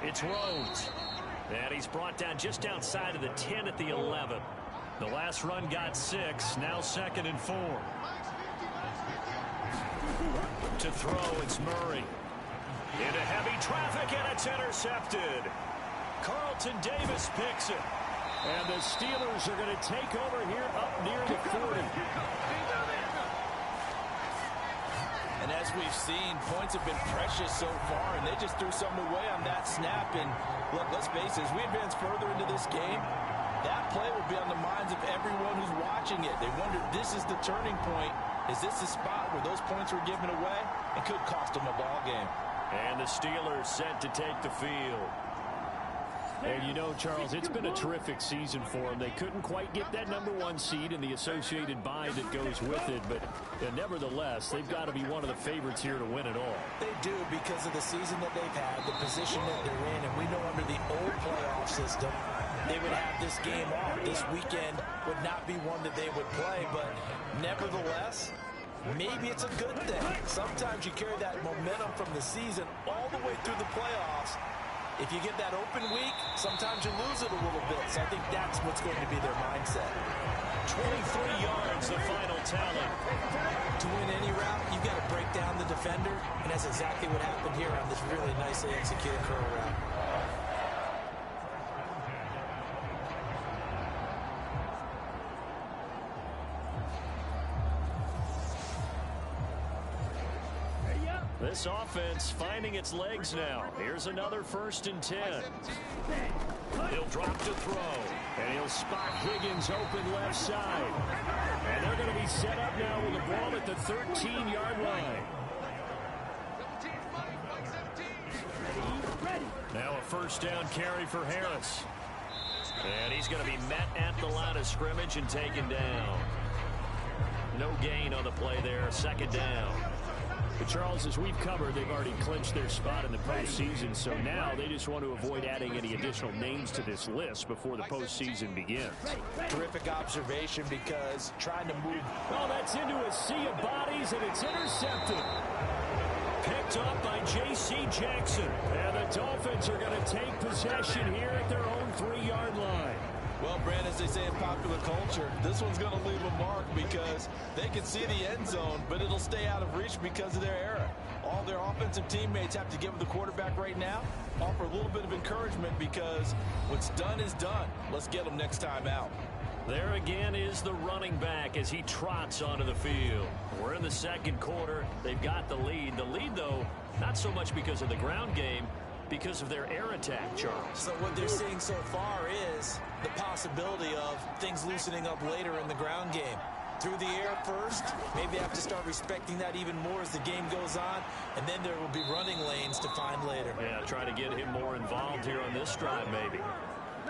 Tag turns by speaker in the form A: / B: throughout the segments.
A: It's Rhodes. And he's brought down just outside of the 10 at the 11. The last run got 6. Now 2nd and 4. To throw, it's Murray. Into heavy traffic, and it's intercepted. Carlton Davis picks it. And the Steelers are going to take over here up near the 40.
B: And as we've seen, points have been precious so far, and they just threw something away on that snap. And look, let's face it, as we advance further into this game, that play will be on the minds of everyone who's watching it. They wonder, this is the turning point. Is this the spot where those points were given away? It could cost them a ball game.
A: And the Steelers set to take the field.
C: And you know, Charles, it's been a terrific season for them. They couldn't quite get that #1 seed and the associated bye that goes with it, but nevertheless, they've got to be one of the favorites here to win it all.
B: They do, because of the season that they've had, the position that they're in, and we know under the old playoff system, they would have this game off. This weekend would not be one that they would play, but nevertheless, maybe it's a good thing. Sometimes you carry that momentum from the season all the way through the playoffs. If you get that open week, sometimes you lose it a little bit. So I think that's what's going to be their mindset.
A: 23 yards, the final tally.
B: To win any route, you've got to break down the defender, and that's exactly what happened here on this really nicely executed curl route.
A: This offense finding its legs now. Here's another 1st and 10. He'll drop to throw. And he'll spot Higgins open left side. And they're going to be set up now with the ball at the 13-yard line. Now a 1st down carry for Harris. And he's going to be met at the line of scrimmage and taken down. No gain on the play there. 2nd down.
C: But Charles, as we've covered, they've already clinched their spot in the postseason, so now they just want to avoid adding any additional names to this list before the postseason begins.
B: Terrific observation, because trying to move.
C: Oh, that's into a sea of bodies, and it's intercepted.
A: Picked up by J.C. Jackson.
C: And the Dolphins are going to take possession here at their own 3-yard line.
B: Well, Brand, as they say in popular culture, this one's going to leave a mark because they can see the end zone, but it'll stay out of reach because of their error. All their offensive teammates have to give the quarterback right now, offer a little bit of encouragement, because what's done is done. Let's get them next time out.
A: There again is the running back as he trots onto the field. We're in the 2nd quarter. They've got the lead. The lead, though, not so much because of the ground game, because of their air attack, Charles.
B: So what they're seeing so far is the possibility of things loosening up later in the ground game. Through the air first, maybe have to start respecting that even more as the game goes on, and then there will be running lanes to find later.
A: Yeah, try to get him more involved here on this drive, maybe.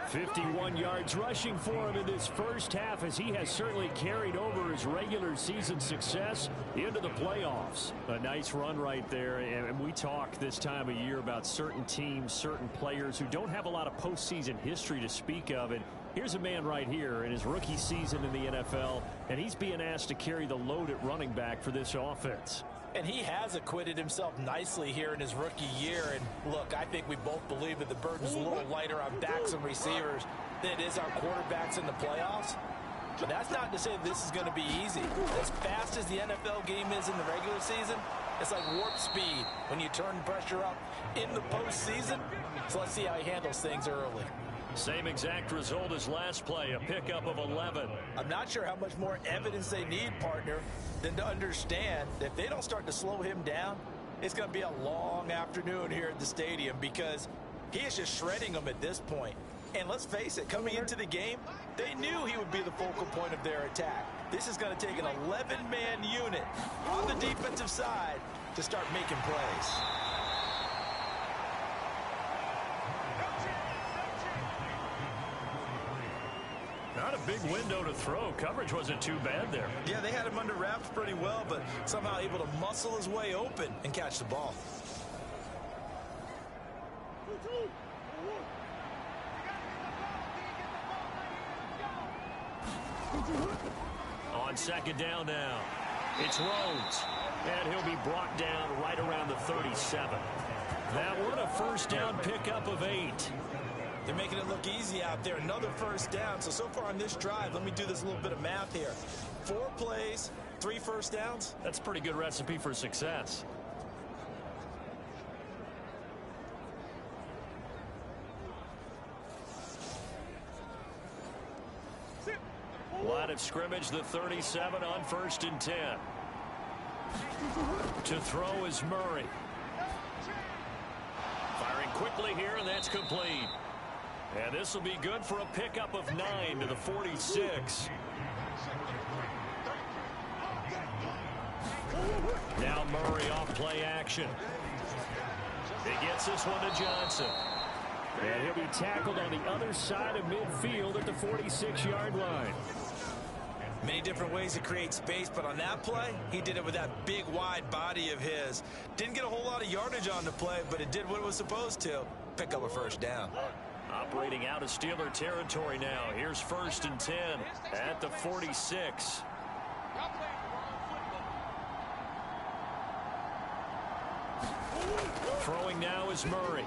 C: 51 yards rushing for him in this first half, as he has certainly carried over his regular season success into the playoffs. A nice run right there, and we talk this time of year about certain teams, certain players who don't have a lot of postseason history to speak of, and here's a man right here in his rookie season in the NFL, and he's being asked to carry the load at running back for this offense.
B: And he has acquitted himself nicely here in his rookie year. And look, I think we both believe that the burden's a little lighter on backs and receivers than it is on quarterbacks in the playoffs. But that's not to say this is going to be easy. As fast as the NFL game is in the regular season, it's like warp speed when you turn pressure up in the postseason. So let's see how he handles things early.
A: Same exact result as last play, a pickup of 11.
B: I'm not sure how much more evidence they need, partner, than to understand that if they don't start to slow him down, it's going to be a long afternoon here at the stadium, because he is just shredding them at this point. And let's face it, coming into the game, they knew he would be the focal point of their attack. This is going to take an 11-man unit on the defensive side to start making plays.
A: Not a big window to throw. Coverage wasn't too bad there.
B: Yeah, they had him under wraps pretty well, but somehow able to muscle his way open and catch the ball.
A: On 2nd down now, it's Rhodes. And he'll be brought down right around the 37.
C: That one a first down pickup of 8.
B: They're making it look easy out there. Another first down. So far on this drive, let me do this little bit of math here. 4 plays, 3 first downs.
C: That's a pretty good recipe for success. Line of scrimmage, the 37 on 1st and 10. To throw is Murray. Firing quickly here, and that's complete. And this will be good for a pickup of 9 to the 46. Now Murray off play action. He gets this one to Johnson. And he'll be tackled on the other side of midfield at the 46-yard line.
B: Many different ways to create space, but on that play, he did it with that big, wide body of his. Didn't get a whole lot of yardage on the play, but it did what it was supposed to. Pick up a first down.
C: Operating out of Steeler territory now. Here's 1st and 10 at the 46. Throwing now is Murray.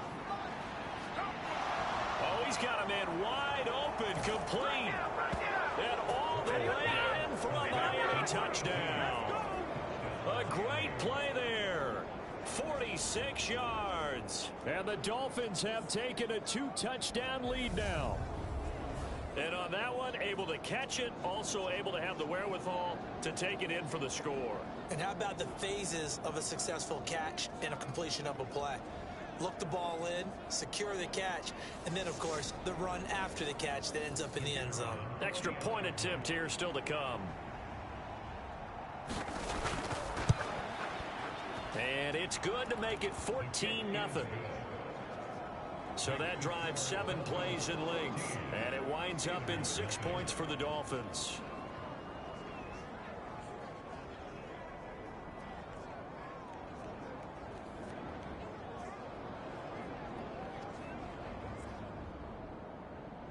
C: Oh, he's got a man wide open, complete. And all the way in for a Miami touchdown. A great play there. 46 yards. And the Dolphins have taken a 2-touchdown lead now. And on that one, able to catch it, also able to have the wherewithal to take it in for the score.
B: And how about the phases of a successful catch and a completion of a play? Look the ball in, secure the catch, and then, of course, the run after the catch that ends up in the end zone.
C: Extra point attempt here still to come. And it's good to make it 14-0. So that drives 7 plays in length, and it winds up in 6 points for the Dolphins.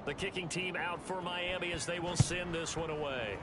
C: The kicking team out for Miami as they will send this one away.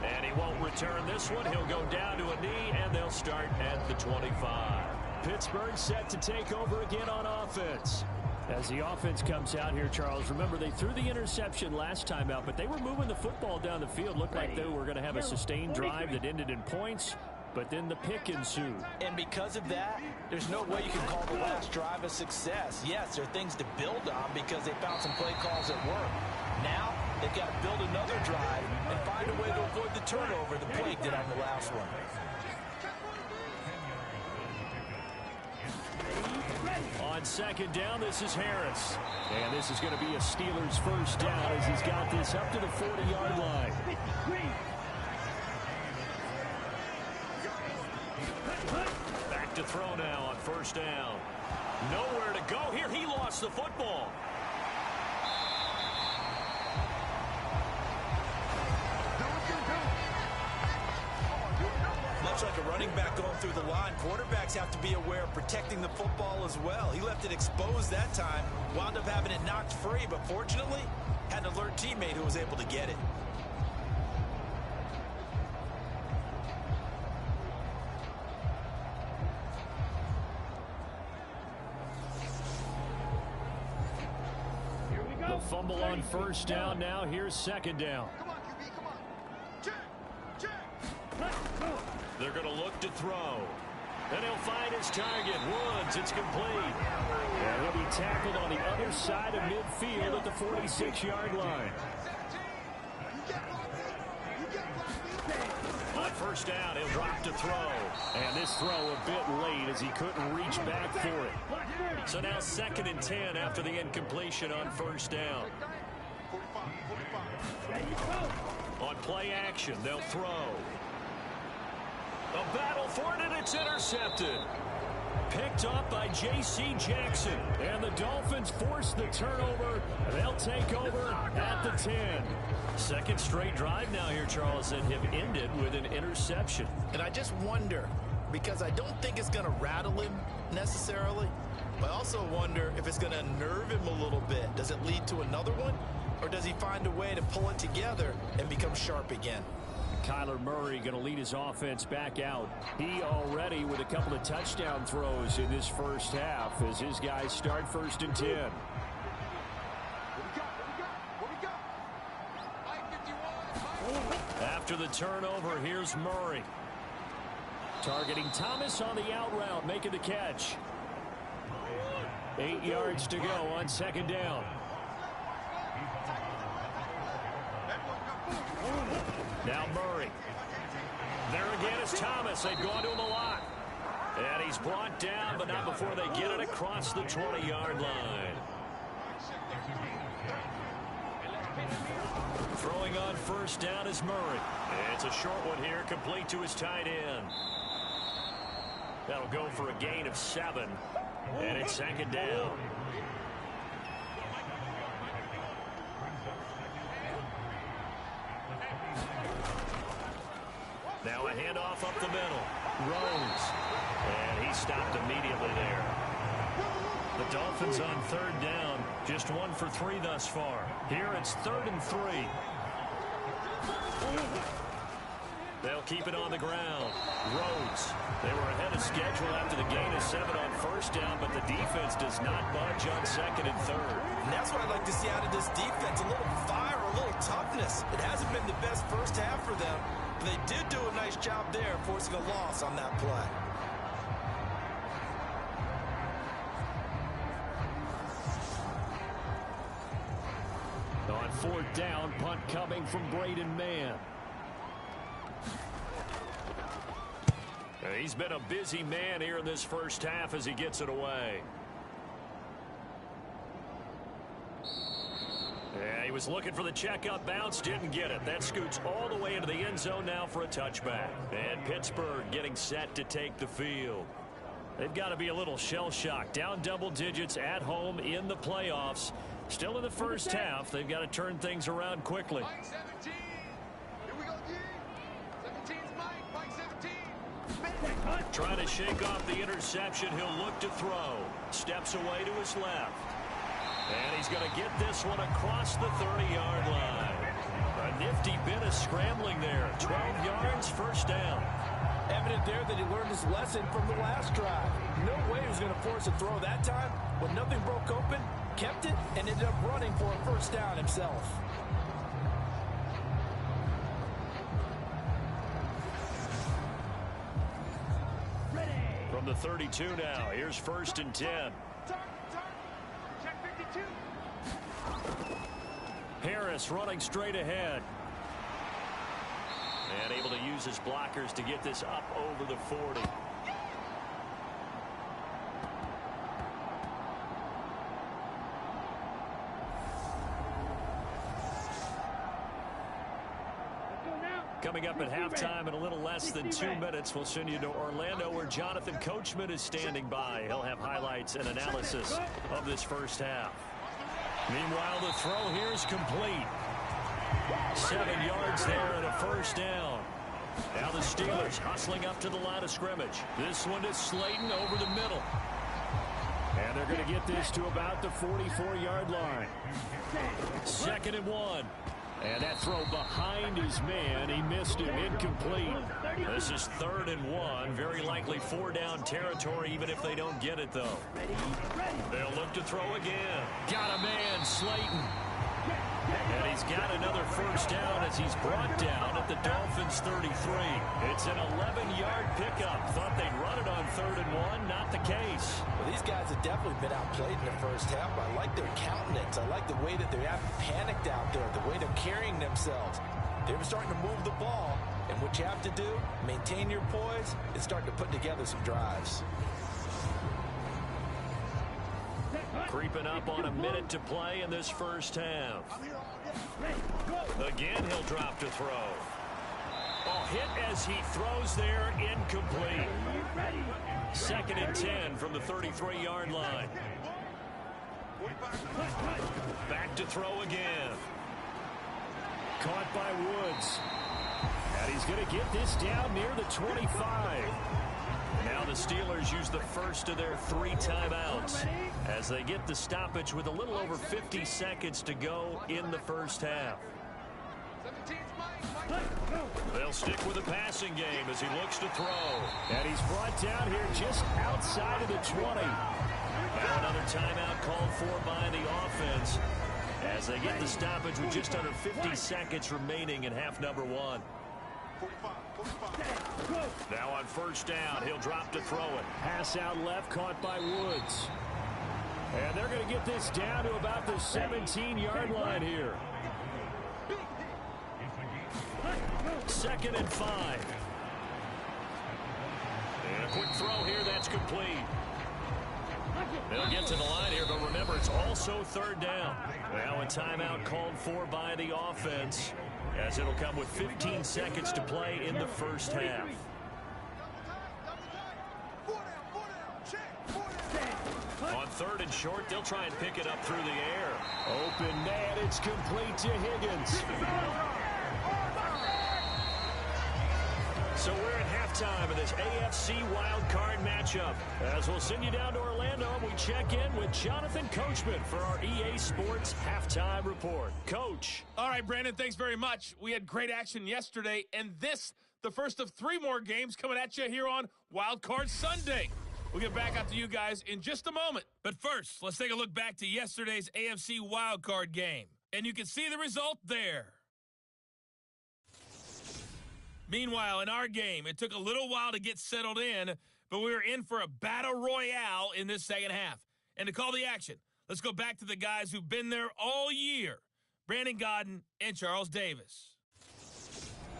C: And he won't return this one. He'll go down to a knee, and they'll start at the 25. Pittsburgh set to take over again on offense. As the offense comes out here, Charles, remember they threw the interception last time out, but they were moving the football down the field. Looked like they were going to have a sustained drive that ended in points. But then the pick ensued.
B: And because of that, there's no way you can call the last drive a success. Yes, there are things to build on because they found some play calls that work. Now, they've got to build another drive and find a way to avoid the turnover the plague did on the last one.
C: On 2nd down, this is Harris. And this is going to be a Steelers first down as he's got this up to the 40-yard line. Back to throw now on 1st down. Nowhere to go here. He lost the football.
B: Much like a running back going through the line, quarterbacks have to be aware of protecting the football as well. He left it exposed that time, wound up having it knocked free, but fortunately, had an alert teammate who was able to get it.
C: The fumble on 1st down. Now here's 2nd down. They're going to look to throw. And he'll find his target. Woods, it's complete. And he'll be tackled on the other side of midfield at the 46-yard line. On 1st down, he'll drop to throw. And this throw a bit late as he couldn't reach back for it. So now 2nd and 10 after the incompletion on 1st down. On play action, they'll throw. A battle for it, and it's intercepted. Picked up by J.C. Jackson. And the Dolphins force the turnover. They'll take over at the 10. 2nd straight drive now here, Charles, that have ended with an interception.
B: And I just wonder, because I don't think it's going to rattle him necessarily, but I also wonder if it's going to nerve him a little bit. Does it lead to another one? Or does he find a way to pull it together and become sharp again?
C: Kyler Murray going to lead his offense back out. He already with a couple of touchdown throws in this first half as his guys start 1st and 10. After the turnover, here's Murray. Targeting Thomas on the out route, making the catch. 8 yards to go on 2nd down. Now Murray. There again is Thomas. They've gone to him a lot. And he's brought down, but not before they get it across the 20-yard line. Throwing on 1st down is Murray. It's a short one here, complete to his tight end. That'll go for a gain of 7. And it's 2nd down. Now a handoff up the middle. Rose. And he stopped immediately there. The Dolphins on 3rd down. Just 1 for 3 thus far. Here it's 3rd and 3. They'll keep it on the ground. Rhodes. They were ahead of schedule after the gain of 7 on 1st down, but the defense does not budge on 2nd and 3rd.
B: And that's what I'd like to see out of this defense, a little fire, a little toughness. It hasn't been the best first half for them, but they did do a nice job there forcing a loss on that play.
C: On 4th down, punt coming from Braden Mann. He's been a busy man here in this first half as he gets it away. Yeah, he was looking for the checkup bounce, didn't get it. That scoots all the way into the end zone now for a touchback. And Pittsburgh getting set to take the field. They've got to be a little shell-shocked. Down double digits at home in the playoffs. Still in the first half. They've got to turn things around quickly.
D: Mike 17. Here we go, G. 17's Mike. Mike 17.
C: Trying to shake off the interception. He'll look to throw. Steps away to his left. And he's going to get this one across the 30-yard line. A nifty bit of scrambling there. 12 yards, 1st down.
B: Evident there that he learned his lesson from the last drive. No way he was going to force a throw that time. When nothing broke open, kept it, and ended up running for a 1st down himself.
C: From the 32 now, here's 1st and 10.
D: Check 52.
C: Harris running straight ahead. And able to use his blockers to get this up over the 40. Coming up at halftime in a little less than 2 minutes, we'll send you to Orlando where Jonathan Coachman is standing by. He'll have highlights and analysis of this first half. Meanwhile, the throw here is complete. 7 yards there and a 1st down. Now the Steelers hustling up to the line of scrimmage. This one is Slayton over the middle. And they're going to get this to about the 44-yard line. 2nd and 1. And that throw behind his man. He missed it. Incomplete. This is 3rd and 1. Very likely 4-down territory, even if they don't get it, though. They'll look to throw again. Got a man, Slayton. And he's got another 1st down as he's brought down at the Dolphins' 33. It's an 11-yard pickup. Thought they'd run it on 3rd and 1. Not the case.
B: Well, these guys have definitely been outplayed in the first half. I like their countenance. I like the way that they haven't panicked out there, the way they're carrying themselves. They were starting to move the ball. And what you have to do, maintain your poise, and start to put together some drives.
C: Creeping up on a minute to play in this first half. Again, he'll drop to throw. Oh, hit as he throws there, incomplete. 2nd and 10 from the 33-yard line. Back to throw again. Caught by Woods. And he's going to get this down near the 25. Now the Steelers use the first of their 3 timeouts as they get the stoppage with a little over 50 seconds to go in the first half.
D: 17's Mike. Mike
A: They'll stick with the passing game as he looks to throw.
C: And he's brought down here just outside of the 20.
A: Now another timeout called for by the offense as they get the stoppage with just under 50 seconds remaining in half number one. Now on first down, he'll drop to throw it.
C: Pass out left, caught by Woods. And they're going to get this down to about the 17-yard line here.
A: 2nd and 5. And a quick throw here, that's complete. They'll get to the line here, but remember, it's also 3rd down. Now a timeout called for by the offense, as it'll come with 15 seconds to play in the first half. On 3rd and short, they'll try and pick it up through the air.
C: Open man, it's complete to Higgins.
A: So we're at halftime of this AFC wildcard matchup. As we'll send you down to Orlando, and we check in with Jonathan Coachman for our EA Sports Halftime Report. Coach.
E: All right, Brandon, thanks very much. We had great action yesterday, and this, the first of 3 more games coming at you here on Wildcard Sunday. We'll get back out to you guys in just a moment. But first, let's take a look back to yesterday's AFC wildcard game. And you can see the result there. Meanwhile, in our game, it took a little while to get settled in, but we were in for a battle royale in this second half. And to call the action, let's go back to the guys who've been there all year, Brandon Godden and Charles Davis.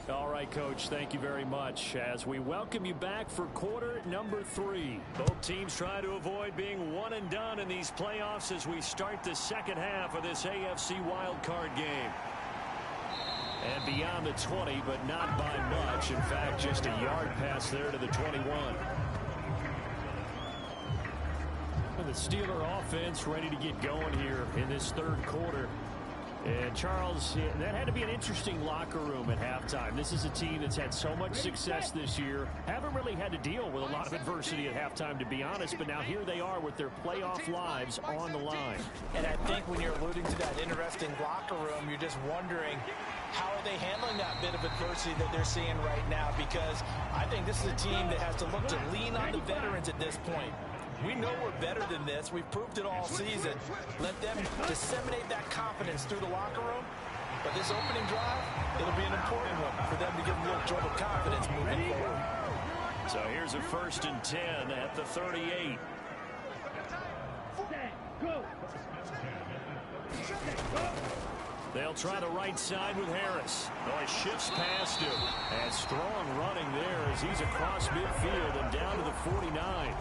C: All right, Coach, thank you very much as we welcome you back for quarter number 3.
A: Both teams try to avoid being one and done in these playoffs as we start the second half of this AFC wildcard game. And beyond the 20, but not by much. In fact, just a yard pass there to the 21. And the Steeler offense ready to get going here in this 3rd quarter. And Charles, that had to be an interesting locker room at halftime. This is a team that's had so much success this year. Haven't really had to deal with a lot of adversity at halftime, to be honest. But now here they are with their playoff lives on the line.
B: And I think when you're alluding to that interesting locker room, you're just wondering, how are they handling that bit of adversity that they're seeing right now? Because I think this is a team that has to look to lean on the veterans at this point. We know we're better than this. We've proved it all season. Let them disseminate that confidence through the locker room. But this opening drive, it'll be an important one for them to give a little jolt of confidence moving forward.
A: So here's a 1st and 10 at the 38. They'll try the right side with Harris. Oh, he shifts past him. And strong running there as he's across midfield and down to the 49.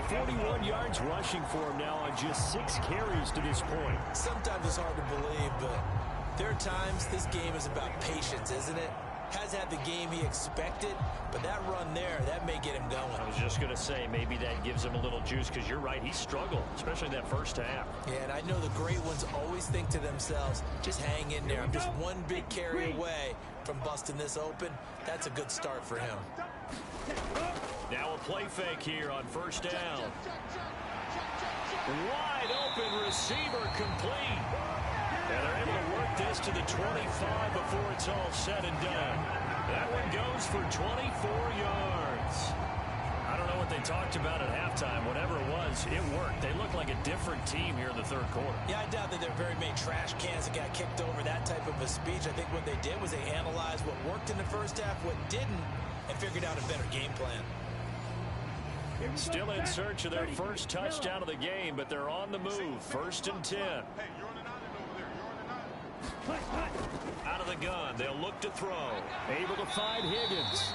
A: 41 yards rushing for him now on just 6 carries to this point.
B: Sometimes it's hard to believe, but there are times this game is about patience, isn't it? Has had the game he expected, but that run there, that may get him going.
A: I was just going to say, maybe that gives him a little juice, because you're right, he struggled, especially that first half.
B: Yeah, and I know the great ones always think to themselves, just hang in there. I'm just one big carry away from busting this open. That's a good start for him.
A: Now a play fake here on first down. Wide open receiver complete. And they're able to work this to the 25 before it's all said and done. That one goes for 24 yards. I don't know what they talked about at halftime. Whatever it was, it worked. They look like a different team here in the 3rd quarter.
B: Yeah, I doubt that there are very many trash cans that got kicked over, that type of a speech. I think what they did was they analyzed what worked in the first half, what didn't, and figured out a better game plan.
A: Still in search of their first touchdown of the game, but they're on the move. 1st and 10. Out of the gun, they'll look to throw.
C: Able to find Higgins.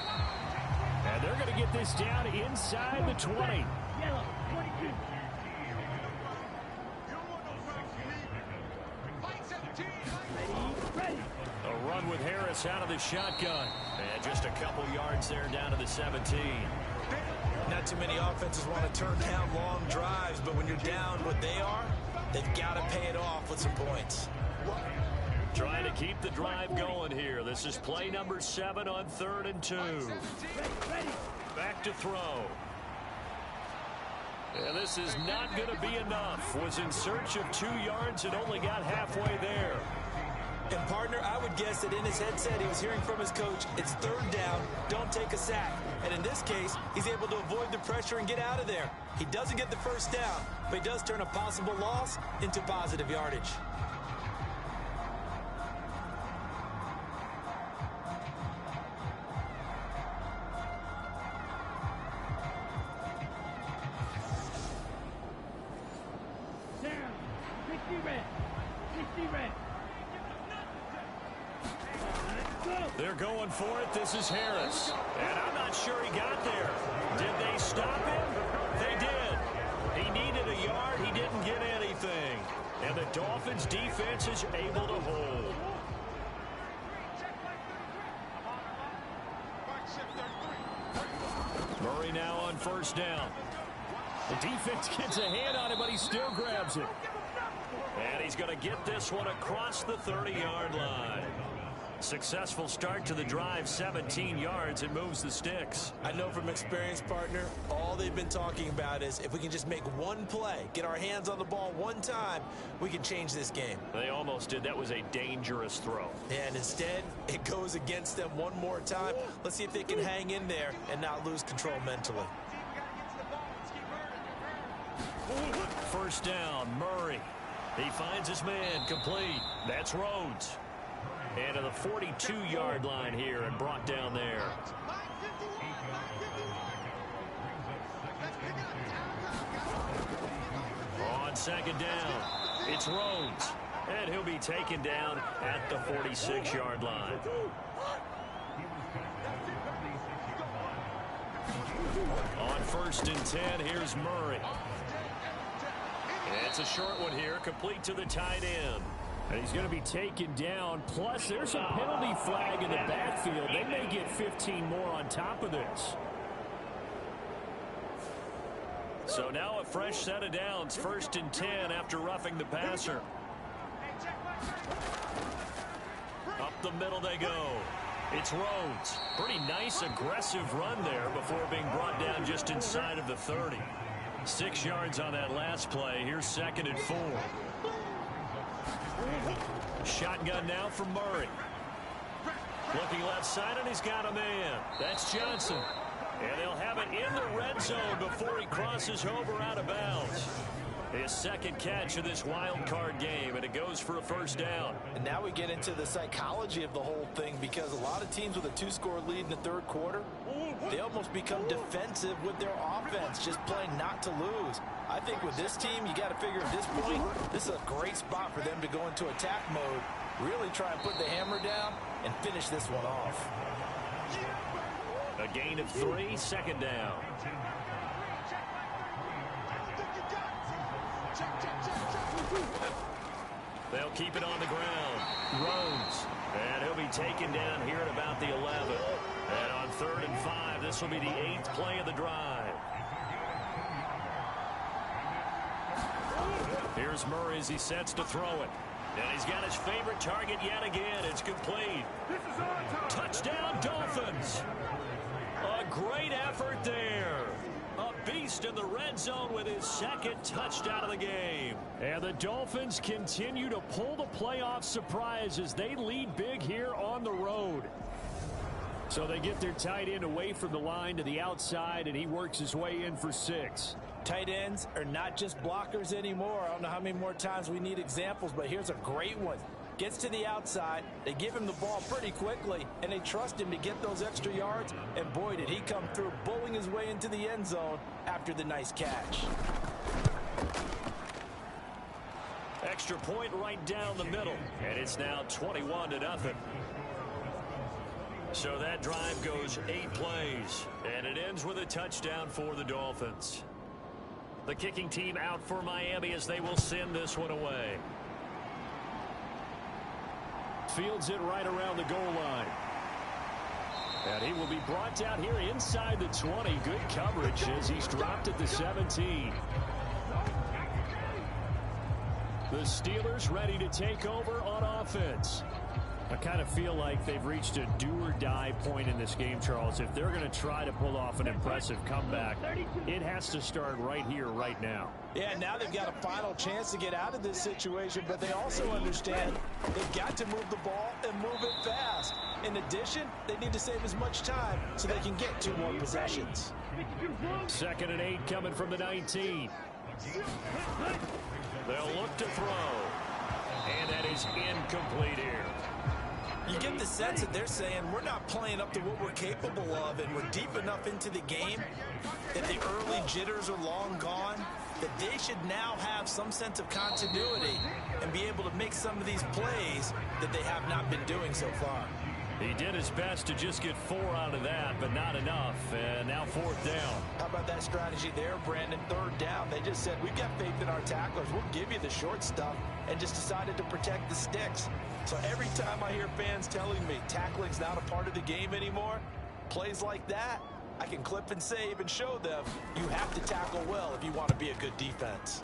C: And they're going to get this down inside the 20.
A: A run with Harris out of the shotgun. And just a couple yards there down to the 17.
B: Not too many offenses want to turn down long drives, but when you're down what they are, they've got to pay it off with some points.
A: Trying to keep the drive going here. This is play number 7 on 3rd and 2. Back to throw. And this is not going to be enough. Was in search of 2 yards and only got halfway there.
B: And, partner, I would guess that in his headset he was hearing from his coach, it's third down, don't take a sack. And in this case, he's able to avoid the pressure and get out of there. He doesn't get the first down, but he does turn a possible loss into positive yardage.
C: They're going for it. This is Harris. And I'm not sure he got there. Did they stop him? They did. He needed a yard. He didn't get anything. And the Dolphins' defense is able to hold. Murray now on first down. The defense gets a hand on him, but he still grabs it. And he's going to get this one across the 30-yard line. Successful start to the drive, 17 yards. It moves the sticks.
B: I know from experience, partner, all they've been talking about is if we can just make one play, get our hands on the ball one time, we can change this game.
C: They almost did. That was a dangerous throw.
B: And instead, it goes against them one more time. Let's see if they can hang in there and not lose control mentally.
C: First down, Murray. He finds his man, complete. That's Rhodes. And to the 42-yard line here and brought down there. On second down, it's Rhodes. And he'll be taken down at the 46-yard line. On first and 10, here's Murray. And it's a short one here, complete to the tight end. And he's going to be taken down. Plus, there's a penalty flag in the backfield. They may get 15 more on top of this. So now a fresh set of downs. First and 10 after roughing the passer. Up the middle they go. It's Rhodes. Pretty nice, aggressive run there before being brought down just inside of the 30. 6 yards on that last play. Here's second and 4. Shotgun now from Murray. Looking left side, and he's got a man. That's Johnson. And they'll have it in the red zone before he crosses over out of bounds. His second catch of this wild card game, and it goes for a first down.
B: And now we get into the psychology of the whole thing, because a lot of teams with a 2-score lead in the third quarter, they almost become defensive with their offense, just playing not to lose. I think with this team, you got to figure at this point, this is a great spot for them to go into attack mode, really try and put the hammer down and finish this one off.
C: A gain of 3, second down. They'll keep it on the ground. Rhodes. And he'll be taken down here at about the 11. And on 3rd and 5, this will be the 8th play of the drive. Here's Murray as he sets to throw it. And he's got his favorite target yet again. It's complete. Touchdown, Dolphins. A great effort there. A beast in the red zone with his second touchdown of the game. And the Dolphins continue to pull the playoff surprise as they lead big here on the road. So they get their tight end away from the line to the outside, and he works his way in for 6.
B: Tight ends are not just blockers anymore. I don't know how many more times we need examples, but here's a great one. Gets to the outside, they give him the ball pretty quickly, and they trust him to get those extra yards, and boy, did he come through, bowling his way into the end zone after the nice catch.
C: Extra point right down the middle, and it's now 21-0. So that drive goes 8 plays, and it ends with a touchdown for the Dolphins. The kicking team out for Miami as they will send this one away. Fields it right around the goal line. And he will be brought down here inside the 20. Good coverage as he's dropped at the 17. The Steelers ready to take over on offense. I kind of feel like they've reached a do-or-die point in this game, Charles. If they're going to try to pull off an impressive comeback, it has to start right here, right now.
B: Yeah, now they've got a final chance to get out of this situation, but they also understand they've got to move the ball and move it fast. In addition, they need to save as much time so they can get 2 more possessions.
C: 2nd and 8 coming from the 19. They'll look to throw. And that is incomplete here.
B: You get the sense that they're saying we're not playing up to what we're capable of, and we're deep enough into the game that the early jitters are long gone, that they should now have some sense of continuity and be able to make some of these plays that they have not been doing so far.
C: He did his best to just get 4 out of that, but not enough. And now 4th down.
B: How about that strategy there, Brandon? 3rd down. They just said, we've got faith in our tacklers. We'll give you the short stuff, and just decided to protect the sticks. So every time I hear fans telling me tackling's not a part of the game anymore, plays like that, I can clip and save and show them you have to tackle well if you want to be a good defense.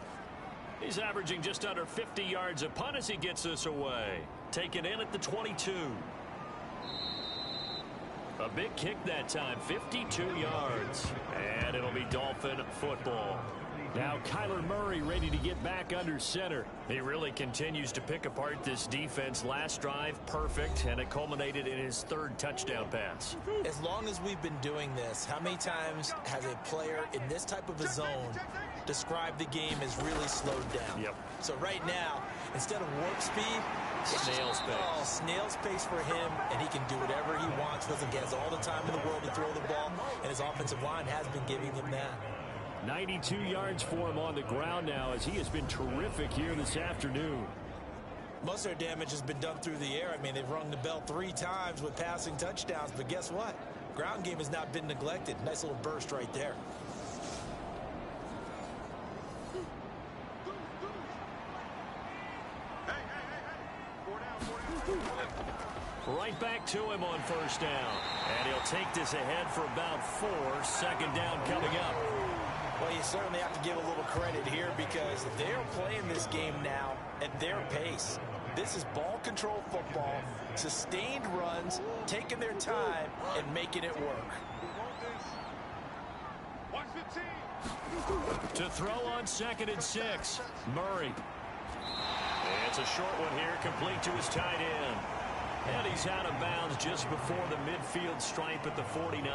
C: He's averaging just under 50 yards a punt as he gets this away. Taken in at the 22. A big kick that time, 52 yards. And it'll be Dolphin football. Now Kyler Murray ready to get back under center. He really continues to pick apart this defense. Last drive, perfect, and it culminated in his 3rd touchdown pass.
B: As long as we've been doing this, how many times has a player in this type of a zone described the game as really slowed down?
C: Yep.
B: So right now, instead of warp speed,
C: snail's pace.
B: Oh, snail's pace for him, and he can do whatever he wants with it. He has all the time in the world to throw the ball, and his offensive line has been giving him that.
C: 92 yards for him on the ground now as he has been terrific here this afternoon.
B: Most of their damage has been done through the air. I mean, they've rung the bell 3 times with passing touchdowns, but guess what? Ground game has not been neglected. Nice little burst right there.
C: Right back to him on 1st down. And he'll take this ahead for about 4. 2nd down coming up.
B: Well, you certainly have to give a little credit here because they're playing this game now at their pace. This is ball control football, sustained runs, taking their time and making it work.
C: To throw on 2nd and 6. Murray. It's a short one here, complete to his tight end. And he's out of bounds just before the midfield stripe at the 49.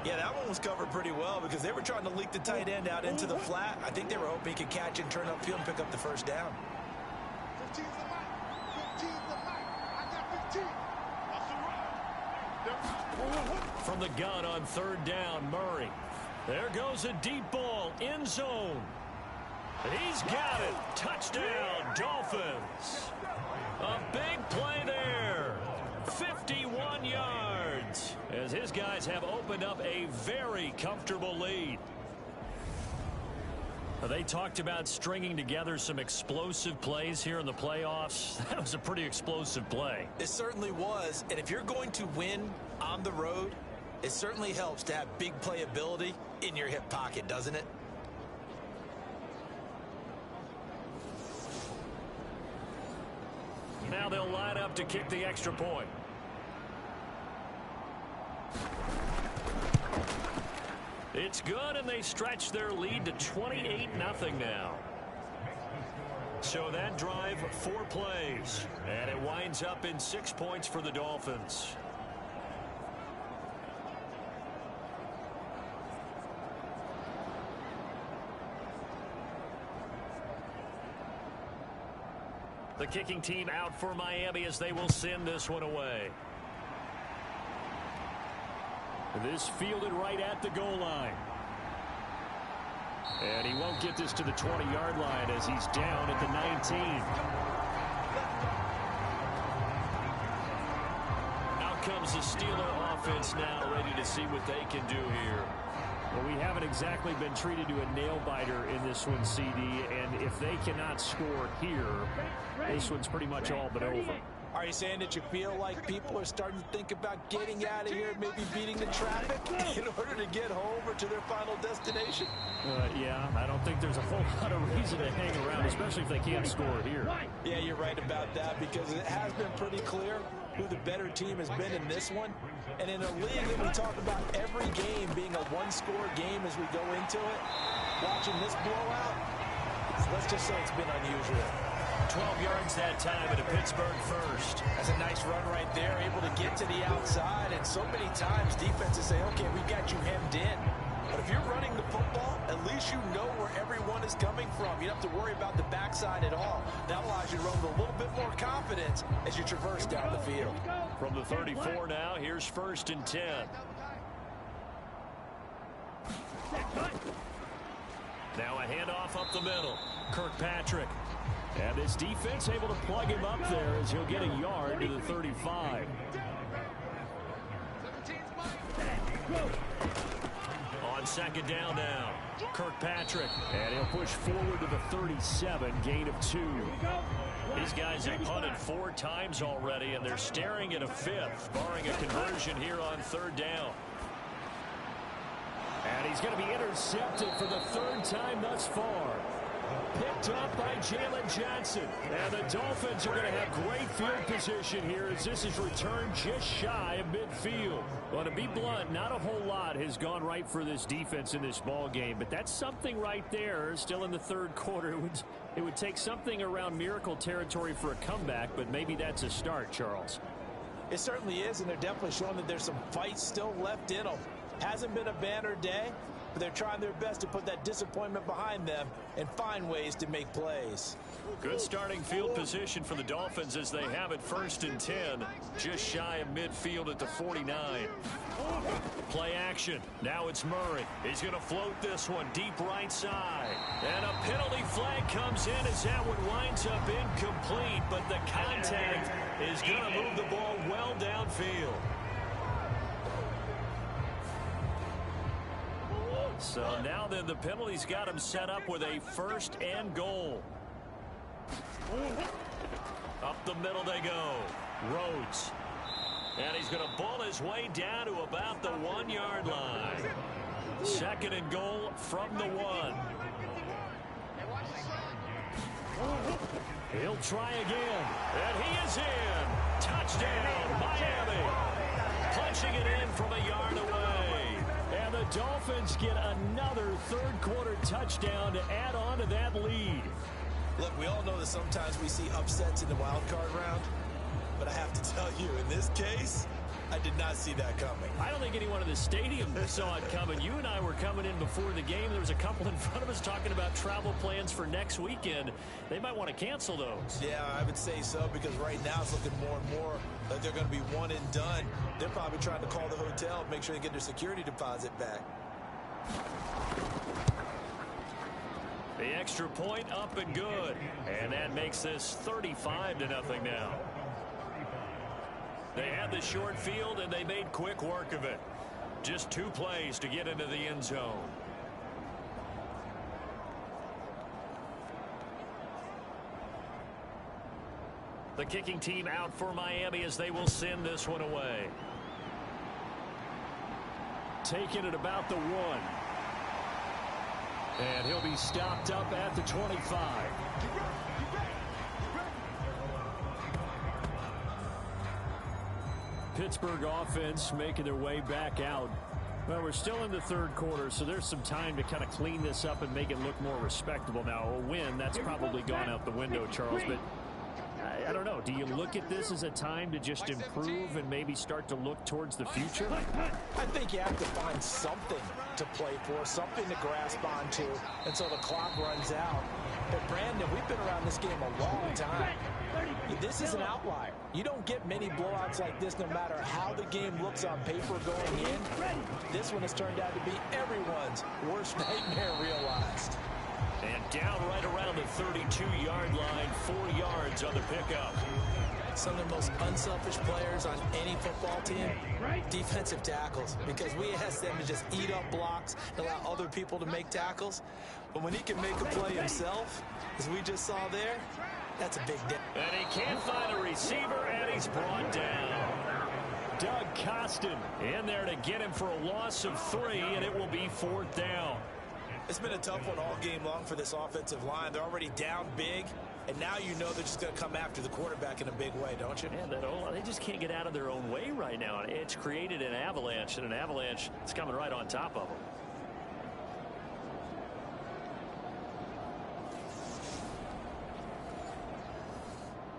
B: Yeah, that one was covered pretty well because they were trying to leak the tight end out into the flat. I think they were hoping he could catch and turn upfield and pick up the 1st down.
D: 15's the mic. 15's the mic. I got 15.
C: From the gun on 3rd down, Murray. There goes a deep ball, end zone. He's got it. Touchdown, Dolphins. A big play there. 51 yards as his guys have opened up a very comfortable lead. They talked about stringing together some explosive plays here in the playoffs. That was a pretty explosive play.
B: It certainly was. And if you're going to win on the road, it certainly helps to have big playability in your hip pocket, doesn't it?
C: Now they'll line up to kick the extra point. It's good, and they stretch their lead to 28-0 now. So that drive, 4 plays, and it winds up in 6 points for the Dolphins. The kicking team out for Miami as they will send this one away. This fielded right at the goal line. And he won't get this to the 20-yard line as he's down at the 19. Out comes the Steeler offense now, ready to see what they can do here. Well, we haven't exactly been treated to a nail-biter in this one, CD, and if they cannot score here, this one's pretty much all but over.
B: Are you saying that you feel like people are starting to think about getting out of here, maybe beating the traffic in order to get home or to their final destination?
C: Yeah, I don't think there's a whole lot of reason to hang around, especially if they can't score here.
B: Yeah, you're right about that, because it has been pretty clear who the better team has been in this one. And in a league that we talk about every game being a one-score game as we go into it, watching this blowout, let's just say it's been unusual.
C: 12 yards that time at a Pittsburgh first.
B: That's a nice run right there, able to get to the outside. And so many times defenses say, okay, we've got you hemmed in. But if you're running the football, at least you know where everyone is coming from. You don't have to worry about the backside at all. That allows you to run with a little bit more confidence as you traverse down the field.
C: From the 34 now, here's 1st and 10. Now a handoff up the middle. Kirkpatrick. And this defense able to plug him up there as he'll get a yard to the 35. On 2nd down now, Kirkpatrick. And he'll push forward to the 37, gain of 2. These guys have punted 4 times already, and they're staring at a 5th, barring a conversion here on 3rd down. And he's going to be intercepted for the 3rd time thus far. Picked up by Jalen Johnson. And the Dolphins are going to have great field position here as this is returned just shy of midfield. Well, to be blunt, not a whole lot has gone right for this defense in this ball game, but that's something right there. Still in the 3rd quarter. It would take something around miracle territory for a comeback, but maybe that's a start, Charles.
B: It certainly is, and they're definitely showing that there's some fight still left in them. Hasn't been a banner day, but they're trying their best to put that disappointment behind them and find ways to make plays.
C: Good starting field position for the Dolphins as they have it 1st and 10, just shy of midfield at the 49. Play action. Now it's Murray. He's going to float this one deep right side. And a penalty flag comes in as that one winds up incomplete, but the contact is going to move the ball well downfield. So now then the penalty's got him set up with a 1st and goal. Up the middle they go. Rhodes. And he's going to bull his way down to about the 1-yard line. 2nd and goal from the 1. He'll try again. And he is in. Touchdown, Miami. Punching it in from a yard away. And the Dolphins get another 3rd quarter touchdown to add on to that lead.
B: Look, we all know that sometimes we see upsets in the wild card round, but I have to tell you, in this case, I did not see that coming.
C: I don't think anyone in the stadium saw it coming. You and I were coming in before the game. There was a couple in front of us talking about travel plans for next weekend. They might want to cancel those.
B: Yeah, I would say so, because right now it's looking more and more like they're going to be one and done. They're probably trying to call the hotel, make sure they get their security deposit back.
C: The extra point up and good. And that makes this 35-0 now. They had the short field, and they made quick work of it. Just 2 plays to get into the end zone. The kicking team out for Miami as they will send this one away. Taking it about the 1. And he'll be stopped up at the 25. Pittsburgh offense making their way back out. Well, we're still in the 3rd quarter, so there's some time to kind of clean this up and make it look more respectable. Now, a win, that's probably gone out the window, Charles, but I don't know. Do you look at this as a time to just improve and maybe start to look towards the future?
B: I think you have to find something to play for, something to grasp onto until the clock runs out. But, Brandon, we've been around this game a long time. This is an outlier. You don't get many blowouts like this no matter how the game looks on paper going in. This one has turned out to be everyone's worst nightmare realized.
C: And down right around the 32-yard line, 4 yards on the pickup.
B: Some of the most unselfish players on any football team, defensive tackles, because we ask them to just eat up blocks and allow other people to make tackles. But when he can make a play himself, as we just saw there, That's a big difference.
C: And he can't find a receiver, and he's brought down. Doug Costin in there to get him for a loss of 3, and it will be 4th down.
B: It's been a tough one all game long for this offensive line. They're already down big, and now you know they're just going to come after the quarterback in a big way, don't you?
C: Man, they just can't get out of their own way right now. It's created an avalanche, and an avalanche is coming right on top of them.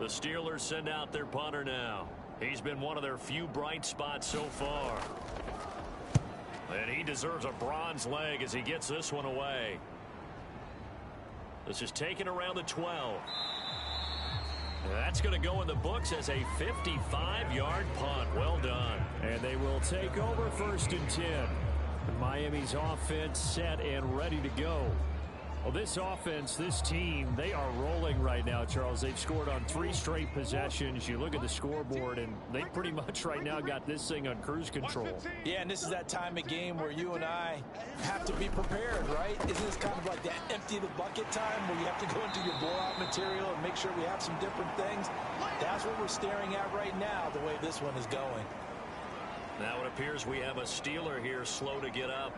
C: The Steelers send out their punter now. He's been one of their few bright spots so far. And he deserves a bronze leg as he gets this one away. This is taken around the 12. That's going to go in the books as a 55-yard punt. Well done. And they will take over 1st and 10. Miami's offense set and ready to go. Well, this offense, this team, they are rolling right now, Charles. They've scored on 3 straight possessions. You look at the scoreboard, and they pretty much right now got this thing on cruise control.
B: Yeah, and this is that time of game where you and I have to be prepared, right? Isn't this kind of like that empty the bucket time where you have to go into your blowout material and make sure we have some different things? That's what we're staring at right now, the way this one is going.
C: Now it appears we have a Steeler here slow to get up.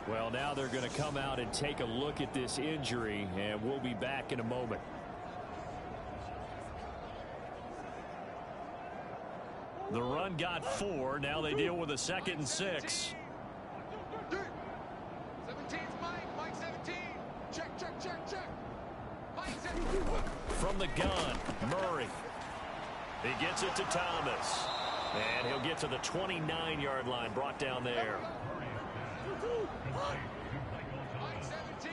C: Well, now they're going to come out and take a look at this injury, and we'll be back in a moment. The run got 4. Now they deal with a 2nd and 6.
D: 17's Mike. Mike 17. Check. Mike 17.
C: From the gun, Murray. He gets it to Thomas. And he'll get to the 29-yard line, brought down there.
D: Mike 17.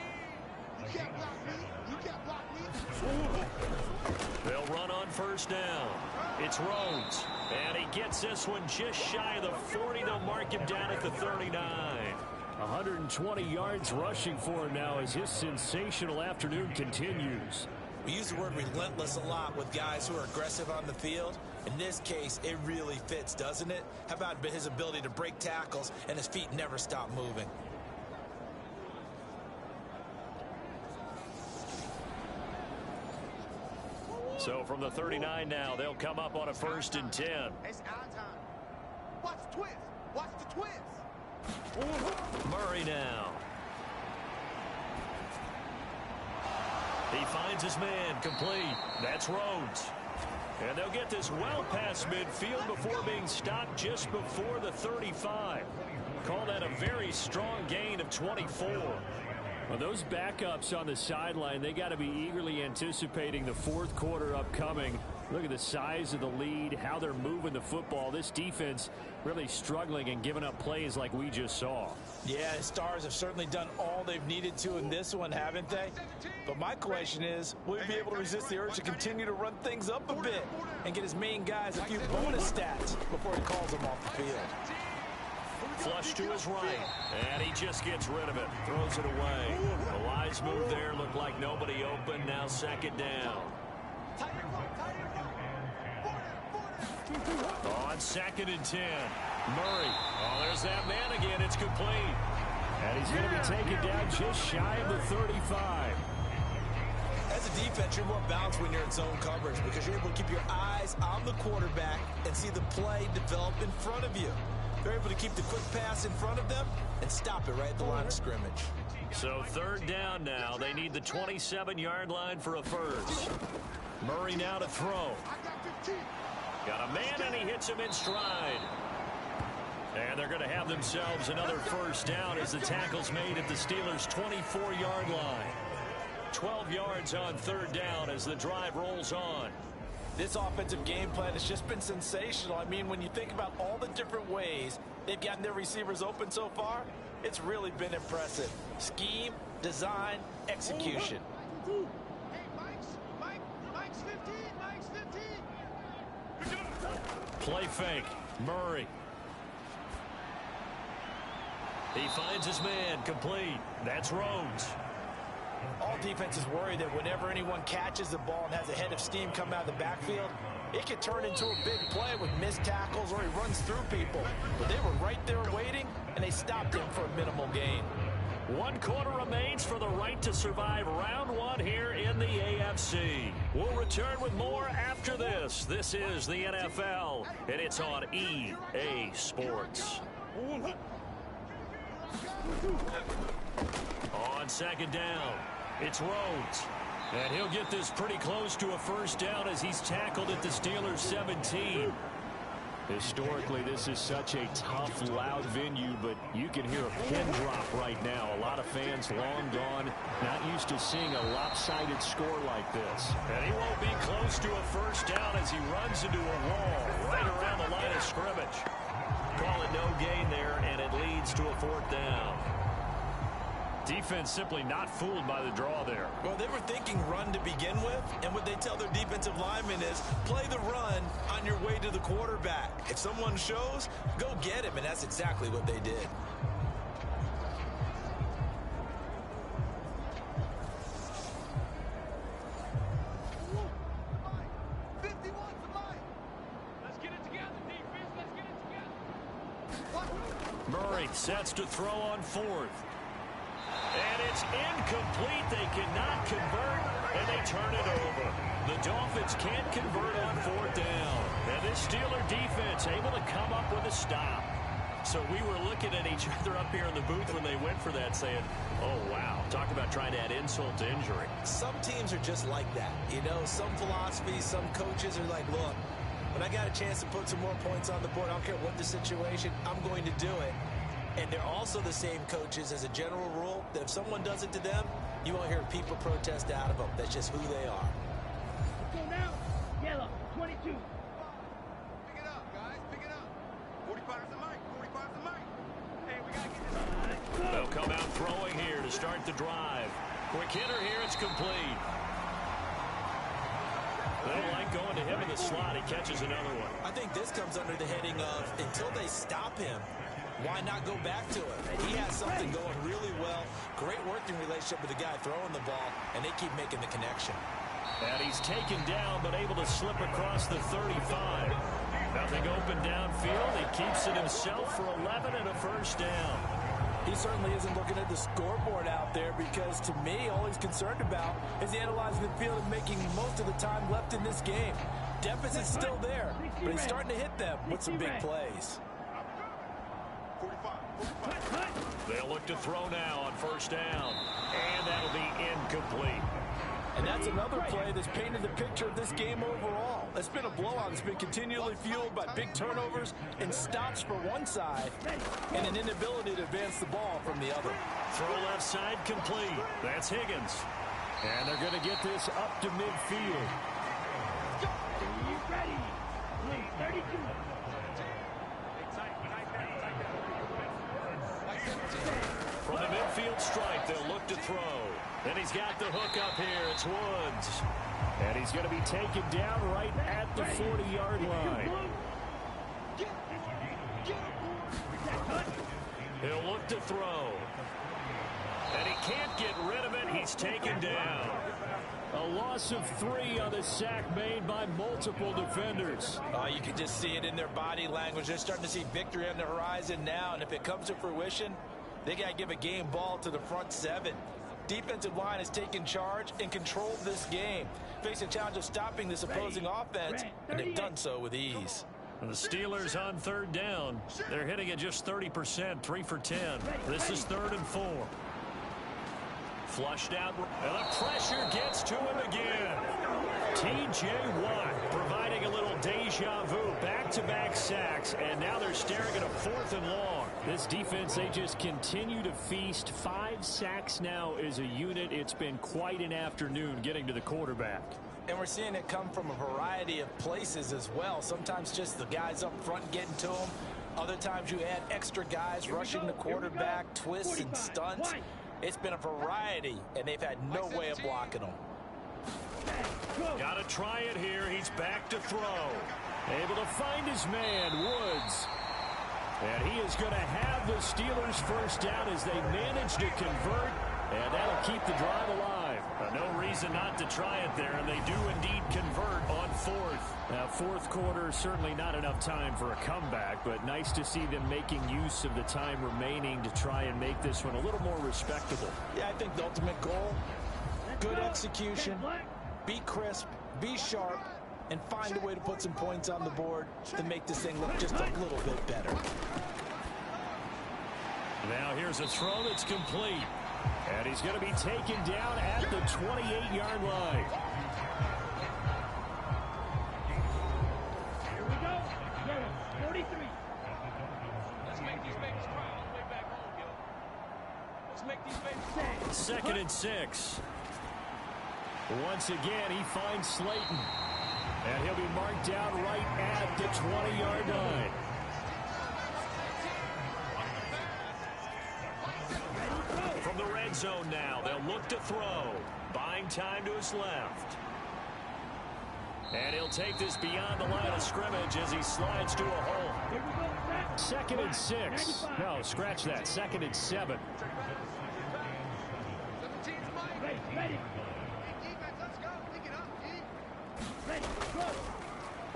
D: You can't block me.
C: They'll run on 1st down. It's Rhodes. And he gets this one just shy of the 40. They'll mark him down at the 39. 120 yards rushing for him now as his sensational afternoon continues.
B: We use the word relentless a lot with guys who are aggressive on the field. In this case, it really fits, doesn't it? How about his ability to break tackles and his feet never stop moving?
C: So from the 39 now, they'll come up on a 1st and 10.
D: It's our time. Watch the twist. Watch the twist.
C: Murray now. He finds his man complete. That's Rhodes. And they'll get this well past midfield before being stopped just before the 35. Call that a very strong gain of 24. Well, those backups on the sideline, they got to be eagerly anticipating the 4th quarter upcoming. Look at the size of the lead, how they're moving the football. This defense really struggling and giving up plays like we just saw.
B: Yeah, the Stars have certainly done all they've needed to in this one, haven't they? But my question is, will he be able to resist the urge to continue to run things up a bit and get his main guys a few bonus stats before he calls them off the field?
C: Flush to his right, and he just gets rid of it, throws it away. The wise move there, looked like nobody open, now 2nd down. On 2nd and 10, Murray. Oh, there's that man again. It's complete. And he's going to be taken down just shy of the 35.
B: As a defense, you're more balanced when you're in zone coverage because you're able to keep your eyes on the quarterback and see the play develop in front of you. They're able to keep the quick pass in front of them and stop it right at the line of scrimmage.
C: So 3rd down now. They need the 27-yard line for a 1st. Murray now to throw. Got a man, and he hits him in stride. And they're going to have themselves another 1st down as the tackle's made at the Steelers' 24-yard line. 12 yards on 3rd down as the drive rolls on.
B: This offensive game plan has just been sensational. I mean, when you think about all the different ways they've gotten their receivers open so far, it's really been impressive. Scheme, design, execution.
D: Hey, Mike's 15. Mike's 15.
C: Play fake. Murray. He finds his man complete. That's Rhodes.
B: All defenses worry that whenever anyone catches the ball and has a head of steam coming out of the backfield, it could turn into a big play with missed tackles or he runs through people. But they were right there waiting, and they stopped him for a minimal gain.
C: 1 quarter remains for the right to survive round 1 here in the AFC. We'll return with more after this. This is the NFL, and it's on EA Sports. On second down, it's Rhodes. And he'll get this pretty close to a first down as he's tackled at the Steelers' 17. Historically, this is such a tough, loud venue, but you can hear a pin drop right now. A lot of fans long gone, not used to seeing a lopsided score like this. And he won't be close to a first down as he runs into a wall right around the line of scrimmage. Call it no gain there, and it leads to a 4th down. Defense simply not fooled by the draw there.
B: Well, they were thinking run to begin with, and what they tell their defensive linemen is play the run on your way to the quarterback. If someone shows, go get him, and that's exactly what they did.
E: Let's get it together, defense. Let's get it together.
C: Murray sets to throw on 4th. And it's incomplete. They cannot convert, and they turn it over. The Dolphins can't convert on 4th down. And this Steeler defense able to come up with a stop. So we were looking at each other up here in the booth when they went for that saying, oh, wow. Talk about trying to add insult to injury.
B: Some teams are just like that. You know, some philosophies, some coaches are like, look, when I got a chance to put some more points on the board, I don't care what the situation, I'm going to do it. And they're also the same coaches as a general rule that if someone does it to them, you won't hear people protest out of them. That's just who they are.
F: Let's go now. Yellow, 22.
D: Pick it up, guys. Pick it up. 45's the mic. 45's the mic. Hey, we got to get this.
C: They'll come out throwing here to start the drive. Quick hitter here. It's complete. They don't like going to him in the slot. He catches another one.
B: I think this comes under the heading of until they stop him, why not go back to it? He has something going really well. Great working relationship with the guy throwing the ball, and they keep making the connection.
C: And he's taken down, but able to slip across the 35. Nothing open downfield. He keeps it himself for 11 and a first down.
G: He certainly isn't looking at the scoreboard out there because, to me, all he's concerned about is analyzing the field and making most of the time left in this game. Deficit's still there, but he's starting to hit them with some big plays.
D: 45.
C: They'll look to throw now on first down. And that'll be incomplete.
G: And that's another play that's painted the picture of this game overall. It's been a blowout. It's been continually fueled by big turnovers and stops for one side and an inability to advance the ball from the other.
C: Throw left side complete. That's Higgins. And they're going to get this up to midfield.
F: Ready. 32.
C: From the midfield stripe, they'll look to throw. And he's got the hook up here. It's Woods. And he's going to be taken down right at the 40-yard line. He'll look to throw. And he can't get rid of it. He's taken down. A loss of 3 on the sack made by multiple defenders.
B: You can just see it in their body language. They're starting to see victory on the horizon now, and if it comes to fruition, they got to give a game ball to the front 7. Defensive line has taken charge and controlled this game. Face a challenge of stopping this opposing offense, and they've done so with ease.
C: And the Steelers on third down. They're hitting at just 30%, 3 for 10. This is 3rd and 4. Flushed out, and the pressure gets to him again. T.J. Watt providing a little deja vu, back-to-back sacks, and now they're staring at a 4th and long. This defense, they just continue to feast. 5 sacks now as a unit. It's been quite an afternoon getting to the quarterback.
B: And we're seeing it come from a variety of places as well. Sometimes just the guys up front getting to them. Other times you add extra guys rushing the quarterback, twists and stunts. It's been a variety, and they've had no way of blocking them.
C: Got to try it here. He's back to throw. Able to find his man, Woods. And he is going to have the Steelers first down as they manage to convert. And that'll keep the drive alive. No reason not to try it there, and they do indeed convert on fourth. Now, fourth quarter, certainly not enough time for a comeback, but nice to see them making use of the time remaining to try and make this one a little more respectable.
B: Yeah, I think the ultimate goal, good execution, be crisp, be sharp, and find a way to put some points on the board to make this thing look just a little bit better.
C: Now here's a throw that's complete. And he's going to be taken down at the 28-yard line.
F: Here we go. Yellow, 43.
D: Let's make these babies cry all the way back home, yo. Let's make these babies cry.
C: 2nd and 6. Once again, he finds Slayton. And he'll be marked down right at the 20-yard line. From the red zone now, they'll look to throw. Buying time to his left. And he'll take this beyond the line of scrimmage as he slides to a hole. 2nd and 6. No, scratch that. 2nd and 7.
F: Ready.
D: Defense, let's go. Pick it up, G.
F: Ready. Go.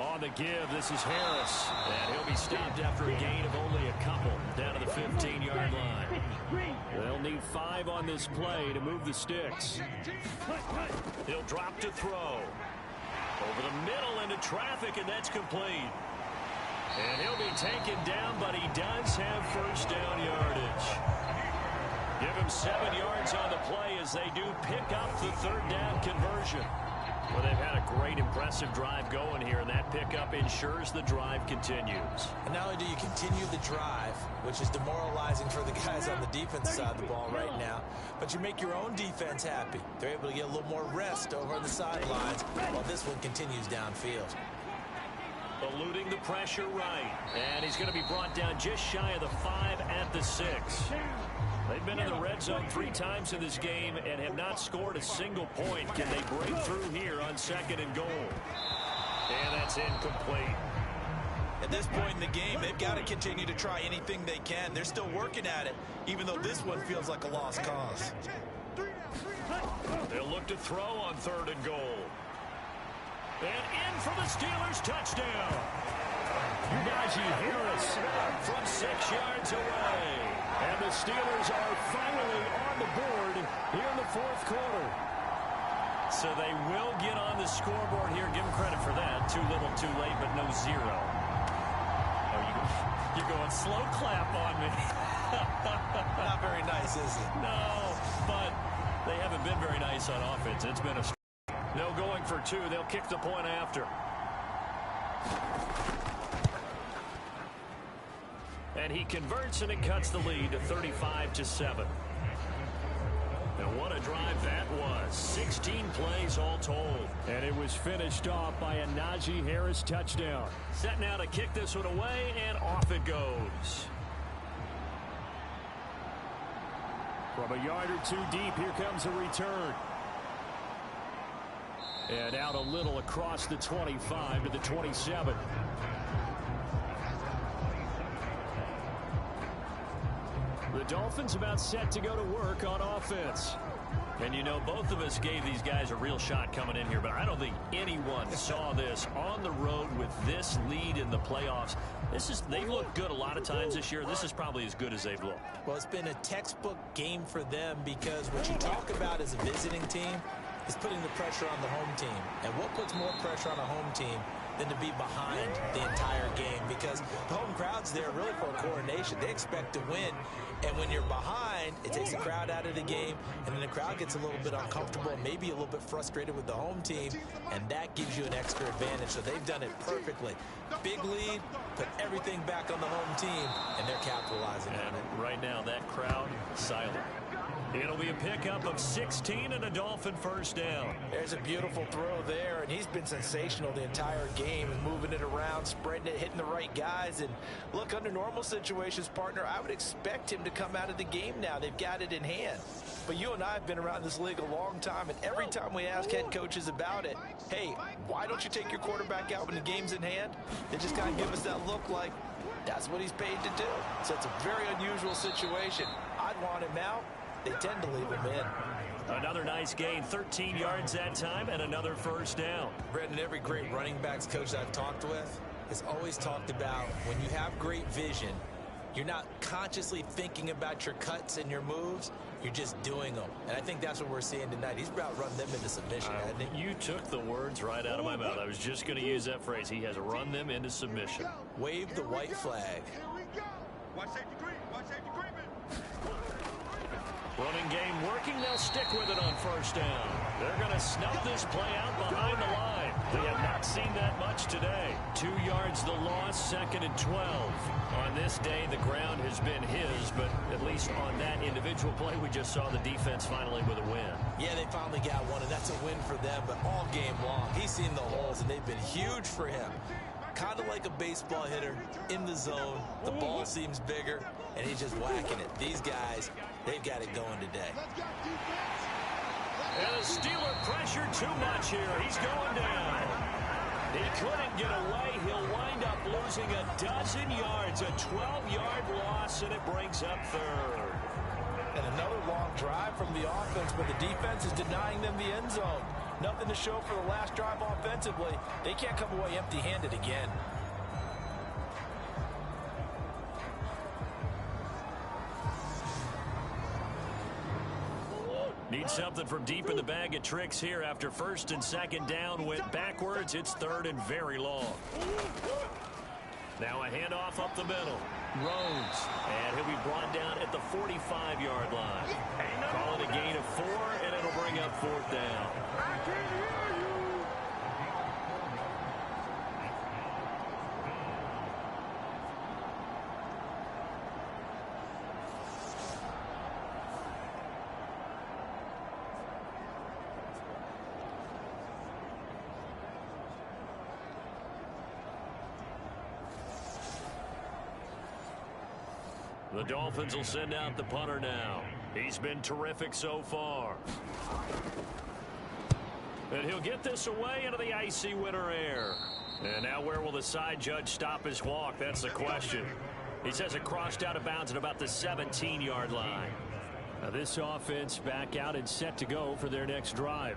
C: On the give, this is Harris. And he'll be stopped after a gain of only a couple down to the 15-yard line. They'll need 5 on this play to move the sticks. He'll drop to throw. Over the middle into traffic, and that's complete. And he'll be taken down, but he does have first down yardage. Give him 7 yards on the play as they do pick up the 3rd down conversion. Well, they've had a great, impressive drive going here, and that pickup ensures the drive continues.
B: And not only do you continue the drive, which is demoralizing for the guys on the defense side of the ball right now, but you make your own defense happy. They're able to get a little more rest over on the sidelines while this one continues downfield.
C: Eluding the pressure right. And he's going to be brought down just shy of the 5 at the 6. They've been in the red zone 3 times in this game and have not scored a single point. Can they break through here on 2nd and goal? And that's incomplete.
G: At this point in the game, they've got to continue to try anything they can. They're still working at it, even though this one feels like a lost cause.
C: They'll look to throw on 3rd and goal. And in for the Steelers, touchdown. Najee Harris from 6 yards away. And the Steelers are finally on the board here in the 4th quarter. So they will get on the scoreboard here. Give them credit for that. Too little, too late, but no 0. Oh, you're going slow clap on me.
B: Not very nice, is it?
C: No, but they haven't been very nice on offense. It's been a... No going for 2. They'll kick the point after. And he converts, and it cuts the lead to 35-7. And what a drive that was. 16 plays all told. And it was finished off by a Najee Harris touchdown. Set now to kick this one away, and off it goes. From a yard or 2 deep, here comes a return. And out a little across the 25 to the 27. The Dolphins about set to go to work on offense. And you know, both of us gave these guys a real shot coming in here, but I don't think anyone saw this on the road with this lead in the playoffs. They've looked good a lot of times this year. This is probably as good as they've looked.
B: Well, it's been a textbook game for them because what you talk about as a visiting team is putting the pressure on the home team. And what puts more pressure on a home team than to be behind the entire game? Because the home crowd's there really for a coronation. They expect to win. And when you're behind, it takes the crowd out of the game, and then the crowd gets a little bit uncomfortable, maybe a little bit frustrated with the home team, and that gives you an extra advantage. So they've done it perfectly. Big lead, put everything back on the home team, and they're capitalizing on it.
C: Right now, that crowd, silent. It'll be a pickup of 16 and a Dolphin first down.
B: There's a beautiful throw there, and he's been sensational the entire game, moving it around, spreading it, hitting the right guys. And look, under normal situations, partner, I would expect him to come out of the game now. They've got it in hand. But you and I have been around this league a long time, and every time we ask head coaches about it, hey, why don't you take your quarterback out when the game's in hand? They just kind of give us that look like that's what he's paid to do. So it's a very unusual situation. I'd want him out. They tend to leave him in.
C: Another nice nice gain, 13 yards that time, and another first down.
B: Brendan, every great running backs coach I've talked with has always talked about when you have great vision, you're not consciously thinking about your cuts and your moves. You're just doing them. And I think that's what we're seeing tonight. He's about to run them into submission, hasn't he?
C: You took the words right out of my mouth. I was just going to use that phrase. He has run them into submission.
B: Wave the white flag.
D: Here we go. Watch safety green. Watch safety green.
C: Running game working. They'll stick with it on first down. They're going to snuff this play out behind the line. They have not seen that much today. 2 yards the loss, 2nd and 12. On this day, the ground has been his, but at least on that individual play, we just saw the defense finally with a win.
B: Yeah, they finally got one, and that's a win for them, but all game long, he's seen the holes, and they've been huge for him. Kind of like a baseball hitter in the zone. The ball seems bigger, and he's just whacking it. These guys, they've got it going today.
C: And the Steeler pressure too much here. He's going down. He couldn't get away. He'll wind up losing a dozen yards, a 12-yard loss, and it brings up third.
G: And another long drive from the offense, but the defense is denying them the end zone. Nothing to show for the last drive offensively. They can't come away empty-handed again.
C: Need something from deep in the bag of tricks here after 1st and 2nd down went backwards. It's 3rd and very long. Now a handoff up the middle. Rhodes. And he'll be brought down at the 45-yard line. Call it a gain of 4, and it'll bring up 4th down. The Dolphins will send out the punter now. He's been terrific so far. And he'll get this away into the icy winter air. And now where will the side judge stop his walk? That's the question. He says it crossed out of bounds at about the 17-yard line. Now this offense back out and set to go for their next drive.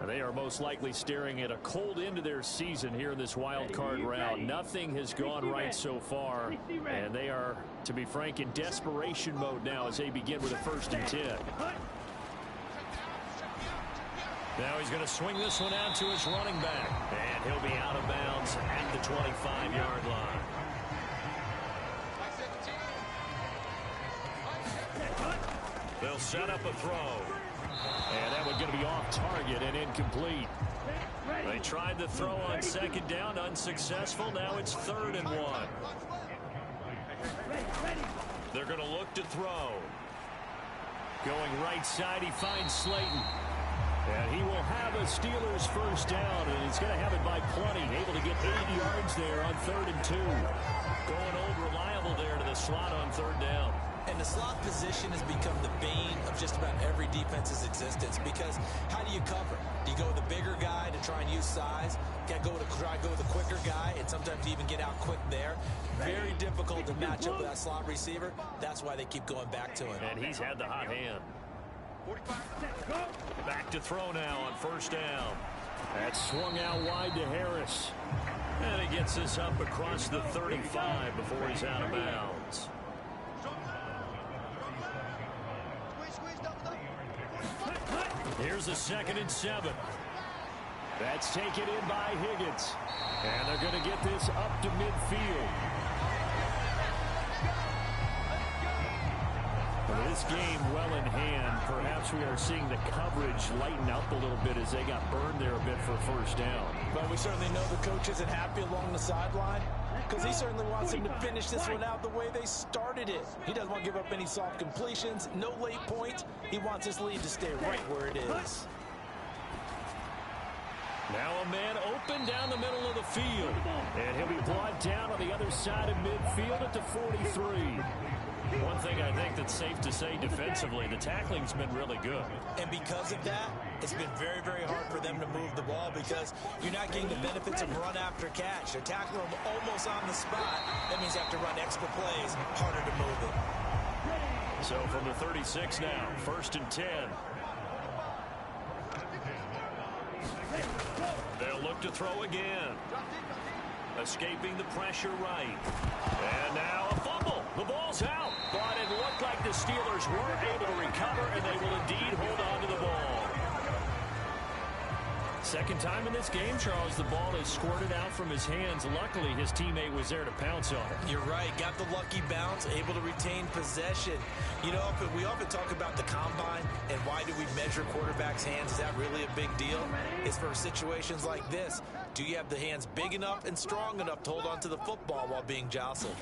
C: They are most likely staring at a cold end of their season here in this wild card round. Nothing has gone right so far, and they are, to be frank, in desperation mode now as they begin with a 1st and 10. Now he's going to swing this one out to his running back, and he'll be out of bounds at the 25-yard line. They'll set up a throw. And that one's going to be off target and incomplete. They tried the throw on 2nd down, unsuccessful. Now it's 3rd and 1. They're going to look to throw. Going right side, he finds Slayton. And he will have a Steelers first down, and he's going to have it by plenty. Able to get 8 yards there on 3rd and 2. Going old reliable there to the slot on 3rd down.
B: And the slot position has become the bane of just about every defense's existence, because how do you cover? Do you go with the bigger guy to try and use size? Got to try to go with the quicker guy, and sometimes even get out quick there. Very difficult to match up with that slot receiver. That's why they keep going back to him.
C: And he's had the hot hand. Back to throw now on 1st down. That swung out wide to Harris. And he gets this up across the 35 before he's out of bounds. Here's a 2nd and 7. That's taken in by Higgins. And they're going to get this up to midfield. Well, this game well in hand. Perhaps we are seeing the coverage lighten up a little bit as they got burned there a bit for 1st down.
G: But we certainly know the coach isn't happy along the sideline, because he certainly wants them to finish this one out the way they started it. He doesn't want to give up any soft completions, no late points. He wants his lead to stay right where it is.
C: Now a man open down the middle of the field. And he'll be brought down on the other side of midfield at the 43. One thing I think that's safe to say defensively, the tackling's been really good.
B: And because of that, it's been very, very hard for them to move the ball, because you're not getting the benefits of run after catch. They're tackling them almost on the spot. That means they have to run extra plays, harder to move it.
C: So from the 36 now, 1st and 10.
A: They'll look to throw again. Escaping the pressure right. And now a fumble. The ball's out. But it looked like the Steelers weren't able to recover, and they will indeed hold on to the ball. Second time in this game, Charles, the ball is squirted out from his hands. Luckily, his teammate was there to pounce on it.
B: You're right. Got the lucky bounce, able to retain possession. You know, we often talk about the combine and why do we measure quarterbacks' hands. Is that really a big deal? It's for situations like this. Do you have the hands big enough and strong enough to hold on to the football while being jostled?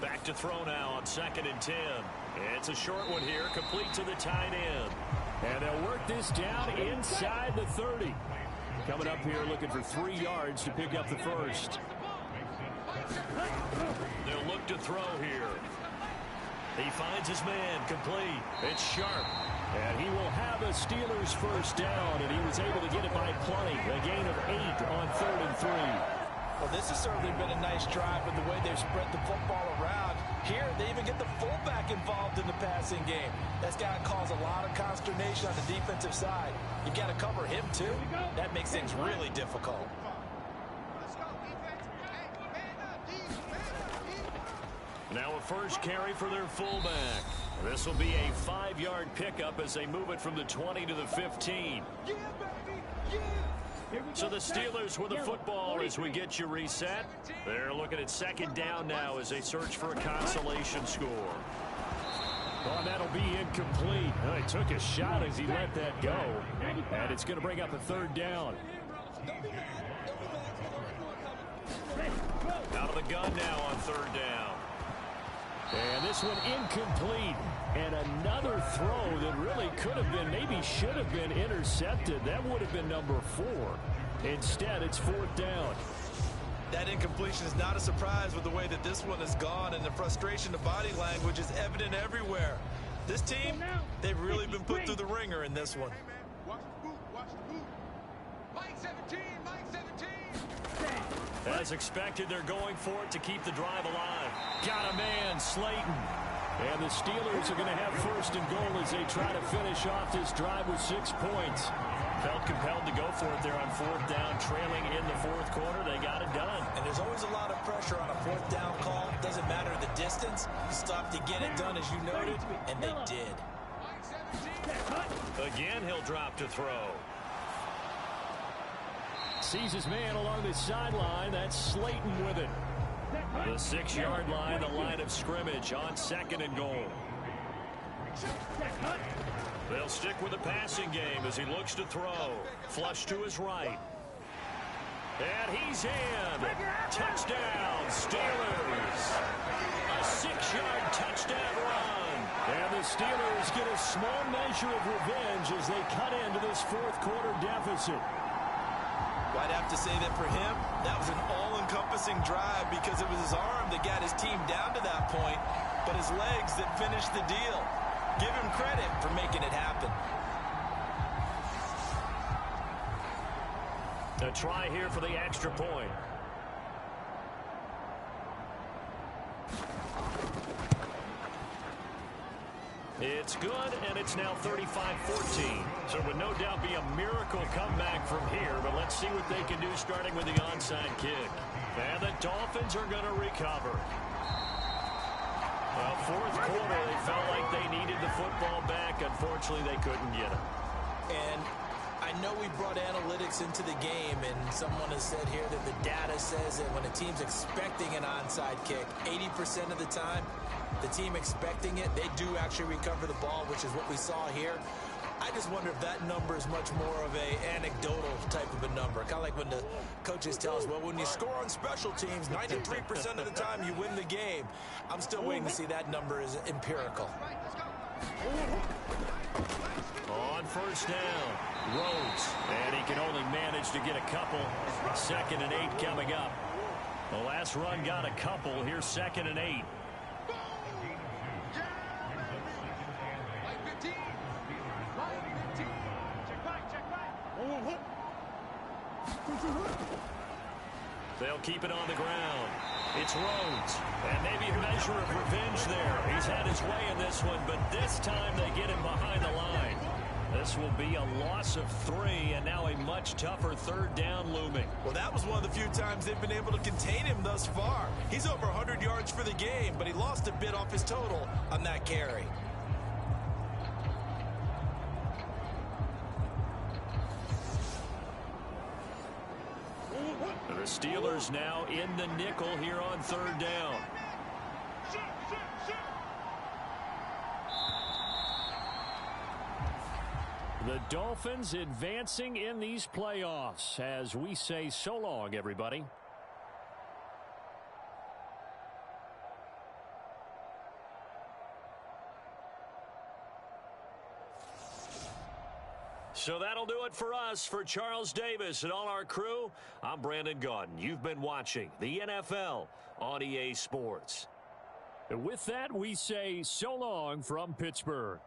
A: Back to throw now on 2nd and 10. It's a short one here, complete to the tight end.
C: And they'll work this down inside the 30. Coming up here looking for 3 yards to pick up the first.
A: They'll look to throw here. He finds his man, complete. It's Sharp.
C: And he will have a Steelers first down, and he was able to get it by plenty. A gain of 8 on 3rd and 3.
G: Well, this has certainly been a nice drive with the way they've spread the football around. Here, they even get the fullback involved in the passing game. That's got to cause a lot of consternation on the defensive side. You've got to cover him, too. That makes things really difficult.
A: Now a first carry for their fullback. This will be a 5-yard pickup as they move it from the 20 to the 15. So the Steelers with the football as we get you reset. They're looking at 2nd down now as they search for a consolation score.
C: Oh, that'll be incomplete. He took a shot as he let that go. And it's going to bring up a 3rd down.
A: Out of the gun now on 3rd down.
C: And this one incomplete. And another throw that really could have been, maybe should have been intercepted. That would have been number 4. Instead, it's 4th down.
G: That incompletion is not a surprise with the way that this one has gone, and the frustration, the body language is evident everywhere. This team, they've really been put through the ringer in this one.
D: Watch the boot, watch the boot. Mike 17, Mike 17.
A: As expected, they're going for it to keep the drive alive. Got a man, Slayton.
C: And the Steelers are going to have 1st and goal as they try to finish off this drive with 6 points.
A: Felt compelled to go for it there on 4th down, trailing in the 4th quarter. They got it done.
B: And there's always a lot of pressure on a 4th down call. Doesn't matter the distance. You still have to get it done, as you noted, and they did.
A: Again, he'll drop to throw.
C: Sees his man along the sideline. That's Slayton with it.
A: The 6-yard line, the line of scrimmage on 2nd and goal. They'll stick with the passing game as he looks to throw. Flush to his right. And he's in. Touchdown, Steelers. A 6-yard touchdown run.
C: And the Steelers get a small measure of revenge as they cut into this 4th quarter deficit.
G: Well, I'd have to say that for him, that was an all-encompassing drive because it was his arm that got his team down to that point, but his legs that finished the deal. Give him credit for making it happen.
A: A try here for the extra point. It's good, and it's now 35-14. So it would no doubt be a miracle comeback from here, but let's see what they can do starting with the onside kick. And the Dolphins are going to recover. Well, 4th quarter, they felt like they needed the football back. Unfortunately, they couldn't get it.
B: And I know we brought analytics into the game, and someone has said here that the data says that when a team's expecting an onside kick, 80% of the time, the team expecting it, they do actually recover the ball, which is what we saw here. I just wonder if that number is much more of a anecdotal type of a number. Kind of like when the coaches tell us, well, when you score on special teams, 93% of the time you win the game. I'm still waiting to see that number is empirical.
A: On 1st down, Rhodes. And he can only manage to get a couple. 2nd and 8 coming up. The last run got a couple. Here's 2nd and 8. They'll keep it on the ground. It's Rhodes. And maybe a measure of revenge there. He's had his way in this one, but this time they get him behind the line.
C: This will be a loss of 3, and now a much tougher third down looming.
G: Well, that was one of the few times they've been able to contain him thus far. He's over 100 yards for the game, but he lost a bit off his total on that carry.
C: The Steelers now in the nickel here on third down. The Dolphins advancing in these playoffs as we say so long, everybody. So that'll do it for us. For Charles Davis and all our crew, I'm Brandon Gaudin. You've been watching the NFL on EA Sports. And with that, we say so long from Pittsburgh.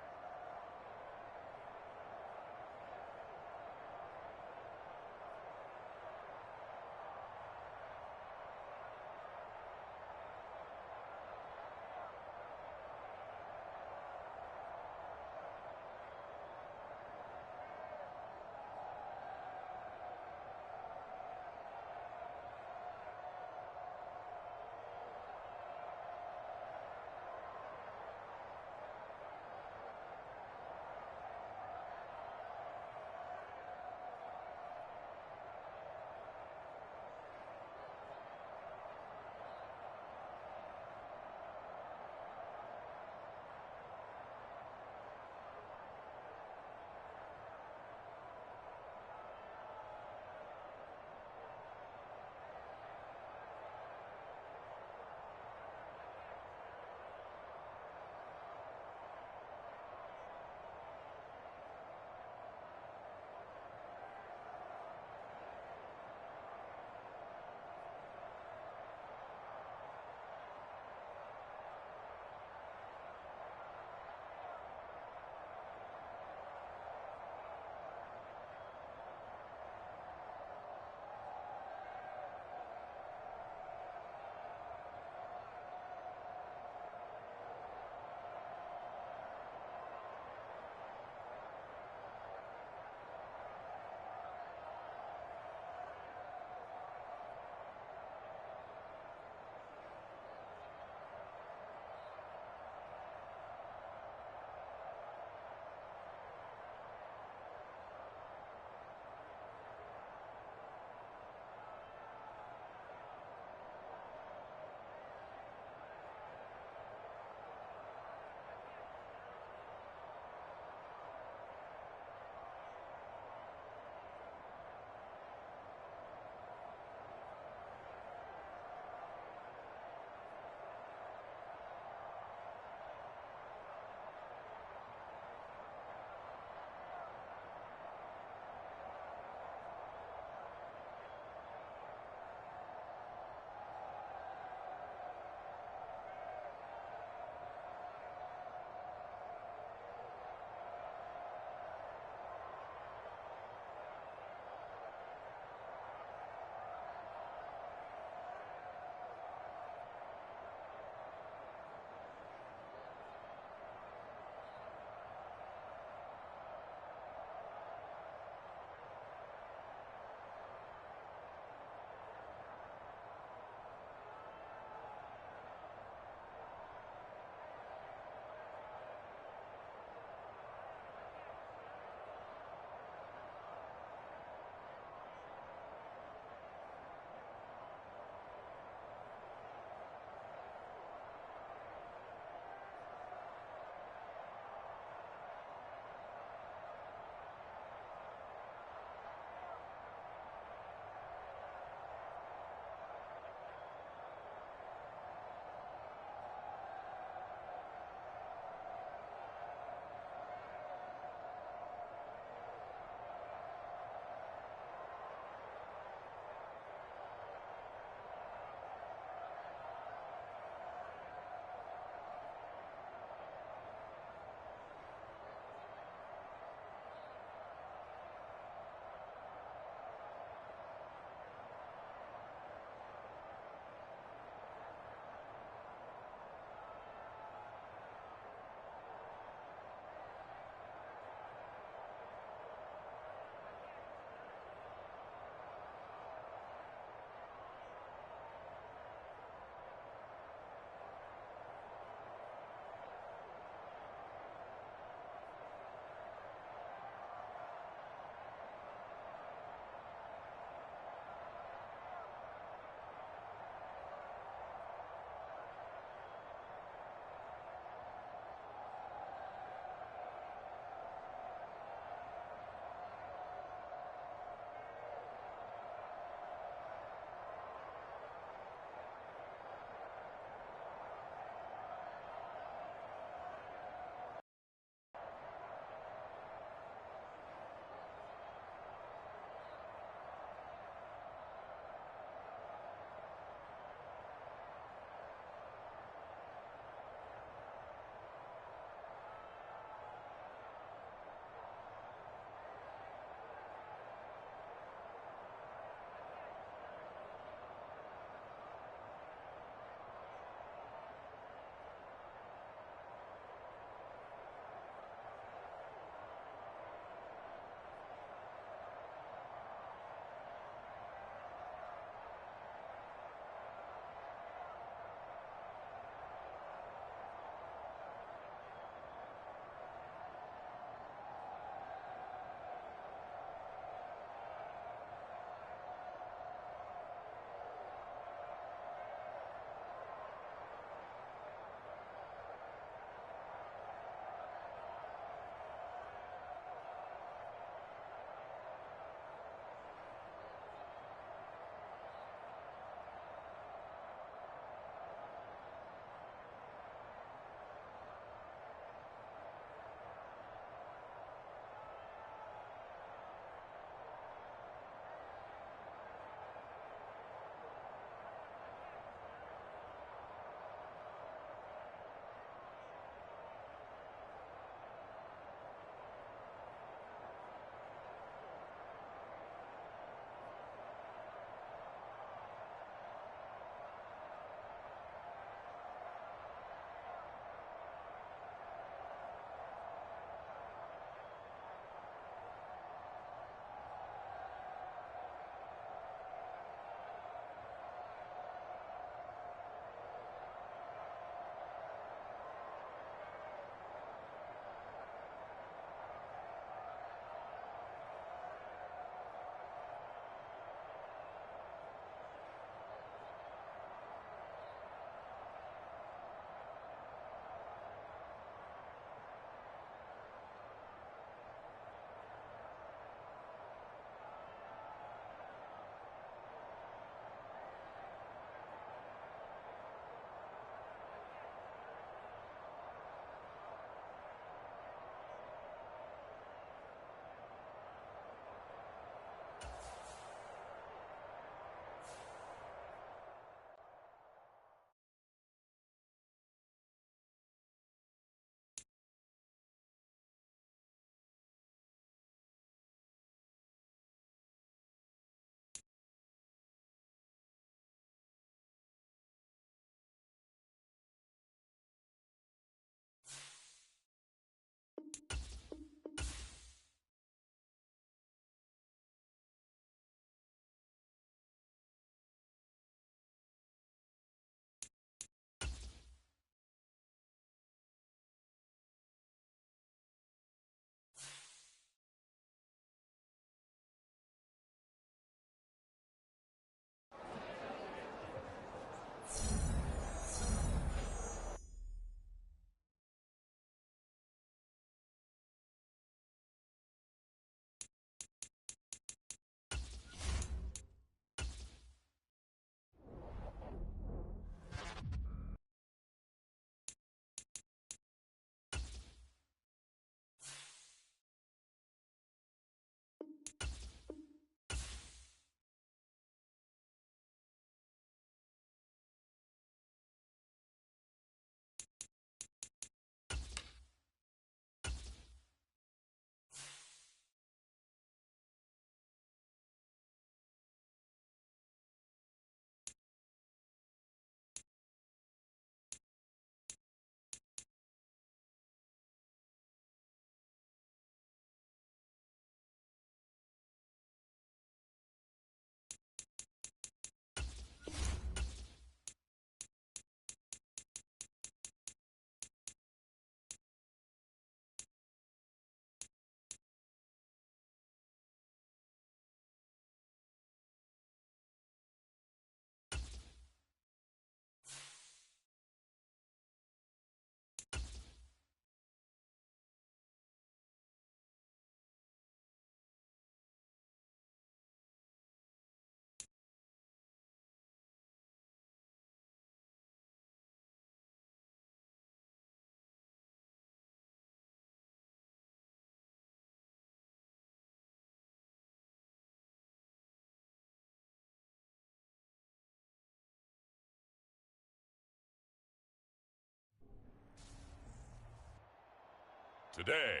H: today.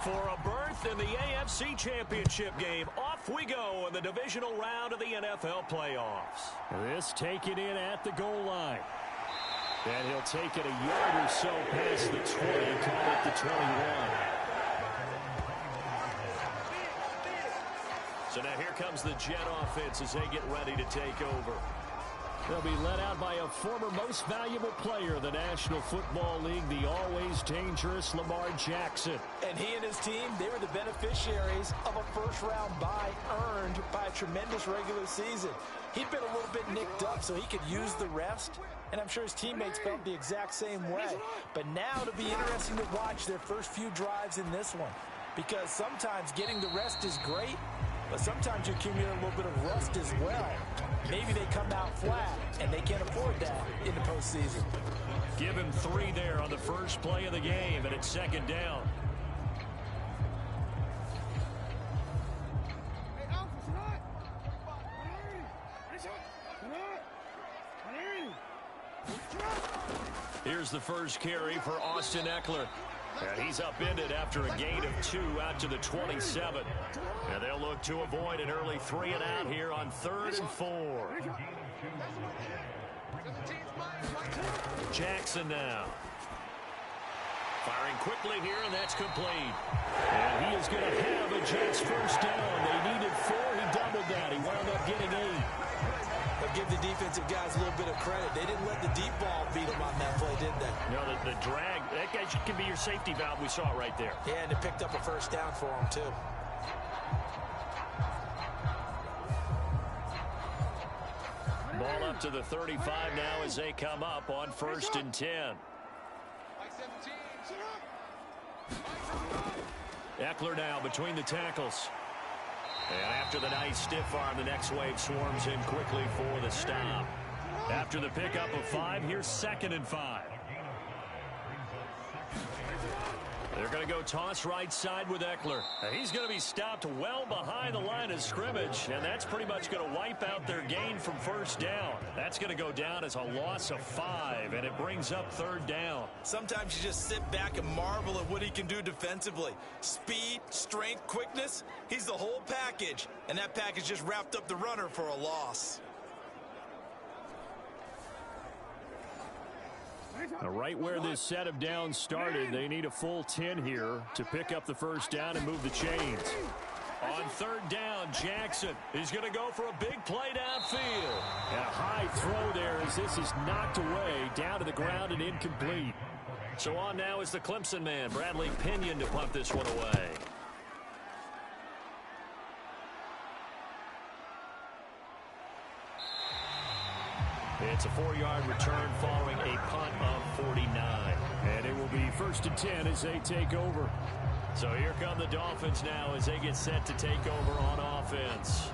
A: For a berth in the AFC Championship game, off we go in the divisional round of the NFL playoffs.
C: This taken in at the goal line. And he'll take it a yard or so past the 20, call it the 21.
A: So now here comes the Jet offense as they get ready to take over.
C: They'll be led out by a former most valuable player of the National Football League, the always dangerous Lamar Jackson.
G: And he and his team, they were the beneficiaries of a first-round bye earned by a tremendous regular season. He'd been a little bit nicked up, so he could use the rest, and I'm sure his teammates felt the exact same way. But now it'll be interesting to watch their first few drives in this one, because sometimes getting the rest is great, but sometimes you accumulate a little bit of rust as well. Maybe they come out flat, and they can't afford that in the postseason.
C: Give him 3 there on the first play of the game, and it's second down. Here's the first carry for Austin Eckler.
A: And he's upended after a gain of 2 out to the 27. And they'll look to avoid an early 3 and out here on 3rd and 4. Jackson now. Firing quickly here, and that's complete.
C: And he is going to have a Jets first down. They needed 4. He doubled that. He wound up getting 8.
G: They'll give the defensive guys a little bit of credit. They didn't let the deep ball beat them on that play, did they?
A: No, the drag, that guy can be your safety valve. We saw it right there.
G: Yeah, and they picked up a first down for him, too.
A: Ball up to the 35 now as they come up on 1st and 10. Eckler now between the tackles. And after the nice stiff arm, the next wave swarms in quickly for the stop. After the pickup of 5, here's 2nd and 5. They're going to go toss right side with Eckler. He's going to be stopped well behind the line of scrimmage, and that's pretty much going to wipe out their gain from first down. That's going to go down as a loss of 5, and it brings up 3rd down.
B: Sometimes you just sit back and marvel at what he can do defensively. Speed, strength, quickness, he's the whole package, and that package just wrapped up the runner for a loss.
C: Right where this set of downs started, they need a full 10 here to pick up the first down and move the chains.
A: On 3rd down, Jackson is going to go for a big play downfield.
C: And a high throw there as this is knocked away, down to the ground and incomplete.
A: So on now is the Clemson man, Bradley Pinion, to punt this one away. It's a 4-yard return following a punt of 49.
C: And it will be 1st and 10 as they take over.
A: So here come the Dolphins now as they get set to take over on offense.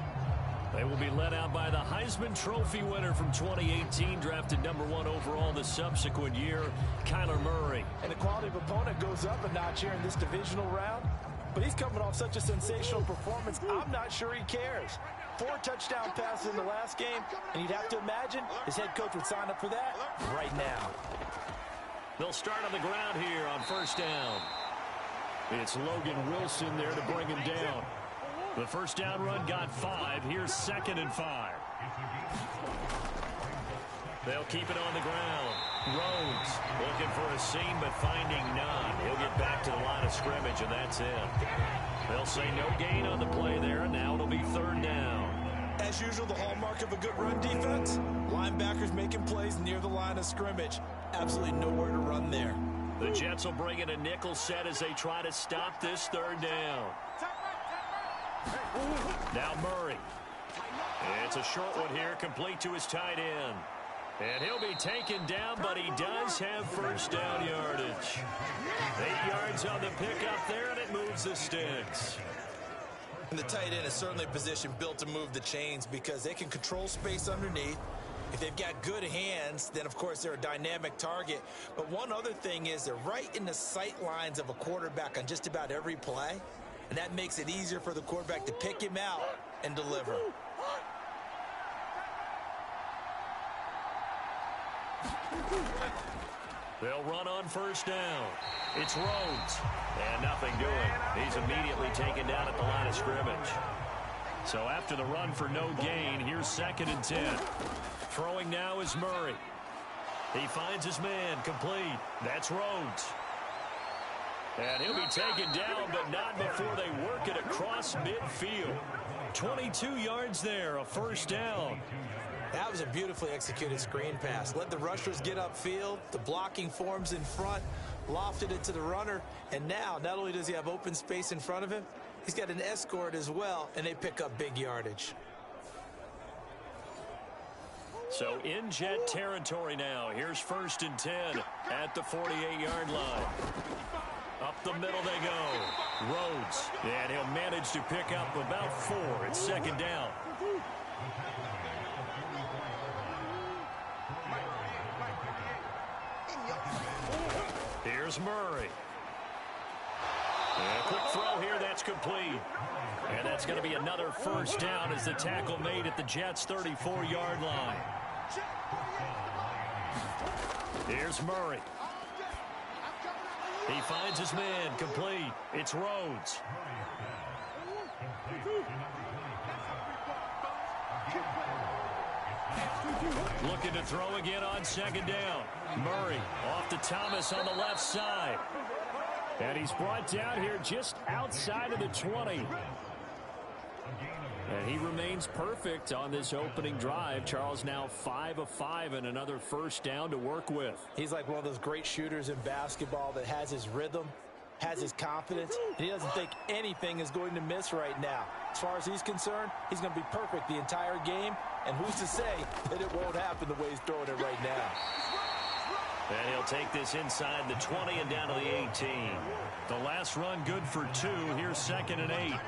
A: They will be led out by the Heisman Trophy winner from 2018, drafted #1 overall the subsequent year, Kyler Murray.
G: And the quality of opponent goes up a notch here in this divisional round. But he's coming off such a sensational performance, I'm not sure he cares. 4 touchdown passes in the last game, and you'd have to imagine his head coach would sign up for that right now.
A: They'll start on the ground here on 1st down.
C: It's Logan Wilson there to bring him down.
A: The first down run got 5. Here's 2nd and 5. They'll keep it on the ground. Rhodes looking for a seam, but finding none. He'll get back to the line of scrimmage, and that's it. They'll say no gain on the play there, and now it'll be 3rd down.
B: As usual, the hallmark of a good run defense, linebackers making plays near the line of scrimmage. Absolutely nowhere to run there.
A: The Jets will bring in a nickel set as they try to stop this 3rd down. Now Murray. It's a short one here, complete to his tight end. And he'll be taken down, but he does have first down yardage. 8 yards on the pickup there, and it moves the sticks.
B: And the tight end is certainly a position built to move the chains because they can control space underneath. If they've got good hands, then, of course, they're a dynamic target. But one other thing is they're right in the sight lines of a quarterback on just about every play, and that makes it easier for the quarterback to pick him out and deliver.
C: They'll run on first down. It's Rhodes. And nothing doing. He's immediately taken down at the line of scrimmage. So after the run for no gain, here's 2nd and 10. Throwing now is Murray. He finds his man complete. That's Rhodes. And he'll be taken down, but not before they work it across midfield. 22 yards there, a first down.
B: That was a beautifully executed screen pass. Let the rushers get upfield. The blocking forms in front, lofted it to the runner, and now not only does he have open space in front of him, he's got an escort as well, and they pick up big yardage.
C: So in Jet territory now. Here's 1st and 10 at the 48-yard line. Up the middle they go. Rhodes, and he'll manage to pick up about 4. It's 2nd down. Here's Murray. And a quick throw here, that's complete. And that's going to be another first down as the tackle made at the Jets' 34-yard line. Here's Murray. He finds his man complete. It's Rhodes. Looking to throw again on 2nd down. Murray off to Thomas on the left side. And he's brought down here just outside of the 20. And he remains perfect on this opening drive. Charles now 5 of 5 and another first down to work with.
B: He's like one of those great shooters in basketball that has his rhythm, has his confidence, and he doesn't think anything is going to miss right now. As far as he's concerned, he's going to be perfect the entire game, and who's to say that it won't happen the way he's throwing it right now.
C: And he'll take this inside the 20 and down to the 18. The last run good for 2. Here's 2nd and 8.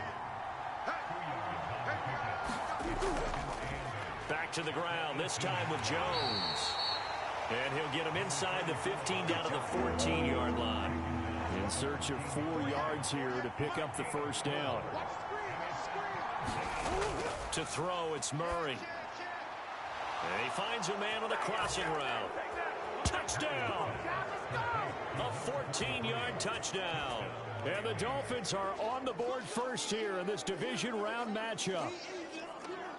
C: Back to the ground, this time with Jones. And he'll get him inside the 15 down to the 14-yard line. In search of 4 yards here to pick up the first down. To throw, it's Murray. And he finds a man on the crossing route. Touchdown! A 14-yard touchdown. And the Dolphins are on the board first here in this division round matchup.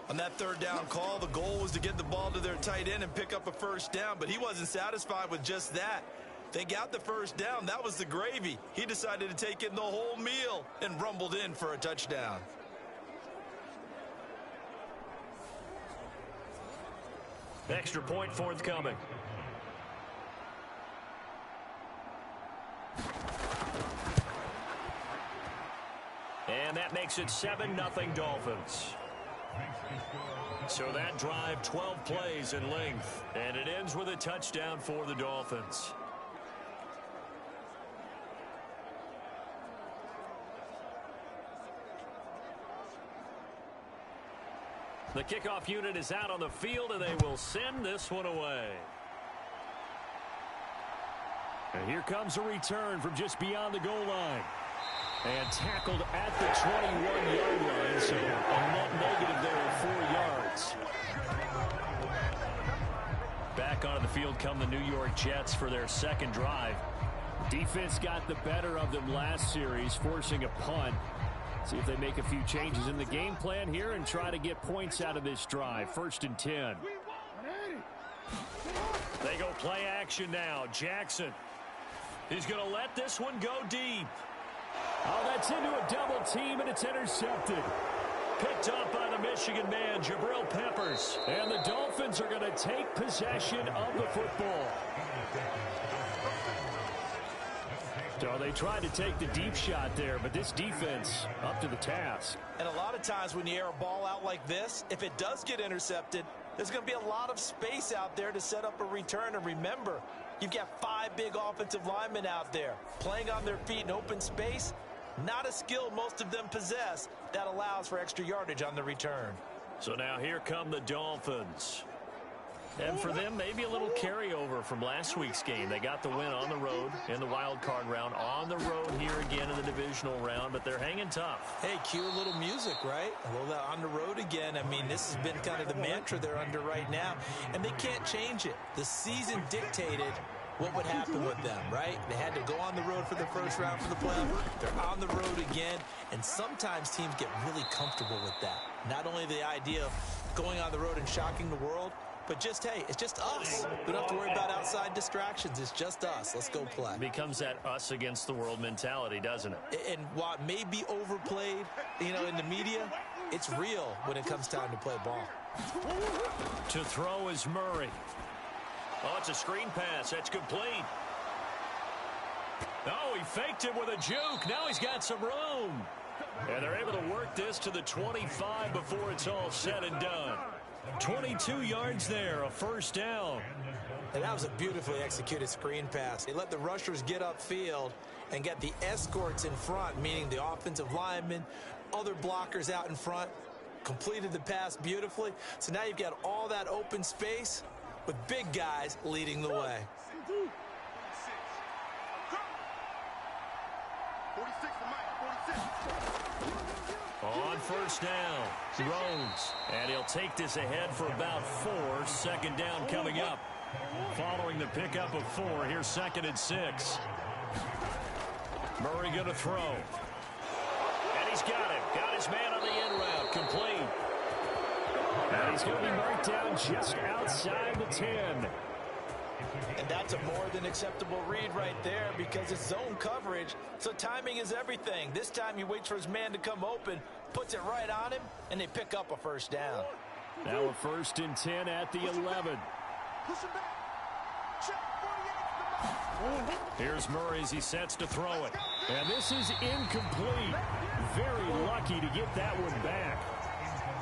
B: On that 3rd down call, the goal was to get the ball to their tight end and pick up a first down, but he wasn't satisfied with just that. They got the first down. That was the gravy. He decided to take in the whole meal and rumbled in for a touchdown.
C: Extra point forthcoming. And that makes it 7-0 Dolphins. So that drive, 12 plays in length. And it ends with a touchdown for the Dolphins. The kickoff unit is out on the field, and they will send this one away. And here comes a return from just beyond the goal line. And tackled at the 21-yard line, so a net negative there of 4 yards. Back onto the field come the New York Jets for their 2nd drive. Defense got the better of them last series, forcing a punt. See if they make a few changes in the game plan here and try to get points out of this drive. 1st and 10. They go play action now. Jackson. He's going to let this one go deep. Oh, that's into a double team, and it's intercepted. Picked up by the Michigan man, Jabril Peppers. And the Dolphins are going to take possession of the football. So they tried to take the deep shot there, but this defense up to the task.
B: And a lot of times when you air a ball out like this, if it does get intercepted, there's going to be a lot of space out there to set up a return. And remember, you've got 5 big offensive linemen out there playing on their feet in open space. Not a skill most of them possess that allows for extra yardage on the return.
C: So now here come the Dolphins. And for them, maybe a little carryover from last week's game. They got the win on the road in the wild card round, on the road here again in the divisional round, but they're hanging tough.
B: Hey, cue a little music, right? A little on the road again. I mean, this has been kind of the mantra they're under right now, and they can't change it. The season dictated what would happen with them, right? They had to go on the road for the first round for the playoff. They're on the road again, and sometimes teams get really comfortable with that. Not only the idea of going on the road and shocking the world, but just, hey, it's just us. We don't have to worry about outside distractions. It's just us. Let's go play.
C: It becomes that us against the world mentality, doesn't it?
B: And while it may be overplayed, you know, in the media, it's real when it comes time to play ball.
C: To throw is Murray. Oh, it's a screen pass. That's complete. Oh, he faked it with a juke. Now he's got some room. And they're able to work this to the 25 before it's all said and done. 22 yards there, a first down.
B: And that was a beautifully executed screen pass. They let the rushers get upfield and get the escorts in front, meaning the offensive linemen, other blockers out in front, completed the pass beautifully. So now you've got all that open space with big guys leading the way.
D: 46 for Mike, 46.
C: On first down, Rhodes. And he'll take this ahead for about 4. Second down coming up. Following the pickup of 4, here's 2nd and 6. Murray going to throw. And he's got it. Got his man on the in route. Complete. And he's going to be marked down just outside the 10.
B: And that's a more than acceptable read right there because it's zone coverage, so timing is everything. This time he waits for his man to come open, puts it right on him, and they pick up a first down.
C: Now a 1st and 10 at the 11.
D: Push him back. Check 48.
C: Here's Murray as he sets to throw it. And this is incomplete. Very lucky to get that one back.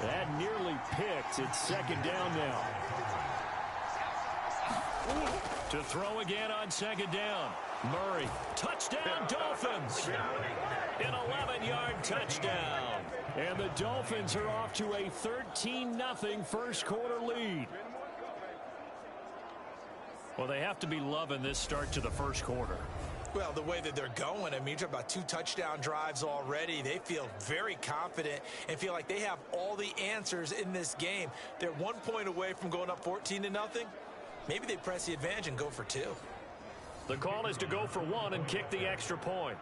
C: That nearly picked. It's 2nd down now. To throw again on 2nd down. Murray. Touchdown, Dolphins. An 11-yard touchdown. And the Dolphins are off to a 13-0 first quarter lead. Well, they have to be loving this start to the first quarter.
B: Well, the way that they're going, I mean, you're talking about 2 touchdown drives already. They feel very confident and feel like they have all the answers in this game. They're 1 point away from going up 14-0. Maybe they press the advantage and go for 2.
C: The call is to go for 1 and kick the extra point.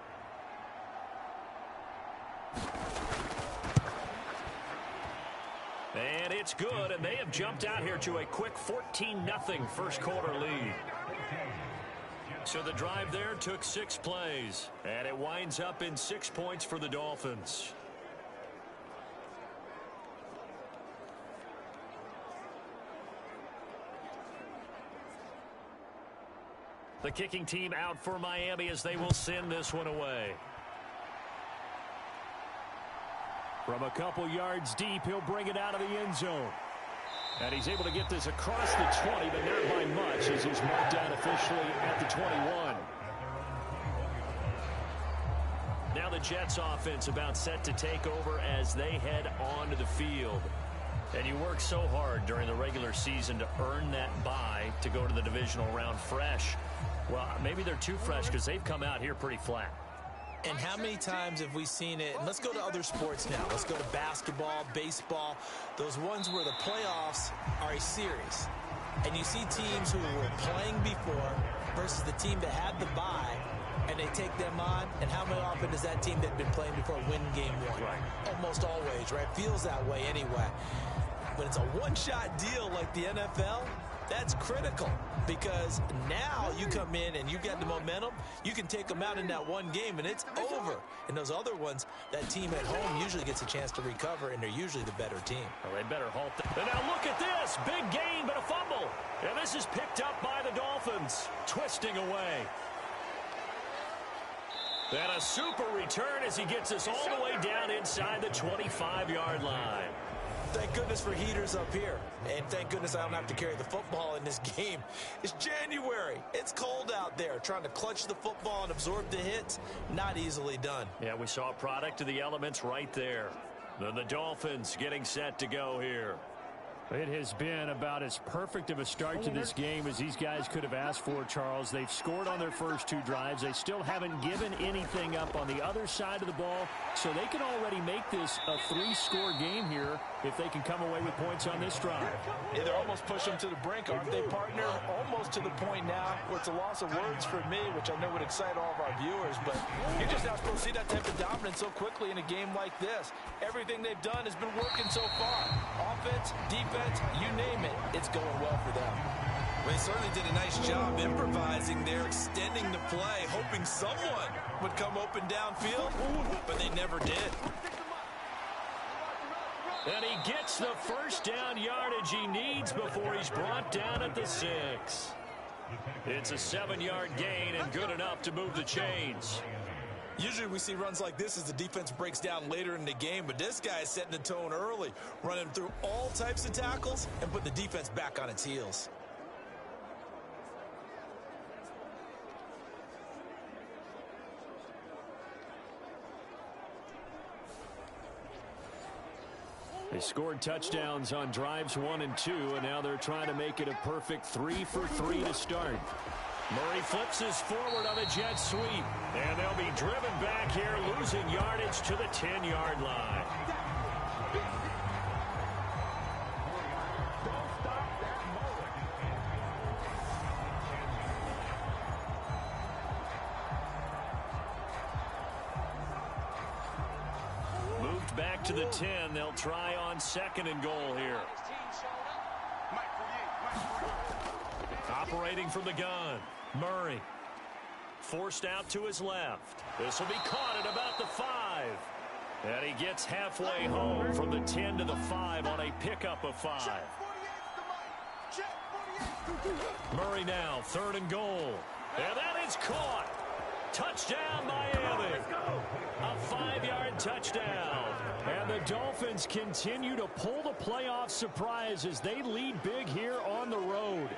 C: And it's good, and they have jumped out here to a quick 14-0 first quarter lead. So the drive there took 6 plays, and it winds up in 6 points for the Dolphins. The kicking team out for Miami as they will send this one away. From a couple yards deep, he'll bring it out of the end zone. And he's able to get this across the 20, but not by much as he's marked down officially at the 21. Now the Jets offense about set to take over as they head onto the field. And you work so hard during the regular season to earn that bye to go to the divisional round fresh. Well, maybe they're too fresh because they've come out here pretty flat.
B: And how many times have we seen it? And let's go to other sports now. Let's go to basketball, baseball, those ones where the playoffs are a series. And you see teams who were playing before versus the team that had the bye, and they take them on. And how often does that team that had been playing before win game 1?
C: Right.
B: Almost always, right? Feels that way anyway. When it's a one-shot deal like the NFL, that's critical because now you come in and you get the momentum. You can take them out in that one game, and it's over. And those other ones, that team at home usually gets a chance to recover, and they're usually the better team.
C: Well, they better halt that. And now look at this. Big gain, but a fumble. And this is picked up by the Dolphins. Twisting away. And a super return as he gets us all the way down inside the 25-yard line.
B: Thank goodness for heaters up here. And thank goodness I don't have to carry the football in this game. It's January. It's cold out there. Trying to clutch the football and absorb the hits, not easily done.
C: Yeah, we saw a product of the elements right there. The Dolphins getting set to go here. It has been about as perfect of a start to this game as these guys could have asked for, Charles. They've scored on their first 2 drives. They still haven't given anything up on the other side of the ball, so they can already make this a 3-score game here if they can come away with points on this drive.
G: Yeah, they're almost pushing them to the brink, aren't they, partner? Almost to the point now where it's a loss of words for me, which I know would excite all of our viewers, but you're just not supposed to see that type of dominance so quickly in a game like this. Everything they've done has been working so far. Offense, defense, you name it, it's going well for them.
B: Well, they certainly did a nice job improvising there, extending the play, hoping someone would come open downfield, but they never did.
C: And he gets the first down yardage he needs before he's brought down at the 6. It's a 7-yard gain and good enough to move the chains.
B: Usually we see runs like this as the defense breaks down later in the game, but this guy is setting the tone early, running through all types of tackles and put the defense back on its heels.
C: They scored touchdowns on drives 1 and 2, and now they're trying to make it a perfect 3 for 3 to start. Murray flips his forward on a jet sweep, and they'll be driven back here, losing yardage to the 10-yard line. Moved back to the 10. They'll try on 2nd and goal here. Operating from the gun, Murray. Forced out to his left. This will be caught at about the 5. And he gets halfway home from the 10 to the 5 on a pickup of 5. Murray now, 3rd and goal. And that is caught. Touchdown, Miami. A 5-yard touchdown. And the Dolphins continue to pull the playoff surprise as they lead big here on the road.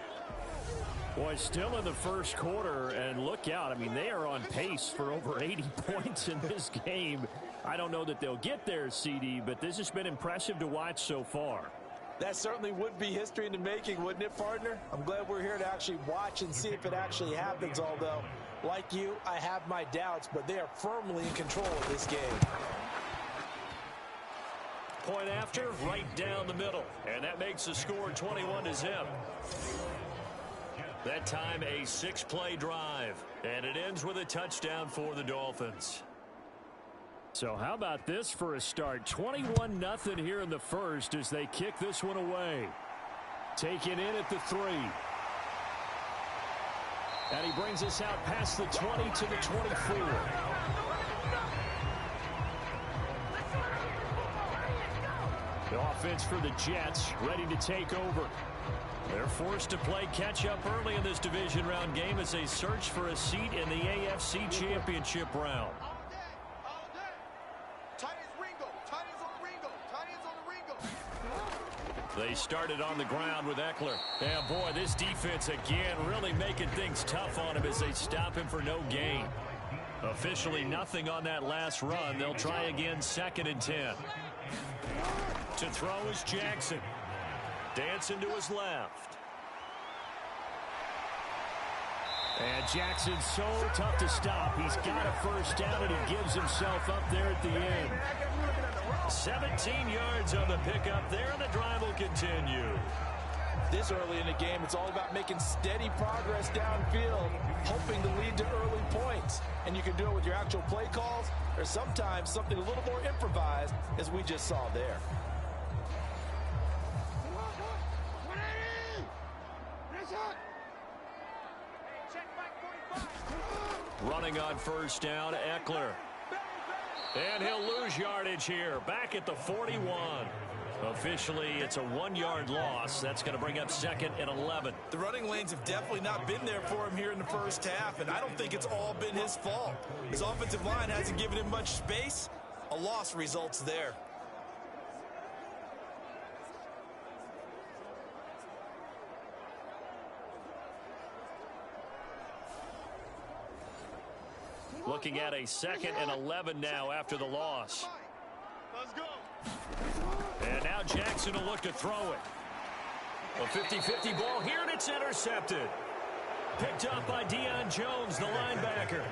C: Boy, still in the first quarter, and look out. I mean, they are on pace for over 80 points in this game. I don't know that they'll get there, CD, but this has been impressive to watch so far.
G: That certainly would be history in the making, wouldn't it, partner? I'm glad we're here to actually watch and see if it actually happens, although, like you, I have my doubts, but they are firmly in control of this game.
C: Point after, right down the middle, and that makes the score 21-0. That time a 6-play drive, and it ends with a touchdown for the Dolphins. So how about this for a start? 21-0 here in the first as they kick this one away. Taken in at the 3. And he brings us out past the 20 to the 24. The offense for the Jets ready to take over. They're forced to play catch-up early in this division round game as they search for a seat in the AFC Championship round. They started on the ground with Eckler. And boy, this defense again really making things tough on him as they stop him for no gain. Officially nothing on that last run. They'll try again 2nd and 10. To throw is Jackson. Dancing to his left. And Jackson's so tough to stop. He's got a first down, and he gives himself up there at the end. 17 yards on the pickup there, and the drive will continue.
G: This early in the game, it's all about making steady progress downfield, hoping to lead to early points. And you can do it with your actual play calls, or sometimes something a little more improvised, as we just saw there.
C: Running on first down, Eckler. And he'll lose yardage here, back at the 41. Officially, it's a 1-yard loss. That's going to bring up 2nd and 11.
B: The running lanes have definitely not been there for him here in the first half, and I don't think it's all been his fault. His offensive line hasn't given him much space. A loss results there.
C: Looking at a 2nd and 11 now after the loss.
D: Let's go.
C: And now Jackson will look to throw it. A 50-50 ball here, and it's intercepted. Picked up by Deion Jones, the linebacker.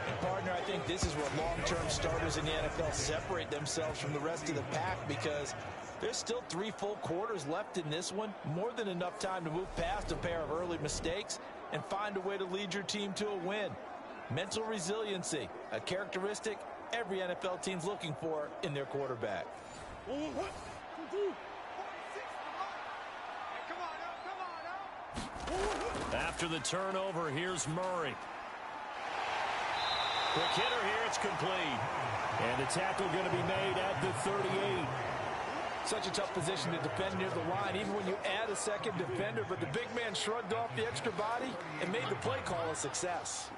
B: And partner, I think this is where long-term starters in the NFL separate themselves from the rest of the pack, because there's still 3 full quarters left in this one. More than enough time to move past a pair of early mistakes and find a way to lead your team to a win. Mental resiliency, a characteristic every NFL team's looking for in their quarterback.
C: After the turnover, here's Murray. Quick hitter here, it's complete. And the tackle going to be made at the 38.
G: Such a tough position to defend near the line, even when you add a second defender, but the big man shrugged off the extra body and made the play call a success.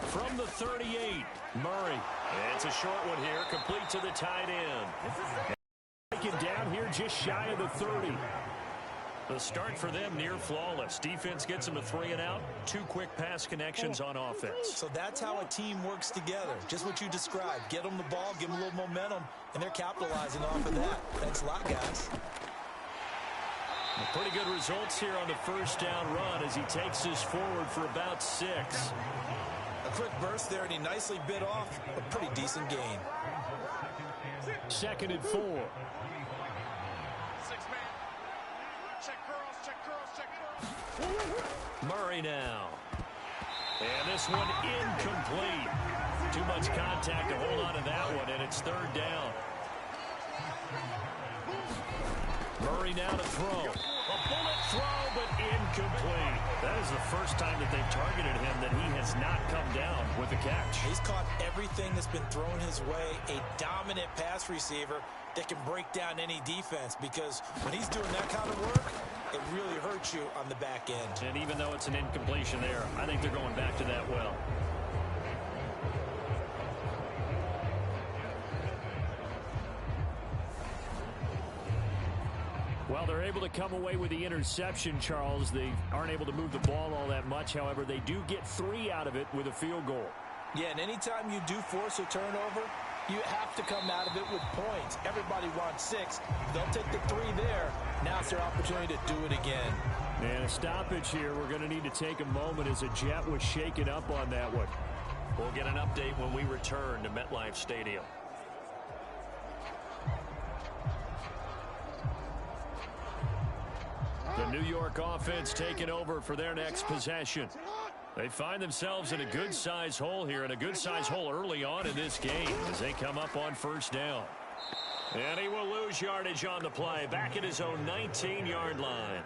C: From the 38, Murray. It's a short one here, complete to the tight end. Taken down here just shy of the 30. The start for them near flawless. Defense gets them a 3 and out. 2 quick pass connections on offense.
B: So that's how a team works together. Just what you described. Get them the ball, give them a little momentum, and they're capitalizing off of that. Thanks a lot, guys.
C: Pretty good results here on the first down run as he takes this forward for about 6.
B: A quick burst there, and he nicely bit off a pretty decent gain.
C: 2nd and 4.
D: 6-man. Check curls, check curls.
C: Murray now. And this one incomplete. Too much contact to hold on to that one, and it's 3rd down. Murray now to throw. A bullet throw, but incomplete. That is the first time that they've targeted him that he has not come down with a catch.
B: He's caught everything that's been thrown his way. A dominant pass receiver that can break down any defense, because when he's doing that kind of work, it really hurts you on the back end.
C: And even though it's an incompletion there, I think they're going back to that well. Well, they're able to come away with the interception, Charles. They aren't able to move the ball all that much. However, they do get 3 out of it with a field goal.
B: Yeah, and anytime you do force a turnover, you have to come out of it with points. Everybody wants 6. They'll take the 3 there. Now it's their opportunity to do it again.
C: And a stoppage here. We're going to need to take a moment as a Jet was shaken up on that one. We'll get an update when we return to MetLife Stadium. The New York offense taking over for their next possession. They find themselves in a good-sized hole here, and a good-sized hole early on in this game as they come up on 1st down. And he will lose yardage on the play, back at his own 19-yard line.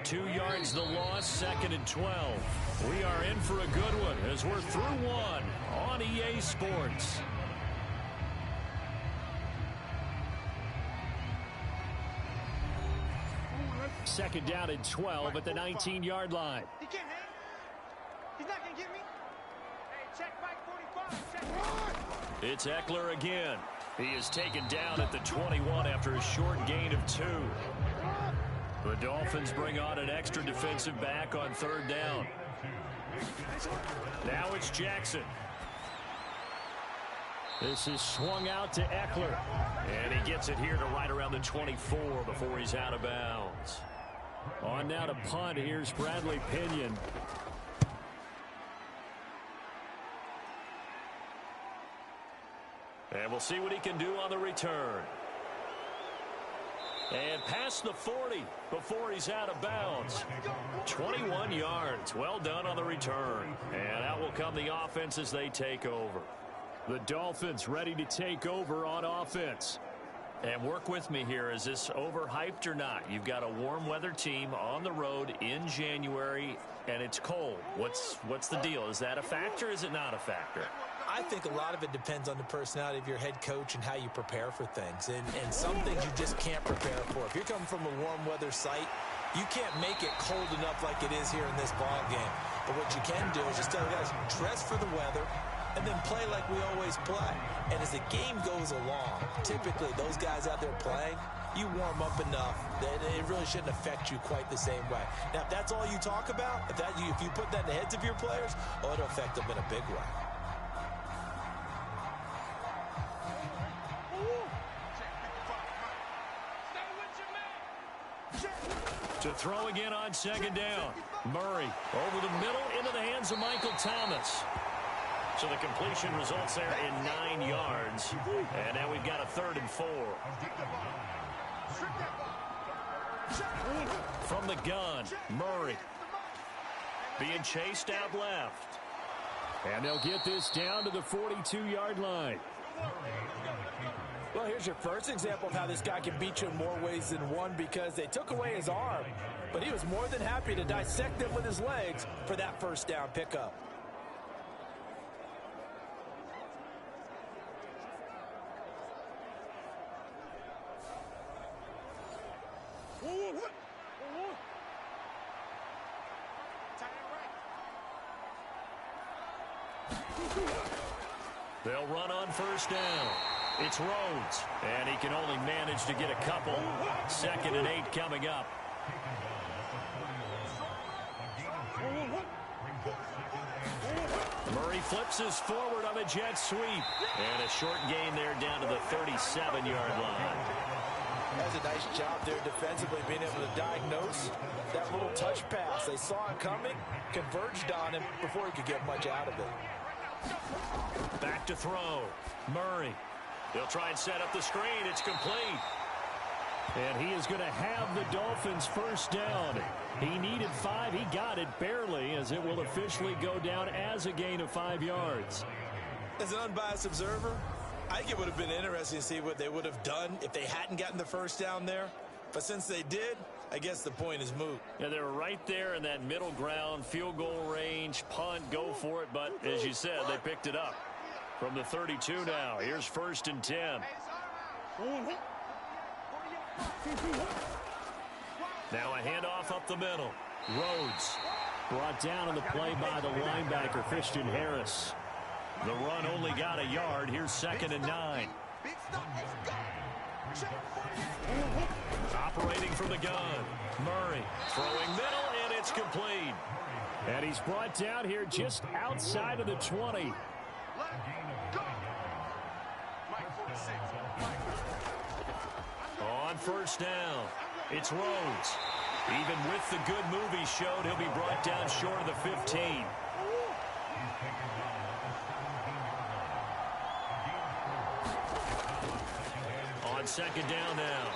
C: 2 yards the loss, 2nd and 12. We are in for a good one as we're through 1 on EA Sports. Second down and 12 at the 19-yard line.
D: He can't hang. He's not going to get me. Hey, check Mike 45. Check.
C: It's Eckler again. He is taken down at the 21 after a short gain of 2. The Dolphins bring on an extra defensive back on 3rd down. Now it's Jackson. This is swung out to Eckler. And he gets it here to right around the 24 before he's out of bounds. On now to punt. Here's Bradley Pinion. And we'll see what he can do on the return. And past the 40 before he's out of bounds. 21 yards. Well done on the return. And out will come the offense as they take over. The Dolphins ready to take over on offense. And work with me here. Is this overhyped or not? You've got a warm weather team on the road in January, and it's cold. What's the deal? Is that a factor? Is it not a factor?
B: I think a lot of it depends on the personality of your head coach and how you prepare for things. And some things you just can't prepare for. If you're coming from a warm weather site, you can't make it cold enough like it is here in this ball game. But what you can do is just tell the guys, dress for the weather, and then play like we always play. And as the game goes along, typically those guys out there playing, you warm up enough that it really shouldn't affect you quite the same way. Now, if that's all you talk about, if you put that in the heads of your players, it'll affect them in a big way.
C: To throw again on second down. Murray over the middle into the hands of Michael Thomas. So the completion results there in 9 yards. And now we've got a 3rd and 4. From the gun, Murray being chased out left. And they'll get this down to the 42-yard line.
G: Well, here's your first example of how this guy can beat you in more ways than one, because they took away his arm, but he was more than happy to dissect them with his legs for that first down pickup.
C: They'll run on first down. It's Rhodes, and he can only manage to get a couple. 2nd and 8 coming up. Murray flips us forward on a jet sweep. And a short gain there down to the 37-yard line.
G: That's a nice job there defensively, being able to diagnose that little touch pass. They saw it coming, converged on him before he could get much out of it.
C: Back to throw. Murray. They'll try and set up the screen. It's complete. And he is going to have the Dolphins first down. He needed 5. He got it barely, as it will officially go down as a gain of 5 yards.
G: As an unbiased observer, I think it would have been interesting to see what they would have done if they hadn't gotten the first down there. But since they did, I guess the point is moot.
C: Yeah, they were right there in that middle ground, field goal range, punt, go for it. But as you said, they picked it up. From the 32 now, here's 1st and 10. Now a handoff up the middle. Rhodes brought down on the play by the linebacker, Christian Harris. The run only got a yard. Here's 2nd and 9. Operating from the gun. Murray throwing middle, and it's complete. And he's brought down here just outside of the 20. On first down, it's Rhodes. Even with the good move he showed, he'll be brought down short of the 15. On 2nd down now,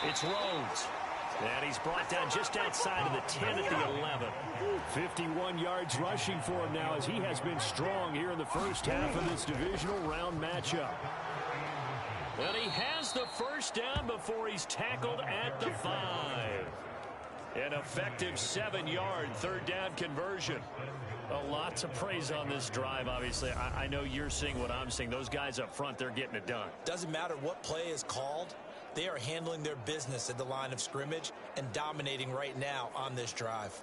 C: it's Rhodes. And he's brought down just outside of the 10 at the 11. 51 yards rushing for him now, as he has been strong here in the first half of this divisional round matchup. And he has the first down before he's tackled at the 5. An effective 7-yard 3rd down conversion. A lot to praise on this drive, obviously. I know you're seeing what I'm seeing. Those guys up front, they're getting it done.
G: Doesn't matter what play is called. They are handling their business at the line of scrimmage and dominating right now on this drive.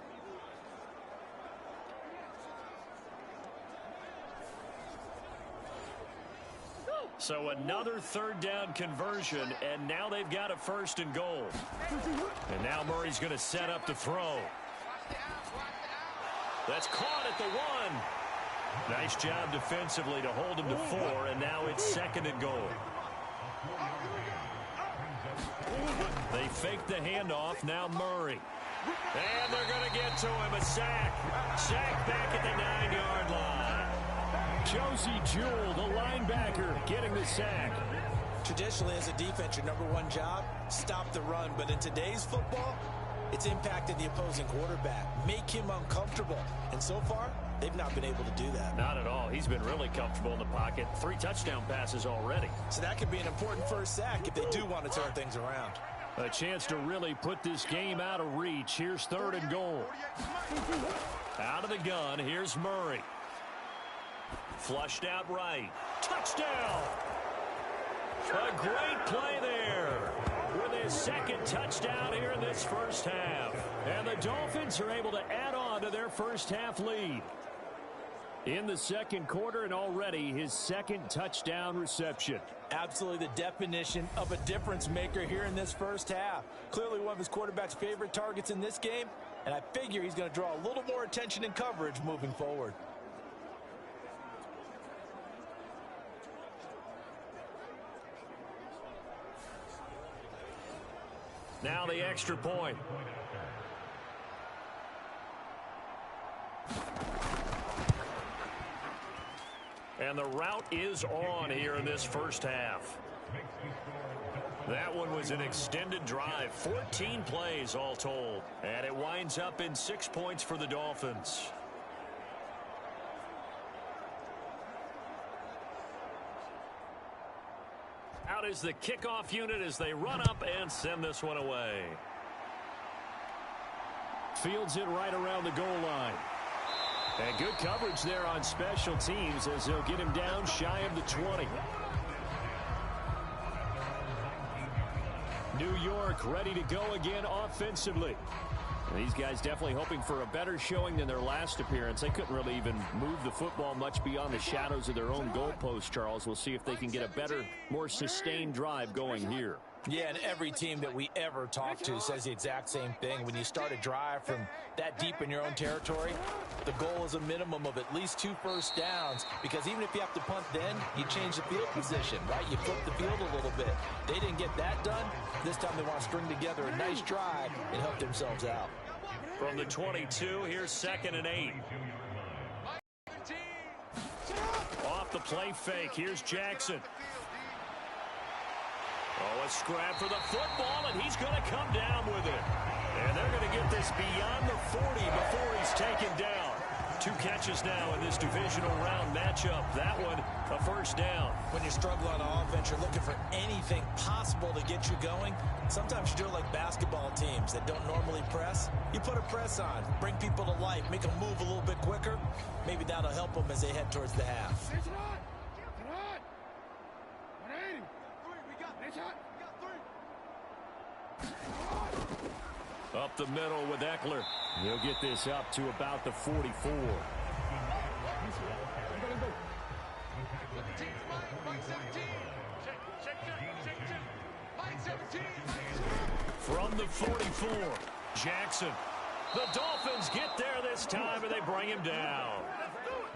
C: So another 3rd down conversion, and now they've got a 1st and goal. And now Murray's going to set up to throw. That's caught at the 1. Nice job defensively to hold him to 4, and now it's 2nd and goal. They fake the handoff, now Murray. And they're going to get to him, a sack. Sack back at the 9-yard line. Josie Jewell, the linebacker, getting the sack.
G: Traditionally, as a defense, your number one job, stop the run. But in today's football, it's impacted the opposing quarterback. Make him uncomfortable. And so far, they've not been able to do that.
C: Not at all. He's been really comfortable in the pocket. 3 touchdown passes already.
G: So that could be an important first sack if they do want to turn things around.
C: A chance to really put this game out of reach. Here's 3rd and goal. Out of the gun, here's Murray. Flushed out right. Touchdown! A great play there with his 2nd touchdown here in this first half. And the Dolphins are able to add on to their first half lead. In the 2nd quarter, and already his 2nd touchdown reception.
G: Absolutely the definition of a difference maker here in this first half. Clearly one of his quarterback's favorite targets in this game, and I figure he's going to draw a little more attention and coverage moving forward.
C: Now the extra point. And the route is on here in this first half. That one was an extended drive, 14 plays all told. And it winds up in 6 points for the Dolphins. Out is the kickoff unit as they run up and send this one away. Fields it right around the goal line. And good coverage there on special teams as they'll get him down shy of the 20. New York ready to go again offensively. And these guys definitely hoping for a better showing than their last appearance. They couldn't really even move the football much beyond the shadows of their own goalpost, Charles. We'll see if they can get a better, more sustained drive going here.
B: Yeah, and every team that we ever talk to says the exact same thing. When you start a drive from that deep in your own territory, the goal is a minimum of at least 2 first downs, because even if you have to punt then, you change the field position, right? You flip the field a little bit. They didn't get that done. This time they want to string together a nice drive and help themselves out.
C: From the 22, here's 2nd and 8. Off the play fake, here's Jackson. Oh, a scrap for the football, and he's going to come down with it. And they're going to get this beyond the 40 before he's taken down. 2 catches now in this divisional round matchup. That one, a first down.
B: When you struggle on offense, you're looking for anything possible to get you going. Sometimes you do it like basketball teams that don't normally press. You put a press on, bring people to life, make them move a little bit quicker. Maybe that'll help them as they head towards the half.
C: Up the middle with Eckler. He'll get this up to about the 44. From the 44, Jackson. The Dolphins get there this time, and they bring him down.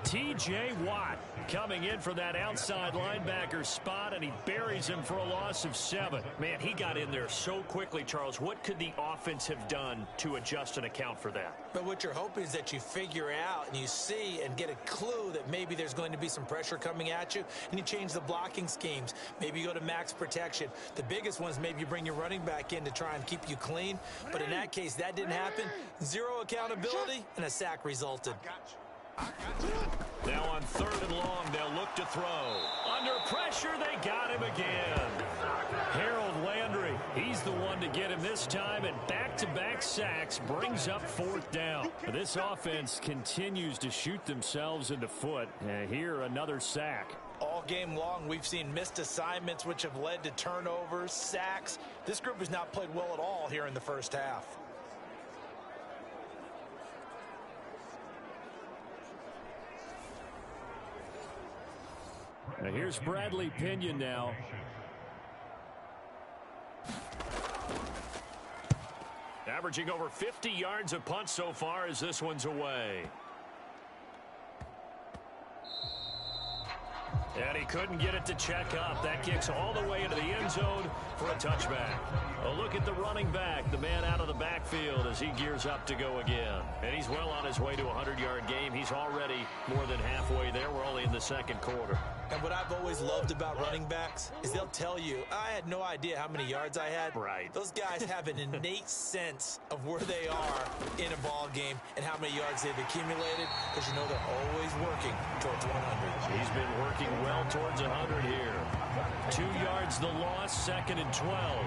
C: T.J. Watt coming in for that outside linebacker spot, and he buries him for a loss of 7. Man, he got in there so quickly, Charles. What could the offense have done to adjust and account for that?
B: But what you're hoping is that you figure out and you see and get a clue that maybe there's going to be some pressure coming at you, and you change the blocking schemes. Maybe you go to max protection. The biggest one is maybe you bring your running back in to try and keep you clean. But in that case, that didn't happen. 0 accountability, and a sack resulted.
C: Now on 3rd and long, they'll look to throw. Under pressure, they got him again. Harold Landry, he's the one to get him this time, and back-to-back sacks brings up 4th down. This offense continues to shoot themselves in the foot. Here, another sack.
B: All game long, we've seen missed assignments, which have led to turnovers, sacks. This group has not played well at all here in the first half.
C: Now here's Bradley Pinion now. Averaging over 50 yards a punt so far as this one's away. And he couldn't get it to check up. That kicks all the way into the end zone for a touchback. A look at the running back, the man out of the backfield as he gears up to go again. And he's well on his way to a 100-yard game. He's already more than halfway there. We're only in the 2nd quarter.
B: And what I've always loved about running backs is they'll tell you, I had no idea how many yards I had.
C: Right.
B: Those guys have an innate sense of where they are in a ball game and how many yards they've accumulated, because you know they're always working towards 100.
C: He's been working well towards 100 here. 2 yards the loss, 2nd and 12.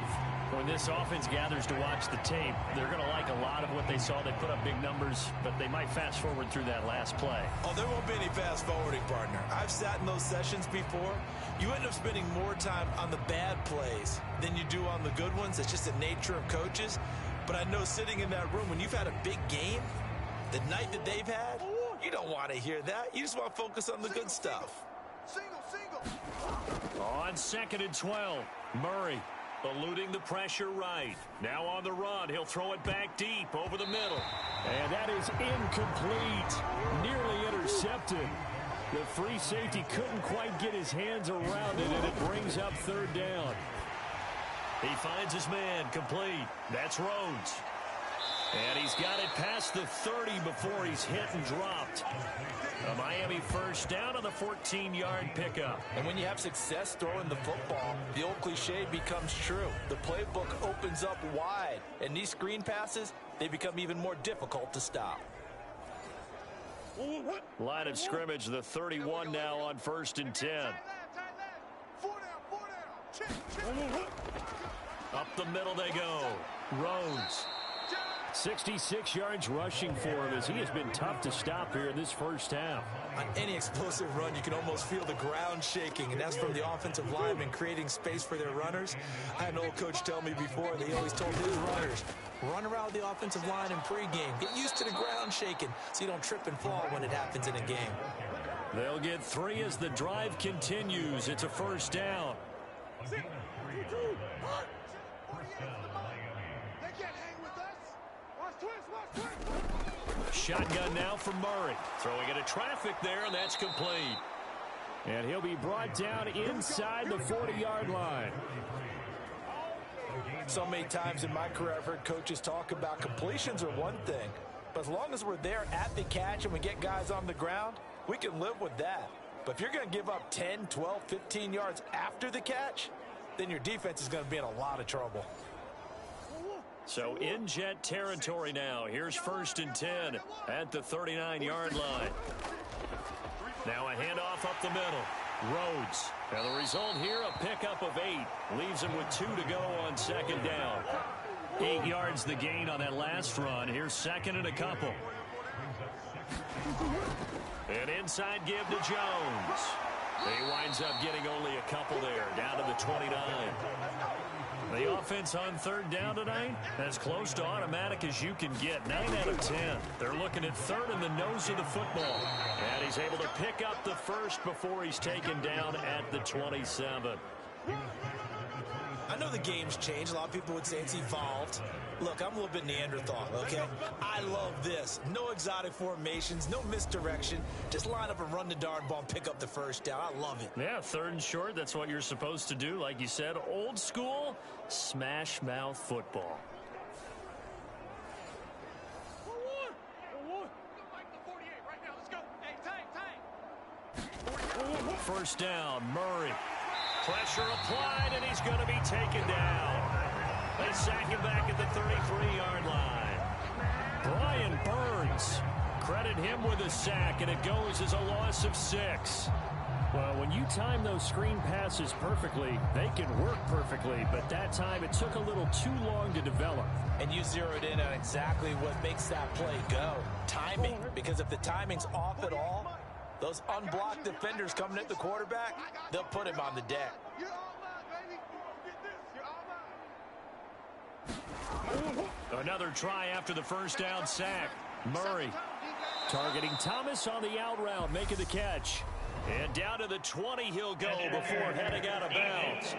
C: When this offense gathers to watch the tape, they're going to like a lot of what they saw. They put up big numbers, but they might fast forward through that last play.
B: Oh, there won't be any fast forwarding, partner. I've sat in those sessions before. You end up spending more time on the bad plays than you do on the good ones. It's just the nature of coaches. But I know sitting in that room, when you've had a big game, the night that they've had, you don't want to hear that. You just want to focus on the good stuff.
C: On 2nd and 12, Murray eluding the pressure right. Now on the run, he'll throw it back deep over the middle. And that is incomplete. Nearly intercepted. The free safety couldn't quite get his hands around it, and it brings up 3rd down. He finds his man complete. That's Rhodes. And he's got it past the 30 before he's hit and dropped. A Miami first down on the 14-yard pickup.
G: And when you have success throwing the football, the old cliche becomes true. The playbook opens up wide. And these screen passes, they become even more difficult to stop.
C: Line of scrimmage, the 31 now on 1st and 10. Up the middle they go. Rhodes. 66 yards rushing for him as he has been tough to stop here in this first half.
G: On any explosive run, you can almost feel the ground shaking, and that's from the offensive linemen creating space for their runners. I had an old coach tell me before, they always told his runners, run around the offensive line in pregame. Get used to the ground shaking so you don't trip and fall when it happens in a game.
C: They'll get 3 as the drive continues. It's a first down. Shotgun now from Murray. Throwing into traffic there, and that's complete. And he'll be brought down inside the 40-yard line.
G: So many times in my career, I've heard coaches talk about completions are one thing. But as long as we're there at the catch and we get guys on the ground, we can live with that. But if you're going to give up 10, 12, 15 yards after the catch, then your defense is going to be in a lot of trouble.
C: So in Jet territory now. Here's 1st and 10 at the 39-yard line. Now a handoff up the middle. Rhodes. And the result here, a pickup of 8. Leaves him with 2 to go on 2nd down. 8 yards the gain on that last run. Here's 2nd and a couple. An inside give to Jones. He winds up getting only a couple there, down to the 29. The offense on 3rd down tonight, as close to automatic as you can get. 9 out of 10. They're looking at 3rd in the nose of the football. And he's able to pick up the first before he's taken down at the 27.
G: I know the game's changed. A lot of people would say it's evolved. Look, I'm a little bit Neanderthal, okay? I love this. No exotic formations, no misdirection. Just line up and run the darn ball and pick up the first down. I love it.
C: Yeah, 3rd and short, that's what you're supposed to do. Like you said, old school, smash mouth football. First down, Murray. Pressure applied, and he's going to be taken down. They sack him back at the 33-yard line. Brian Burns, credit him with a sack, and it goes as a loss of 6. Well, when you time those screen passes perfectly, they can work perfectly, but that time it took a little too long to develop.
G: And you zeroed in on exactly what makes that play go. Timing, because if the timing's off at all, those unblocked defenders coming at the quarterback, they'll put him on the deck.
C: Another try after the first down sack. Murray targeting Thomas on the out route, making the catch. And down to the 20 he'll go before heading out of bounds.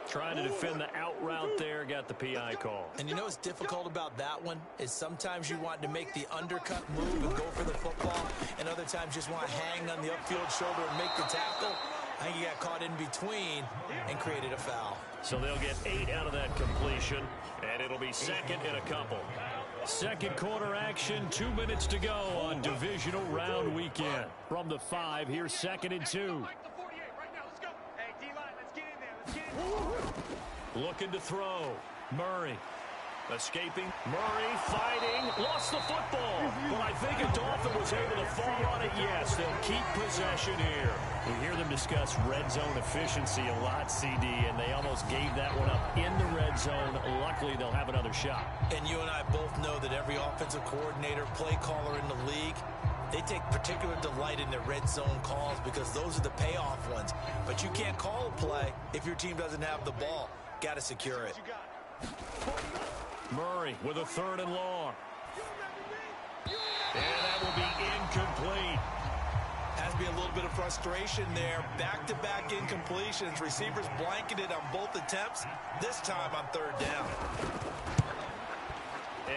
C: Trying to defend the out route there, got the PI call.
G: And you know what's difficult about that one is sometimes you want to make the undercut move and go for the football, and other times just want to hang on the upfield shoulder and make the tackle. I think he got caught in between and created a foul.
C: So they'll get 8 out of that completion, and it'll be 2nd and a couple. Second quarter action, 2 minutes to go on divisional round weekend. From the 5, here's 2nd and 2. Looking to throw. Murray. Escaping. Murray fighting. Lost the football. But I think a Dolphin was able to fall on it. Yes, they'll keep possession here. We hear them discuss red zone efficiency a lot, CD, and they almost gave that one up in the red zone. Luckily, they'll have another shot.
G: And you and I both know that every offensive coordinator, play caller in the league, they take particular delight in their red zone calls because those are the payoff ones. But you can't call a play if your team doesn't have the ball. Got to secure it.
C: Murray with a 3rd and long. And that will be incomplete.
G: Has to be a little bit of frustration there. Back-to-back incompletions. Receivers blanketed on both attempts, this time on 3rd down.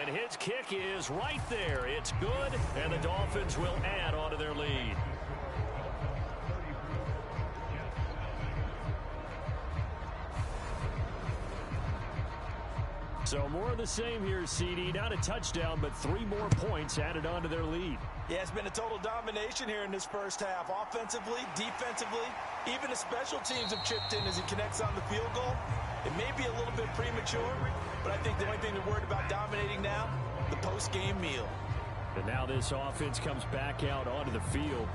C: And his kick is right there. It's good, and the Dolphins will add on to their lead. So more of the same here, CD. Not a touchdown, but 3 more points added on to their lead.
G: Yeah, it's been a total domination here in this first half. Offensively, defensively, even the special teams have chipped in as he connects on the field goal. It may be a little bit premature, but I think the only thing they're worried about dominating now, the post-game meal.
C: And now this offense comes back out onto the field.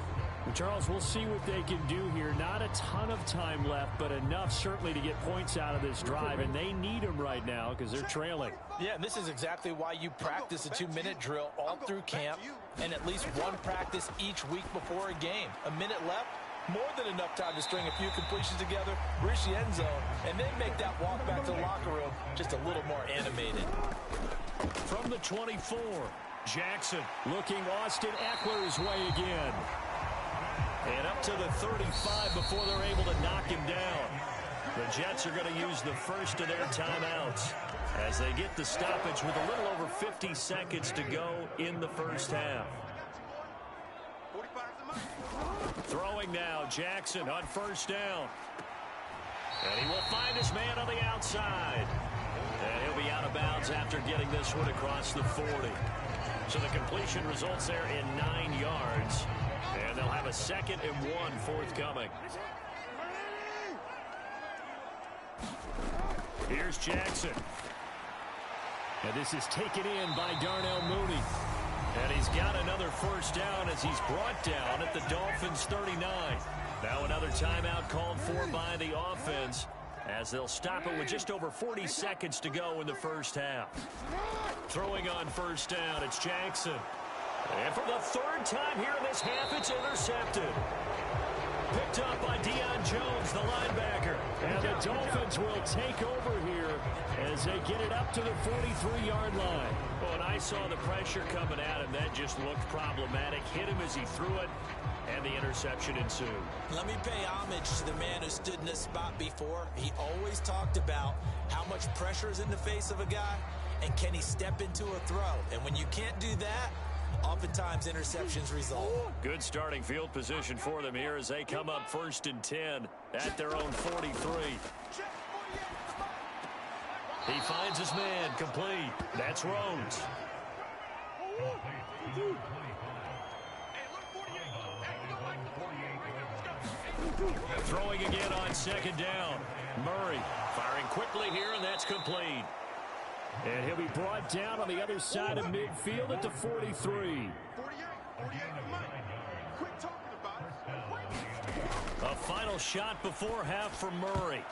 C: And Charles, we'll see what they can do here. Not a ton of time left, but enough certainly to get points out of this drive, and they need them right now because they're trailing.
G: Yeah, and this is exactly why you practice a 2-minute drill all through camp and at least one practice each week before a game. A minute left, more than enough time to string a few completions together, reach the end zone, and then make that walk back to the locker room just a little more animated.
C: From the 24, Jackson looking Austin Eckler's way again. And up to the 35 before they're able to knock him down. The Jets are going to use the first of their timeouts as they get the stoppage with a little over 50 seconds to go in the first half. Throwing now, Jackson on first down. And he will find his man on the outside. And he'll be out of bounds after getting this one across the 40. So the completion results there in 9 yards. And they'll have a 2nd and 1 forthcoming. Here's Jackson. And this is taken in by Darnell Mooney. And he's got another first down as he's brought down at the Dolphins' 39. Now another timeout called for by the offense as they'll stop it with just over 40 seconds to go in the first half. Throwing on first down, it's Jackson. And for the 3rd time here in this half, it's intercepted. Picked up by Deion Jones, the linebacker. And the Dolphins will take over here as they get it up to the 43-yard line. Oh, and I saw the pressure coming at him. That just looked problematic. Hit him as he threw it, and the interception ensued.
B: Let me pay homage to the man who stood in this spot before. He always talked about how much pressure is in the face of a guy, and can he step into a throw. And when you can't do that, oftentimes interceptions result.
C: Good starting field position for them here as they come up 1st and 10 at their own 43. He finds his man complete. That's Rhodes. Throwing again on 2nd down. Murray firing quickly here, and that's complete. And he'll be brought down on the other side of midfield at the 43. A final shot before half for Murray.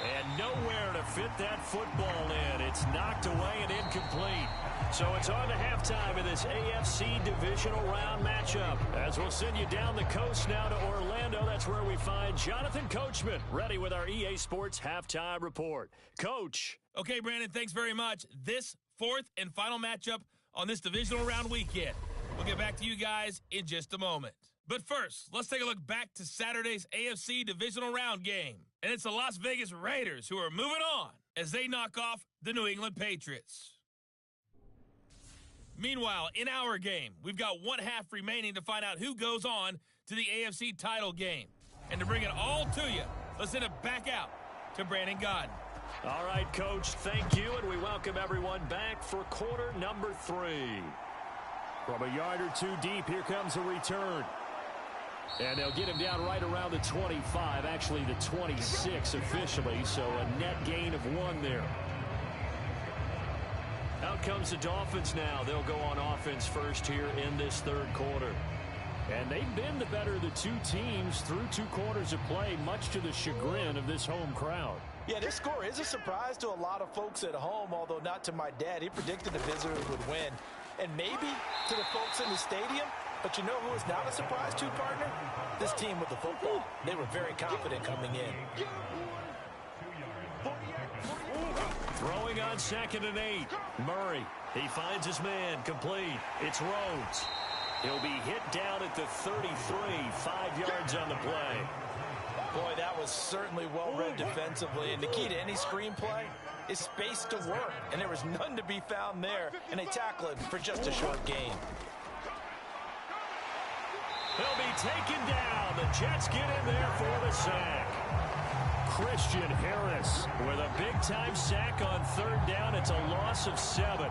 C: And nowhere to fit that football in. It's knocked away and incomplete. So it's on to halftime in this AFC divisional round matchup. As we'll send you down the coast now to Orlando. That's where we find Jonathan Coachman ready with our EA Sports halftime report. Coach.
E: Okay, Brandon, thanks very much. This 4th and final matchup on this divisional round weekend. We'll get back to you guys in just a moment. But first, let's take a look back to Saturday's AFC divisional round game. And it's the Las Vegas Raiders who are moving on as they knock off the New England Patriots. Meanwhile, in our game, we've got 1 half remaining to find out who goes on to the AFC title game. And to bring it all to you, let's send it back out to Brandon Godden.
C: All right, Coach, thank you, and we welcome everyone back for quarter number 3. From a yard or 2 deep, here comes a return. And they'll get him down right around the 25, actually the 26 officially, so a net gain of 1 there. Out comes the Dolphins now. They'll go on offense first here in this 3rd quarter. And they've been the better of the 2 teams through 2 quarters of play, much to the chagrin of this home crowd.
G: Yeah, this score is a surprise to a lot of folks at home, although not to my dad. He predicted the visitors would win. And maybe to the folks in the stadium, but you know who is not a surprise to, partner? This team with the football. They were very confident coming in.
C: Throwing on 2nd and 8. Murray, he finds his man complete. It's Rhodes. He'll be hit down at the 33, 5 yards on the play.
G: Boy, that was certainly well-read defensively, and the key to any screenplay is space to work, and there was none to be found there, and they tackle it for just a short gain.
C: He'll be taken down. The Jets get in there for the sack. Christian Harris with a big-time sack on third down. It's a loss of 7.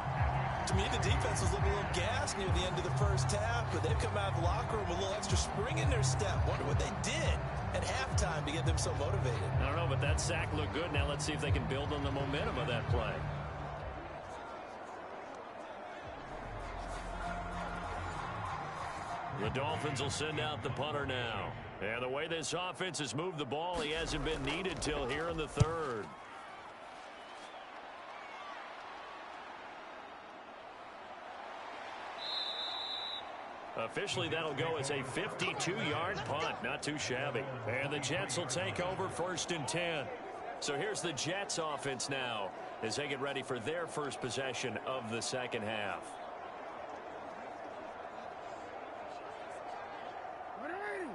G: To me, the defense was looking a little gassed near the end of the first half, but they've come out of the locker room with a little extra spring in their step. Wonder what they did at halftime to get them so motivated.
C: I don't know, but that sack looked good. Now let's see if they can build on the momentum of that play. The Dolphins will send out the punter now. And the way this offense has moved the ball, he hasn't been needed till here in the third. Officially, that'll go as a 52-yard punt. Not too shabby. And the Jets will take over 1st and 10. So here's the Jets offense now as they get ready for their first possession of the second half.
F: 180.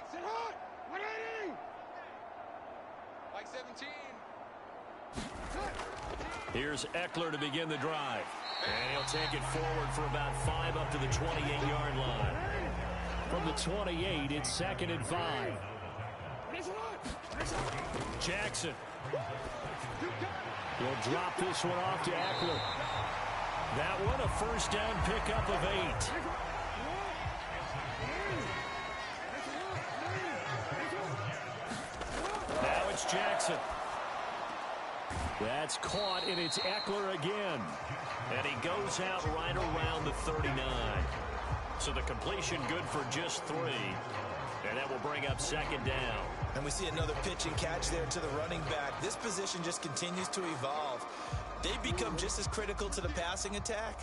F: Sit hot. 180.
D: Mike 17.
C: Here's Eckler to begin the drive. And he'll take it forward for about 5 up to the 28-yard line. From the 28, it's 2nd and 5. Jackson. He'll drop this one off to Eckler. That one a first down pickup of 8. Now it's Jackson. That's caught, and it's Eckler again. And he goes out right around the 39. So the completion good for just 3. And that will bring up 2nd down.
G: And we see another pitch and catch there to the running back. This position just continues to evolve. They become just as critical to the passing attack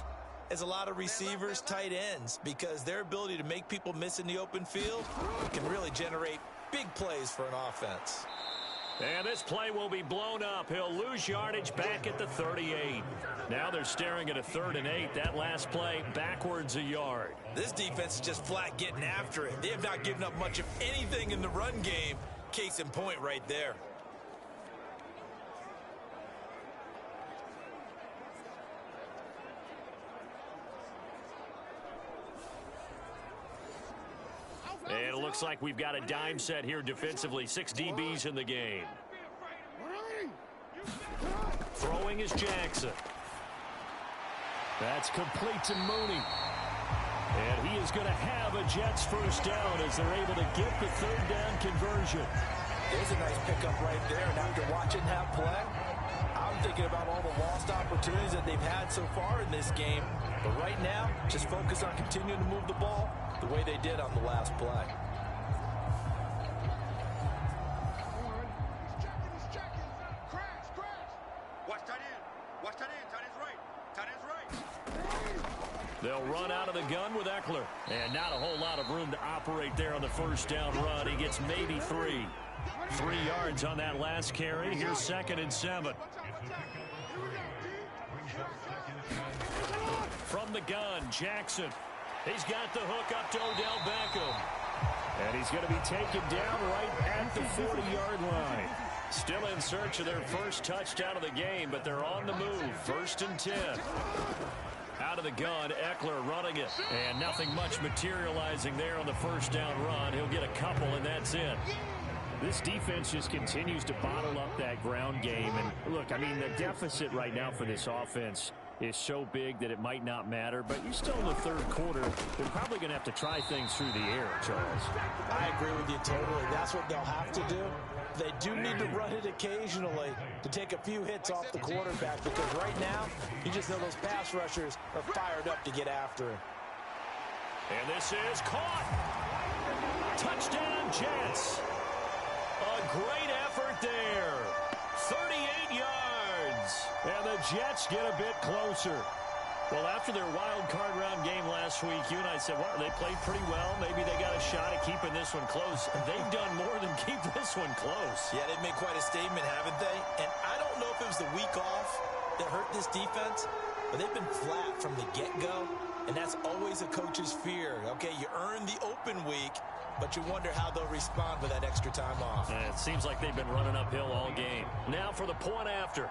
G: as a lot of receivers, tight ends, because their ability to make people miss in the open field can really generate big plays for an offense.
C: And this play will be blown up. He'll lose yardage back at the 38. Now they're staring at a 3rd and 8. That last play backwards a yard.
G: This defense is just flat getting after it. They have not given up much of anything in the run game. Case in point right there.
C: And it looks like we've got a dime set here defensively. 6 DBs in the game. Throwing is Jackson. That's complete to Mooney. And he is going to have a Jets first down as they're able to get the 3rd down conversion.
G: There's a nice pickup right there. And after watching that play, I'm thinking about all the lost opportunities that they've had so far in this game. But right now, just focus on continuing to move the ball the way they did on the last play.
D: Watch tight end. Watch tight end. Tight end's right. Tight end's right.
C: They'll run out of the gun with Eckler. And not a whole lot of room to operate there on the first down run. He gets maybe 3. 3 yards on that last carry. Here's 2nd and 7. From the gun, Jackson. He's got the hook up to Odell Beckham. And he's going to be taken down right at the 40-yard line. Still in search of their first touchdown of the game, but they're on the move. 1st and 10. Out of the gun, Eckler running it. And nothing much materializing there on the first down run. He'll get a couple, and that's it. This defense just continues to bottle up that ground game. And look, I mean, the deficit right now for this offense is so big that it might not matter. But you're still in the 3rd quarter. They're probably going to have to try things through the air, Charles.
G: I agree with you totally. That's what they'll have to do. They do need to run it occasionally to take a few hits off the quarterback, because right now, you just know those pass rushers are fired up to get after him.
C: And this is caught. Touchdown, Jets. A great effort there. 38 yards. And the Jets get a bit closer. Well, after their wild card round game last week, you and I said, well, they played pretty well. Maybe they got a shot at keeping this one close. They've done more than keep this one close.
G: Yeah, they've made quite a statement, haven't they? And I don't know if it was the week off that hurt this defense, but they've been flat from the get-go, and that's always a coach's fear. Okay, you earn the open week, but you wonder how they'll respond with that extra time off.
C: And it seems like they've been running uphill all game. Now for the point after.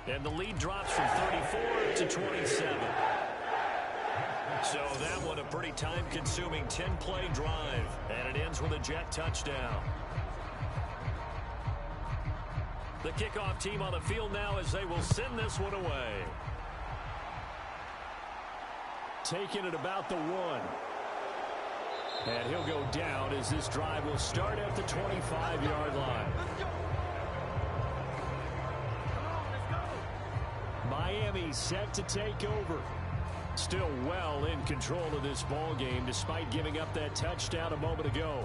C: And the lead drops from 34 to 27.
A: So that one a pretty time-consuming 10-play drive, and it ends with a Jet touchdown. The kickoff team on the field now as they will send this one away.
C: Taking it about the 1. And he'll go down as this drive will start at the 25-yard line. Miami set to take over. Still well in control of this ball game despite giving up that touchdown a moment ago.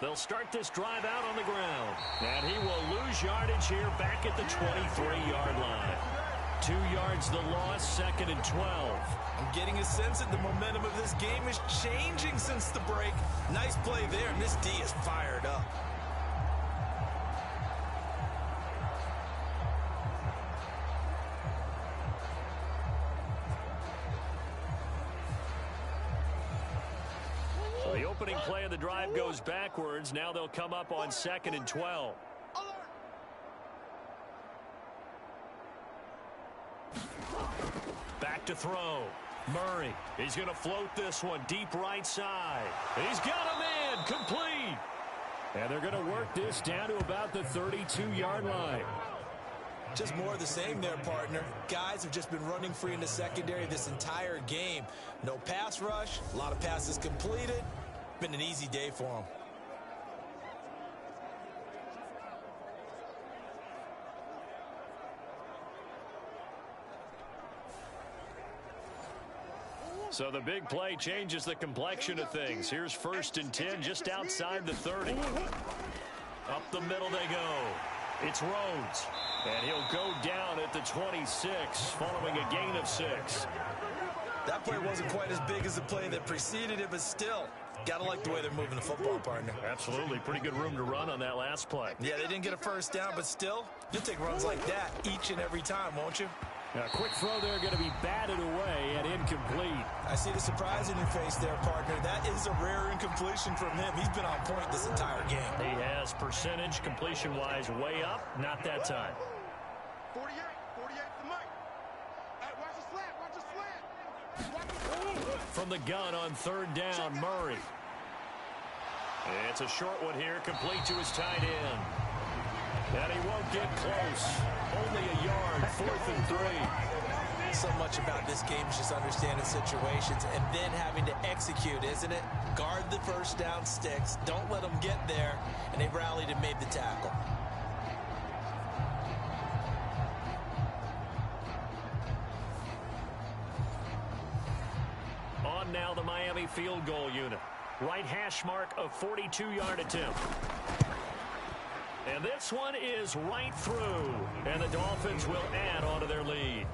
A: They'll start this drive out on the ground. And he will lose yardage here back at the 23-yard line. 2 yards the loss, 2nd and 12.
B: I'm getting a sense that the momentum of this game is changing since the break. Nice play there, and this D is fired up.
A: So the opening play of the drive goes backwards. Now they'll come up on 2nd and 12. Back to throw. Murray. He's going to float this one deep right side. He's got him in. Complete.
C: And they're going to work this down to about the 32-yard line.
B: Just more of the same there, partner. Guys have just been running free in the secondary this entire game. No pass rush. A lot of passes completed. Been an easy day for them.
A: So the big play changes the complexion of things. Here's 1st and 10 just outside the 30. Up the middle they go. It's Rhodes. And he'll go down at the 26 following a gain of 6.
B: That play wasn't quite as big as the play that preceded it, but still, gotta like the way they're moving the football, partner.
A: Absolutely. Pretty good room to run on that last play.
B: Yeah, they didn't get a first down, but still, you'll take runs like that each and every time, won't you?
C: A quick throw there going to be batted away and incomplete.
B: I see the surprise in your face there, partner. That is a rare incompletion from him. He's been on point this entire game.
A: He has percentage completion-wise way up. Not that time.
D: 48 to Mike. Hey, watch the slant, watch the slant.
A: From the gun on 3rd down, Murray. It's a short one here, complete to his tight end. And he won't get close. Only a yard, 4th and 3.
B: So much about this game is just understanding situations and then having to execute, isn't it? Guard the first down sticks. Don't let them get there. And they rallied and made the tackle.
A: On now the Miami field goal unit. Right hash mark, a 42-yard attempt. And this one is right through. And the Dolphins will add on to their lead.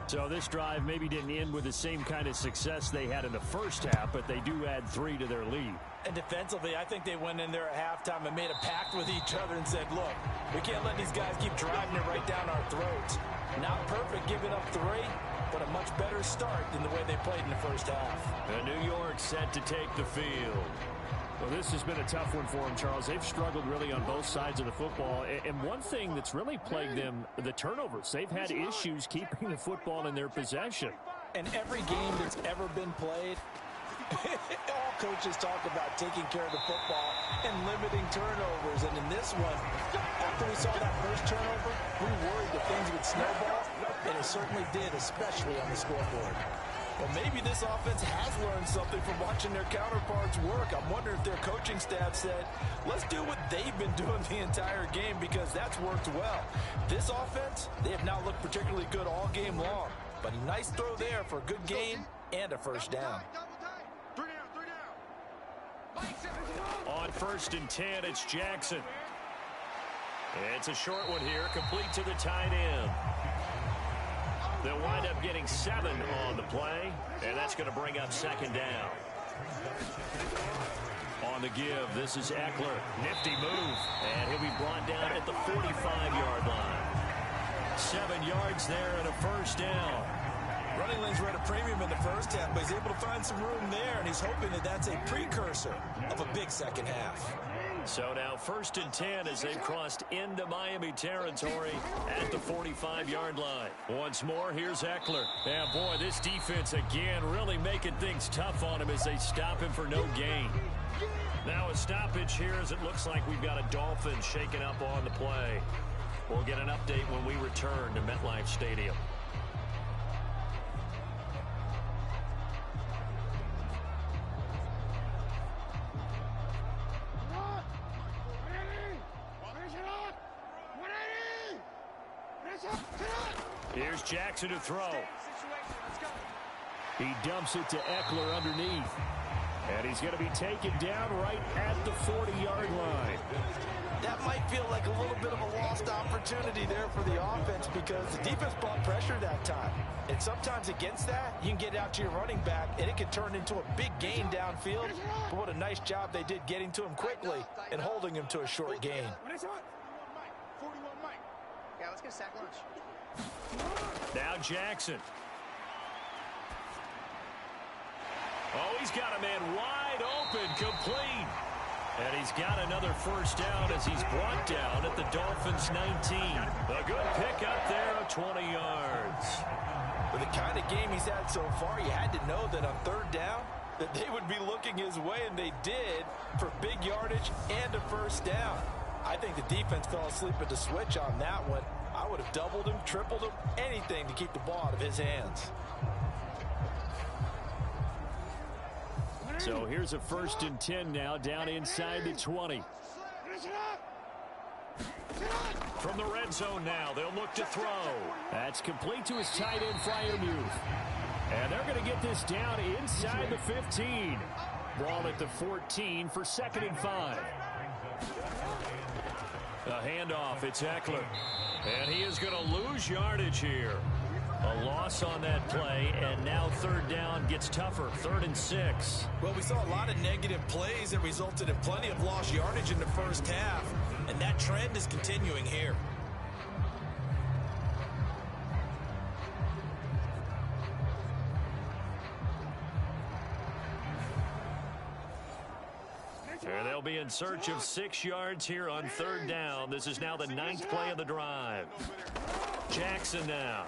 C: So this drive maybe didn't end with the same kind of success they had in the first half, but they do add 3 to their lead.
G: And defensively, I think they went in there at halftime and made a pact with each other and said, look, we can't let these guys keep driving it right down our throats. Not perfect giving up 3, but a much better start than the way they played in the first half.
A: And New York set to take the field.
C: Well, this has been a tough one for them, Charles. They've struggled really on both sides of the football. And one thing that's really plagued them, the turnovers. They've had issues keeping the football in their possession.
G: And every game that's ever been played, all coaches talk about taking care of the football and limiting turnovers. And in this one, after we saw that first turnover, we worried that things would snowball, and it certainly did, especially on the scoreboard.
B: Well, maybe this offense has learned something from watching their counterparts work. I'm wondering if their coaching staff said, let's do what they've been doing the entire game, because that's worked well. This offense, they have not looked particularly good all game long. But a nice throw there for a good gain and a first down.
D: Three down.
A: On 1st and 10, it's Jackson. It's a short one here, complete to the tight end. They'll wind up getting 7 on the play, and that's going to bring up 2nd down. On the give, this is Eckler. Nifty move, and he'll be brought down at the 45-yard line.
C: 7 yards there and a first down.
G: Running lanes were at a premium in the first half, but he's able to find some room there, and he's hoping that that's a precursor of a big second half.
C: So now 1st and 10 as they've crossed into Miami territory at the 45-yard line. Once more, here's Eckler. And boy, this defense again really making things tough on him as they stop him for no gain. Now a stoppage here as it looks like we've got a Dolphin shaken up on the play. We'll get an update when we return to MetLife Stadium. Here's Jackson to throw. He dumps it to Eckler underneath. And he's going to be taken down right at the 40-yard line.
G: That might feel like a little bit of a lost opportunity there for the offense because the defense brought pressure that time. And sometimes against that, you can get out to your running back, and it can turn into a big gain downfield. But what a nice job they did getting to him quickly and holding him to a short gain.
D: 41 Mike. Yeah, let's get a sack lunch.
C: Now Jackson. Oh, he's got a man wide open, complete. And he's got another first down as he's brought down at the Dolphins' 19. A good pick up there of 20 yards.
G: With the kind of game he's had so far, you had to know that on 3rd down, that they would be looking his way, and they did, for big yardage and a first down. I think the defense fell asleep at the switch on that one. I would have doubled him, tripled him, anything to keep the ball out of his hands.
C: So here's a 1st and 10 now down inside the 20. From the red zone now, they'll look to throw. That's complete to his tight end, Freiermuth. And they're going to get this down inside the 15. Ball at the 14 for 2nd and 5. A handoff, it's Eckler. And he is going to lose yardage here. A loss on that play, and now 3rd down gets tougher, 3rd and 6.
G: Well, we saw a lot of negative plays that resulted in plenty of lost yardage in the first half, and that trend is continuing here.
C: And they'll be in search of 6 yards here on 3rd down. This is now the 9th play of the drive. Jackson now.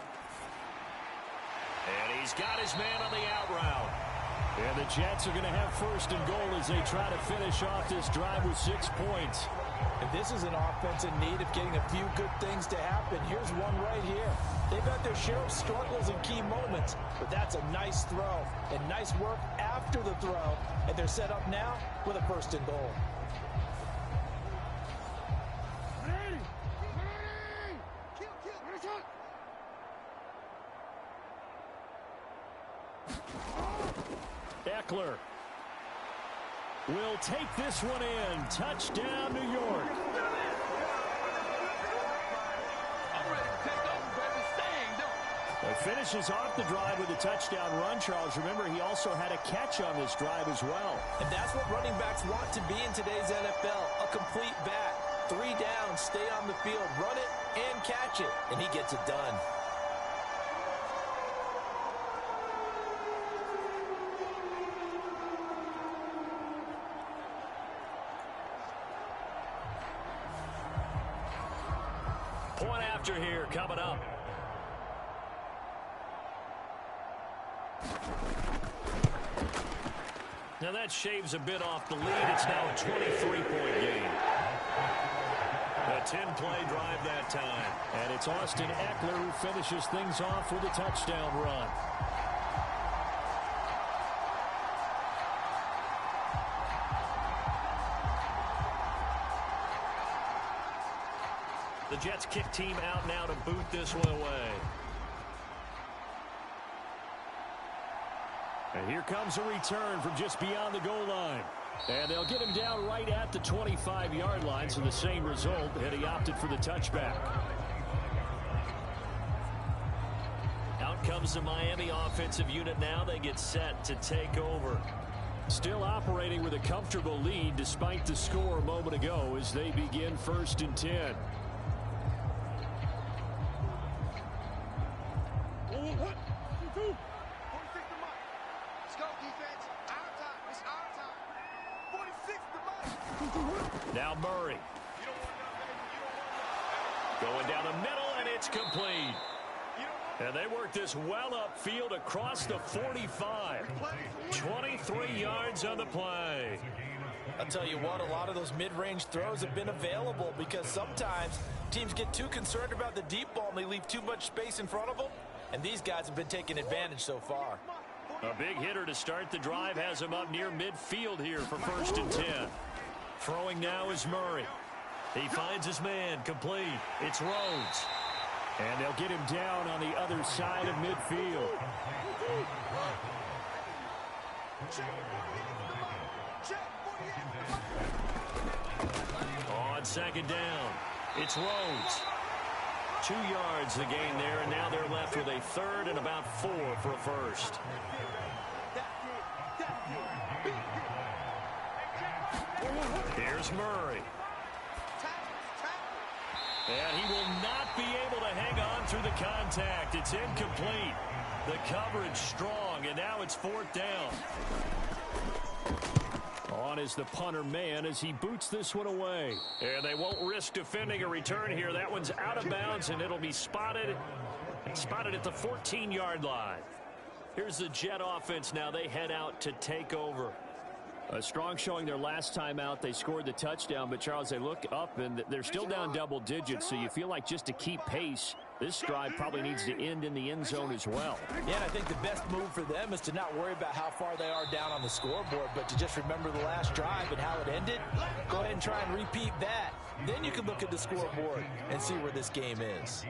C: And he's got his man on the out route. And the Jets are going to have 1st and goal as they try to finish off this drive with 6 points.
G: And this is an offense in need of getting a few good things to happen. Here's one right here. They've had their share of struggles in key moments, but that's a nice throw and nice work after the throw. And they're set up now with a 1st and goal.
C: Eckler will take this one in. Touchdown, New York.
F: I'm ready to take over, baby. Staying, though.
C: He finishes off the drive with a touchdown run, Charles. Remember, he also had a catch on this drive as well.
G: And that's what running backs want to be in today's NFL, a complete back. 3 down, stay on the field, run it, and catch it. And he gets it done.
C: Point after here coming up. Now that shaves a bit off the lead. It's now a 23-point game. A 10-play drive that time. And it's Austin Eckler who finishes things off with a touchdown run. The Jets kick team out now to boot this one away. And here comes a return from just beyond the goal line. And they'll get him down right at the 25-yard line, so the same result, and he opted for the touchback. Out comes the Miami offensive unit now. They get set to take over. Still operating with a comfortable lead despite the score a moment ago as they begin 1st and 10. Now Murray. Going down the middle, and it's complete. And they work this well upfield across the 45. 23 yards on the play.
B: I'll tell you what, a lot of those mid-range throws have been available because sometimes teams get too concerned about the deep ball and they leave too much space in front of them. And these guys have been taking advantage so far.
C: A big hitter to start the drive has him up near midfield here for 1st and 10. Throwing now is Murray. He finds his man, complete. It's Rhodes. And they'll get him down on the other side of midfield. On 2nd down, it's Rhodes. 2 yards the gain there, and now they're left with a 3rd and about 4 for a 1st. Here's Murray. And he will not be able to hang on through the contact. It's incomplete. The coverage strong, and now it's 4th down. On is the punter man as he boots this one away. And they won't risk defending a return here. That one's out of bounds, and it'll be spotted at the 14-yard line. Here's the Jet offense now. They head out to take over. A strong showing their last time out. They scored the touchdown, but, Charles, they look up, and they're still down double digits, so you feel like just to keep pace, this drive probably needs to end in the end zone as well.
B: Yeah, and I think the best move for them is to not worry about how far they are down on the scoreboard, but to just remember the last drive and how it ended. Go ahead and try and repeat that. Then you can look at the scoreboard and see where this game is.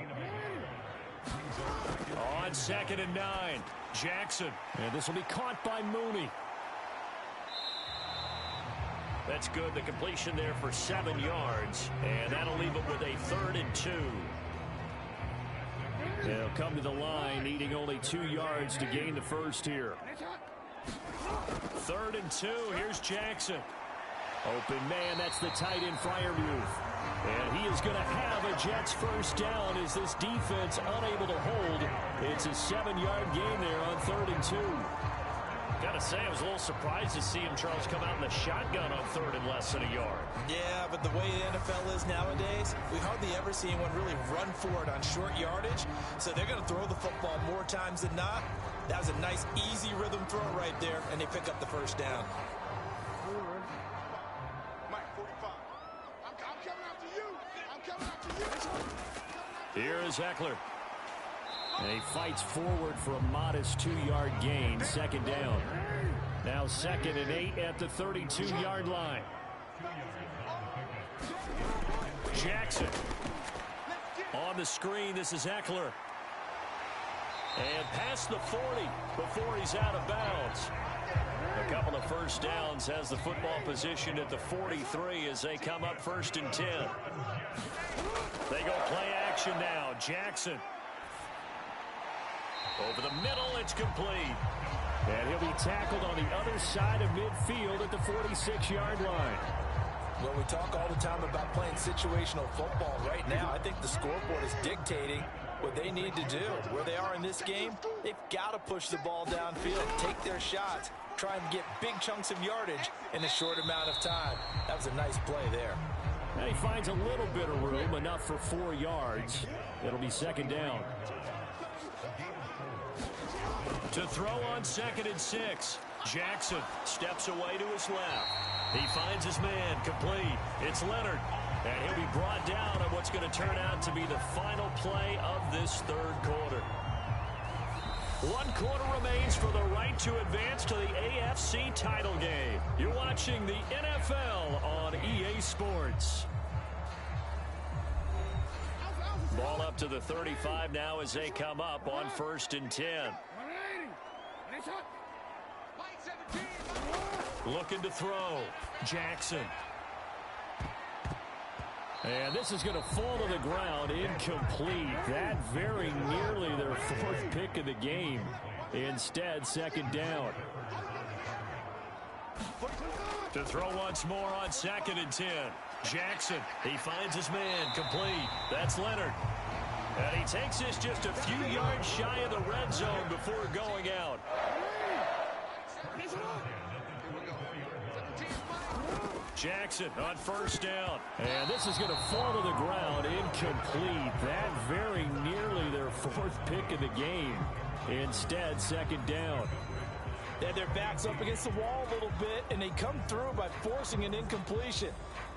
C: On 2nd and 9, Jackson. And this will be caught by Mooney. That's good. The completion there for 7 yards. And that'll leave it with a 3rd and 2. They'll come to the line, needing only 2 yards to gain the 1st here. 3rd and 2. Here's Jackson. Open man. That's the tight end, Freiermuth. And he is going to have a Jets 1st down as this defense unable to hold. It's a 7-yard gain there on 3rd and 2. Gotta say, I was a little surprised to see him, Charles, come out in the shotgun on 3rd and less than a yard.
B: Yeah, but the way the NFL is nowadays, we hardly ever see anyone really run for it on short yardage. So they're going to throw the football more times than not. That was a nice, easy rhythm throw right there, and they pick up the 1st down.
D: Mike, 45. I'm coming after you. I'm coming after you.
C: Here is Eckler. And he fights forward for a modest 2-yard gain. 2nd down. Now 2nd and 8 at the 32-yard line. Jackson. On the screen, this is Eckler. And past the 40 before he's out of bounds. A couple of 1st downs has the football position at the 43 as they come up 1st and 10. They go play action now. Jackson. Over the middle, it's complete. And he'll be tackled on the other side of midfield at the 46-yard line.
B: Well, we talk all the time about playing situational football. Right now, I think the scoreboard is dictating what they need to do. Where they are in this game, they've got to push the ball downfield, take their shots, try and get big chunks of yardage in a short amount of time. That was a nice play there.
C: And he finds a little bit of room, enough for 4 yards. It'll be 2nd down. To throw on 2nd and 6. Jackson steps away to his left. He finds his man, complete. It's Leonard. And he'll be brought down on what's going to turn out to be the final play of this 3rd quarter. 1 quarter remains for the right to advance to the AFC title game. You're watching the NFL on EA Sports. Ball up to the 35 now as they come up on 1st and 10. Looking to throw. Jackson. And this is going to fall to the ground, incomplete. That very nearly their 4th pick of the game. Instead, 2nd down. To throw once more on 2nd and 10. Jackson, he finds his man, complete. That's Leonard. And he takes this just a few yards shy of the red zone before going out. Jackson on first down. And this is going to fall to the ground, incomplete. That very nearly their fourth pick of the game. Instead, second down.
G: And their back's up against the wall a little bit, and they come through by forcing an incompletion.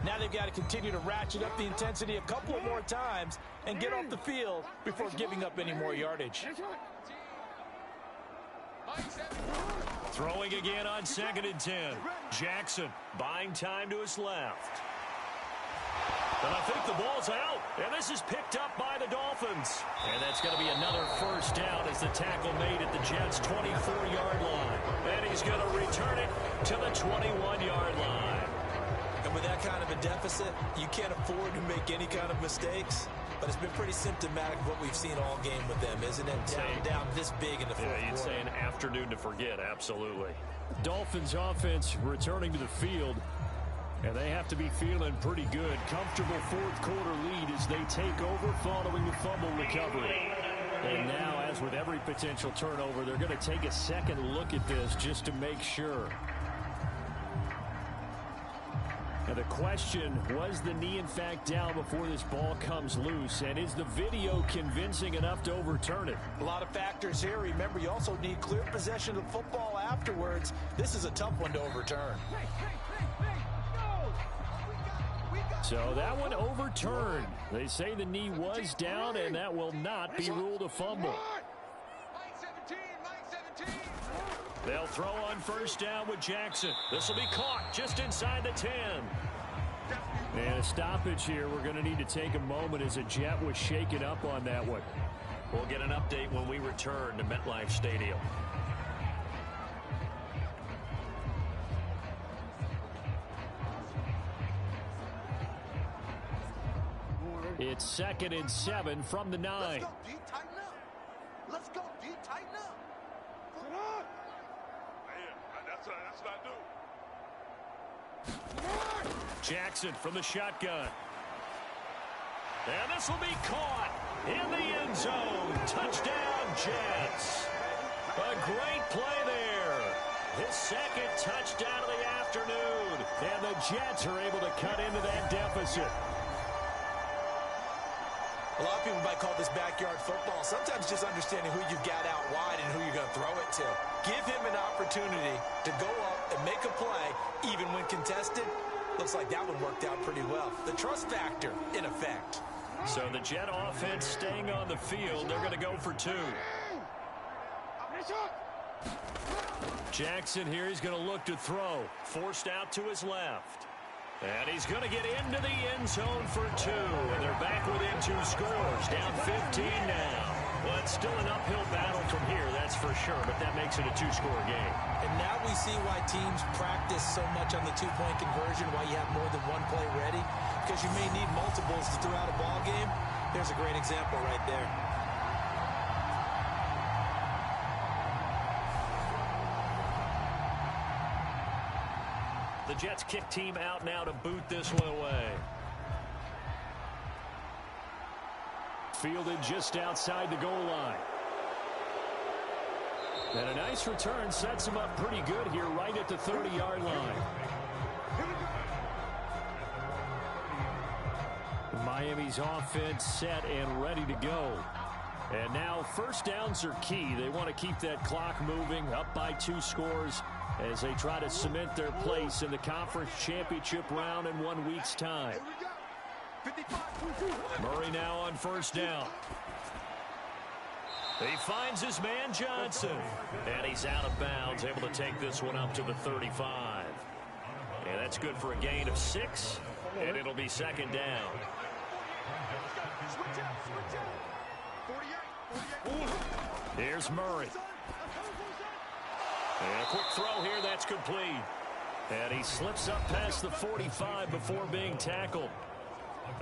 G: Now they've got to continue to ratchet up the intensity a couple of more times and get off the field before giving up any more yardage.
C: Throwing again on 2nd and 10. Jackson buying time to his left. And I think the ball's out. And this is picked up by the Dolphins. And that's going to be another first down as the tackle made at the Jets' 24-yard line. And he's going to return it to the 21-yard line.
G: And with that kind of a deficit, you can't afford to make any kind of mistakes. But it's been pretty symptomatic of what we've seen all game with them, isn't it? Down this big in the fourth quarter.
C: You'd say an afternoon to forget, absolutely. Dolphins offense returning to the field. And they have to be feeling pretty good. Comfortable fourth quarter lead as they take over following the fumble recovery. And now, as with every potential turnover, they're going to take a second look at this just to make sure. Now the question, was the knee in fact down before this ball comes loose? And is the video convincing enough to overturn it?
G: A lot of factors here. Remember, you also need clear possession of the football afterwards. This is a tough one to overturn.
C: So that one overturned. They say the knee was down, and that will not be ruled a fumble. They'll throw on first down with Jackson. This will be caught just inside the 10. And a stoppage here. We're going to need to take a moment as a Jet was shaken up on that one. We'll get an update when we return to MetLife Stadium. It's 2nd and 7 from the 9.
D: Let's go, D. Tighten up. Let's go, D. Tighten up. That's what I do.
C: Jackson from the shotgun. And this will be caught in the end zone. Touchdown, Jets. A great play there. His second touchdown of the afternoon. And the Jets are able to cut into that deficit.
G: A lot of people might call this backyard football. Sometimes just understanding who you've got out wide and who you're going to throw it to. Give him an opportunity to go up and make a play, even when contested. Looks like that one worked out pretty well. The trust factor, in effect.
C: So the Jet offense staying on the field. They're going to go for 2. Jackson here. He's going to look to throw. Forced out to his left. And he's going to get into the end zone for 2. And they're back within 2 scores. Down 15 now. Well, it's still an uphill battle from here, that's for sure. But that makes it a 2-score game.
G: And now we see why teams practice so much on the 2-point conversion, why you have more than one play ready. Because you may need multiples to throw out a ball game. There's a great example right there.
C: The Jets kick team out now to boot this one away. Fielded just outside the goal line. And a nice return sets him up pretty good here right at the 30-yard line. Miami's offense set and ready to go. And now first downs are key. They want to keep that clock moving, up by 2 scores as they try to cement their place in the conference championship round in 1 week's time. Murray now on first down. He finds his man Johnson. And he's out of bounds, able to take this one up to the 35. And that's good for a gain of 6. And it'll be second down. Here's Murray. And a quick throw here, that's complete. And he slips up past the 45 before being tackled.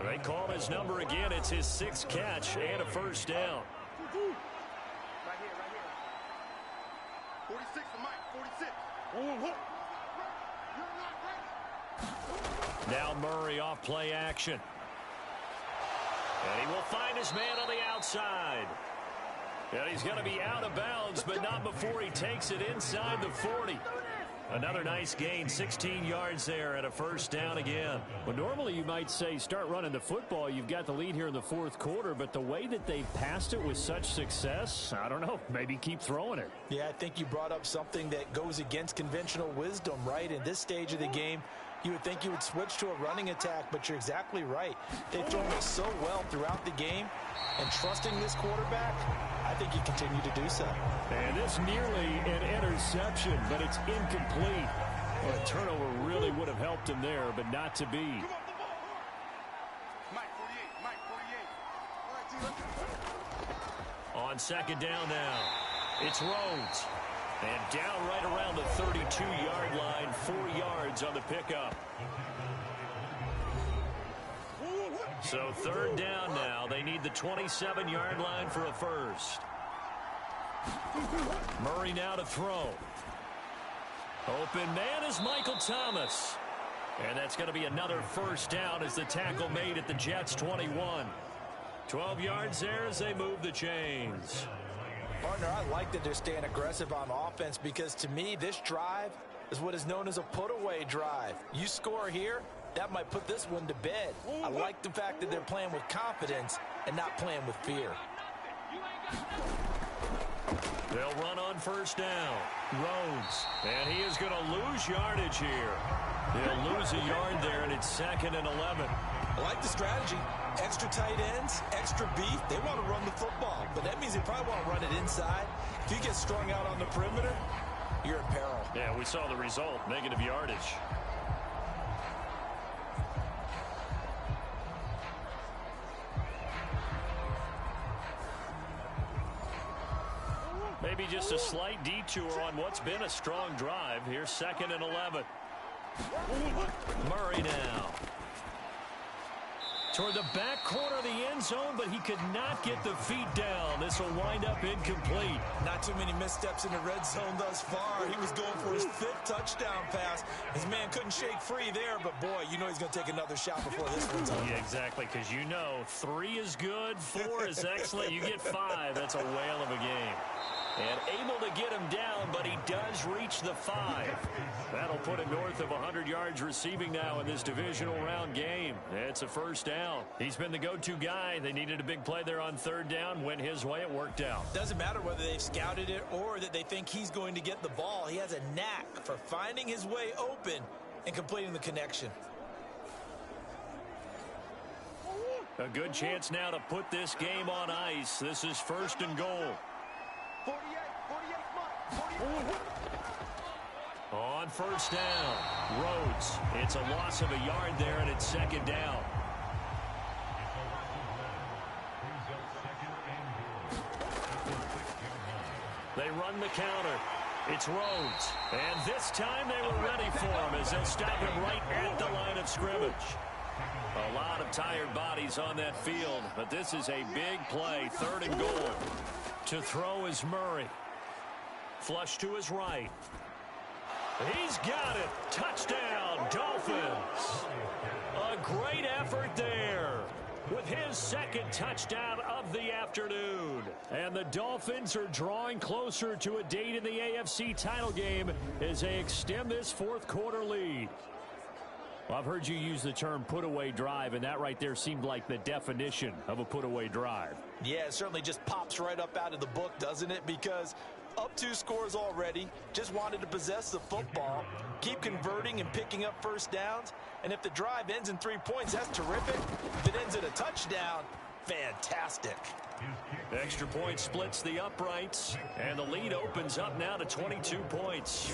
C: They call his number again. It's his 6th catch and a first down.
D: Right here. 46 for Mike, 46.
C: Now Murray off play action. And he will find his man on the outside. And he's going to be out of bounds, but not before he takes it inside the 40. Another nice gain, 16 yards there and a first down again. Well, normally you might say start running the football. You've got the lead here in the fourth quarter, but the way that they passed it with such success, I don't know, maybe keep throwing it.
G: Yeah, I think you brought up something that goes against conventional wisdom, right? In this stage of the game, you would think you would switch to a running attack, but you're exactly right. They've thrown it so well throughout the game, and trusting this quarterback, I think you continue to do so.
C: And this nearly an interception, but it's incomplete. Well, a turnover really would have helped him there, but not to be.
D: Mike 48, Mike 48. All right, T,
C: On second down now, it's Rhodes. And down right around the 32-yard line, 4 yards on the pickup. So third down now. They need the 27-yard line for a first. Murray now to throw. Open man is Michael Thomas. And that's going to be another first down as the tackle made at the Jets' 21. 12 yards there as they move the chains.
G: Partner, I like that they're staying aggressive on offense because to me, this drive is what is known as a put-away drive. You score here, that might put this one to bed. I like the fact that they're playing with confidence and not playing with fear.
C: They'll run on first down. Rhodes. And he is going to lose yardage here. They'll lose a yard there, and it's 2nd and 11.
G: I like the strategy. Extra tight ends, extra beef. They want to run the football, but that means they probably want to run it inside. If you get strung out on the perimeter, you're in peril.
C: Yeah, we saw the result, negative yardage. Maybe just a slight detour on what's been a strong drive. Here's 2nd and 11. Murray now. Toward the back corner of the end zone, but he could not get the feet down. This will wind up incomplete.
G: Not too many missteps in the red zone thus far. He was going for his 5th touchdown pass. His man couldn't shake free there, but boy, you know he's going to take another shot before this one's over.
C: Yeah, exactly, because you know 3 is good, 4 is excellent. You get 5, that's a whale of a game. And able to get him down, but he does reach the 5. That'll put him north of 100 yards receiving now in this divisional round game. It's a first down. He's been the go-to guy. They needed a big play there on third down. Went his way. It worked out.
G: Doesn't matter whether they've scouted it or that they think he's going to get the ball. He has a knack for finding his way open and completing the connection.
C: A good chance now to put this game on ice. This is 1st and goal.
D: 48, 48, Mike.
C: On first down, Rhodes. It's a loss of a yard there, and it's 2nd down. They run the counter. It's Rhodes. And this time they were ready for him as they'll stop him right at the line of scrimmage. A lot of tired bodies on that field, but this is a big play, 3rd and goal. To throw is Murray. Flush to his right. He's got it. Touchdown, Dolphins. A great effort there with his 2nd touchdown of the afternoon. And the Dolphins are drawing closer to a date in the AFC title game as they extend this 4th quarter lead. Well, I've heard you use the term put-away drive, and that right there seemed like the definition of a put-away drive.
G: Yeah, it certainly just pops right up out of the book, doesn't it? Because up 2 scores already, just wanted to possess the football, keep converting and picking up first downs, and if the drive ends in 3 points, that's terrific. If it ends in a touchdown, fantastic.
C: Extra point splits the uprights, and the lead opens up now to 22 points.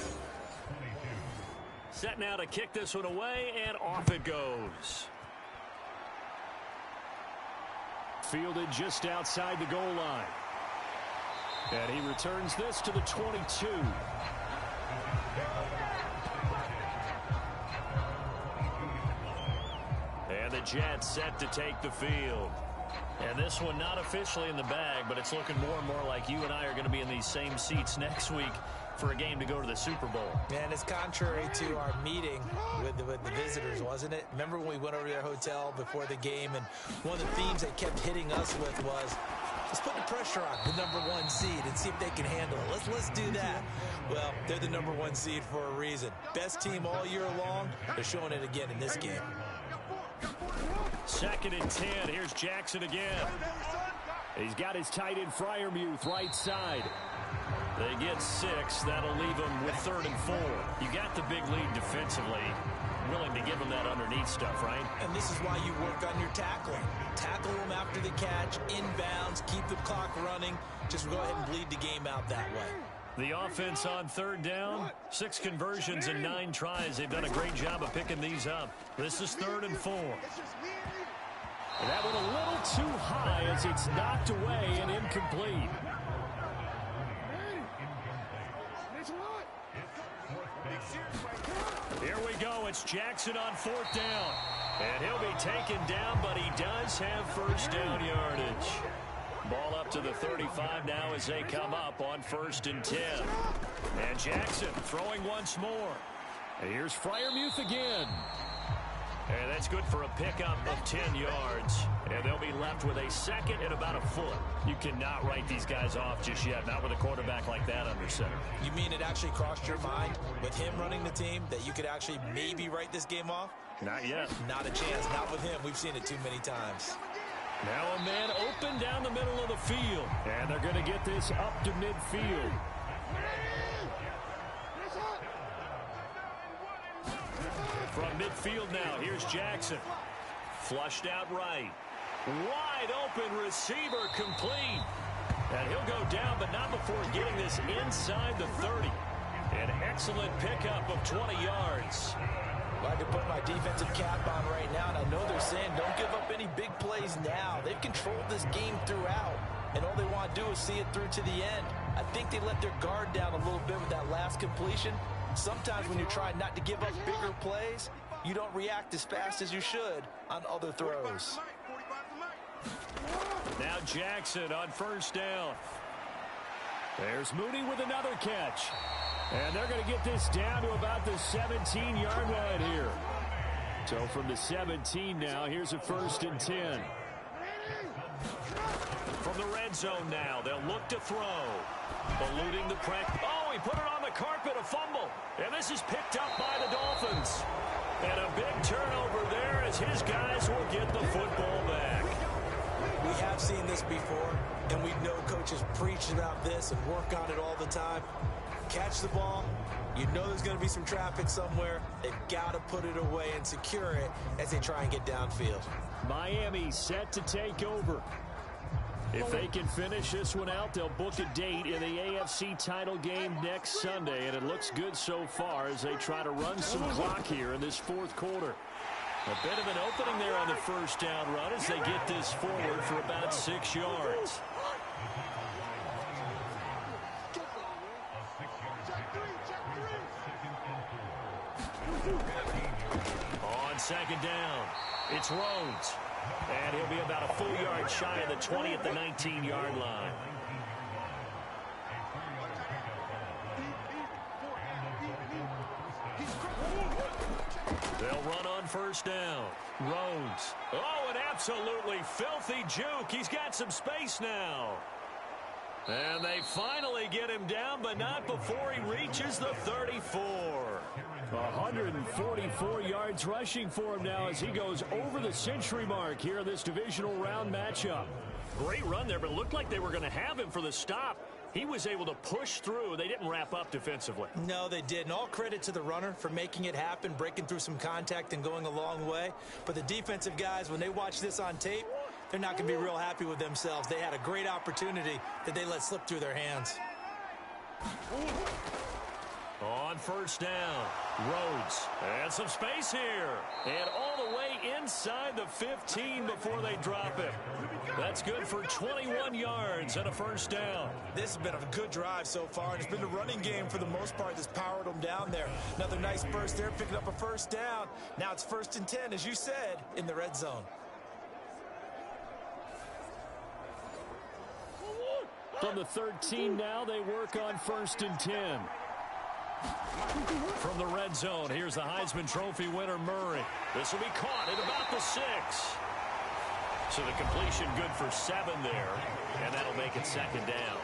C: Set now to kick this one away, and off it goes. Fielded just outside the goal line. And he returns this to the 22. And the Jets set to take the field. And this one not officially in the bag, but it's looking more and more like you and I are going to be in these same seats next week for a game to go to the Super Bowl.
B: And it's contrary to our meeting with the visitors, wasn't it? Remember when we went over to their hotel before the game, and one of the themes they kept hitting us with was, let's put the pressure on the #1 seed and see if they can handle it. Let's do that. Well, they're the #1 seed for a reason. Best team all year long. They're showing it again in this game.
C: 2nd and 10. Here's Jackson again. He's got his tight end Freiermuth right side. They get 6. That'll leave them with 3rd and 4. You got the big lead defensively. Willing to give them that underneath stuff, right?
B: And this is why you work on your tackling. Tackle them after the catch, inbounds, keep the clock running. Just go ahead and bleed the game out that way.
C: The offense on 3rd down, 6 conversions and 9 tries. They've done a great job of picking these up. This is 3rd and 4. That one a little too high as it's knocked away and incomplete. Here we go. It's Jackson on 4th down. And he'll be taken down, but he does have 1st down yardage. Ball up to the 35 now as they come up on 1st and 10. And Jackson throwing once more. And here's Freiermuth again. And that's good for a pickup of 10 yards. And they'll be left with a 2nd and about a foot. You cannot write these guys off just yet, not with a quarterback like that under center.
B: You mean it actually crossed your mind with him running the team that you could actually maybe write this game off?
C: Not yet.
B: Not a chance. Not with him. We've seen it too many times.
C: Now a man open down the middle of the field. And they're going to get this up to midfield. From midfield now, here's Jackson. Flushed out right. Wide open receiver complete. And he'll go down, but not before getting this inside the 30. An excellent pickup of 20 yards.
B: I'd like to put my defensive cap on right now, and I know they're saying don't give up any big plays now. They've controlled this game throughout, and all they want to do is see it through to the end. I think they let their guard down a little bit with that last completion. Sometimes when you're trying not to give up bigger plays, you don't react as fast as you should on other throws.
C: Now Jackson on 1st down. There's Mooney with another catch. And they're going to get this down to about the 17-yard line here. So from the 17 now, here's a 1st and 10. From the red zone now, they'll look to throw. Eluding the pressure. Oh, he put it on the carpet, a fumble. And this is picked up by the Dolphins. And a big turnover there as his guys will get the football back.
B: We have seen this before, and we know coaches preach about this and work on it all the time. Catch the ball. You know there's going to be some traffic somewhere. They've got to put it away and secure it as they try and get downfield.
C: Miami set to take over. If they can finish this one out, they'll book a date in the AFC title game next Sunday, and it looks good so far as they try to run some clock here in this 4th quarter. A bit of an opening there on the 1st down run as they get this forward for about 6 yards. On 2nd down, it's Rhodes. And he'll be about a full yard shy of the 20 at the 19-yard line. They'll run on 1st down. Rhodes. Oh, an absolutely filthy juke. He's got some space now. And they finally get him down, but not before he reaches the 34. 144 yards rushing for him now as he goes over the century mark here in this divisional round matchup. Great run there, but it looked like they were going to have him for the stop. He was able to push through. They didn't wrap up defensively.
B: No, they didn't. All credit to the runner for making it happen, breaking through some contact and going a long way. But the defensive guys, when they watch this on tape, they're not going to be real happy with themselves. They had a great opportunity that they let slip through their hands.
C: On 1st down, Rhodes. And some space here. And all the way inside the 15 before they drop him. That's good for 21 yards and a 1st down.
B: This has been a good drive so far, and it's been the running game for the most part that's powered them down there. Another nice burst there, picking up a 1st down. Now it's 1st and 10, as you said, in the red zone.
C: From the 13 now, they work on 1st and 10. From the red zone, here's the Heisman Trophy winner, Murray. This will be caught at about the 6. So the completion good for 7 there, and that'll make it 2nd down.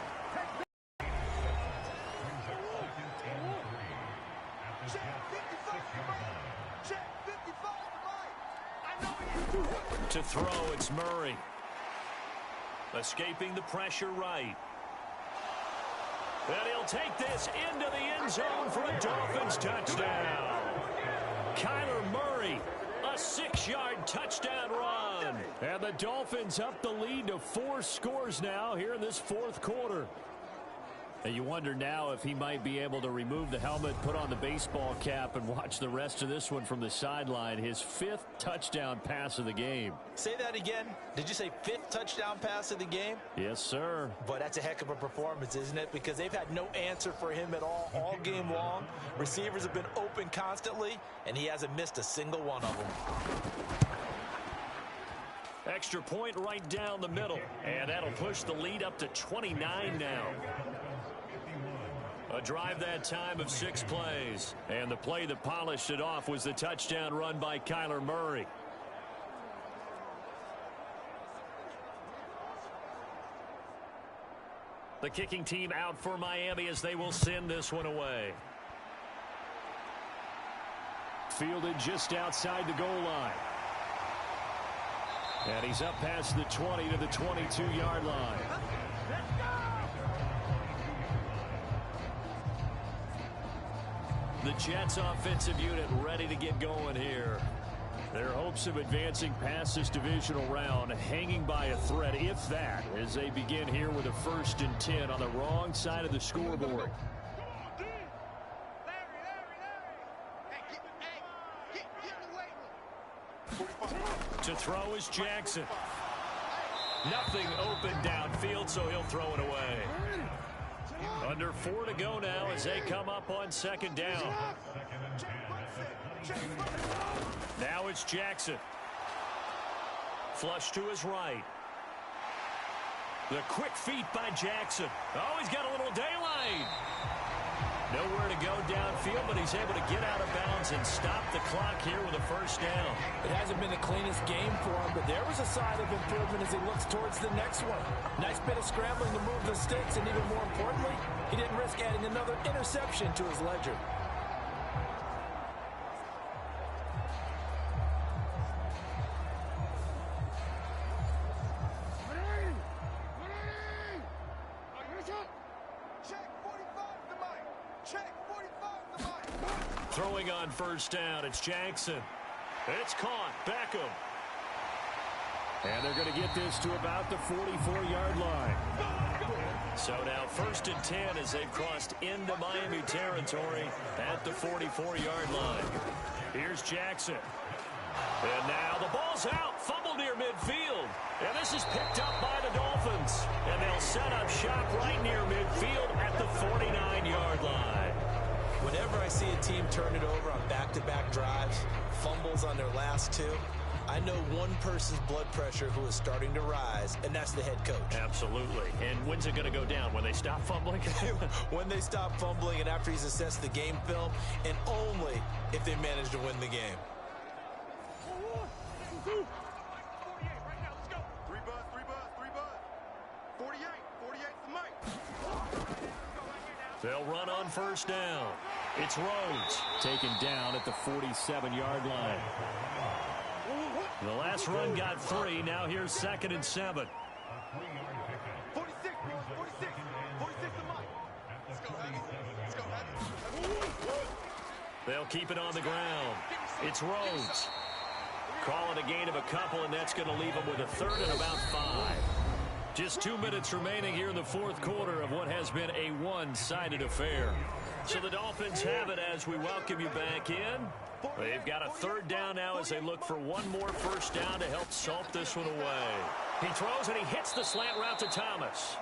C: To throw, it's Murray. Escaping the pressure right. And he'll take this into the end zone for a Dolphins touchdown. Kyler Murray, a 6-yard touchdown run. And the Dolphins up the lead to 4 scores now here in this 4th quarter. And you wonder now if he might be able to remove the helmet, put on the baseball cap, and watch the rest of this one from the sideline. His 5th touchdown pass of the game.
B: Say that again. Did you say 5th touchdown pass of the game?
C: Yes, sir.
B: But that's a heck of a performance, isn't it? Because they've had no answer for him at all game long. Receivers have been open constantly, and he hasn't missed a single one of them.
C: Extra point right down the middle. And that'll push the lead up to 29 now. A drive that time of 6 plays. And the play that polished it off was the touchdown run by Kyler Murray. The kicking team out for Miami as they will send this one away. Fielded just outside the goal line. And he's up past the 20 to the 22-yard line. The Jets offensive unit ready to get going here. Their hopes of advancing past this divisional round hanging by a thread, if that, as they begin here with a 1st and 10 on the wrong side of the scoreboard. To throw is Jackson. Nothing open downfield, so he'll throw it away. Under 4 to go now as they come up on 2nd down. Now it's Jackson. Flush to his right. The quick feet by Jackson. Oh, he's got a little daylight. Nowhere to go downfield, but he's able to get out of bounds and stop the clock here with a 1st down.
G: It hasn't been the cleanest game for him, but there was a sign of improvement as he looks towards the next one. Nice bit of scrambling to move the sticks, and even more importantly, he didn't risk adding another interception to his ledger.
C: Throwing on 1st down, it's Jackson. It's caught. Beckham. And they're going to get this to about the 44-yard line. So now 1st and 10 as they've crossed into Miami territory at the 44-yard line. Here's Jackson. And now the ball's out. Fumble near midfield. And this is picked up by the Dolphins. And they'll set up shop right near midfield at the 49-yard line.
B: Whenever I see a team turn it over on back-to-back drives, fumbles on their last 2, I know one person's blood pressure who is starting to rise, and that's the head coach.
C: Absolutely. And when's it going to go down? When they stop fumbling?
B: When they stop fumbling and after he's assessed the game film, and only if they manage to win the game.
D: 48 right now, let's go. 3 buzz. 48's the mic.
C: They'll run on 1st down. It's Rhodes taken down at the 47-yard line. The last run got 3. Now here's 2nd and 7.
D: 46 the mic. Let's go,
C: They'll keep it on the ground. It's Rhodes. Call it a gain of a couple, and that's going to leave them with a 3rd and about 5. Just 2 minutes remaining here in the 4th quarter of what has been a one-sided affair. So the Dolphins have it as we welcome you back in. They've got a 3rd down now as they look for one more 1st down to help salt this one away. He throws and he hits the slant route to Thomas.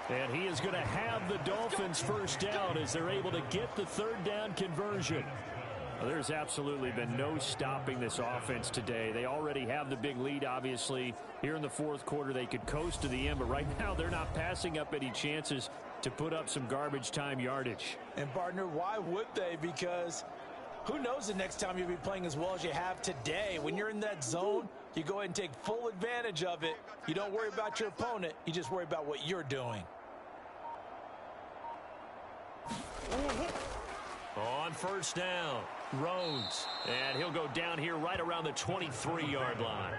C: And he is going to have the Dolphins 1st down as they're able to get the 3rd down conversion. There's absolutely been no stopping this offense today. They already have the big lead, obviously. Here in the 4th quarter, they could coast to the end, but right now they're not passing up any chances. to put up some garbage time yardage.
G: And, partner, why would they? Because who knows the next time you'll be playing as well as you have today. When you're in that zone, you go ahead and take full advantage of it. You don't worry about your opponent. You just worry about what you're doing.
C: On first down, Rhodes. And he'll go down here right around the 23-yard line.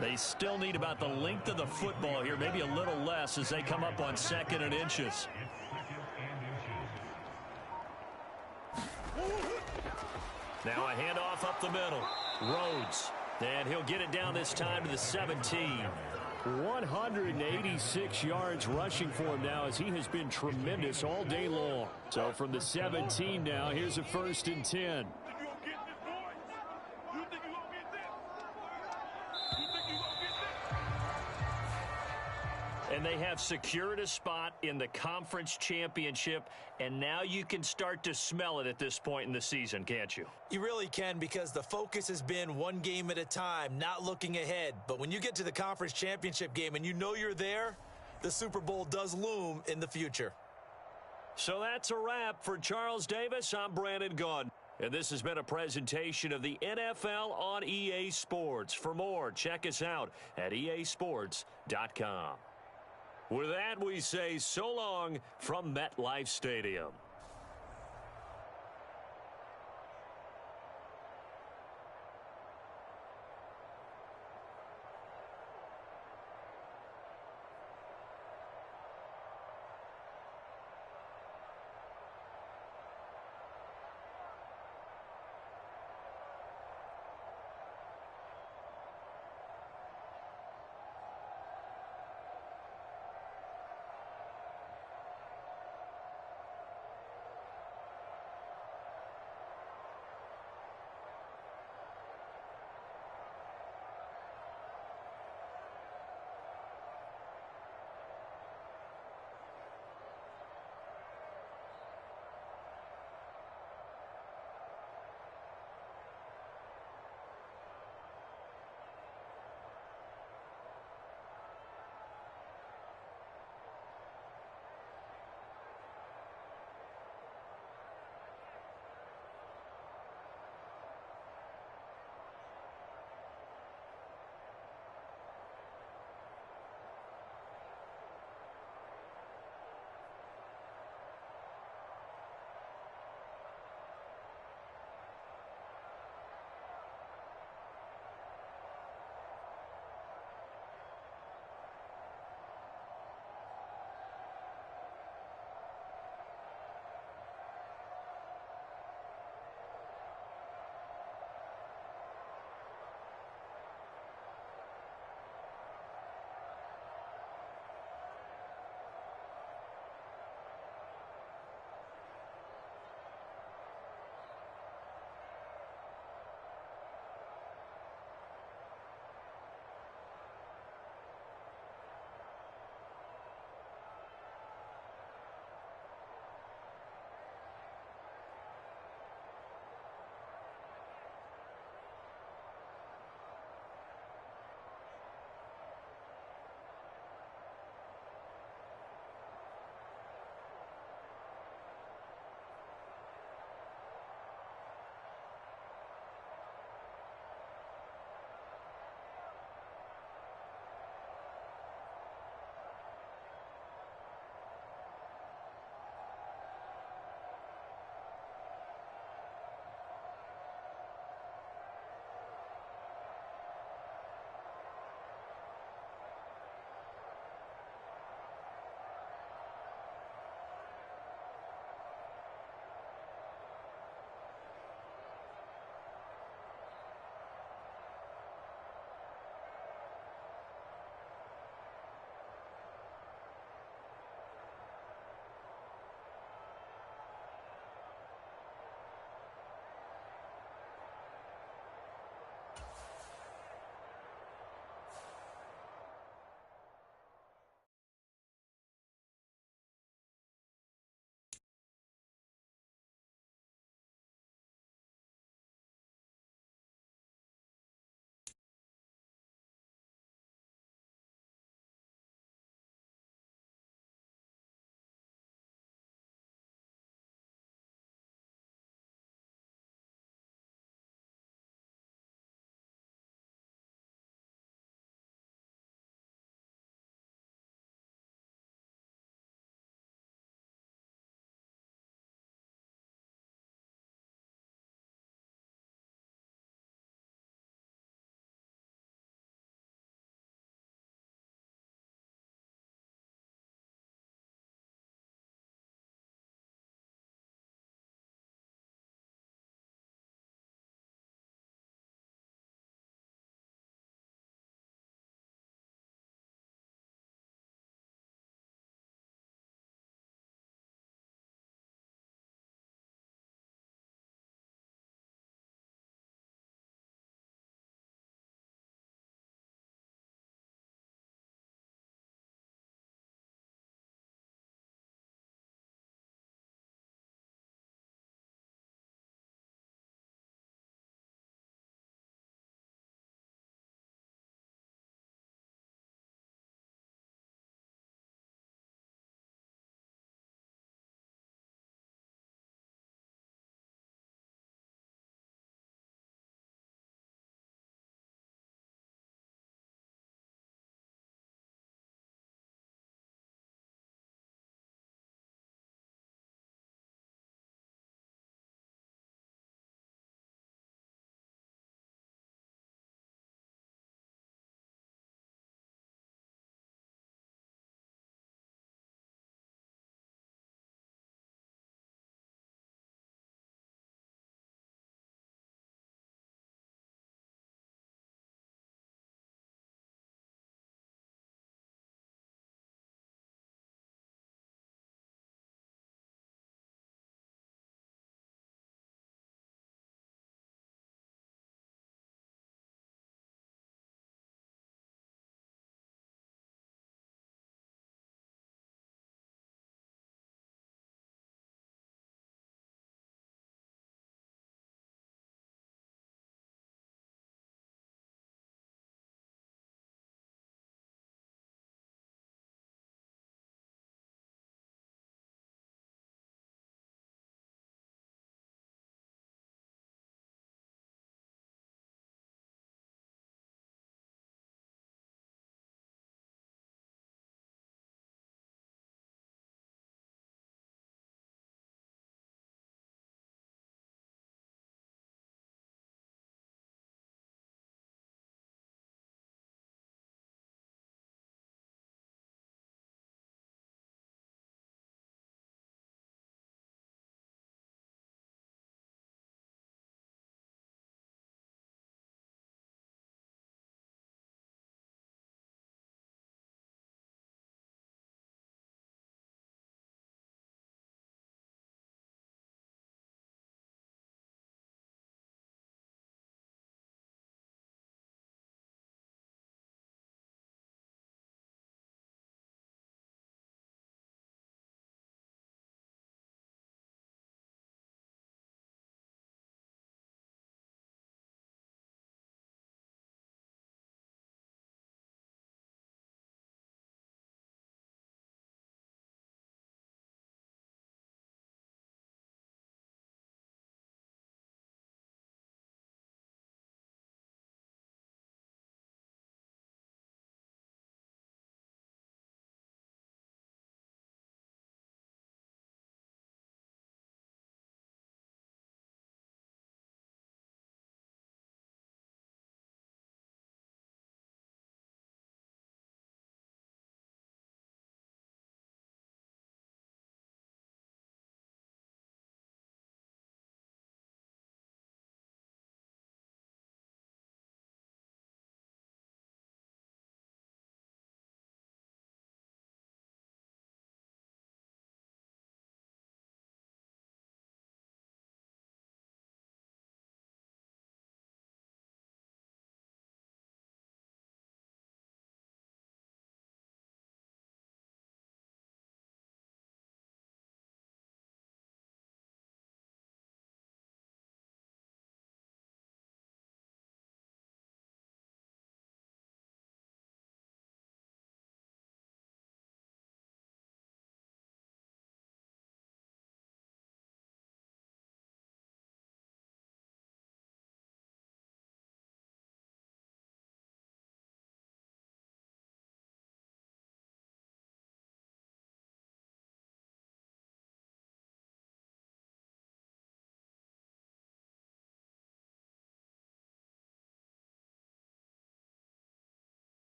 C: They still need about the length of the football here, maybe a little less as they come up on 2nd and inches. Now a handoff up the middle. Rhodes. And he'll get it down this time to the 17. 186 yards rushing for him now as he has been tremendous all day long. So from the 17 now, here's a 1st and 10. And they have secured a spot in the conference championship, and now you can start to smell it at this point in the season, can't you?
G: You really can, because the focus has been one game at a time, not looking ahead. But when you get to the conference championship game and you know you're there, the Super Bowl does loom in the future.
C: So that's a wrap for Charles Davis. I'm Brandon Gaudin. And this has been a presentation of the NFL on EA Sports. For more, check us out at easports.com. With that, we say so long from MetLife Stadium.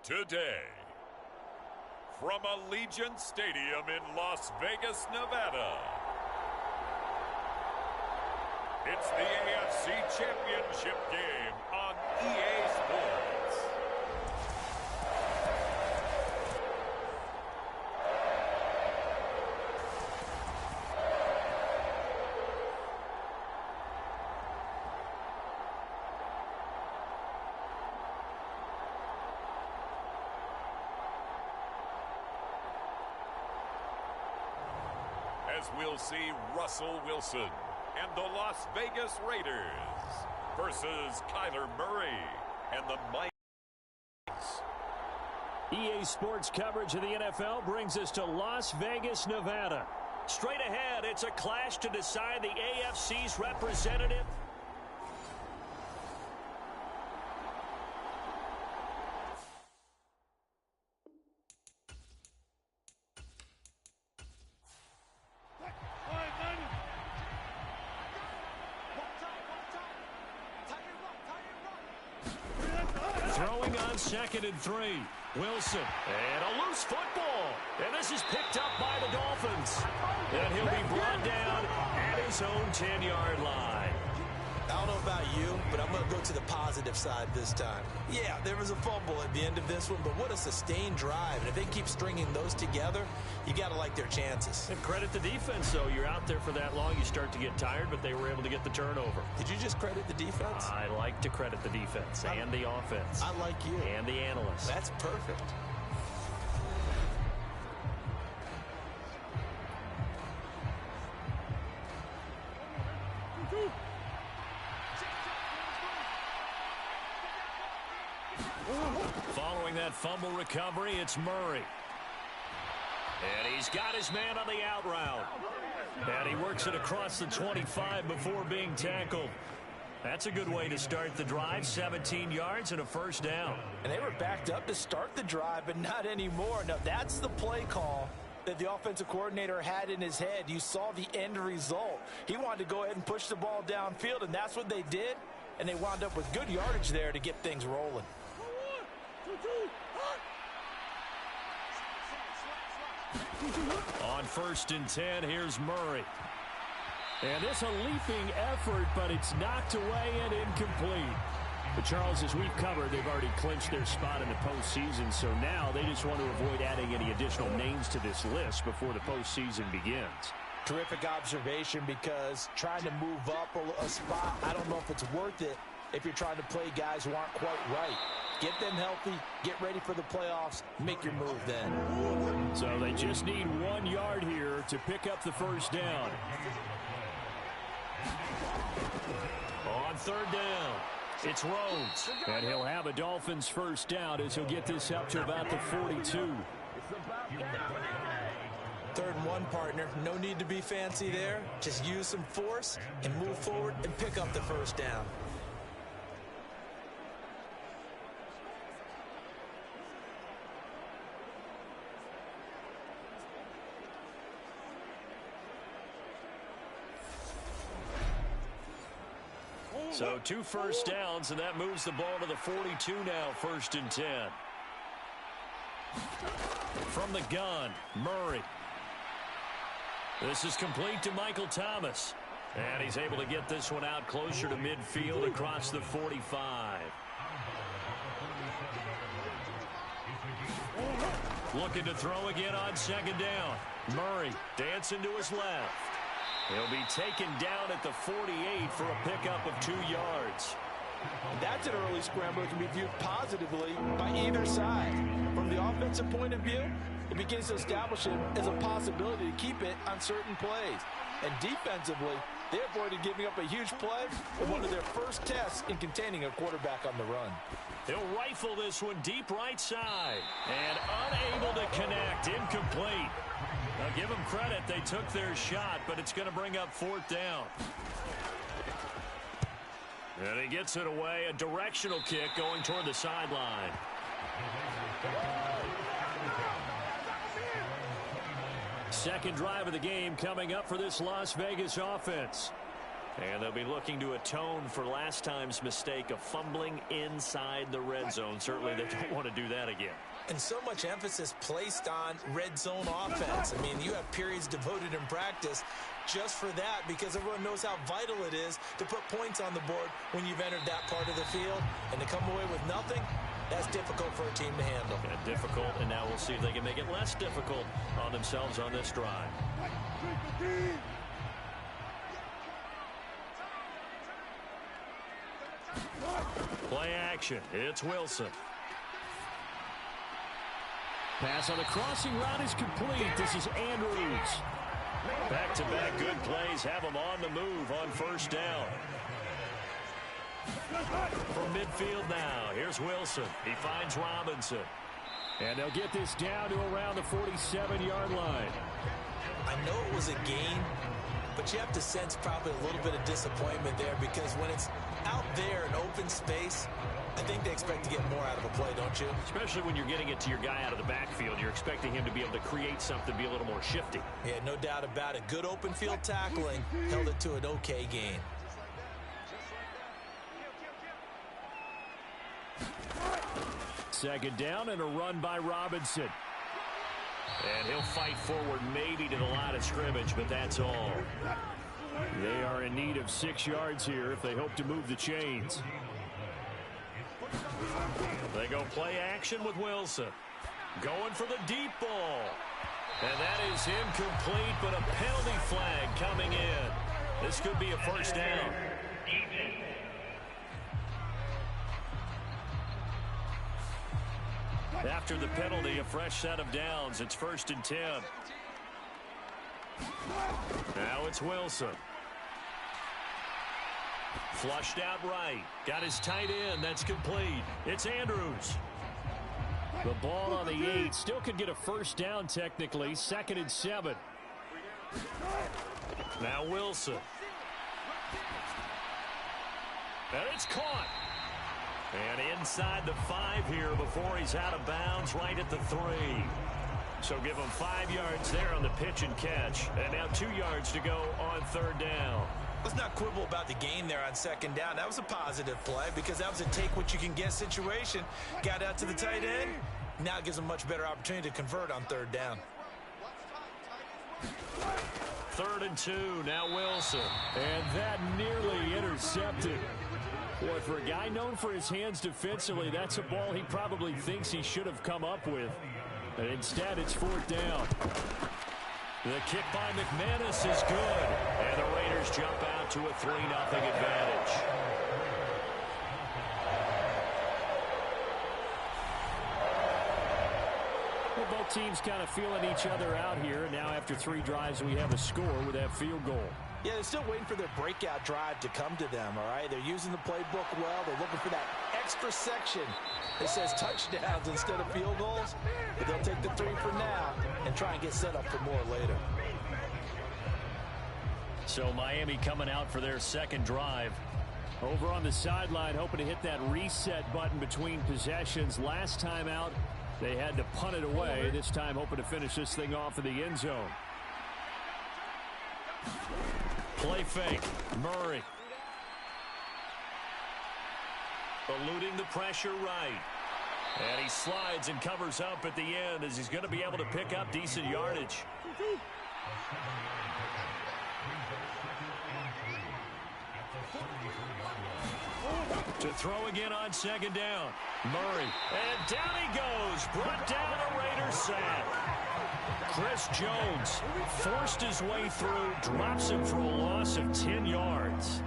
H: Today, from Allegiant Stadium in Las Vegas, Nevada, it's the AFC Championship game on EA Sports. As we'll see Russell Wilson and the Las Vegas Raiders versus Kyler Murray and the Mikes.
C: EA Sports coverage of the NFL brings us to Las Vegas, Nevada. Straight ahead, it's a clash to decide the AFC's representative. Throwing on 2nd and 3. Wilson. And a loose football. And this is picked up by the Dolphins. And he'll be brought down at his own 10-yard line.
B: I don't know about you, but I'm going to go to the positive side this time. Yeah, there was a fumble at the end of this one, but what a sustained drive. And if they keep stringing those together, you got to like their chances.
C: And credit the defense, though. You're out there for that long, you start to get tired, but they were able to get the turnover.
B: Did you just credit the defense?
C: I like to credit the defense and the offense.
B: I like you.
C: And the analysts.
B: That's perfect.
C: Following that fumble recovery, it's Murray. And he's got his man on the out route. And he works it across the 25 before being tackled. That's a good way to start the drive. 17 yards and a first down.
G: And they were backed up to start the drive, but not anymore. Now, that's the play call that the offensive coordinator had in his head. You saw the end result. He wanted to go ahead and push the ball downfield, and that's what they did. And they wound up with good yardage there to get things rolling.
C: On 1st and 10, here's Murray. And it's a leaping effort, but it's knocked away and incomplete. But Charles, as we've covered, they've already clinched their spot in the postseason, so now they just want to avoid adding any additional names to this list before the postseason begins.
G: Terrific observation, because trying to move up a spot, I don't know if it's worth it if you're trying to play guys who aren't quite right. Get them healthy, get ready for the playoffs, make your move then.
C: So they just need 1 yard here to pick up the first down. On 3rd down, it's Rhodes. And he'll have a Dolphins first down as he'll get this up to about the 42.
B: 3rd and 1, partner. No need to be fancy there. Just use some force and move forward and pick up the first down.
C: So 2 first downs, and that moves the ball to the 42 now, 1st and 10. From the gun, Murray. This is complete to Michael Thomas. And he's able to get this one out closer to midfield across the 45. Looking to throw again on 2nd down. Murray dancing to his left. He'll be taken down at the 48 for a pickup of 2 yards.
G: That's an early scramble that can be viewed positively by either side. From the offensive point of view, it begins to establish it as a possibility to keep it on certain plays. And defensively, they avoided giving up a huge play in one of their first tests in containing a quarterback on the run.
C: He'll rifle this one deep right side. And unable to connect. Incomplete. Now, give them credit. They took their shot, but it's going to bring up 4th down. And he gets it away. A directional kick going toward the sideline. Second drive of the game coming up for this Las Vegas offense. And they'll be looking to atone for last time's mistake of fumbling inside the red zone. Certainly they don't want to do that again.
B: And so much emphasis placed on red zone offense. I mean, you have periods devoted in practice just for that because everyone knows how vital it is to put points on the board when you've entered that part of the field. And to come away with nothing, that's difficult for a team to handle.
C: Yeah, difficult, and now we'll see if they can make it less difficult on themselves on this drive. Play action. It's Wilson.
A: Pass on the crossing route is complete. This is Andrews.
C: Back-to-back good plays have him on the move on first down. From midfield now, here's Wilson. He finds Robinson.
A: And they'll get this down to around the 47-yard line.
B: I know it was a gain, but you have to sense probably a little bit of disappointment there because when it's out there in open space, I think they expect to get more out of a play, don't you?
C: Especially when you're getting it to your guy out of the backfield. You're expecting him to be able to create something, be a little more shifty.
B: Yeah, no doubt about it. Good open field tackling held it to an okay gain.
A: Second down and a run by Robinson.
C: And he'll fight forward maybe to the line of scrimmage, but that's all.
A: They are in need of 6 yards here if they hope to move the chains.
C: They go play action with Wilson. Going for the deep ball. And that is incomplete, but a penalty flag coming in. This could be a first down. After the penalty, a fresh set of downs. It's 1st and 10. Now it's Wilson. Flushed out right. Got his tight end. That's complete. It's Andrews.
A: The ball on the 8. Still could get a first down technically. 2nd and 7.
C: Now Wilson. And it's caught. And inside the 5 here before he's out of bounds right at the 3. So give him 5 yards there on the pitch and catch. And now 2 yards to go on 3rd down.
B: Let's not quibble about the gain there on 2nd down. That was a positive play because that was a take-what-you-can-get situation. Got out to the tight end. Now it gives him a much better opportunity to convert on 3rd down.
C: 3rd and 2. Now Wilson.
A: And that nearly intercepted. Boy, for a guy known for his hands defensively, that's a ball he probably thinks he should have come up with. And instead, it's 4th down.
C: The kick by McManus is good. And the Raiders jump out to a 3-0 advantage.
A: Well, both teams kind of feeling each other out here. Now, after 3 drives, we have a score with that field goal.
B: Yeah, they're still waiting for their breakout drive to come to them, all right? They're using the playbook well. They're looking for that extra section that says touchdowns instead of field goals. But they'll take the 3 for now and try and get set up for more later.
C: So Miami coming out for their 2nd drive.
A: Over on the sideline, hoping to hit that reset button between possessions. Last time out, they had to punt it away. This time, hoping to finish this thing off in the end zone.
C: Play fake. Murray. Eluding the pressure right. And he slides and covers up at the end as he's going to be able to pick up decent yardage. To throw again on 2nd down. Murray. And down he goes. Brought down a Raiders sack. Chris Jones forced his way through, drops him for a loss of 10 yards.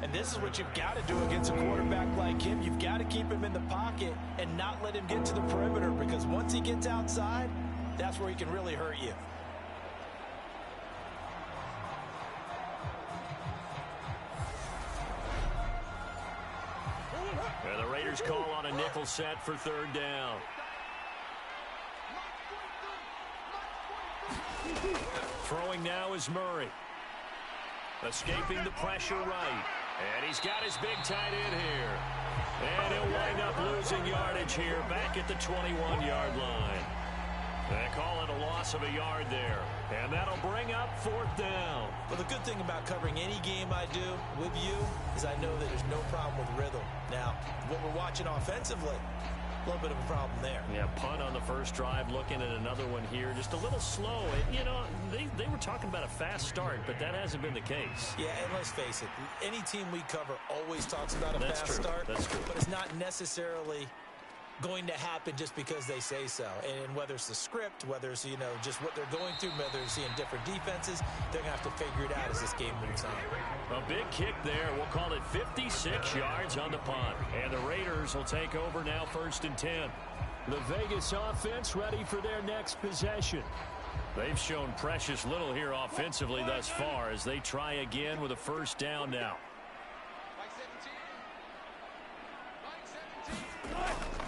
B: And this is what you've got to do against a quarterback like him. You've got to keep him in the pocket and not let him get to the perimeter because once he gets outside, that's where he can really hurt you.
C: And the Raiders call on a nickel set for 3rd down. Throwing now is Murray. Escaping the pressure right. And he's got his big tight end here. And he'll wind up losing yardage here back at the 21-yard line. They call it a loss of a yard there. And that'll bring up 4th down.
B: Well, the good thing about covering any game I do with you is I know that there's no problem with rhythm. Now, what we're watching offensively, a little bit of a problem there.
C: Yeah, punt on the first drive, looking at another one here. Just a little slow. You know, they were talking about a fast start, but that hasn't been the case.
B: Yeah, and let's face it, any team we cover always talks about a fast start.
C: That's true.
B: But it's not necessarily going to happen just because they say so. And whether it's the script, whether it's, you know, just what they're going through, whether they're seeing different defenses, they're going to have to figure it out as this game moves on.
C: A big kick there. We'll call it 56 yards on the punt. And the Raiders will take over now, 1st and 10. The Vegas offense ready for their next possession. They've shown precious little here offensively thus far as they try again with a 1st down now.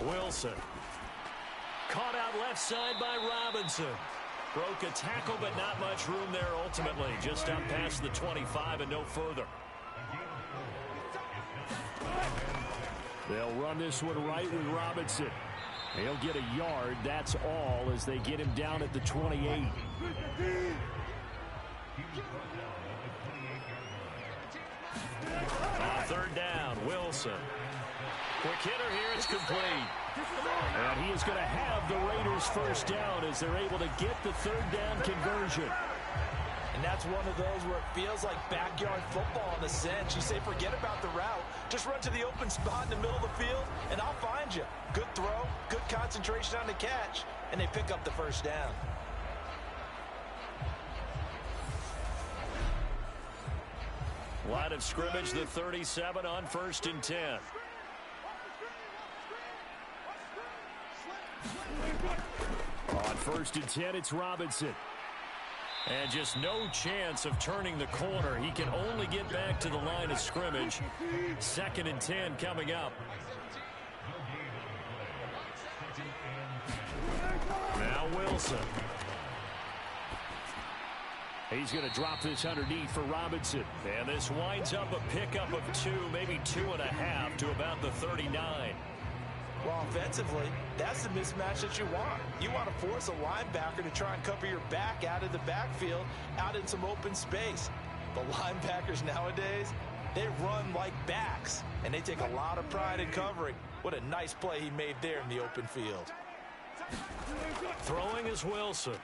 C: Wilson. Caught out left side by Robinson. Broke a tackle, but not much room there ultimately. Just up past the 25 and no further. They'll run this one right with Robinson. He'll get a yard. That's all as they get him down at the 28. On 3rd down, Wilson. Quick hitter here, it's complete. And he is going to have the Raiders 1st down as they're able to get the 3rd down conversion.
B: And that's one of those where it feels like backyard football in a sense. You say forget about the route. Just run to the open spot in the middle of the field, and I'll find you. Good throw, good concentration on the catch, and they pick up the 1st down.
C: Line of scrimmage, the 37 on 1st and 10. On 1st and 10, it's Robinson. And just no chance of turning the corner. He can only get back to the line of scrimmage. 2nd and 10 coming up. Now Wilson. He's going to drop this underneath for Robinson. And this winds up a pickup of 2, maybe 2.5 to about the 39.
B: Well, offensively, that's the mismatch that you want. You want to force a linebacker to try and cover your back out of the backfield, out in some open space. The linebackers nowadays, they run like backs, and they take a lot of pride in covering. What a nice play he made there in the open field.
C: Throwing is Wilson.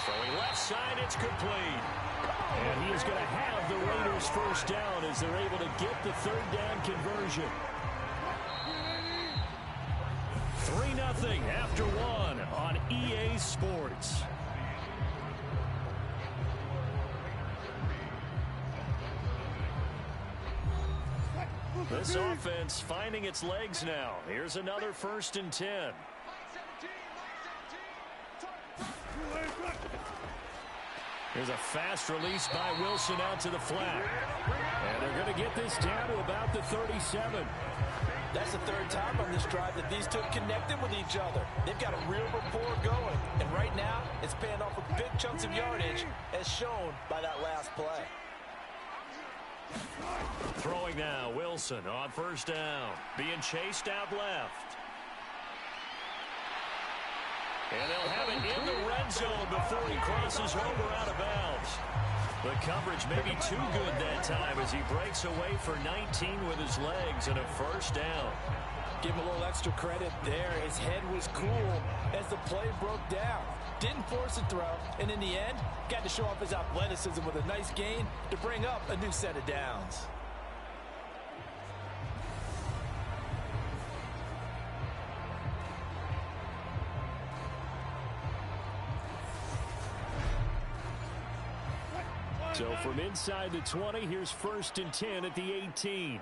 C: Throwing left side, it's complete. And he is going to have the Raiders 1st down as they're able to get the 3rd down conversion. 3-0 after 1 on EA Sports. This offense finding its legs now. Here's another 1st and 10. Here's a fast release by Wilson out to the flat. And they're going to get this down to about the 37.
B: That's the 3rd time on this drive that these two have connected with each other. They've got a real rapport going. And right now, it's paying off with big chunks of yardage, as shown by that last play.
C: Throwing now, Wilson on 1st down. Being chased out left. And they'll have it in the red zone before he crosses over out of bounds. The coverage may be too good that time as he breaks away for 19 with his legs and a 1st down.
G: Give him a little extra credit there. His head was cool as the play broke down. Didn't force a throw, and in the end, got to show off his athleticism with a nice gain to bring up a new set of downs.
C: So from inside the 20, here's 1st and 10 at the 18.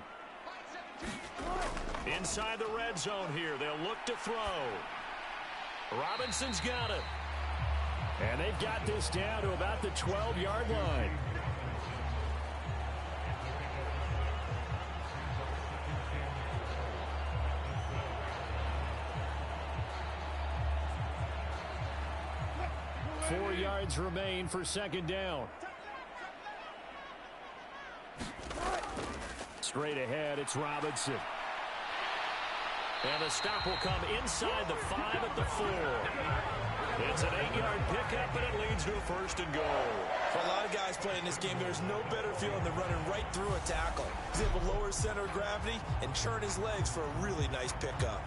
C: Inside the red zone here, they'll look to throw. Robinson's got it. And they've got this down to about the 12-yard line. Four yards remain for 2nd down. Straight ahead, it's Robinson. And the stop will come inside the 5 at the 4. It's an 8-yard pickup, and it leads to a first and goal.
G: For a lot of guys playing this game, there's no better feeling than running right through a tackle. He's able to lower center of gravity and churn his legs for a really nice pickup.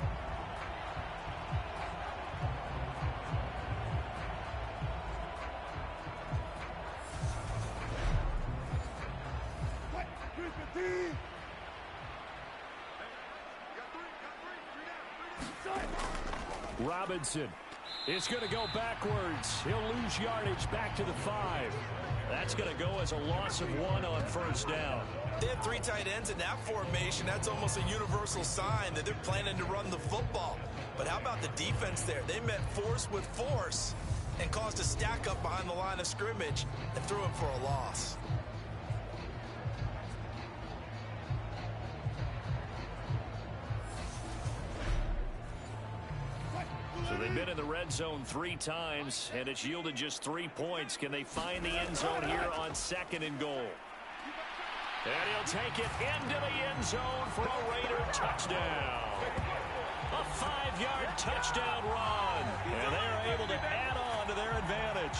C: Robinson is going to go backwards. He'll lose yardage back to the 5. That's going to go as a loss of 1 on first down.
G: They have 3 tight ends in that formation. That's almost a universal sign that they're planning to run the football. But how about the defense there? They met force with force and caused a stack up behind the line of scrimmage and threw him for a loss.
C: So they've been in the red zone 3 times, and it's yielded just 3 points. Can they find the end zone here on 2nd and goal? And he'll take it into the end zone for a Raider touchdown. A 5-yard touchdown run. And they're able to add on to their advantage.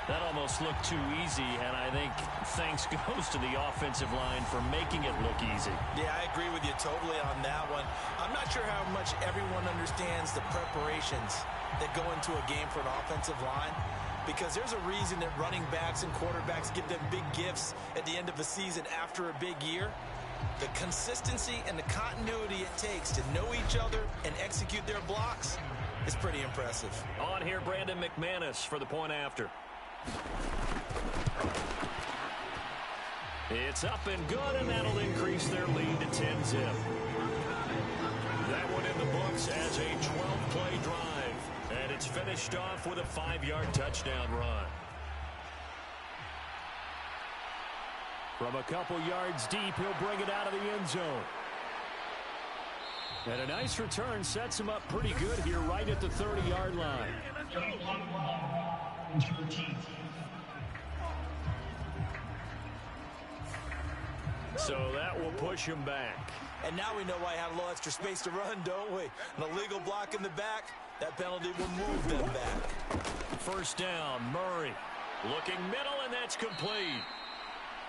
C: That almost looked too easy, and I think thanks goes to the offensive line for making it look easy.
G: Yeah, I agree with you totally on that one. I'm not sure how much everyone understands the preparations that go into a game for an offensive line, because there's a reason that running backs and quarterbacks give them big gifts at the end of a season after a big year. The consistency and the continuity it takes to know each other and execute their blocks is pretty impressive.
C: On here, Brandon McManus for the point after. It's up and good, and that'll increase their lead to 10-zip. That one in the books as a 12-play drive, and it's finished off with a 5-yard touchdown run. From a couple yards deep, he'll bring it out of the end zone. And a nice return sets him up pretty good here right at the 30-yard line. So that will push him back.
G: And now we know why he had a little extra space to run, don't we? An illegal block in the back, that penalty will move them back.
C: First down, Murray. Looking middle, and that's complete.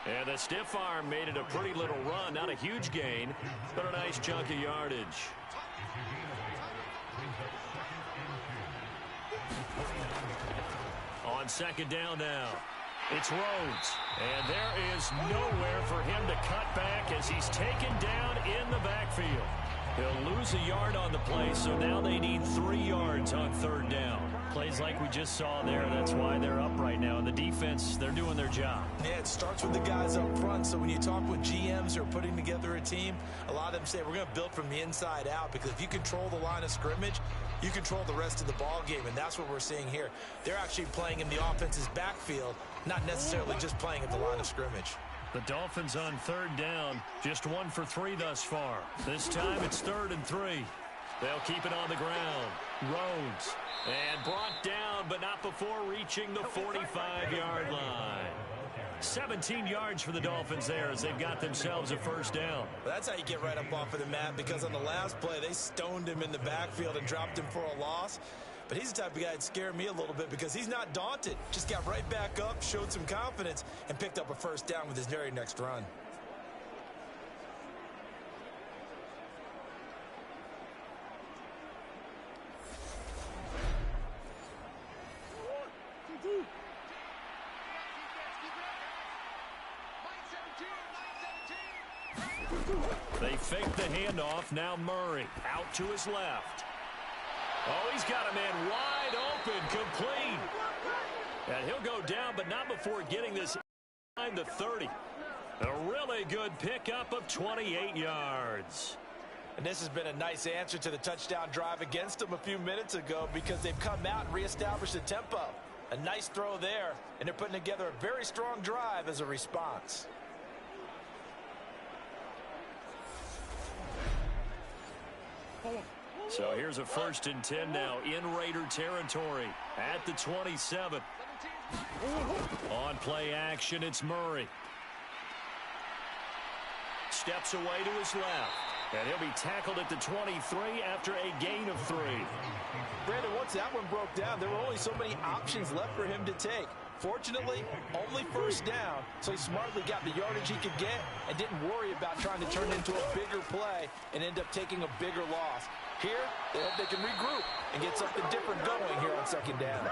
C: And the stiff arm made it a pretty little run. Not a huge gain, but a nice chunk of yardage. On 2nd down now, it's Rhodes. And there is nowhere for him to cut back as he's taken down in the backfield. He'll lose a yard on the play, so now they need 3 yards on 3rd down. Plays like we just saw there, that's why they're up right now. And the defense, they're doing their job.
G: Yeah, it starts with the guys up front. So when you talk with GMs who are putting together a team, a lot of them say we're going to build from the inside out, because if you control the line of scrimmage, you control the rest of the ball game, and that's what we're seeing here. They're actually playing in the offense's backfield, not necessarily just playing at the line of scrimmage.
C: The Dolphins on 3rd down, just 1 for 3 thus far. This time it's 3rd and 3. They'll keep it on the ground. Rhodes, and brought down, but not before reaching the 45-yard line. 17 yards for the Dolphins there as they've got themselves a first down.
G: Well, that's how you get right up off of the mat, because on the last play, they stoned him in the backfield and dropped him for a loss. But he's the type of guy that scared me a little bit, because he's not daunted. Just got right back up, showed some confidence, and picked up a first down with his very next run.
C: They fake the handoff. Now Murray out to his left. Oh, he's got a man wide open, complete. And he'll go down, but not before getting this behind the 30. A really good pickup of 28 yards.
G: And this has been a nice answer to the touchdown drive against them a few minutes ago, because they've come out and reestablished the tempo. A nice throw there, and they're putting together a very strong drive as a response.
C: So here's a 1st and 10 now in Raider territory at the 27. On play action, it's Murray. Steps away to his left. And he'll be tackled at the 23 after a gain of 3.
G: Brandon, once that one broke down, there were only so many options left for him to take. Fortunately, only first down, so he smartly got the yardage he could get and didn't worry about trying to turn it into a bigger play and end up taking a bigger loss. Here, they hope they can regroup and get something different going here on second down.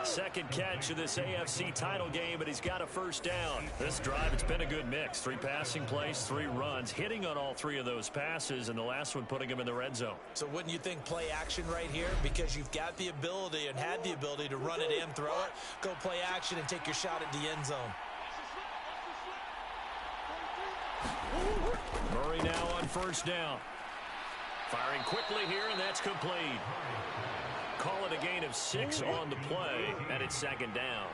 C: Second catch of this AFC title game, but he's got a first down. This drive, it's been a good mix. 3 passing plays, 3 runs, hitting on all 3 of those passes, and the last one putting him in the red zone.
B: So wouldn't you think play action right here? Because you've got the ability and had the ability to run it and throw it. Go play action and take your shot at the end zone.
C: Murray now on first down. Firing quickly here, and that's complete. Call it a gain of 6 on the play, and it's second down.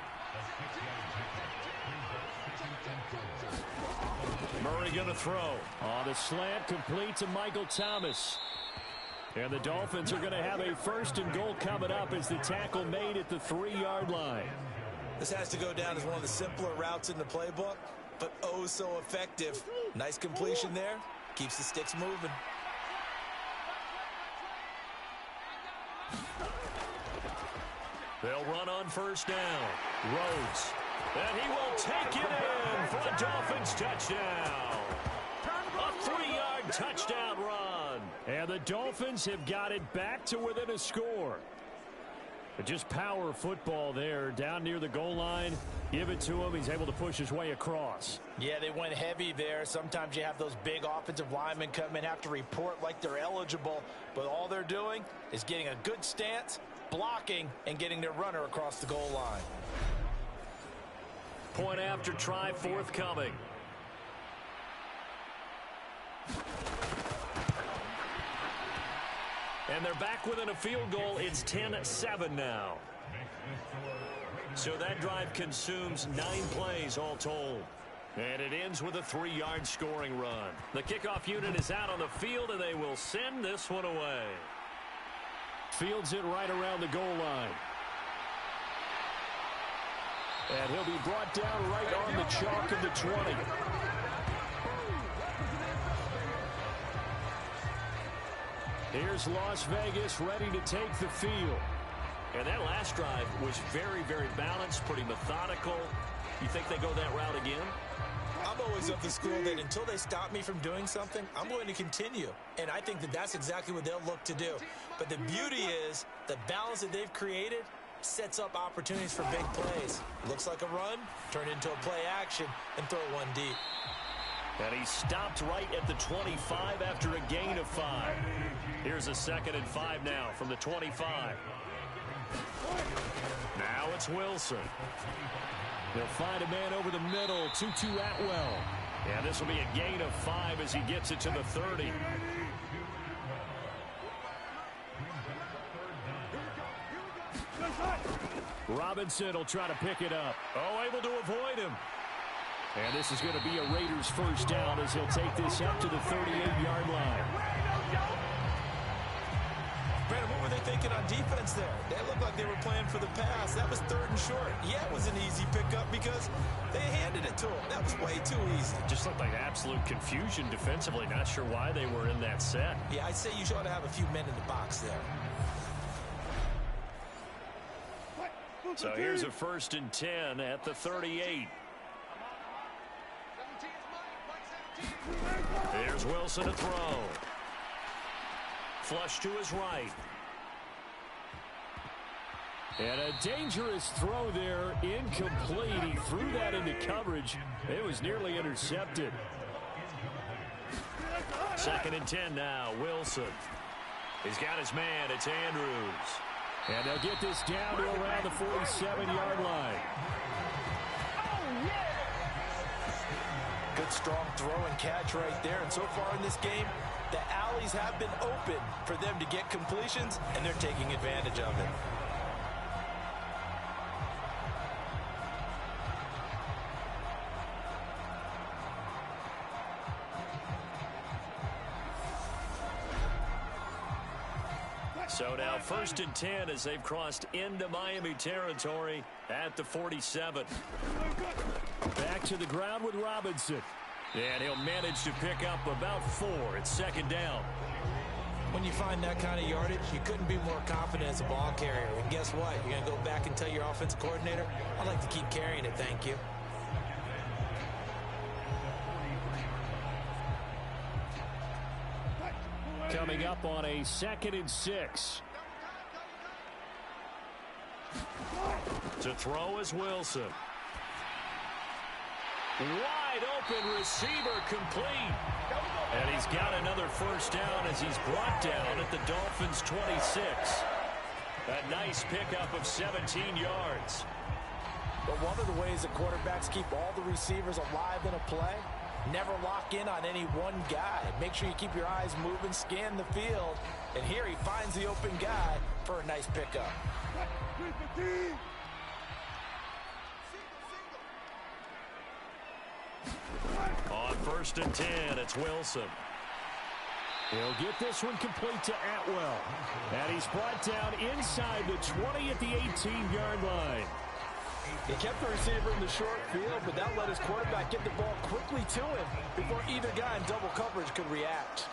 C: Murray going to throw. On the slant, complete to Michael Thomas. And the Dolphins are going to have a first and goal coming up as the tackle made at the 3-yard line.
B: This has to go down as one of the simpler routes in the playbook, but oh so effective. Nice completion there. Keeps the sticks moving.
C: They'll run on first down. Rhodes. And he will take it in for a Dolphins touchdown. A 3-yard touchdown run. And the Dolphins have got it back to within a score. But just power football there down near the goal line. Give it to him. He's able to push his way across.
G: Yeah, they went heavy there. Sometimes you have those big offensive linemen come in, have to report like they're eligible. But all they're doing is getting a good stance, blocking, and getting their runner across the goal line.
C: Point after try forthcoming. And they're back within a field goal. It's 10-7 now. So that drive consumes 9 plays all told. And it ends with a 3-yard scoring run. The kickoff unit is out on the field, and they will send this one away. Fields it right around the goal line. And he'll be brought down right on the chalk of the 20. Here's Las Vegas ready to take the field. And that last drive was very, very balanced, pretty methodical. You think they go that route again?
B: I'm always of the school that until they stop me from doing something, I'm going to continue. And I think that that's exactly what they'll look to do. But the beauty is the balance that they've created sets up opportunities for big plays. Looks like a run, turn into a play action, and throw one deep.
C: And he stopped right at the 25 after a gain of 5. Here's a 2nd and 5 now from the 25. Now it's Wilson. They'll find a man over the middle, Tutu Atwell. And this will be a gain of 5 as he gets it to the 30. Robinson will try to pick it up. Oh, able to avoid him. And this is going to be a Raiders first down as he'll take this up to the 38-yard line.
B: Brandon, what were they thinking on defense there? They looked like they were playing for the pass. That was 3rd and short. Yeah, it was an easy pickup because they handed it to him. That was way too easy.
C: Just looked like absolute confusion defensively. Not sure why they were in that set.
B: Yeah, I'd say you ought to have a few men in the box there.
C: So here's a 1st and 10 at the 38. Here's Wilson to throw. Flush to his right. And a dangerous throw there, incomplete. He threw that into coverage. It was nearly intercepted. 2nd and 10 now, Wilson. He's got his man, it's Andrews. And they'll get this down to around the 47-yard line.
G: Good strong throw and catch right there. And so far in this game, the alleys have been open for them to get completions, and they're taking advantage of it.
C: So now 1st and 10 as they've crossed into Miami territory at the 47. Back to the ground with Robinson. And he'll manage to pick up about 4. It's second down.
B: When you find that kind of yardage, you couldn't be more confident as a ball carrier. And guess what? You're going to go back and tell your offensive coordinator, I'd like to keep carrying it, thank you.
C: Coming up on a 2nd and 6.
A: To throw is Wilson. Wide open receiver complete. And he's got another first down as he's brought down at the Dolphins' 26. A nice pickup of 17 yards.
B: But one of the ways that quarterbacks keep all the receivers alive in a play, never lock in on any one guy. Make sure you keep your eyes moving, scan the field. And here he finds the open guy for a nice pickup.
A: On 1st and 10, it's Wilson.
C: He'll get this one complete to Atwell. And he's brought down inside the 20 at the 18-yard line.
G: He kept the receiver in the short field, but that let his quarterback get the ball quickly to him before either guy in double coverage could react.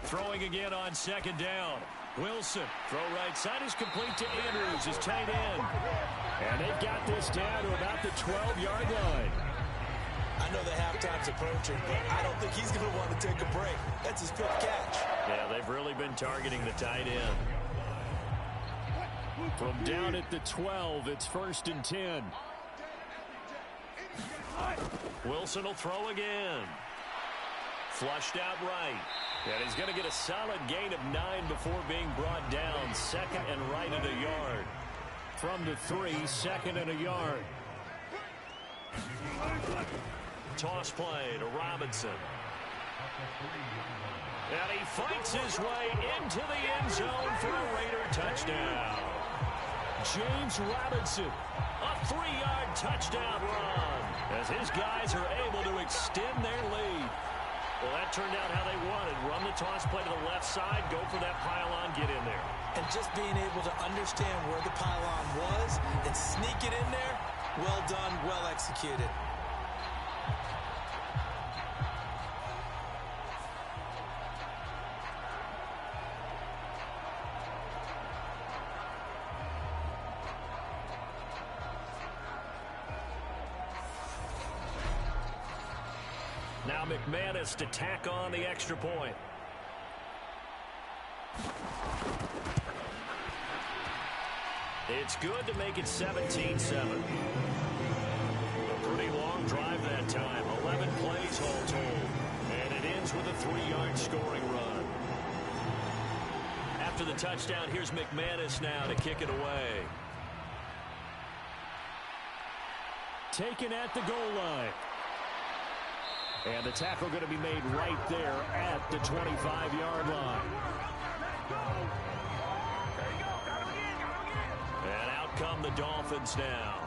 A: Throwing again on 2nd down. Wilson, throw right side is complete to Andrews, his tight end.
C: And they've got this down to about the 12-yard line.
B: I know the halftime's approaching, but I don't think he's going to want to take a break. That's his 5th catch.
A: Yeah, they've really been targeting the tight end.
C: From down at the 12, it's 1st and 10.
A: Wilson will throw again. Flushed out right. And he's going to get a solid gain of 9 before being brought down. 2nd and right at a yard.
C: From the 3, 2nd and a yard.
A: Toss play to Robinson. And he fights his way into the end zone for a Raider touchdown.
C: James Robinson.
A: A 3-yard touchdown run as his guys are able to extend their lead. Well, that turned out how they wanted. Run the toss play to the left side, go for that pylon, get in there.
B: And just being able to understand where the pylon was and sneak it in there, well done, well executed.
A: Now McManus to tack on the extra point. It's good to make it 17-7. A pretty long drive that time. 11 plays all told. And it ends with a 3-yard scoring run. After the touchdown, here's McManus now to kick it away.
C: Taken at the goal line. And the tackle going to be made right there at the 25-yard line.
A: And out come the Dolphins now.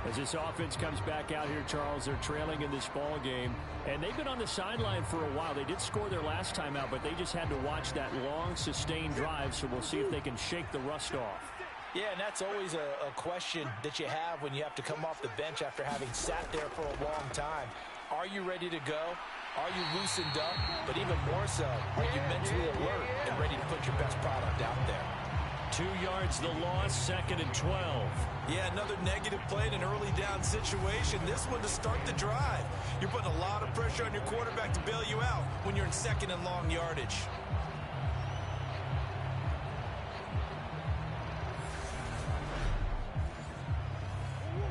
C: As this offense comes back out here, Charles, they're trailing in this ball game. And they've been on the sideline for a while. They did score their last time out, but they just had to watch that long, sustained drive. So we'll see if they can shake the rust off.
B: Yeah, and that's always a question that you have when you have to come off the bench after having sat there for a long time. Are you ready to go? Are you loosened up? But even more so, are you mentally alert and ready to put your best product out there?
A: 2 yards the loss, 2nd and 12.
B: Yeah, another negative play in an early down situation. This one to start the drive. You're putting a lot of pressure on your quarterback to bail you out when you're in 2nd and long yardage.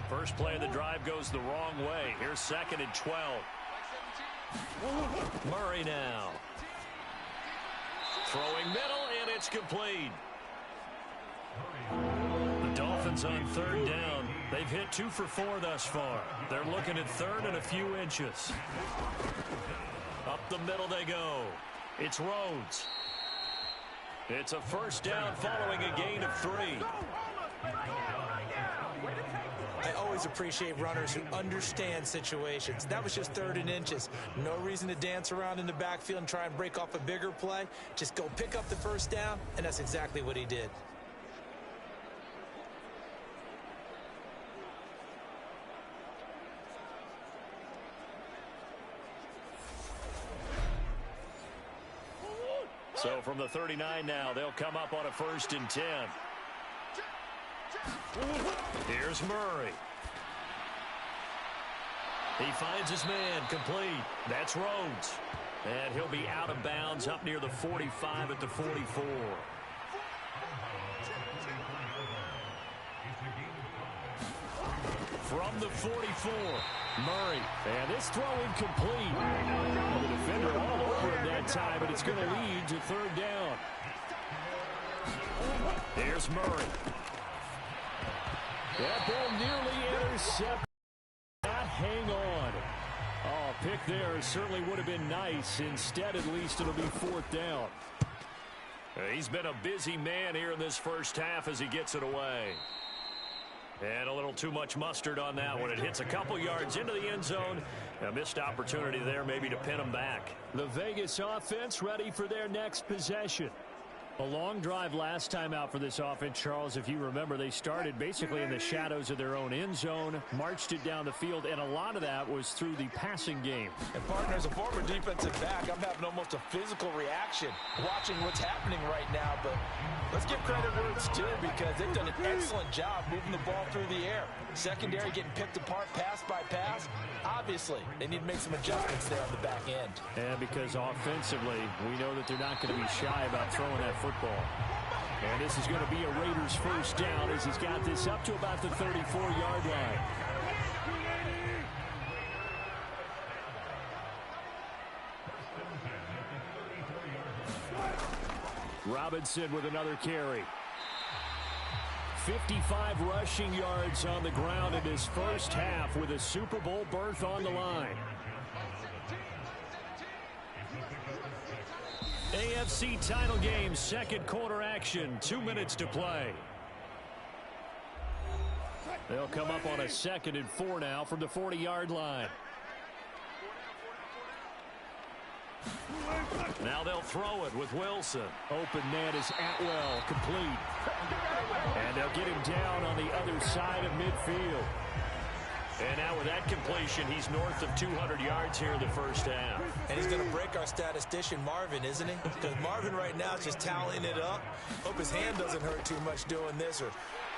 A: First play of the drive goes the wrong way. Here's 2nd and 12. Murray now. Throwing middle, and it's complete. The Dolphins on 3rd down. They've hit 2 for 4 thus far. They're looking at 3rd and a few inches. Up the middle they go. It's Rhodes. It's a first down following a gain of 3.
G: always appreciate runners who understand situations. That was just 3rd and inches. No reason to dance around in the backfield and try and break off a bigger play. Just go pick up the first down, and that's exactly what he did.
C: So from the 39 now, they'll come up on a 1st and 10. Here's Murray. He finds his man, complete. That's Rhodes. And he'll be out of bounds up near the 45 at the 44. From the 44, Murray. And this throw incomplete. The defender all over him that time, but it's going to lead to 3rd down. Here's Murray. That ball nearly intercepted. Not hang on. Oh, pick there certainly would have been nice. Instead, at least, it'll be 4th down. He's been a busy man here in this first half as he gets it away. And a little too much mustard on that one. It hits a couple yards into the end zone. A missed opportunity there maybe to pin him back. The Vegas offense ready for their next possession. A long drive last time out for this offense, Charles. If you remember, they started basically in the shadows of their own end zone, marched it down the field, and a lot of that was through the passing game.
G: And partner, as a former defensive back, I'm having almost a physical reaction watching what's happening right now. But let's give credit where it's due, because they've done an excellent job moving the ball through the air. Secondary getting picked apart pass by pass. Obviously, they need to make some adjustments there on the back end.
C: And because offensively, we know that they're not going to be shy about throwing that football. And this is going to be a Raiders 1st down as he's got this up to about the 34-yard line. Robinson with another carry. 55 rushing yards on the ground in his first half with a Super Bowl berth on the line. AFC title game, 2nd quarter action, 2 minutes to play. They'll come up on a 2nd and 4 now from the 40-yard line. Now they'll throw it with Wilson. Open man is Atwell, complete. And they'll get him down on the other side of midfield. And now with that completion, he's north of 200 yards here in the first half.
G: And he's going to break our statistician Marvin, isn't he? Because Marvin right now is just tallying it up. Hope his hand doesn't hurt too much doing this, or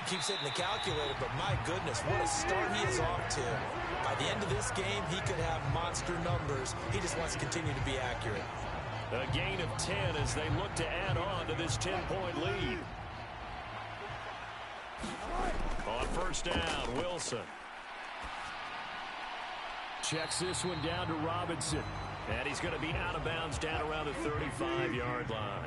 G: keeps hitting the calculator. But my goodness, what a start he is off to. By the end of this game, he could have monster numbers. He just wants to continue to be accurate.
C: A gain of 10 as they look to add on to this 10-point lead. On 1st down, Wilson. Checks this one down to Robinson. And he's going to be out of bounds down around the 35-yard line.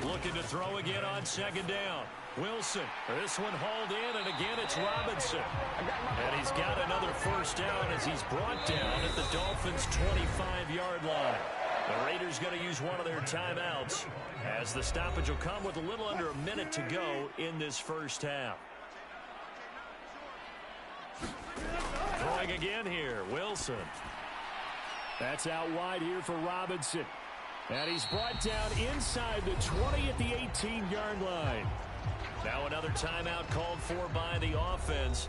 C: Looking to throw again on 2nd down. Wilson. This one hauled in, and again it's Robinson. And he's got another 1st down as he's brought down at the Dolphins' 25-yard line. The Raiders going to use one of their timeouts as the stoppage will come with a little under a minute to go in this first half. Throwing again here, Wilson. That's out wide here for Robinson. And he's brought down inside the 20 at the 18-yard line. Now another timeout called for by the offense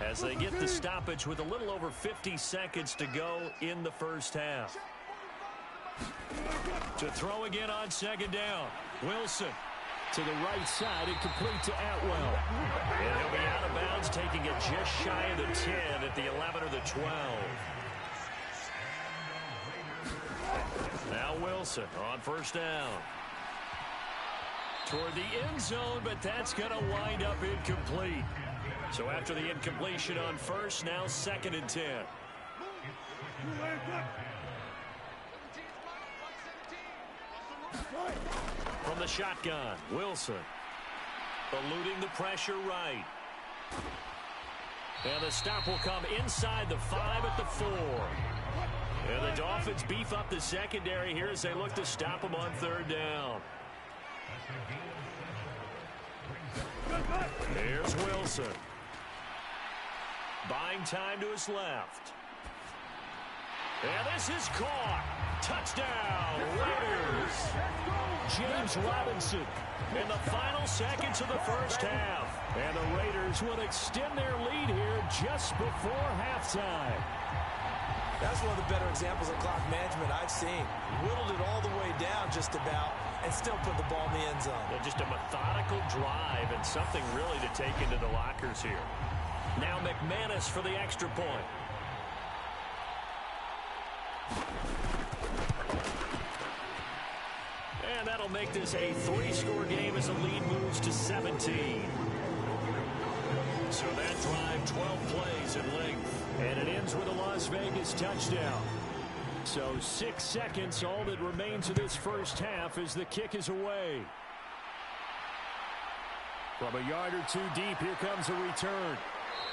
C: as they get the stoppage with a little over 50 seconds to go in the first half. To throw again on 2nd down. Wilson to the right side and complete to Atwell. And he'll be out of bounds, taking it just shy of the 10 at the 11 or the 12. Now Wilson on 1st down. Toward the end zone, but that's going to wind up incomplete. So after the incompletion on 1st, now 2nd and 10. From the shotgun, Wilson. Eluding the pressure right. And the stop will come inside the 5 at the 4. And the Dolphins beef up the secondary here as they look to stop him on 3rd down. Here's Wilson. Buying time to his left. And this is caught. Touchdown, Raiders. James Robinson in the final seconds of the first half. And the Raiders will extend their lead here just before halftime.
G: That's one of the better examples of clock management I've seen. Whittled it all the way down just about and still put the ball in the end zone.
C: Yeah, just a methodical drive and something really to take into the lockers here. Now McManus for the extra point. And that'll make this a 3-score game as the lead moves to 17. So that drive, 12 plays in length. And it ends with a Las Vegas touchdown. So 6 seconds, all that remains of this first half as the kick is away. From a yard or two deep, here comes a return.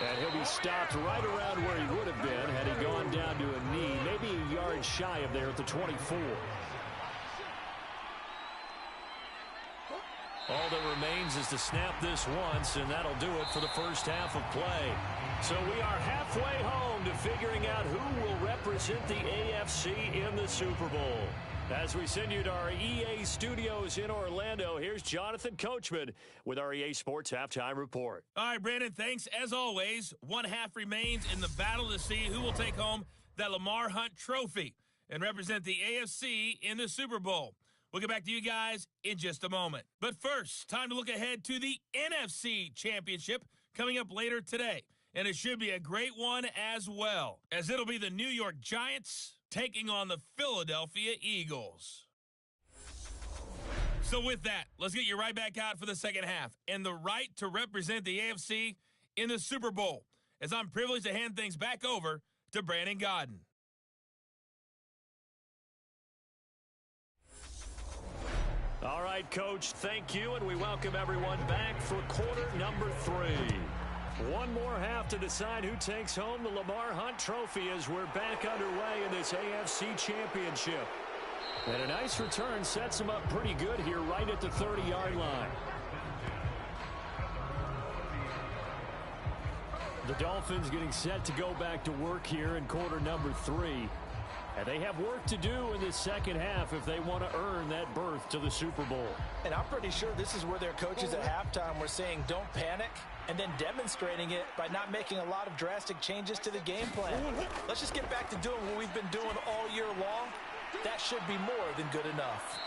C: And he'll be stopped right around where he would have been had he gone down to a knee, maybe a yard shy of there at the 24. All that remains is to snap this once, and that'll do it for the first half of play. So we are halfway home to figuring out who will represent the AFC in the Super Bowl. As we send you to our EA studios in Orlando, here's Jonathan Coachman with our EA Sports Halftime Report.
E: All right, Brandon, thanks. As always, one half remains in the battle to see who will take home that Lamar Hunt trophy and represent the AFC in the Super Bowl. We'll get back to you guys in just a moment. But first, time to look ahead to the NFC Championship coming up later today. And it should be a great one as well, as it'll be the New York Giants taking on the Philadelphia Eagles. So with that, let's get you right back out for the second half and the right to represent the AFC in the Super Bowl, as I'm privileged to hand things back over to Brandon Godden.
C: All right, Coach, thank you, and we welcome everyone back for quarter number 3. One more half to decide who takes home the Lamar Hunt trophy as we're back underway in this AFC Championship. And a nice return sets him up pretty good here right at the 30-yard line. The Dolphins getting set to go back to work here in quarter number 3. And they have work to do in this second half if they want to earn that berth to the Super Bowl.
G: And I'm pretty sure this is where their coaches at halftime were saying don't panic, and then demonstrating it by not making a lot of drastic changes to the game plan. Let's just get back to doing what we've been doing all year long. That should be more than good enough.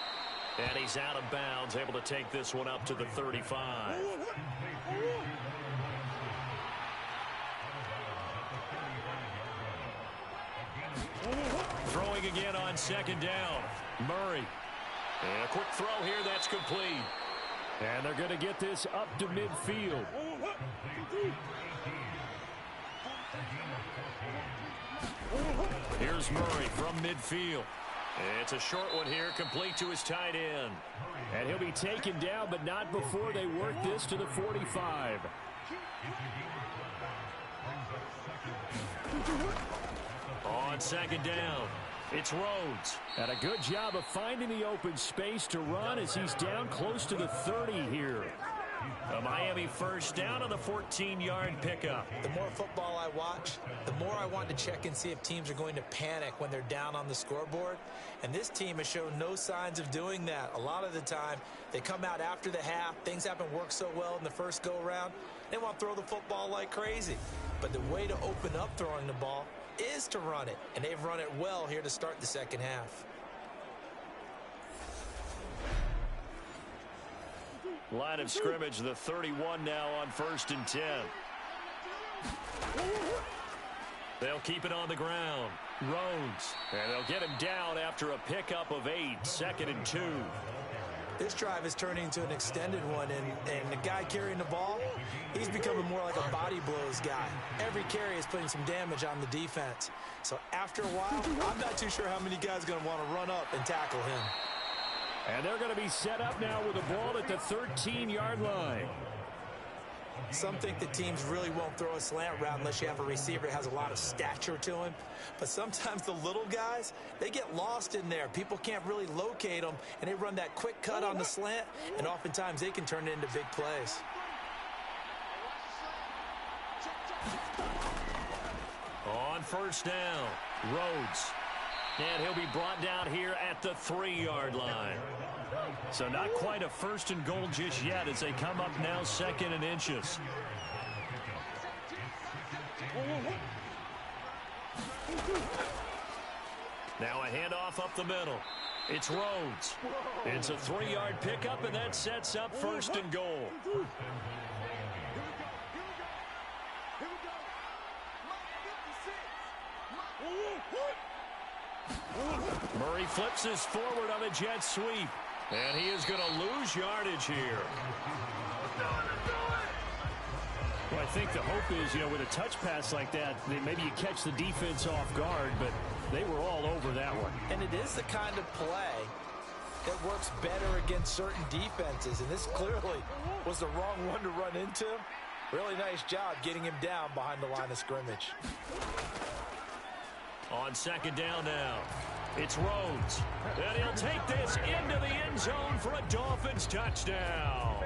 C: And he's out of bounds, able to take this one up to the 35. Throwing again on second down. Murray. And a quick throw here, that's complete. And they're going to get this up to midfield. Here's Murray from midfield. It's a short one here, complete to his tight end. And he'll be taken down, but not before they work this to the 45. On second down, it's Rhodes. And a good job of finding the open space to run as he's down close to the 30 here. A Miami first down on the 14-yard pickup.
G: The more football I watch, the more I want to check and see if teams are going to panic when they're down on the scoreboard. And this team has shown no signs of doing that. A lot of the time, they come out after the half. Things haven't worked so well in the first go-around. They want to throw the football like crazy. But the way to open up throwing the ball is to run it. And they've run it well here to start the second half.
C: Line of scrimmage, the 31 now on 1st and 10. They'll keep it on the ground. Rhodes. And they'll get him down after a pickup of 8, 2nd and 2.
G: This drive is turning into an extended one, and the guy carrying the ball, he's becoming more like a body blows guy. Every carry is putting some damage on the defense. So after a while, I'm not too sure how many guys are going to want to run up and tackle him.
C: And they're going to be set up now with the ball at the 13-yard line.
G: Some think the teams really won't throw a slant route unless you have a receiver that has a lot of stature to him. But sometimes the little guys, they get lost in there. People can't really locate them, and they run that quick cut on the slant, and oftentimes they can turn it into big plays.
C: On first down, Rhodes. And he'll be brought down here at the 3-yard line. So not quite a first and goal just yet as they come up now 2nd and inches. Now a handoff up the middle. It's Rhodes. It's a 3-yard pickup, and that sets up 1st and goal. Murray flips this forward on a jet sweep. And he is going to lose yardage here. Well, I think the hope is, with a touch pass like that, maybe you catch the defense off guard, but they were all over that one.
G: And it is the kind of play that works better against certain defenses, and this clearly was the wrong one to run into. Really nice job getting him down behind the line of scrimmage.
C: On 2nd down now, it's Rhodes. And he'll take this into the end zone for a Dolphins touchdown.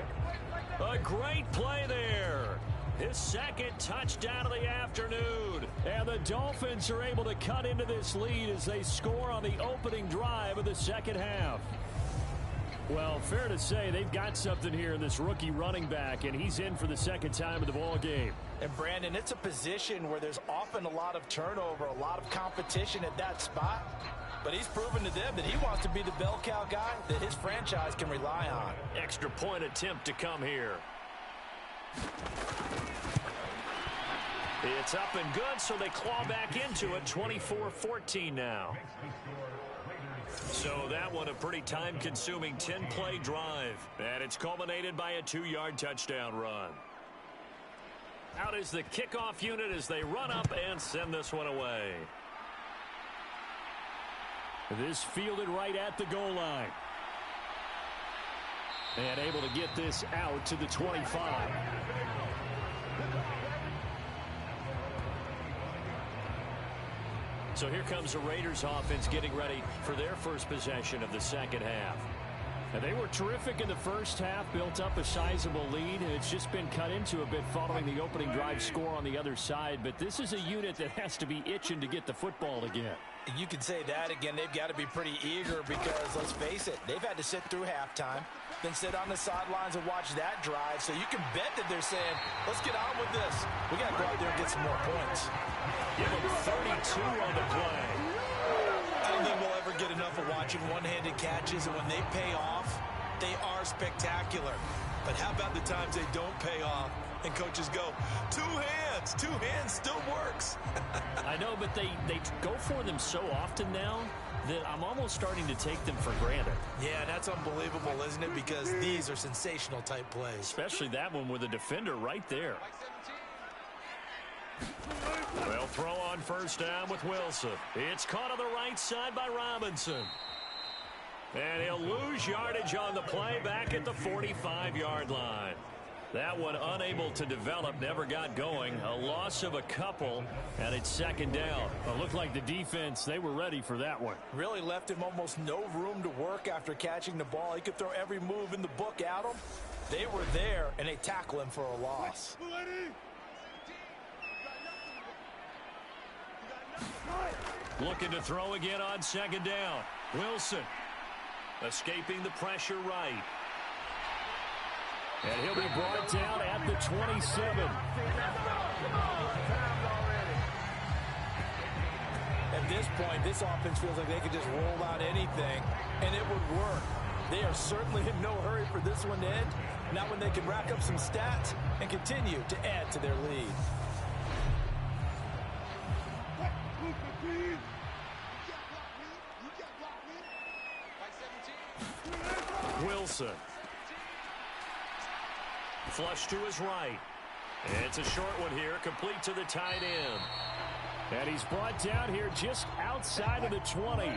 C: A great play there. His 2nd touchdown of the afternoon. And the Dolphins are able to cut into this lead as they score on the opening drive of the 2nd half. Well, fair to say they've got something here in this rookie running back, and he's in for the 2nd time of the ball game.
G: And Brandon, it's a position where there's often a lot of turnover, a lot of competition at that spot. But he's proven to them that he wants to be the bell cow guy that his franchise can rely on.
C: Extra point attempt to come here. It's up and good, so they claw back into it. 24-14 now. So that one a pretty time-consuming 10-play drive. And it's culminated by a 2-yard touchdown run. Out is the kickoff unit as they run up and send this one away. This fielded right at the goal line. And able to get this out to the 25. So here comes the Raiders offense getting ready for their first possession of the 2nd half. And they were terrific in the first half, built up a sizable lead, and it's just been cut into a bit following the opening drive score on the other side. But this is a unit that has to be itching to get the football again.
G: You can say that again. They've got to be pretty eager because, let's face it, they've had to sit through halftime, then sit on the sidelines and watch that drive. So you can bet that they're saying, let's get on with this. We got to go out there and get some more points.
C: Give them 32 on the play.
G: I don't think we'll ever get enough of watching one-handed catches, and when they pay off, they are spectacular. But how about the times they don't pay off and coaches go, two hands still works.
C: I know, but they go for them so often now that I'm almost starting to take them for granted.
G: Yeah, that's unbelievable, isn't it? Because these are sensational type plays.
C: Especially that one with a defender right there. They'll throw on first down with Wilson. It's caught on the right side by Robinson. And he'll lose yardage on the play back at the 45-yard line. That one unable to develop, never got going. A loss of a couple, and it's 2nd down. It looked like the defense, they were ready for that one.
G: Really left him almost no room to work after catching the ball. He could throw every move in the book at him. They were there, and they tackle him for a loss.
C: Looking to throw again on 2nd down. Wilson escaping the pressure right. And he'll be brought down at the 27.
G: At this point, this offense feels like they could just roll out anything, and it would work. They are certainly in no hurry for this one to end. Not when they can rack up some stats and continue to add to their lead.
C: Wilson. Flush to his right. It's a short one here, complete to the tight end. And he's brought down here just outside of the 20.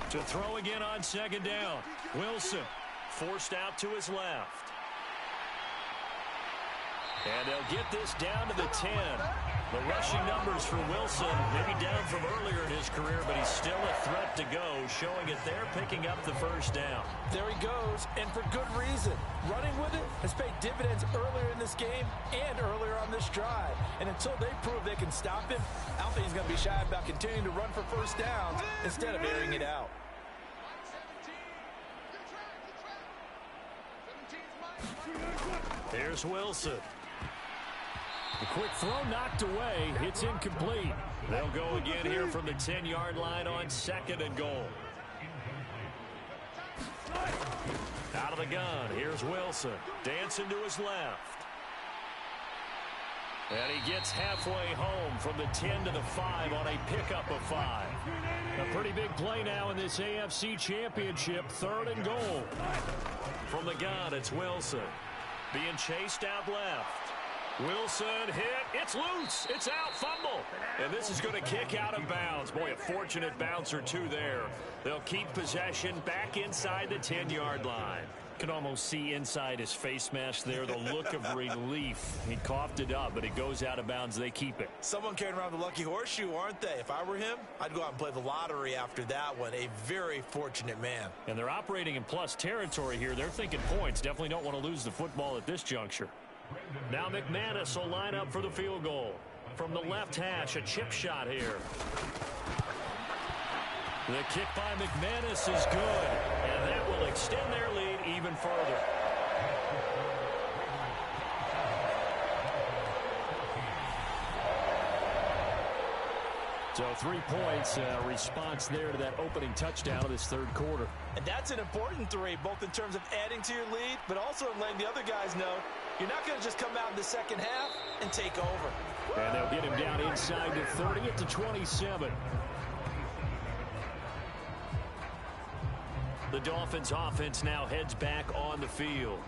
C: To throw again on 2nd down. Wilson
A: Forced out to his left. And they'll get this down to the 10. The rushing numbers for Wilson, maybe down from earlier in his career, but he's still a threat to go, showing it they're picking up the first down.
G: There he goes, and for good reason. Running with it has paid dividends earlier in this game and earlier on this drive. And until they prove they can stop him, I don't think he's going to be shy about continuing to run for first downs instead of airing it out.
A: Here's Wilson.
C: The quick throw knocked away. It's incomplete.
A: They'll go again here from the 10-yard line on 2nd and goal. Out of the gun. Here's Wilson. Dancing to his left. And he gets halfway home from the 10 to the 5 on a pickup of 5.
C: A pretty big play now in this AFC Championship. 3rd and goal.
A: From the gun, it's Wilson. Being chased out left. Wilson hit. It's loose. It's out. Fumble. And this is going to kick out of bounds. Boy, a fortunate bounce or two there. They'll keep possession back inside the 10-yard line. Can almost see inside his face mask there the look of relief. He coughed it up, but it goes out of bounds. They keep it.
G: Someone carrying around the lucky horseshoe, aren't they? If I were him, I'd go out and play the lottery after that one. A very fortunate man.
C: And they're operating in plus territory here. They're thinking points. Definitely don't want to lose the football at this juncture.
A: Now McManus will line up for the field goal. From the left hash, a chip shot here. The kick by McManus is good, and that will extend their lead even further.
C: So 3 points, response there to that opening touchdown of this 3rd quarter.
G: And that's an important 3, both in terms of adding to your lead, but also in letting the other guys know you're not going to just come out in the second half and take over.
C: And they'll get him down inside the 30 at the 27.
A: The Dolphins offense now heads back on the field.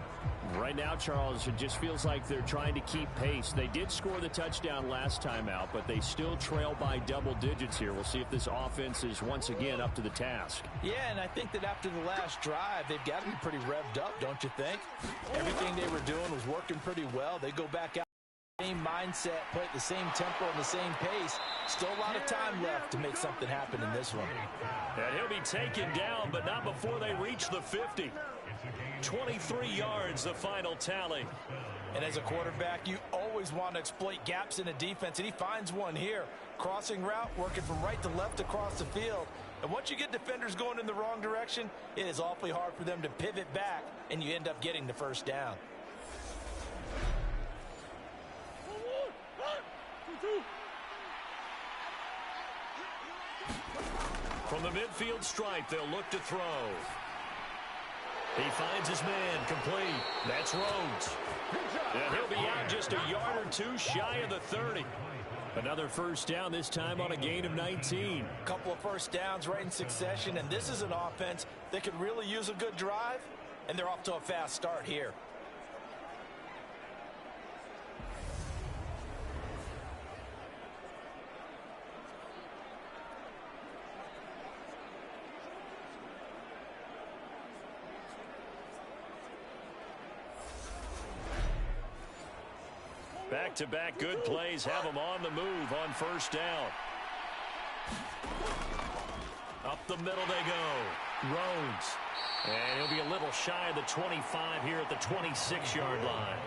C: Right now, Charles, it just feels like they're trying to keep pace. They did score the touchdown last time out, but they still trail by double digits here. We'll see if this offense is once again up to the task.
G: Yeah, and I think that after the last drive, they've got to be pretty revved up, don't you think? Everything they were doing was working pretty well. They go back out. Same mindset, play at the same tempo and the same pace. Still a lot of time left to make something happen in this one.
A: And he'll be taken down, but not before they reach the 50. 23 yards, the final tally.
G: And as a quarterback, you always want to exploit gaps in a defense, and he finds one here. Crossing route, working from right to left across the field. And once you get defenders going in the wrong direction, it is awfully hard for them to pivot back, and you end up getting the first down.
A: From the midfield stripe, they'll look to throw. He finds his man, complete. That's Rhodes. And he'll be out just a yard or two shy of the 30.
C: Another first down, this time on a gain of 19.
G: A couple of first downs right in succession, and this is an offense that could really use a good drive, and they're off to a fast start here.
A: Back-to-back good plays have them on the move on first down. Up the middle they go. Rhodes. And he'll be a little shy of the 25 here at the 26-yard line.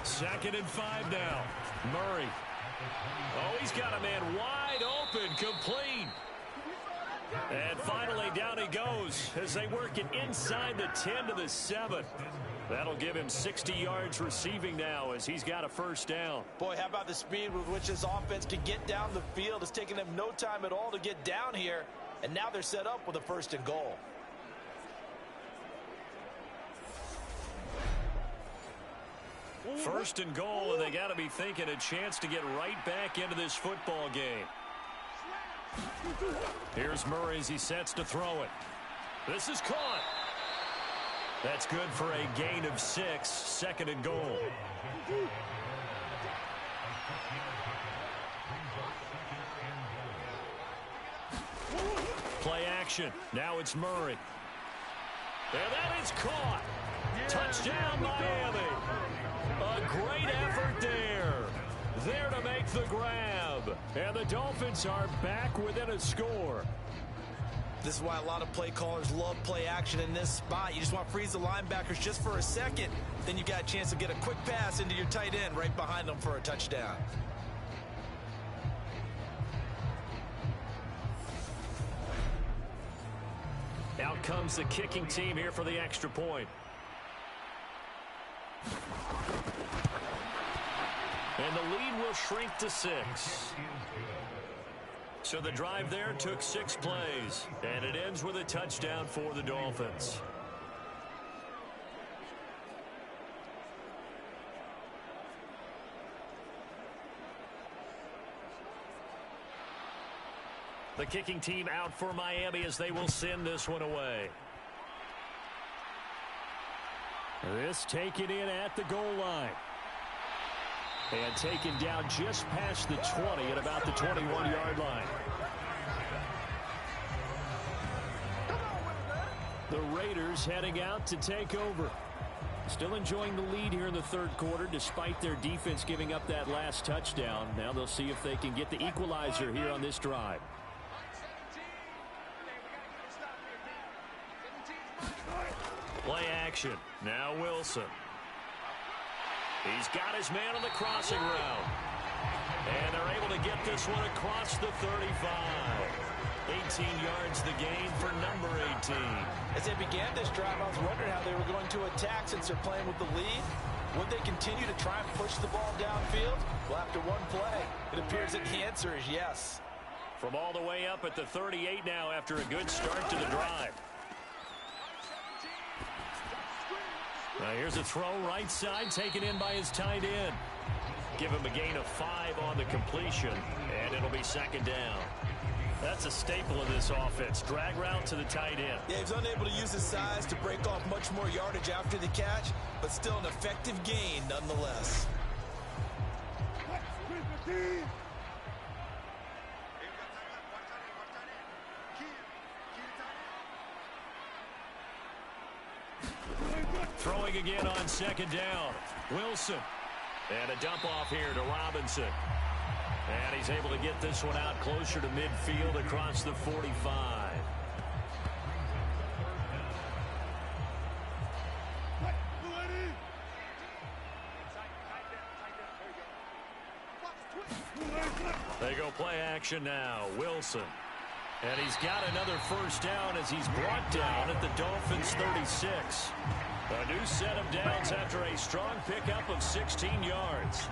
A: Second and 5 now. Murray. Oh, he's got a man wide open, complete. And finally, down he goes as they work it inside the 10 to the 7. That'll give him 60 yards receiving now as he's got a first down.
G: Boy, how about the speed with which this offense can get down the field? It's taken them no time at all to get down here, and now they're set up with a first and goal.
A: First and goal, and they got to be thinking a chance to get right back into this football game. Here's Murray as he sets to throw it. This is caught. That's good for a gain of 6, second and goal.
C: action. Now it's Murray. And that is caught. Touchdown, Miami. A great effort there. There to make the grab. And the Dolphins are back within a score.
B: This is why a lot of play callers love play action in this spot. You just want to freeze the linebackers just for a second. Then you got a chance to get a quick pass into your tight end right behind them for a touchdown.
C: Out comes the kicking team here for the extra point. And the lead will shrink to 6. So the drive there took 6 plays, and it ends with a touchdown for the Dolphins. The kicking team out for Miami as they will send this one away. This taken in at the goal line. And taken down just past the 20 at about the 21-yard line. The Raiders heading out to take over. Still enjoying the lead here in the third quarter despite their defense giving up that last touchdown. Now they'll see if they can get the equalizer here on this drive. Play action. Now Wilson. He's got his man on the crossing route. And they're able to get this one across the 35. 18 yards the gain for number 18.
B: As they began this drive, I was wondering how they were going to attack since they're playing with the lead. Would they continue to try and push the ball downfield? Well, after one play, it appears that the answer is yes.
C: From all the way up at the 38 now after a good start to the drive. Now here's a throw right side taken in by his tight end. Give him a gain of 5 on the completion, and it'll be second down. That's a staple of this offense. Drag route to the tight end.
B: Yeah, he's unable to use his size to break off much more yardage after the catch, but still an effective gain nonetheless.
C: Throwing again on second down. Wilson. And a dump off here to Robinson. And he's able to get this one out closer to midfield across the 45. They go play action now. Wilson. And he's got another first down as he's brought down at the Dolphins' 36. A new set of downs after a strong pickup of 16 yards.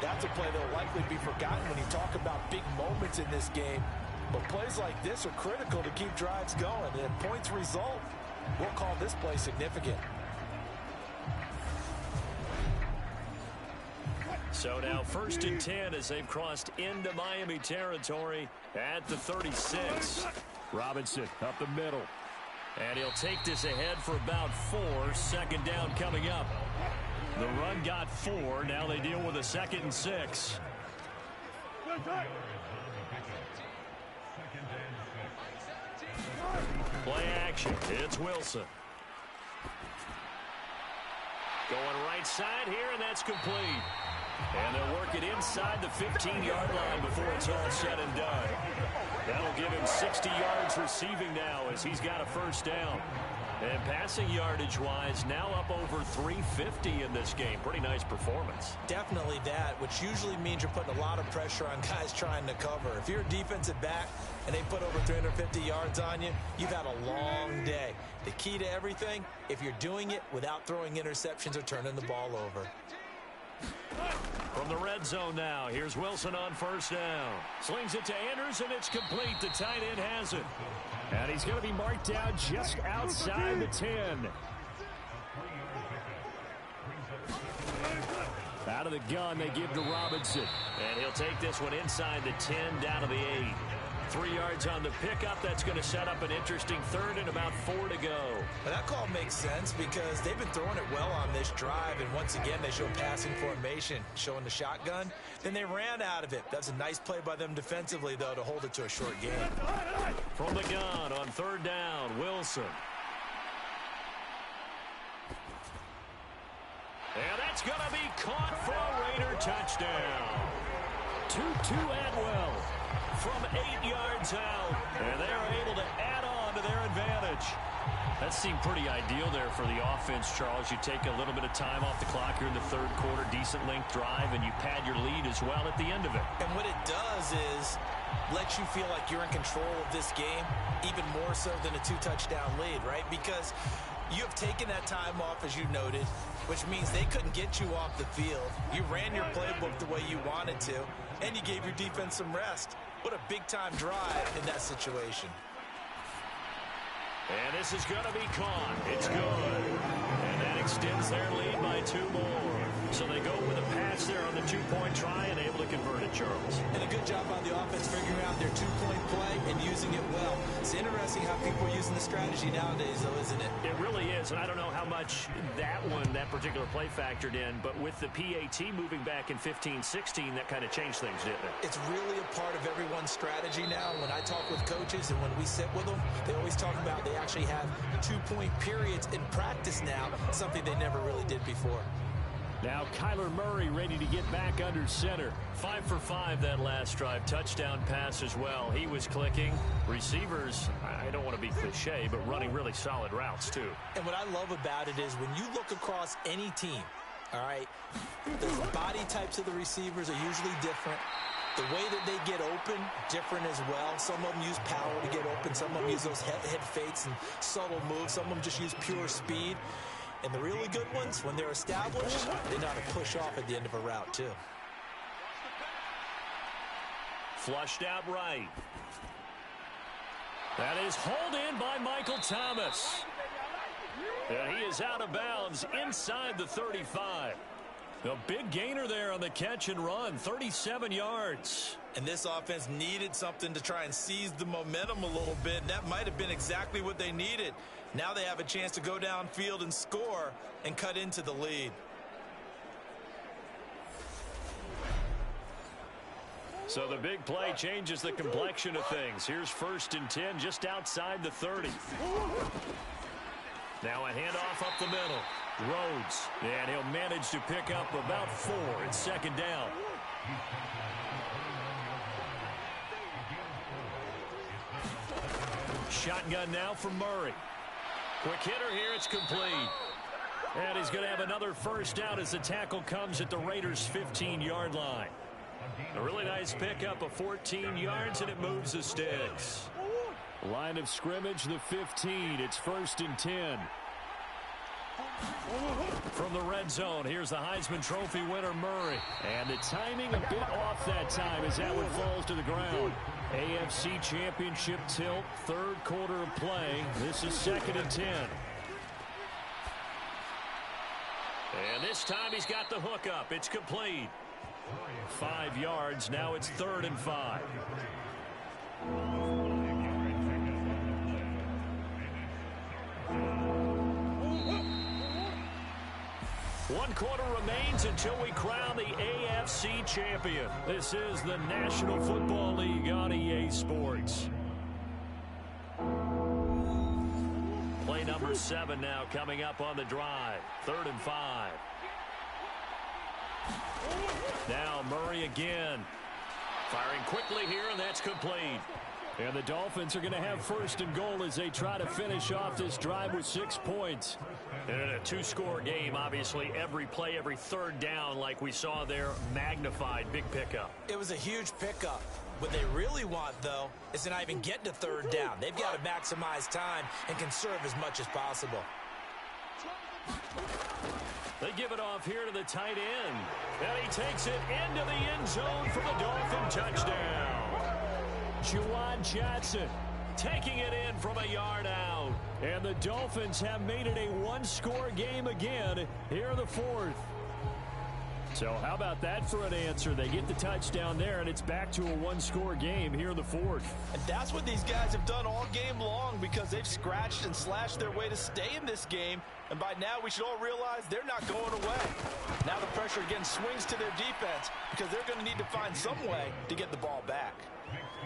G: That's a play that will likely be forgotten when you talk about big moments in this game. But plays like this are critical to keep drives going. And if points result, we'll call this play significant.
C: So now 1st and 10 as they've crossed into Miami territory at the 36. Robinson up the middle. And he'll take this ahead for about 4. Second down coming up. The run got 4. Now they deal with a 2nd and 6. Play action. It's Wilson. Going right side here, and that's complete. And they'll work it inside the 15-yard line before it's all said and done. That'll give him 60 yards receiving now as he's got a first down. And passing yardage-wise, now up over 350 in this game. Pretty nice performance.
B: Definitely that, which usually means you're putting a lot of pressure on guys trying to cover. If you're a defensive back and they put over 350 yards on you, you've had a long day. The key to everything, if you're doing it without throwing interceptions or turning the ball over.
C: From the red zone now, here's Wilson on first down. Slings it to Andrews, and it's complete. The tight end has it. And he's going to be marked down just outside the 10. Out of the gun, they give to Robinson. And he'll take this one inside the 10, down to the 8. 3 yards on the pickup. That's going to set up an interesting third and about 4 to go.
B: Well, that call makes sense because they've been throwing it well on this drive, and once again they show passing formation, showing the shotgun. Then they ran out of it. That's a nice play by them defensively, though, to hold it to a short game.
C: From the gun on 3rd down, Wilson. And that's going to be caught for a Raider touchdown. Tutu Atwell from 8 yards out. And they're able to add on to their advantage. That seemed pretty ideal there for the offense, Charles. You take a little bit of time off the clock here in the 3rd quarter, decent length drive, and you pad your lead as well at the end of it.
B: And what it does is let you feel like you're in control of this game, even more so than a 2-touchdown lead, right? Because you have taken that time off, as you noted, which means they couldn't get you off the field. You ran your playbook the way you wanted to, and you gave your defense some rest. What a big-time drive in that situation.
C: And this is going to be caught. It's good. And that extends their lead by 2 more. So they go with a pass there on the 2-point try and able to convert it, Charles.
B: And a good job on the offense figuring out their 2-point play and using it well. It's interesting how people are using the strategy nowadays, though, isn't it?
C: It really is, and I don't know how much that particular play factored in, but with the PAT moving back in 15-16, that kind of changed things, didn't it?
B: It's really a part of everyone's strategy now. When I talk with coaches and when we sit with them, they always talk about they actually have 2-point periods in practice now, something they never really did before.
C: Now Kyler Murray ready to get back under center. 5 for 5 that last drive. Touchdown pass as well. He was clicking. Receivers, I don't want to be cliche, but running really solid routes too.
B: And what I love about it is when you look across any team, all right, the body types of the receivers are usually different. The way that they get open, different as well. Some of them use power to get open. Some of them use those head fakes and subtle moves. Some of them just use pure speed. And the really good ones, when they're established, they know how to push off at the end of a route, too.
C: Flushed out right. That is hauled in by Michael Thomas. And he is out of bounds inside the 35. A big gainer there on the catch and run, 37 yards.
B: And this offense needed something to try and seize the momentum a little bit. And that might have been exactly what they needed. Now they have a chance to go downfield and score and cut into the lead.
C: So the big play changes the complexion of things. Here's 1st and 10 just outside the 30. Now a handoff up the middle. Rhodes, and he'll manage to pick up about 4. It's 2nd down. Shotgun now from Murray. Quick hitter here, it's complete. And he's going to have another 1st down as the tackle comes at the Raiders' 15-yard line. A really nice pickup of 14 yards, and it moves the sticks. Line of scrimmage, the 15. It's 1st and 10. From the red zone, here's the Heisman Trophy winner, Murray. And the timing a bit off that time as that one falls to the ground. AFC Championship tilt, 3rd quarter of play. This is 2nd and 10. And this time he's got the hook up. It's complete. 5 yards. Now it's 3rd and 5. 1 quarter remains until we crown the AFC champion. This is the National Football League on EA Sports. Play number 7 now coming up on the drive. 3rd and 5. Now Murray again. Firing quickly here, and that's complete. And the Dolphins are going to have 1st and goal as they try to finish off this drive with 6 points. And in a 2-score game, obviously, every play, every 3rd down, like we saw there, magnified. Big pickup.
B: It was a huge pickup. What they really want, though, is to not even get to 3rd down. They've got to maximize time and conserve as much as possible.
C: They give it off here to the tight end. And he takes it into the end zone for the Dolphin touchdown. Juwan Johnson taking it in from a yard out. And the Dolphins have made it a 1-score game again here in the 4th. So how about that for an answer? They get the touchdown there, and it's back to a one-score game here in the fourth.
G: And that's what these guys have done all game long because they've scratched and slashed their way to stay in this game. And by now, we should all realize they're not going away. Now the pressure again swings to their defense because they're going to need to find some way to get the ball back.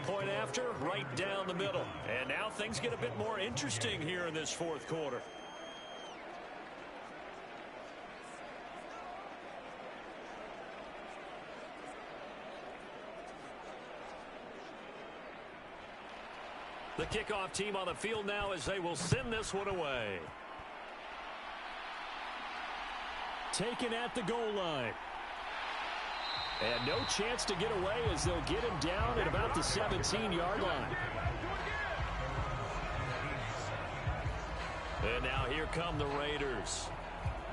C: Point after, right down the middle. And now things get a bit more interesting here in this fourth quarter. The kickoff team on the field now as they will send this one away. Taken at the goal line. And no chance to get away as they'll get him down at about the 17-yard line. And now here come the Raiders.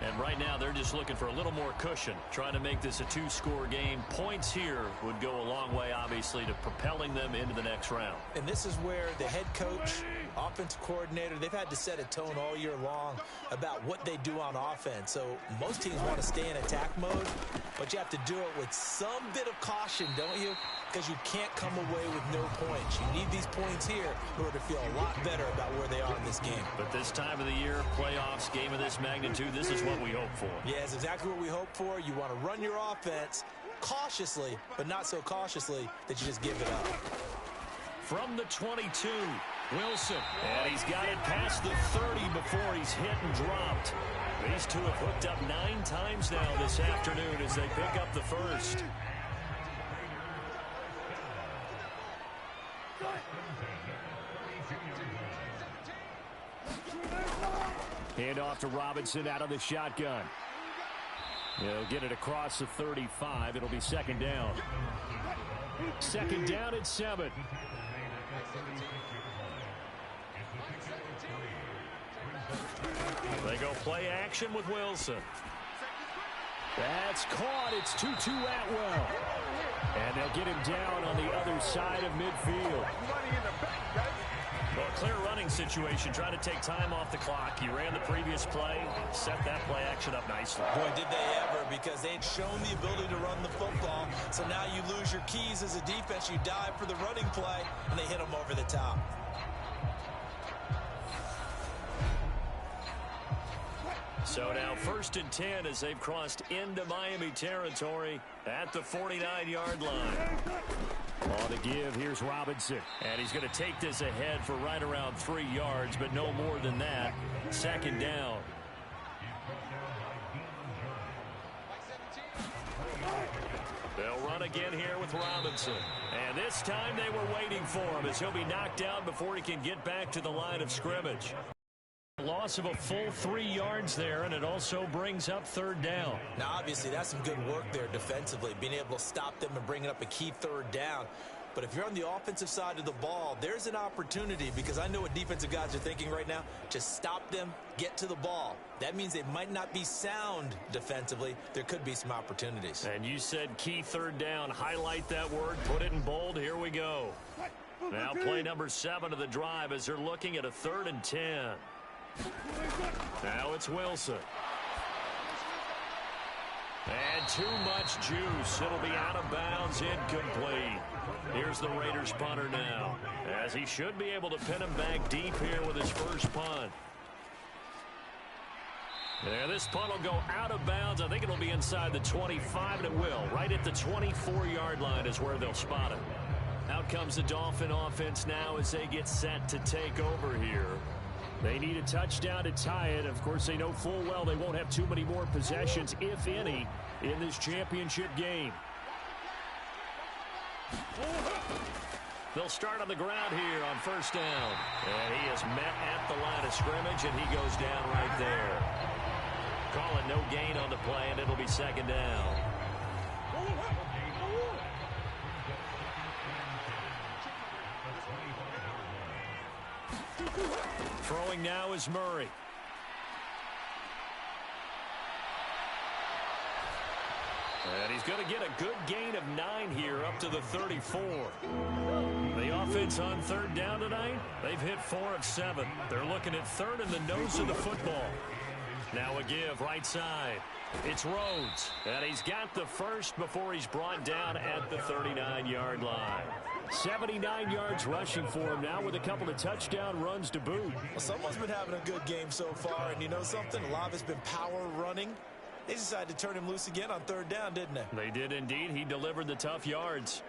C: And right now they're just looking for a little more cushion, trying to make this a two-score game. Points here would go a long way, obviously, to propelling them into the next round.
G: And this is where the head coach, offensive coordinator, they've had to set a tone all year long about what they do on offense. So most teams want to stay in attack mode, but you have to do it with some bit of caution, don't you? Because you can't come away with no points. You need these points here in order to feel a lot better about where they are in this game.
C: But this time of the year, playoffs, game of this magnitude, this is what we hope for.
G: Yeah, it's exactly what we hope for. You want to run your offense cautiously, but not so cautiously that you just give it up.
C: From the 22, Wilson. And he's got it past the 30 before he's hit and dropped. These two have hooked up 9 times now this afternoon as they pick up the first. Hand off to Robinson out of the shotgun. He'll get it across the 35. It'll be second down. Second down at 7. They go play action with Wilson. That's caught. It's Tutu Atwell. And they'll get him down on the other side of midfield. Well, clear running situation, trying to take time off the clock. He ran the previous play, set that play action up nicely.
G: Boy, did they ever, because they had shown the ability to run the football. So now you lose your keys as a defense. You dive for the running play, and they hit them over the top.
C: So now 1st and 10 as they've crossed into Miami territory at the 49-yard line. On the give, here's Robinson. And he's going to take this ahead for right around 3 yards, but no more than that. Second down. They'll run again here with Robinson. And this time they were waiting for him as he'll be knocked down before he can get back to the line of scrimmage. Loss of a full 3 yards there, and it also brings up 3rd down.
G: Now, obviously, that's some good work there defensively, being able to stop them and bringing up a key 3rd down. But if you're on the offensive side of the ball, there's an opportunity, because I know what defensive guys are thinking right now. Just stop them, get to the ball. That means they might not be sound defensively. There could be some opportunities.
C: And you said key 3rd down. Highlight that word, put it in bold. Here we go. Now play number 7 of the drive as they're looking at a 3rd and 10. Now it's Wilson. And too much juice. It'll be out of bounds, incomplete. Here's the Raiders punter now, as he should be able to pin him back deep here with his first punt. Yeah, this punt will go out of bounds. I think it'll be inside the 25, and it will. Right at the 24-yard line is where they'll spot it. Out comes the Dolphin offense now as they get set to take over here. They need a touchdown to tie it. Of course, they know full well they won't have too many more possessions, if any, in this championship game. They'll start on the ground here on 1st down. And he is met at the line of scrimmage, and he goes down right there. Call it no gain on the play, and it'll be 2nd down. Throwing now is Murray. And he's going to get a good gain of 9 here up to the 34. The offense on 3rd down tonight, they've hit 4 of 7. They're looking at 3rd and the nose of the football. Now a give right side. It's Rhodes, and he's got the first before he's brought down at the 39-yard line. 79 yards rushing for him now with a couple of touchdown runs to boot.
G: Well, someone's been having a good game so far, and you know something? A lot of it's been power running. They decided to turn him loose again on third down, didn't they?
C: They did indeed. He delivered the tough yards.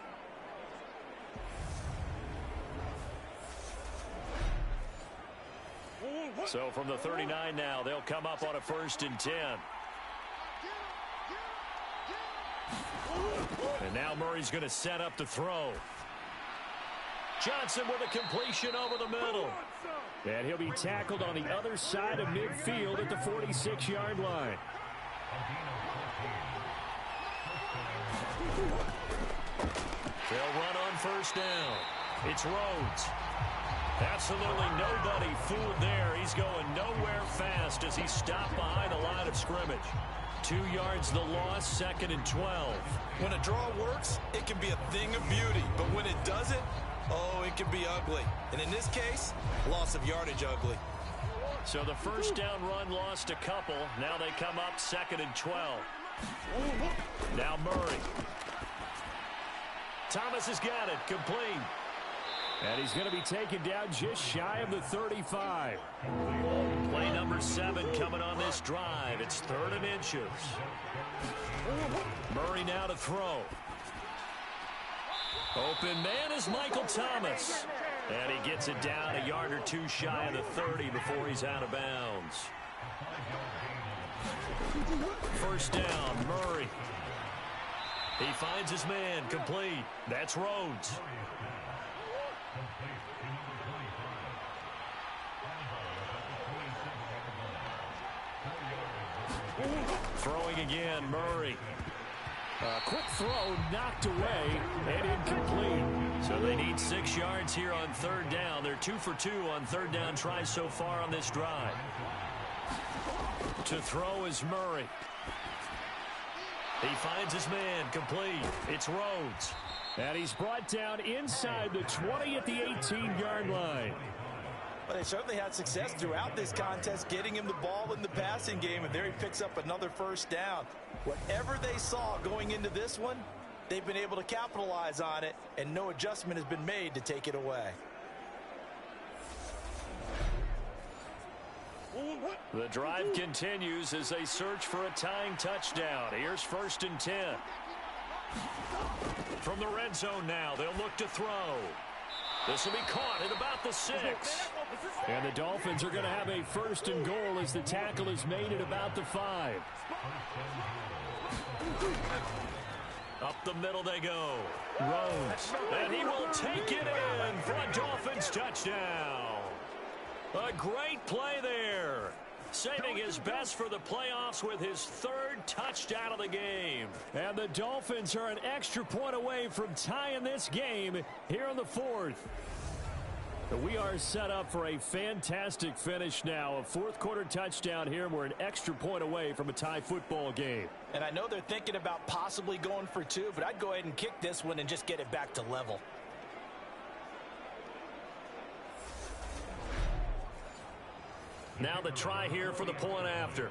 C: So from the 39 now, they'll come up on a 1st and 10. And now Murray's going to set up the throw. Johnson with a completion over the middle. And he'll be tackled on the other side of midfield at the 46-yard line. They'll run on 1st down. It's Rhodes. Absolutely nobody fooled there. He's going nowhere fast as he's stopped behind the line of scrimmage. 2 yards the loss, 2nd and 12.
G: When a draw works, it can be a thing of beauty. But when it doesn't, oh, it can be ugly. And in this case, loss of yardage ugly.
C: So the 1st down run lost a couple. Now they come up 2nd and 12. Now Murray. Thomas has got it. Complete. And he's going to be taken down just shy of the 35. Play number 7 coming on this drive. It's 3rd and inches. Murray now to throw. Open man is Michael Thomas. And he gets it down a yard or 2 shy of the 30 before he's out of bounds. 1st down, Murray. He finds his man, complete. That's Rhodes. Throwing again, Murray. A quick throw knocked away and incomplete. So they need 6 yards here on 3rd down. They're 2 for 2 on 3rd down tries so far on this drive. To throw is Murray. He finds his man, complete. It's Rhodes. And he's brought down inside the 20 at the 18-yard line.
G: Well, they certainly had success throughout this contest, getting him the ball in the passing game, and there he picks up another 1st down. Whatever they saw going into this one, they've been able to capitalize on it, and no adjustment has been made to take it away.
C: The drive continues as they search for a tying touchdown. Here's 1st and 10. From the red zone now, they'll look to throw. This will be caught at about the 6. And the Dolphins are going to have a 1st and goal as the tackle is made at about the 5. Up the middle they go. Rhodes. And he will take it in for a Dolphins touchdown. A great play there. Saving his best for the playoffs with his 3rd touchdown of the game. And the Dolphins are an extra point away from tying this game here in the 4th. We are set up for a fantastic finish now. A 4th quarter touchdown here. We're an extra point away from a tie football game.
G: And I know they're thinking about possibly going for 2, but I'd go ahead and kick this one and just get it back to level.
C: Now the try here for the point after.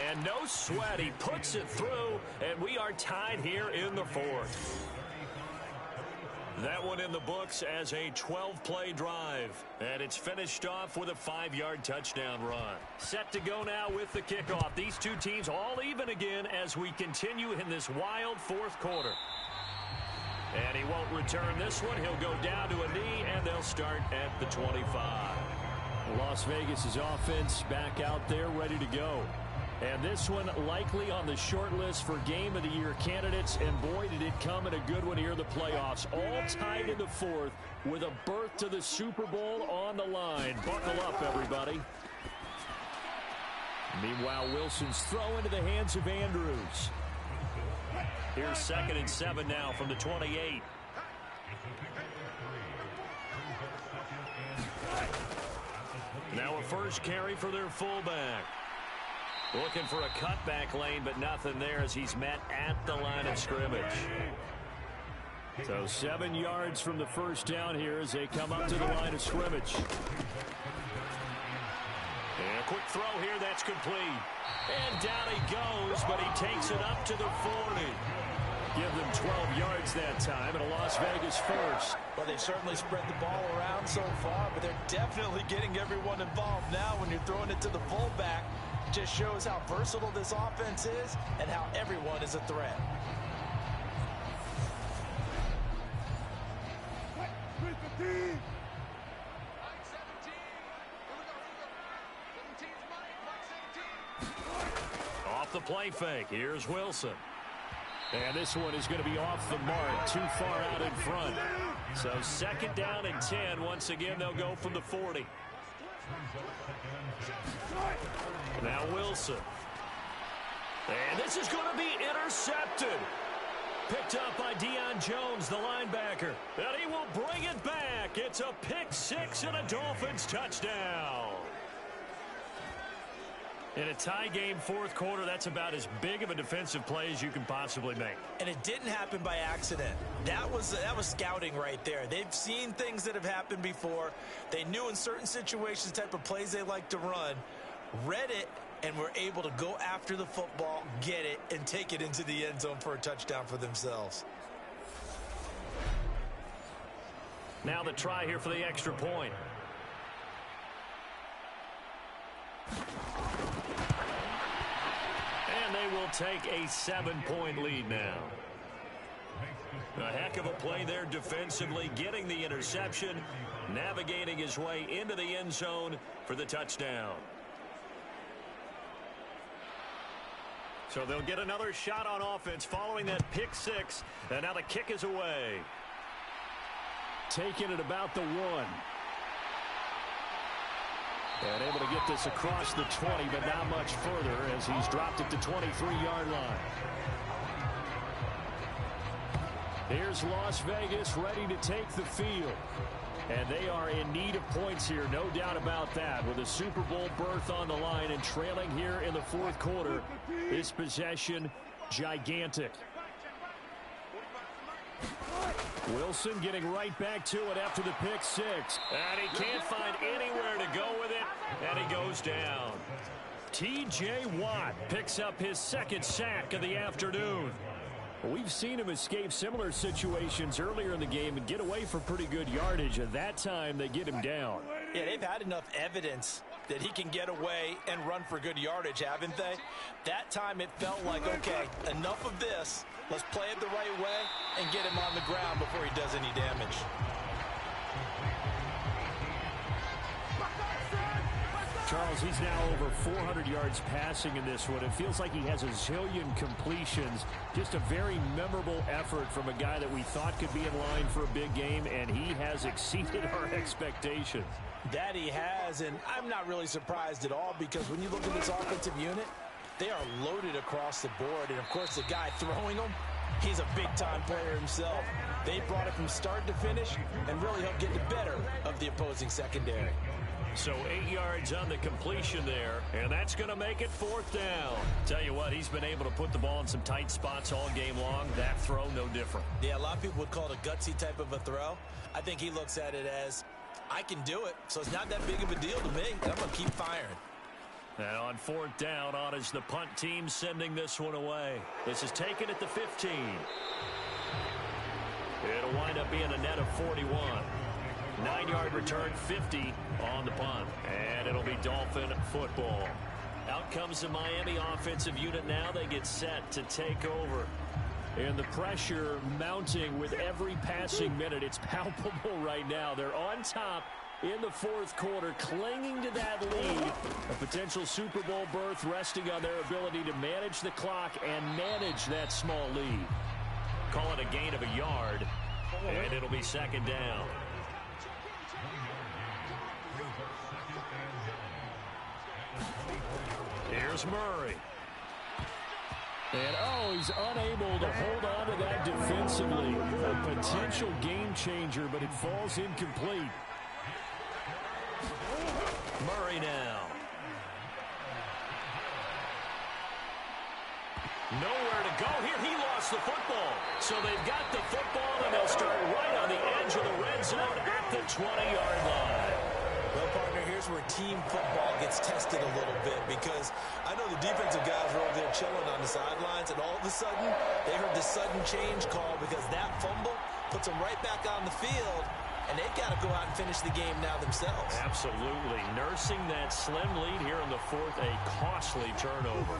C: And no sweat. He puts it through, and we are tied here in the 4th. That one in the books as a 12-play drive. And it's finished off with a 5-yard touchdown run. Set to go now with the kickoff. These two teams all even again as we continue in this wild 4th quarter. And he won't return this one. He'll go down to a knee, and they'll start at the 25. Las Vegas' offense back out there ready to go. And this one likely on the short list for Game of the Year candidates. And boy, did it come in a good one here in the playoffs. All tied in the 4th with a berth to the Super Bowl on the line. Buckle up, everybody. Meanwhile, Wilson's throw into the hands of Andrews. Here's 2nd and 7 now from the 28. Now a first carry for their fullback. Looking for a cutback lane, but nothing there as he's met at the line of scrimmage. So 7 yards from the first down here as they come up to the line of scrimmage.
A: And a quick throw here, that's complete. And down he goes, but he takes it up to the 40. Give them 12 yards that time, and a Las Vegas first.
B: Well, they've certainly spread the ball around so far, but they're definitely getting everyone involved now when you're throwing it to the fullback. Just shows how versatile this offense is and how everyone is a threat.
A: Off the play fake, here's Wilson.
C: And this one is going to be off the mark, too far out in front.
A: So 2nd down and 10. Once again, they'll go from the 40. Now Wilson. And this is going to be intercepted. Picked up by Deion Jones, the linebacker. And he will bring it back. It's a pick six and a Dolphins touchdown. In a tie game, 4th quarter, that's about as big of a defensive play as you can possibly make.
B: And it didn't happen by accident. That was scouting right there. They've seen things that have happened before. They knew in certain situations the type of plays they like to run, read it, and were able to go after the football, get it, and take it into the end zone for a touchdown for themselves.
A: Now the try here for the extra point. And they will take a 7-point lead now. A heck of a play there defensively, getting the interception, navigating his way into the end zone for the touchdown. So they'll get another shot on offense following that pick six, and now the kick is away.
C: Taking it about the 1. And able to get this across the 20, but not much further as he's dropped it to 23-yard line. Here's Las Vegas ready to take the field. And they are in need of points here, no doubt about that. With a Super Bowl berth on the line and trailing here in the 4th quarter, this possession gigantic. Wilson getting right back to it after the pick six.
A: And he can't find anywhere to go with it, and he goes down.
C: T.J. Watt picks up his 2nd sack of the afternoon. We've seen him escape similar situations earlier in the game and get away for pretty good yardage. At that time, they get him down.
B: Yeah, they've had enough evidence that he can get away and run for good yardage, haven't they? That time it felt like, okay, enough of this. Let's play it the right way and get him on the ground before he does any damage.
C: Charles, he's now over 400 yards passing in this one. It feels like he has a zillion completions. Just a very memorable effort from a guy that we thought could be in line for a big game, and he has exceeded our expectations.
B: That he has, and I'm not really surprised at all because when you look at this offensive unit, they are loaded across the board. And, of course, the guy throwing them, he's a big-time player himself. They brought it from start to finish and really helped get the better of the opposing secondary.
A: So 8 yards on the completion there, and that's going to make it 4th down. Tell you what, he's been able to put the ball in some tight spots all game long. That throw, no different.
B: Yeah, a lot of people would call it a gutsy type of a throw. I think he looks at it as, I can do it, so it's not that big of a deal to me, and I'm going to keep firing.
A: And on 4th down, on is the punt team sending this one away. This is taken at the 15. It'll wind up being a net of 41. 9-yard return, 50 on the punt. And it'll be Dolphin football. Out comes the Miami offensive unit now. They get set to take over.
C: And the pressure mounting with every passing minute. It's palpable right now. They're on top in the 4th quarter, clinging to that lead. A potential Super Bowl berth resting on their ability to manage the clock and manage that small lead.
A: Call it a gain of a yard, and it'll be 2nd down. Here's Murray.
C: And, he's unable to hold on to that defensively. A potential game changer, but it falls incomplete.
A: Murray now.
C: Nowhere to go here. He lost the football. So they've got the football, and they'll start right on the edge of the red zone at the 20-yard line.
G: Well, partner, here's where team football gets tested a little bit, because I know the defensive guys were over there chilling on the sidelines, and all of a sudden, they heard the sudden change call because that fumble puts them right back on the field, and they've got to go out and finish the game now themselves.
C: Absolutely. Nursing that slim lead here in the fourth, a costly turnover.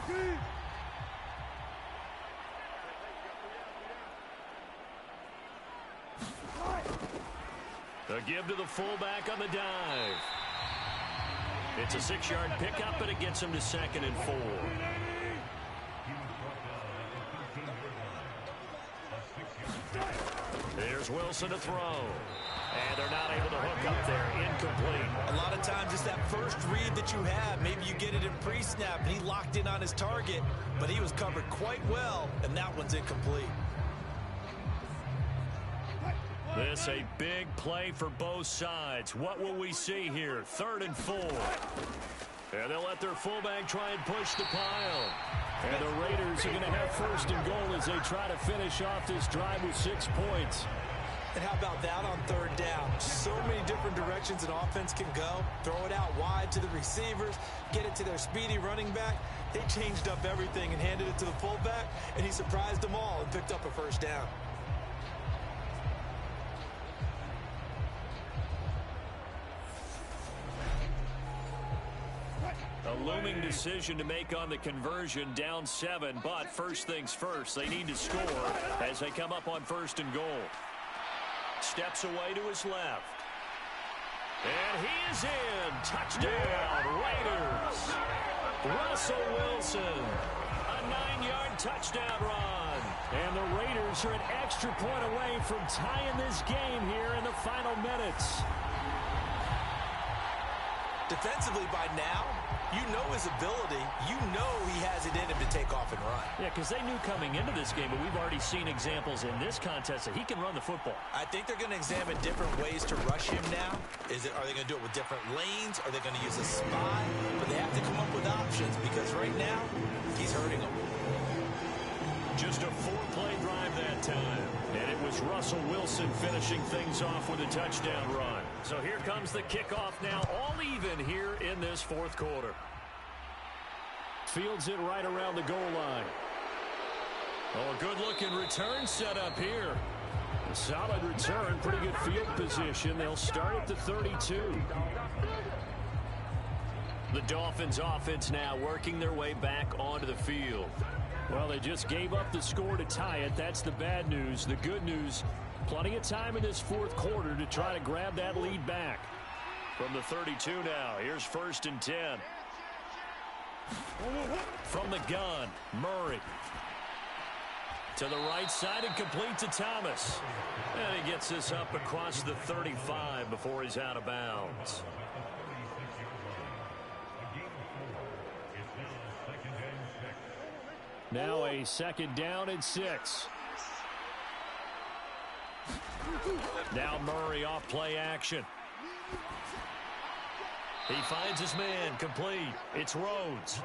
C: The give to the fullback on the dive. It's a 6-yard pickup, and it gets him to 2nd and 4. There's Wilson to throw. And they're not able to hook up there. Incomplete.
G: A lot of times it's that first read that you have. Maybe you get it in pre-snap, and he locked in on his target, but he was covered quite well, and that one's incomplete.
C: This a big play for both sides. What will we see here? 3rd and 4. And they'll let their fullback try and push the pile. And the Raiders are going to have 1st and goal as they try to finish off this drive with 6 points.
G: And how about that on 3rd down? So many different directions an offense can go. Throw it out wide to the receivers, get it to their speedy running back. They changed up everything and handed it to the fullback, and he surprised them all and picked up a 1st down.
C: A looming decision to make on the conversion, down 7, but first things first, they need to score as they come up on 1st and goal. Steps away to his left. And he is in. Touchdown, Raiders. Russell Wilson. A 9-yard touchdown run. And the Raiders are an extra point away from tying this game here in the final minutes.
G: Defensively by now, you know his ability. You know he has it in him to take off and run.
C: Yeah, because they knew coming into this game, but we've already seen examples in this contest that he can run the football.
G: I think they're going to examine different ways to rush him now. Are they going to do it with different lanes? Are they going to use a spy? But they have to come up with options because right now, he's hurting them.
C: Just a 4-play drive that time. And it was Russell Wilson finishing things off with a touchdown run. So here comes the kickoff now, all even here in this 4th quarter. Fields it right around the goal line. Oh, a good-looking return set up here. A solid return, pretty good field position. They'll start at the 32. The Dolphins offense now working their way back onto the field. Well, they just gave up the score to tie it. That's the bad news. The good news, plenty of time in this 4th quarter to try to grab that lead back. From the 32 now, here's 1st and 10. From the gun, Murray. To the right side and complete to Thomas. And he gets this up across the 35 before he's out of bounds. Now a 2nd down and 6. Now Murray off play action. He finds his man, complete. It's Rhodes.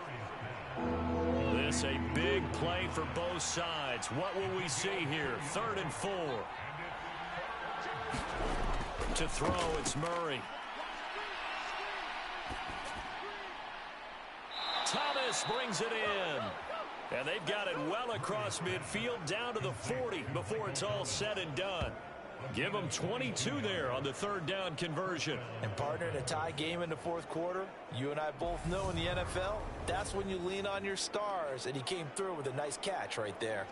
C: This a big play for both sides. What will we see here? 3rd and 4. To throw, it's Murray. Thomas brings it in. And they've got it well across midfield down to the 40 before it's all said and done. Give them 22 there on the 3rd down conversion.
G: And partner, in a tie game in the 4th quarter, you and I both know in the NFL, that's when you lean on your stars. And he came through with a nice catch right there.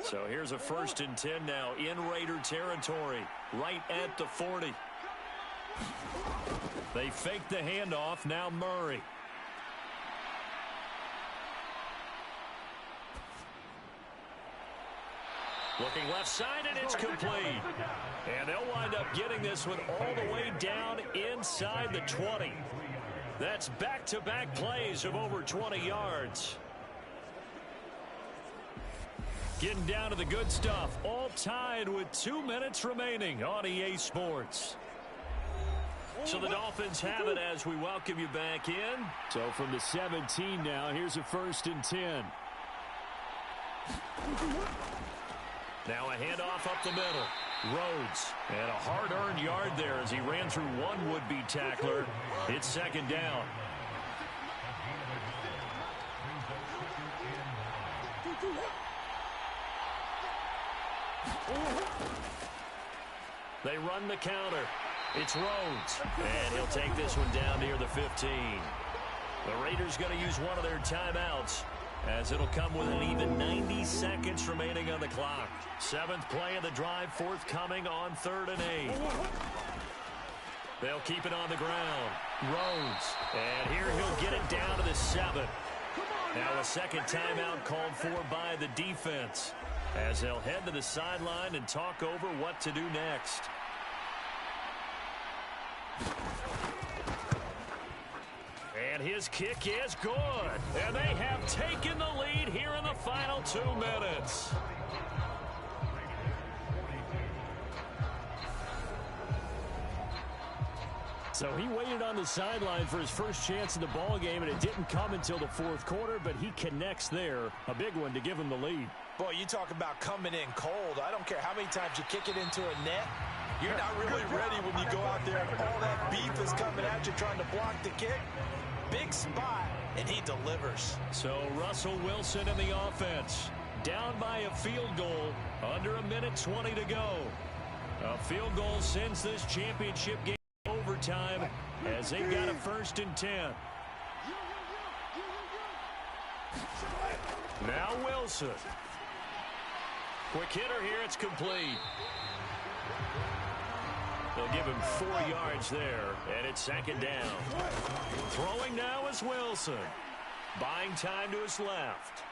C: So here's a 1st and 10 now in Raider territory, right at the 40. They fake the handoff. Now Murray. Looking left side, and it's complete. And they'll wind up getting this one all the way down inside the 20. That's back-to-back plays of over 20 yards. Getting down to the good stuff. All tied with 2 minutes remaining on EA Sports. So the Dolphins have it as we welcome you back in. So from the 17 now, here's a 1st and 10. Now a handoff up the middle. Rhodes, and a hard-earned yard there as he ran through one would-be tackler. It's 2nd down. They run the counter. It's Rhodes, and he'll take this one down near the 15. The Raiders going to use one of their timeouts, as it'll come with an even 90 seconds remaining on the clock. 7th play of the drive forthcoming on 3rd and 8. They'll keep it on the ground. Rhodes, and here he'll get it down to the 7. Now a 2nd timeout called for by the defense, as they'll head to the sideline and talk over what to do next. And his kick is good. And they have taken the lead here in the final 2 minutes. So he waited on the sideline for his first chance in the ball game, and it didn't come until the 4th quarter, but he connects there. A big one to give him the lead.
B: Boy, you talk about coming in cold. I don't care how many times you kick it into a net. You're not really ready when you go out there and all that beef is coming at you trying to block the kick. Big spot, and he delivers.
C: So Russell Wilson in the offense. Down by a field goal. Under 1:20 to go. A field goal sends this championship game overtime as they've got a 1st and 10. Now Wilson. Quick hitter here. It's complete. They'll give him 4 yards there, and it's 2nd down. Throwing now is Wilson. Buying time to his left.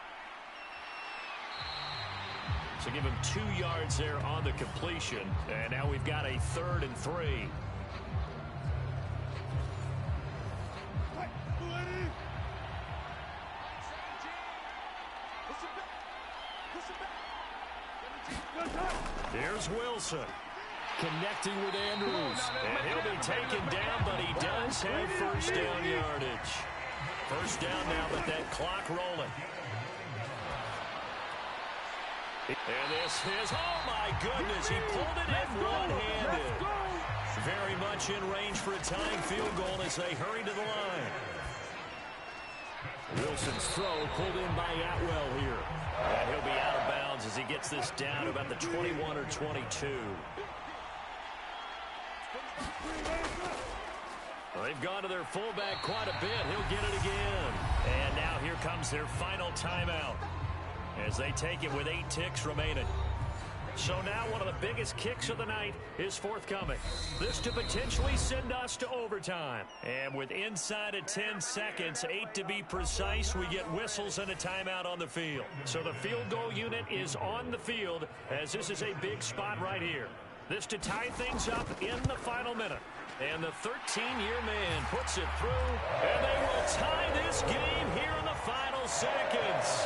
C: So give him 2 yards there on the completion, and now we've got a 3rd and 3. Here's Wilson. Connecting with Andrews. And he'll be taken down, but he does have 1st down yardage. 1st down now, but that clock rolling. And this is, oh my goodness, he pulled it in one-handed. Very much in range for a tying field goal as they hurry to the line. Wilson's throw pulled in by Atwell here. And he'll be out of bounds as he gets this down to about the 21 or 22. Well, they've gone to their fullback quite a bit. He'll get it again. And now here comes their final timeout as they take it with 8 ticks remaining. So now one of the biggest kicks of the night is forthcoming. This to potentially send us to overtime. And with inside of 10 seconds, 8 to be precise, we get whistles and a timeout on the field. So the field goal unit is on the field as this is a big spot right here. This to tie things up in the final minute. And the 13-year man puts it through, and they will tie this game here in the final seconds.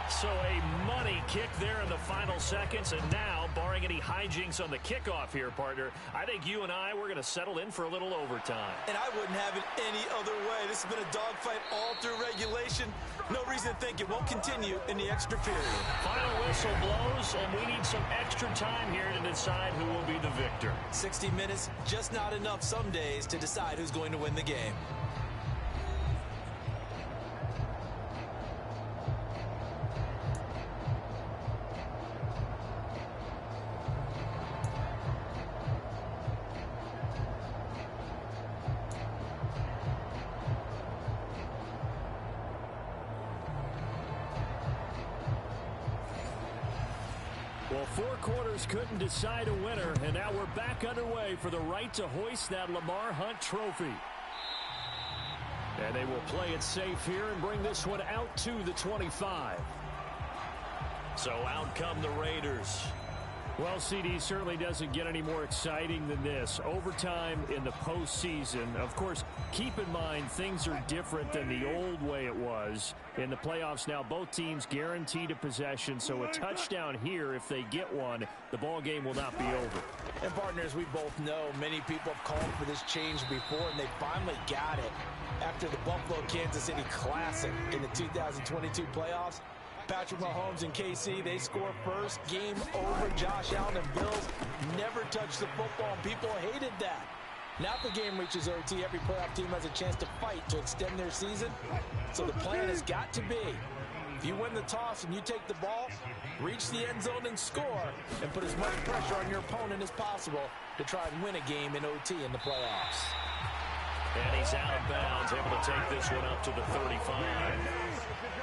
C: So a money kick there in the final seconds, and now, barring any hijinks on the kickoff here, partner, I think you and I, we're going to settle in for a little overtime.
B: And I wouldn't have it any other way. This has been a dogfight all through regulation. No reason to think it won't continue in the extra period.
C: Final whistle blows, and we need some extra time here to decide who will be the victor.
B: 60 minutes, just not enough some days to decide who's going to win the game.
C: Well, 4 quarters couldn't decide a winner, and now we're back underway for the right to hoist that Lamar Hunt trophy. And they will play it safe here and bring this one out to the 25. So out come the Raiders. Well, CD certainly doesn't get any more exciting than this. Overtime in the postseason. Of course, keep in mind things are different than the old way it was. In the playoffs now, both teams guaranteed a possession, so a touchdown here, if they get one, the ball game will not be over.
G: And partners, we both know many people have called for this change before, and they finally got it after the Buffalo-Kansas City Classic in the 2022 playoffs. Patrick Mahomes and KC, they score first. Game over. Josh Allen and Bills never touched the football, and people hated that. Now if the game reaches OT, every playoff team has a chance to fight to extend their season. So the plan has got to be, if you win the toss and you take the ball, reach the end zone and score, and put as much pressure on your opponent as possible to try and win a game in OT in the playoffs.
C: And he's out of bounds, able to take this one up to the 35.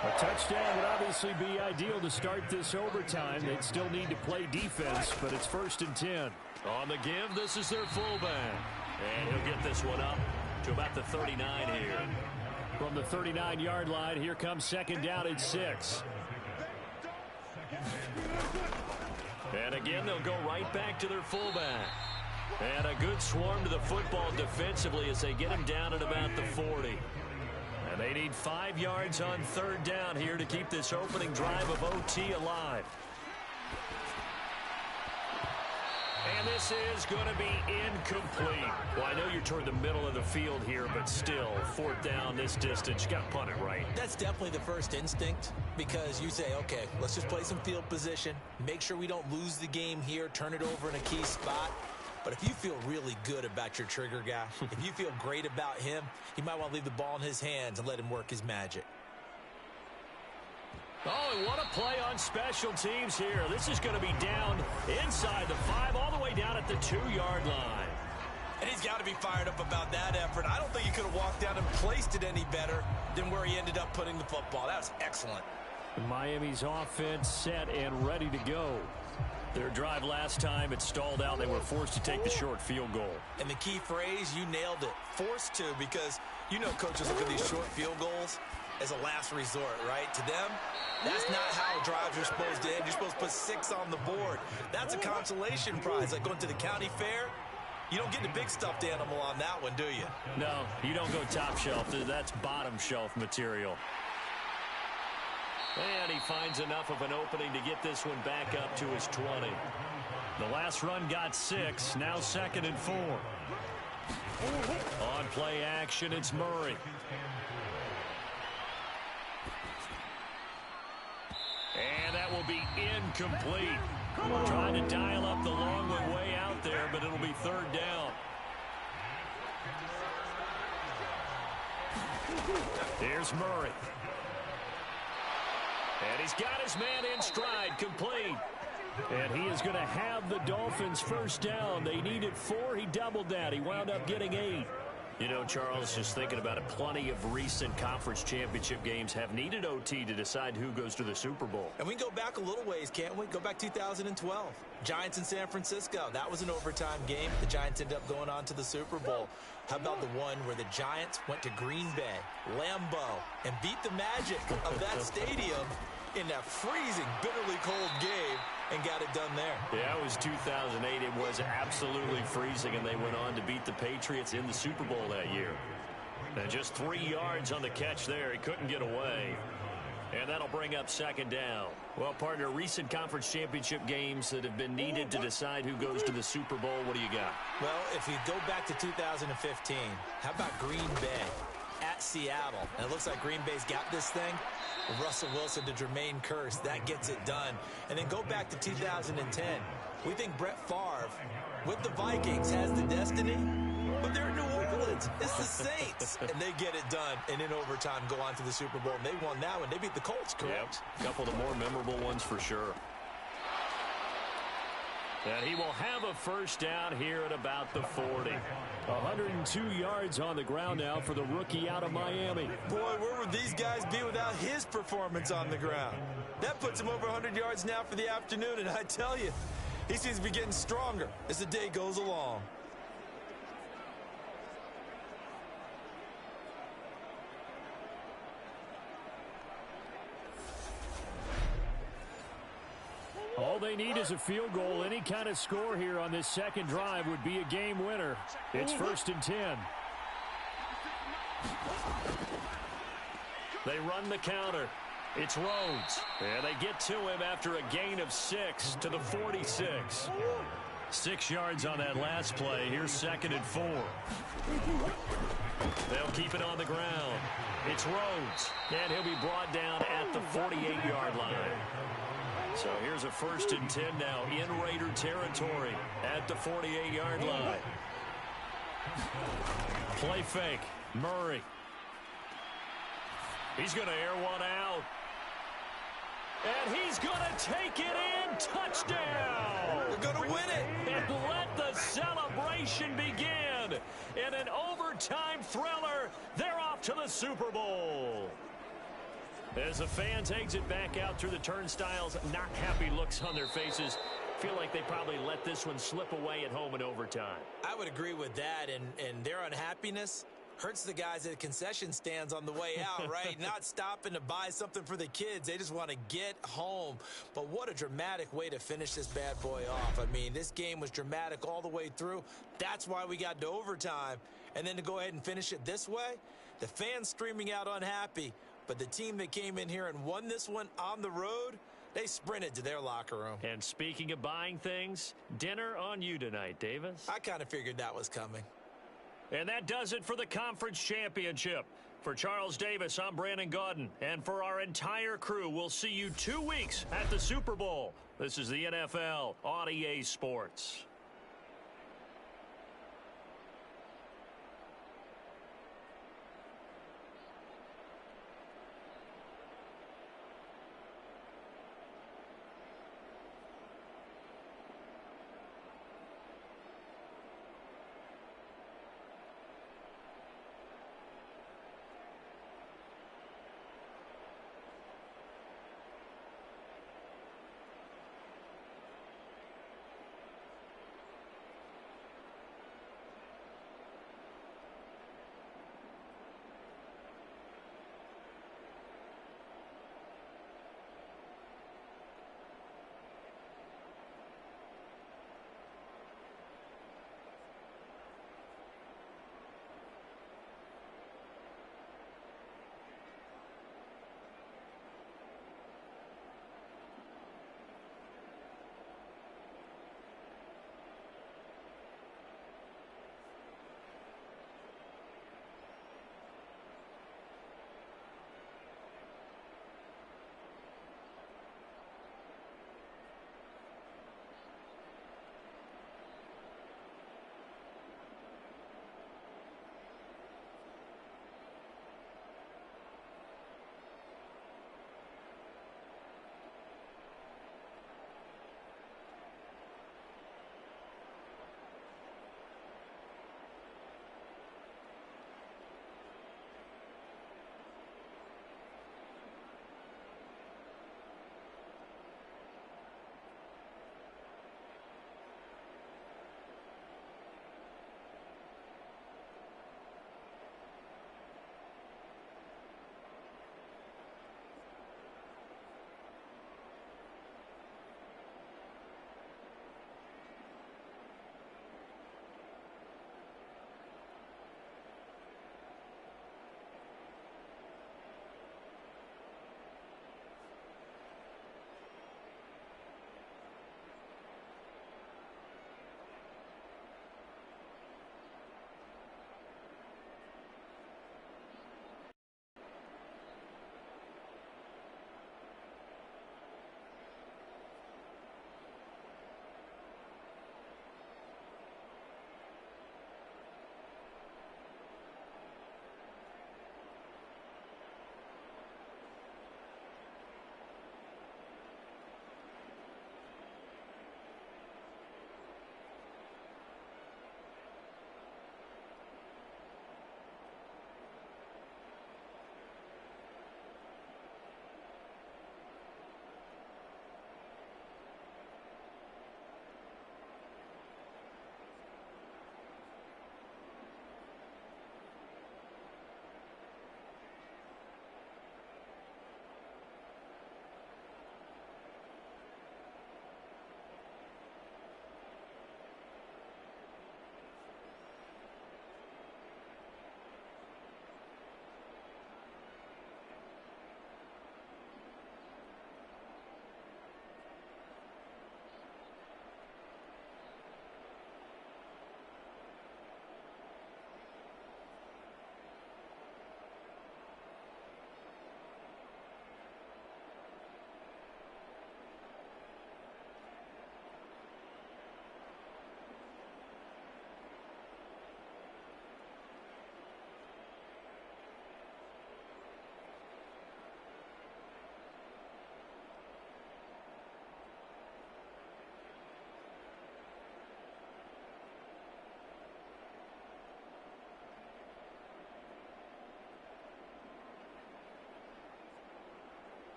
C: A touchdown would obviously be ideal to start this overtime. They'd still need to play defense, but it's 1st and 10. On the give, this is their fullback. And he'll get this one up to about the 39 here. From the 39-yard line, here comes 2nd down and 6. And again, they'll go right back to their fullback. And a good swarm to the football defensively as they get him down at about the 40. And they need 5 yards on 3rd down here to keep this opening drive of OT alive. And this is going to be incomplete. Well, I know you're toward the middle of the field here, but still, 4th down this distance. You got to punt it right.
B: That's definitely the first instinct, because you say, okay, let's just play some field position, make sure we don't lose the game here, turn it over in a key spot. But if you feel really good about your trigger guy, if you feel great about him, you might want to leave the ball in his hands and let him work his magic.
C: Oh, and what a play on special teams here. This is going to be down inside the 5, all the way down at the 2-yard line.
B: And he's got to be fired up about that effort. I don't think he could have walked down and placed it any better than where he ended up putting the football. That was excellent.
C: Miami's offense set and ready to go. Their drive last time, it stalled out. They were forced to take the short field goal.
B: And the key phrase, you nailed it. Forced to, because you know coaches look at these short field goals as a last resort, right? To them, that's not how drives are supposed to end. You're supposed to put 6 on the board. That's a consolation prize, like going to the county fair. You don't get the big stuffed animal on that one, do you?
C: No, you don't go top shelf. That's bottom shelf material. And he finds enough of an opening to get this one back up to his 20. The last run got 6, now 2nd and 4. On play action, it's Murray. And that will be incomplete. Trying to dial up the long one way out there, but it'll be 3rd down. Here's Murray. And he's got his man in stride, complete. And he is going to have the Dolphins' 1st down. They needed 4. He doubled that. He wound up getting 8. You know, Charles, just thinking about it, plenty of recent conference championship games have needed OT to decide who goes to the Super Bowl.
B: And we can go back a little ways, can't we? Go back 2012. Giants in San Francisco. That was an overtime game. The Giants ended up going on to the Super Bowl. How about the one where the Giants went to Green Bay, Lambeau, and beat the magic of that stadium in that freezing, bitterly cold game and got it done there?
C: Yeah, it was 2008. It was absolutely freezing, and they went on to beat the Patriots in the Super Bowl that year. And just 3 yards on the catch there. He couldn't get away. And that'll bring up 2nd down. Well, partner, recent conference championship games that have been needed to decide who goes to the Super Bowl. What do you got?
B: Well, if you go back to 2015, how about Green Bay at Seattle? And it looks like Green Bay's got this thing. Russell Wilson to Jermaine Kearse, that gets it done. And then go back to 2010. We think Brett Favre with the Vikings has the destiny, but they're in New Orleans. It's the Saints. And they get it done. And in overtime, go on to the Super Bowl. And they won that one. They beat the Colts, correct?
C: Yep. A couple of the more memorable ones for sure. And he will have a 1st down here at about the 40. 102 yards on the ground now for the rookie out of Miami.
B: Boy, where would these guys be without his performance on the ground? That puts him over 100 yards now for the afternoon, and I tell you, he seems to be getting stronger as the day goes along.
C: All they need is a field goal. Any kind of score here on this second drive would be a game winner. It's 1st and 10. They run the counter. It's Rhodes. And they get to him after a gain of 6 to the 46. 6 yards on that last play. Here's 2nd and 4. They'll keep it on the ground. It's Rhodes. And he'll be brought down at the 48-yard line. So here's a 1st and 10 now in Raider territory at the 48-yard line. Play fake. Murray. He's going to air one out. And he's going to take it in. Touchdown.
B: They're going to win it.
C: And let the celebration begin. In an overtime thriller, they're off to the Super Bowl. As the fans exit back out through the turnstiles, not happy looks on their faces. Feel like they probably let this one slip away at home in overtime.
B: I would agree with that, and their unhappiness hurts the guys at the concession stands on the way out, right? Not stopping to buy something for the kids. They just want to get home. But what a dramatic way to finish this bad boy off. I mean, this game was dramatic all the way through. That's why we got to overtime. And then to go ahead and finish it this way, the fans streaming out unhappy. But the team that came in here and won this one on the road, they sprinted to their locker room.
C: And speaking of buying things, dinner on you tonight, Davis.
B: I kind of figured that was coming.
C: And that does it for the conference championship. For Charles Davis, I'm Brandon Gaudin. And for our entire crew, we'll see you 2 weeks at the Super Bowl. This is the NFL on EA Sports.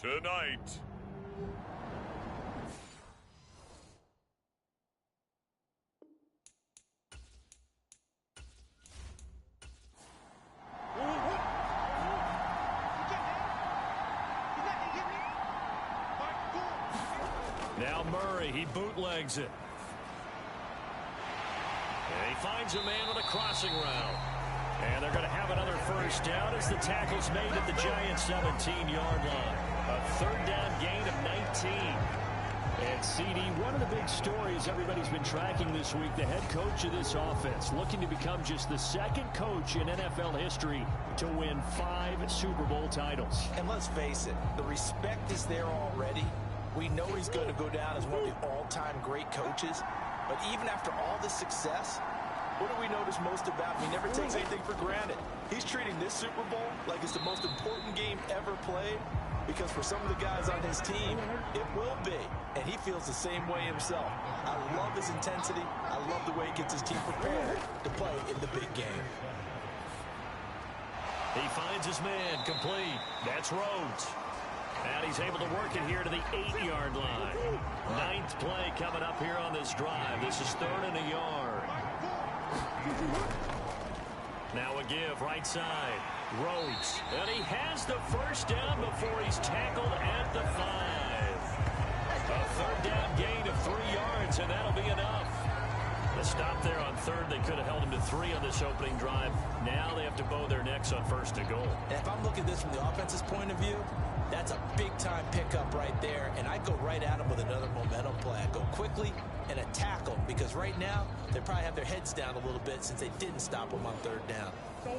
H: tonight.
C: Now Murray, he bootlegs it. And he finds a man on a crossing route. And they're going to have another first down as the tackle's made at the Giants' 17-yard line. A third down gain of 19. And CD, one of the big stories everybody's been tracking this week, the head coach of this offense, looking to become just the second coach in NFL history to win 5 Super Bowl titles.
B: And let's face it, the respect is there already. We know he's going to go down as one of the all-time great coaches. But even after all this success, what do we notice most about him? He never takes anything for granted. He's treating this Super Bowl like it's the most important game ever played, because for some of the guys on his team, it will be. And he feels the same way himself. I love his intensity. I love the way he gets his team prepared to play in the big game.
C: He finds his man complete. That's Rhodes. And he's able to work it here to the 8-yard line. 9th play coming up here on this drive. This is 3rd and a yard. Now a give, right side. Rhodes. And he has the first down before he's tackled at the 5. A third down gain of 3 yards, and that'll be enough. The stop there on 3rd, they could have held him to 3 on this opening drive. Now they have to bow their necks on 1st and goal.
B: And if I'm looking at this from the offense's point of view, that's a big-time pickup right there, and I go right at him with another momentum play. I go quickly and a tackle, because right now they probably have their heads down a little bit since they didn't stop him on 3rd down.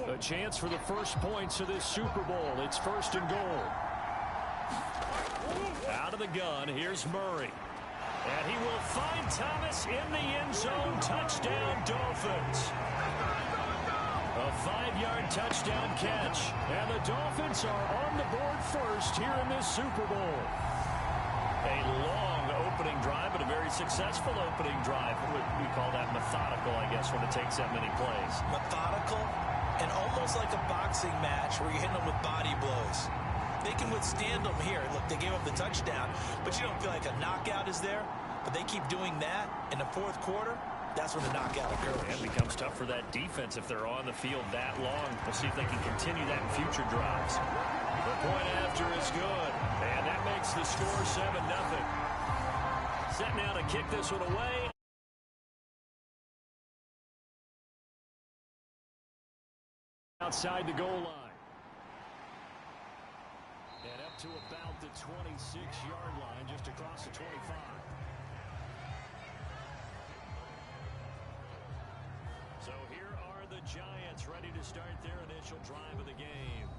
C: A chance for the first points of this Super Bowl. It's 1st and goal. Out of the gun, here's Murray. And he will find Thomas in the end zone. Touchdown, Dolphins. A 5-yard touchdown catch. And the Dolphins are on the board first here in this Super Bowl. A long opening drive, but a very successful opening drive. We call that methodical, I guess, when it takes that many plays.
B: Methodical and almost like a boxing match where you're hitting them with body blows. They can withstand them here. Look, they gave up the touchdown, but you don't feel like a knockout is there. But they keep doing that in the 4th quarter. That's when the knockout occurs.
C: And it becomes tough for that defense if they're on the field that long. We'll see if they can continue that in future drives. The point after is good. And that makes the score 7-0. Set now to kick this one away. Outside the goal line. And up to about the 26-yard line, just across the 25. So here are the Giants ready to start their initial drive of the game.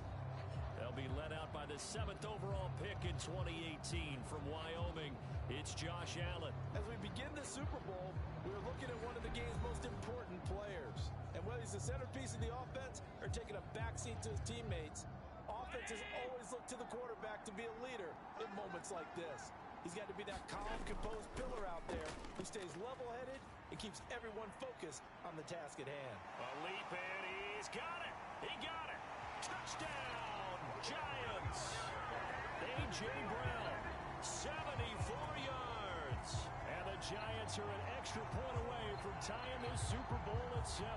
C: They'll be led out by the 7th overall pick in 2018 from Wyoming. It's Josh Allen.
G: As we begin the Super Bowl, we're looking at one of the game's most important players. And whether he's the centerpiece of the offense or taking a backseat to his teammates, offenses always look to the quarterback to be a leader in moments like this. He's got to be that calm, composed pillar out there who stays level-headed and keeps everyone focused on the task at hand.
C: A leap, and he's got it. He got it. Touchdown, Giants. A.J. Brown, 74 yards. And the Giants are an extra point away from tying this Super Bowl at 7.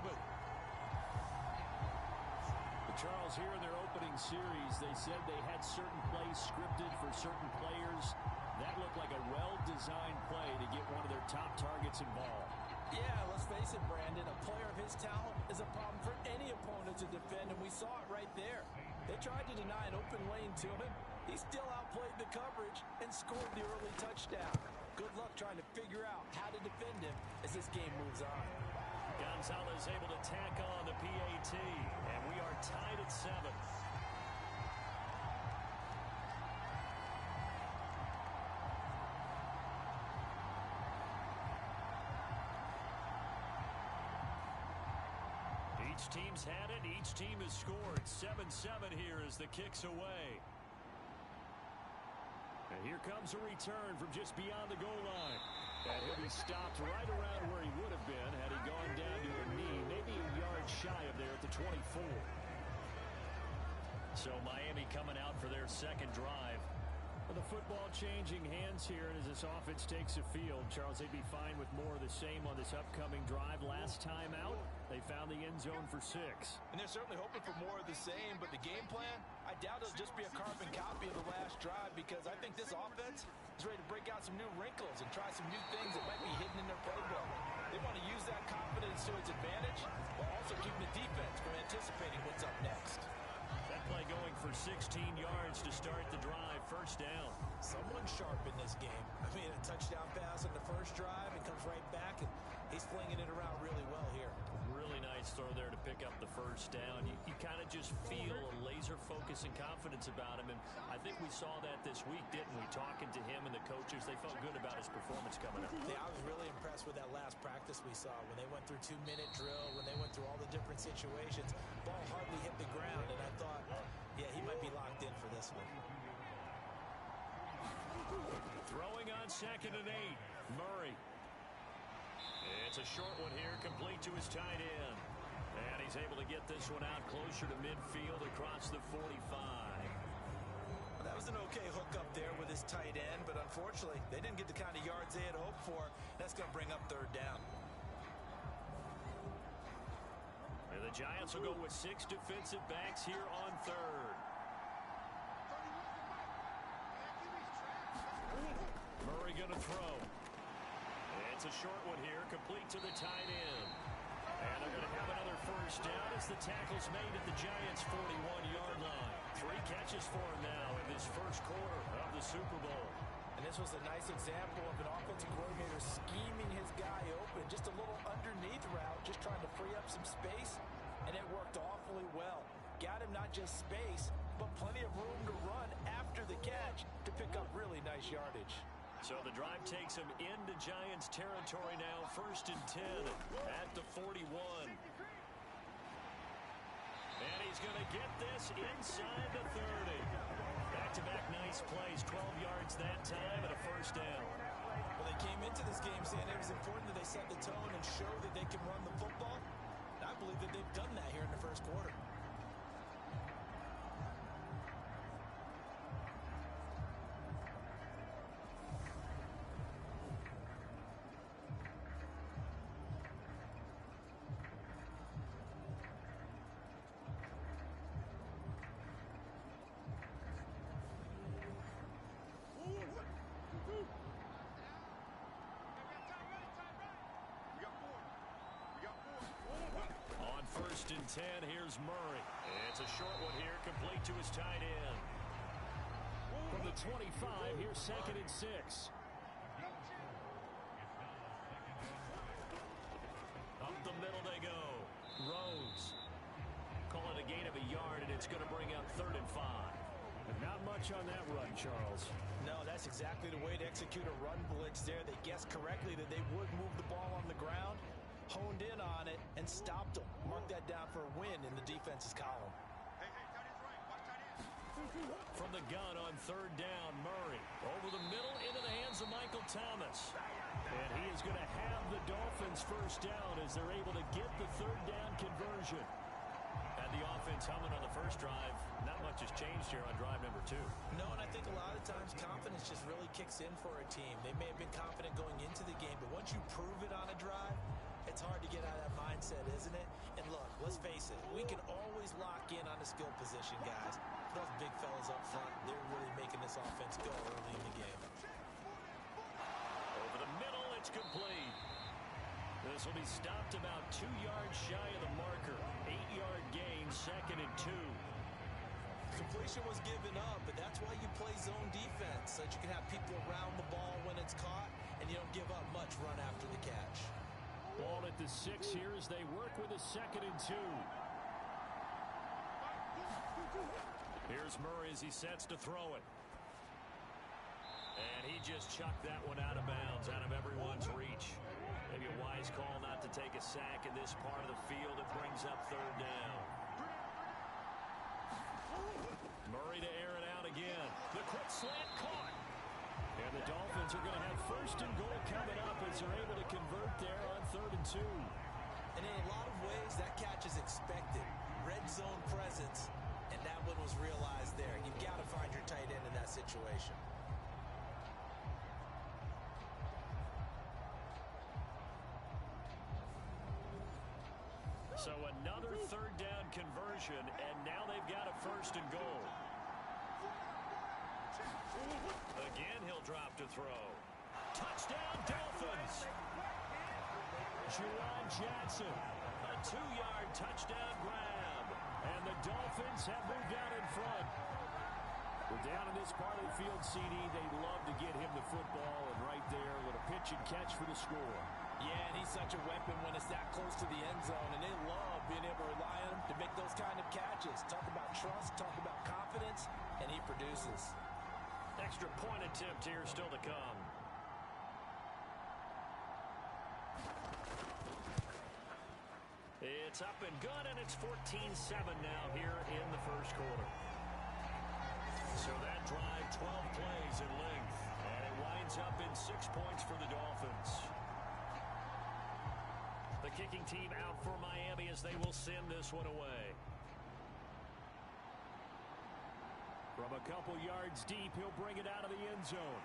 C: Charles, here in their opening series, they said they had certain plays scripted for certain players. That looked like a well-designed play to get one of their top targets involved.
G: Yeah, let's face it, Brandon. A player of his talent is a problem for any opponent to defend, and we saw it right there. They tried to deny an open lane to him. He still outplayed the coverage and scored the early touchdown. Good luck trying to figure out how to defend him as this game moves on.
C: Gonzalez able to tack on the PAT, and we are tied at 7. Each team's had it. Each team has scored. 7-7 here as the kick's away. And here comes a return from just beyond the goal line. And he'll be stopped right around where he would have been had he gone down to a knee, maybe a yard shy of there at the 24. So Miami coming out for their second drive. The football changing hands here as this offense takes the field. Charles, they'd be fine with more of the same on this upcoming drive. Last time out, they found the end zone for 6.
G: And they're certainly hoping for more of the same, but the game plan, I doubt it'll just be a carbon copy of the last drive, because I think this offense is ready to break out some new wrinkles and try some new things that might be hidden in their playbook. They want to use that confidence to its advantage while also keeping the defense from anticipating what's up next.
C: That play going for 16 yards to start the drive. First down.
G: Someone sharp in this game. I mean, a touchdown pass on the first drive and comes right back, and he's flinging it around really well here.
C: Really nice throw there to pick up the first down. You kind of just feel a laser focus and confidence about him, and I think we saw that this week, didn't we? Talking to him and the coaches, they felt good about his performance coming up.
G: Yeah, I was really impressed with that last practice we saw when they went through 2-minute drill, when they went through all the different situations. Ball hardly hit the ground, and I thought, yeah, he might be locked in for this one.
C: Throwing on 2nd and 8. Murray. It's a short one here, complete to his tight end. And he's able to get this one out closer to midfield across the 45.
G: Well, that was an okay hook up there with his tight end, but unfortunately, they didn't get the kind of yards they had hoped for. That's going to bring up 3rd down.
C: And the Giants will go with 6 defensive backs here on 3rd. Murray going to throw. It's a short one here, complete to the tight end. And they're going to have another first down as the tackle's made at the Giants' 41-yard line. 3 catches for him now in this first quarter of the Super Bowl.
G: And this was a nice example of an offensive coordinator scheming his guy open. Just a little underneath route, just trying to free up some space, and it worked awfully well. Got him not just space, but plenty of room to run after the catch to pick up really nice yardage.
C: So the drive takes him into Giants territory now. 1st and 10 at the 41. And he's going to get this inside the 30. Back-to-back nice plays. 12 yards that time and a first down.
G: Well, they came into this game saying it was important that they set the tone and show that they can run the football. And I believe that they've done that here in the first quarter.
C: On 1st and 10, here's Murray. It's a short one here, complete to his tight end. From the 25, here's 2nd and 6. Up the middle they go. Rhodes. Call it a gain of a yard, and it's going to bring up 3rd and 5. And not much on that run, Charles.
G: No, that's exactly the way to execute a run blitz there. They guessed correctly that they would move the ball on the ground, honed in on it, and stopped them. Mark that down for a win in the defense's column.
D: Hey, tight end's right. Watch tight end.
C: From the gun on 3rd down, Murray. Over the middle into the hands of Michael Thomas. And he is going to have the Dolphins first down as they're able to get the 3rd down conversion. Had the offense humming on the first drive. Not much has changed here on drive number 2.
G: No, and I think a lot of times confidence just really kicks in for a team. They may have been confident going into the game, but once you prove it on a drive, it's hard to get out of that mindset, isn't it? And look, let's face it, we can always lock in on the skill position, guys. Those big fellas up front, they're really making this offense go early in the game.
C: Over the middle, it's complete. This will be stopped about 2 yards shy of the marker. 8-yard gain, 2nd and 2.
G: Completion was given up, but that's why you play zone defense, so that you can have people around the ball when it's caught, and you don't give up much run after the catch.
C: Ball at the 6 here as they work with a 2nd and 2. Here's Murray as he sets to throw it. And he just chucked that one out of bounds, out of everyone's reach. Maybe a wise call not to take a sack in this part of the field. It brings up 3rd down. Murray to air it out again. The quick slant caught. And the Dolphins are going to have 1st and goal coming up as they're able to convert there on 3rd and 2.
G: And in a lot of ways, that catch is expected. Red zone presence, and that one was realized there. You've got to find your tight end in that situation.
C: conversion, and now they've got a 1st and goal. Again, he'll drop to throw. Touchdown, Dolphins! Juwan Johnson, a 2-yard touchdown grab. And the Dolphins have moved out in front. We're down in this part of the field, CD. They'd love to get him the football, and right there with a pitch and catch for the score.
G: Yeah, and he's such a weapon when it's that close to the end zone, and they love being able to rely on him to make those kind of catches. Talk about trust, talk about confidence, and he produces.
C: Extra point attempt here still to come. It's up and good, and it's 14-7 now here in the 1st quarter. So that drive, 12 plays in length, and it winds up in 6 points for the Dolphins. The kicking team out for Miami as they will send this one away. From a couple yards deep, he'll bring it out of the end zone.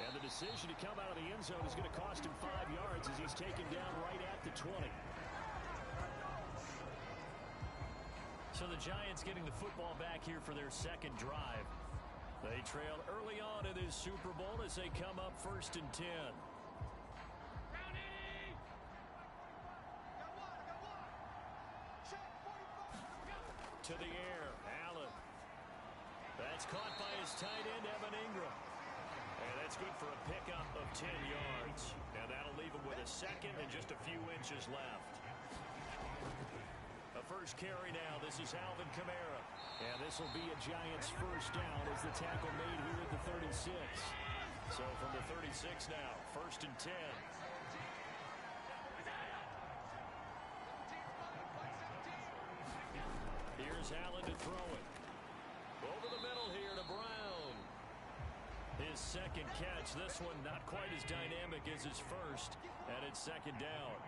C: And the decision to come out of the end zone is going to cost him 5 yards as he's taken down right at the 20. So the Giants getting the football back here for their 2nd drive. They trail early on in this Super Bowl as they come up 1st and 10. To the air, Allen. That's caught by his tight end, Evan Ingram. And that's good for a pickup of 10 yards. And that'll leave him with a 2nd and just a few inches left. A 1st carry now. This is Alvin Kamara. And this will be a Giants 1st down as the tackle made here at the 36. So from the 36 now, 1st and 10. Here's Allen to throw it. Over the middle here to Brown. His 2nd catch. This one not quite as dynamic as his 1st. And it's 2nd down.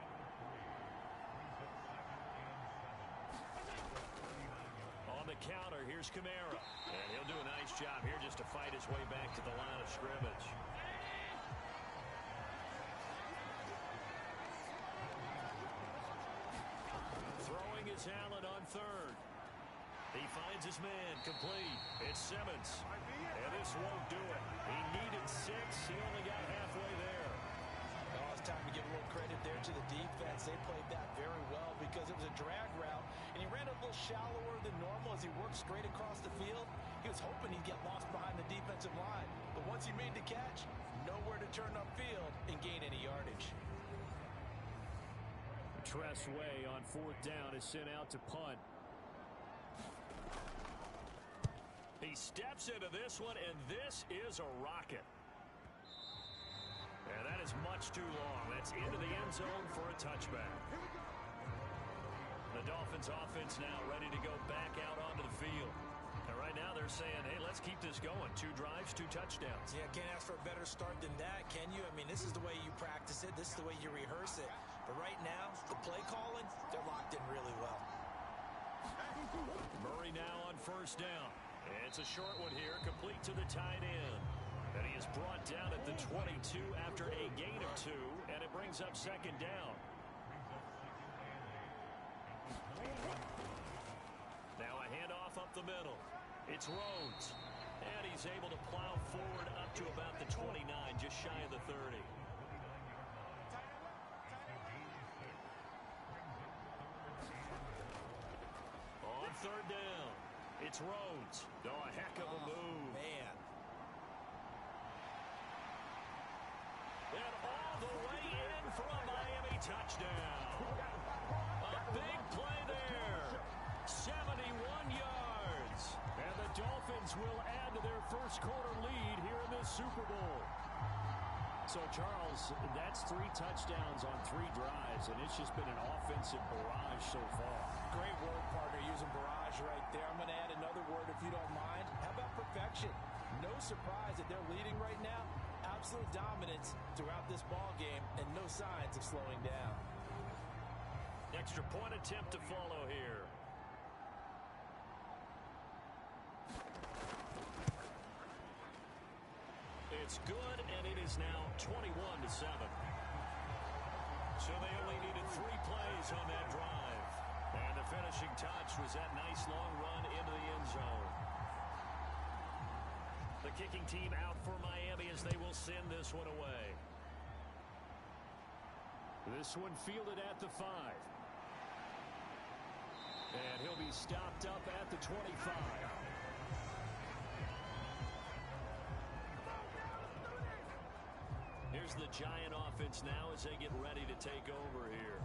C: On the counter, here's Kamara. And he'll do a nice job here just to fight his way back to the line of scrimmage. Throwing is Allen on 3rd. He finds his man, complete. It's Simmons. And this won't do it. He needed 6. He only got halfway there.
G: Oh, it's time to give a little credit there to the defense. They played that very well because it was a drag route, and he ran a little shallower than normal as he worked straight across the field. He was hoping he'd get lost behind the defensive line. But once he made the catch, nowhere to turn upfield and gain any yardage.
C: Tress Way on 4th down is sent out to punt. He steps into this one, and this is a rocket. And that is much too long. That's into the end zone for a touchback. The Dolphins offense now ready to go back out onto the field. And right now they're saying, hey, let's keep this going. 2 drives, 2 touchdowns.
G: Yeah, can't ask for a better start than that, can you? I mean, this is the way you practice it. This is the way you rehearse it. But right now, the play calling, they're locked in really well.
C: Murray now on 1st down. It's a short one here, complete to the tight end. And he is brought down at the 22 after a gain of 2, and it brings up 2nd down. Now a handoff up the middle. It's Rhodes. And he's able to plow forward up to about the 29, just shy of the 30. On 3rd down, it's Rhodes. Oh, a heck of a move.
G: Man.
C: And all the way in for a Miami touchdown. A big play there. 71 yards. And the Dolphins will add to their 1st quarter lead here in this Super Bowl. So, Charles, that's 3 touchdowns on 3 drives, and it's just been an offensive barrage so far.
G: Great word, partner, using barrage right there. I'm going to add another word if you don't mind. How about perfection? No surprise that they're leading right now. Absolute dominance throughout this ball game and no signs of slowing down.
C: Extra point attempt to follow here. It's good, and it is now 21-7. So they only needed 3 plays on that drive. And the finishing touch was that nice long run into the end zone. The kicking team out for Miami as they will send this one away. This one fielded at the 5. And he'll be stopped up at the 25. Here's the Giant offense now as they get ready to take over here.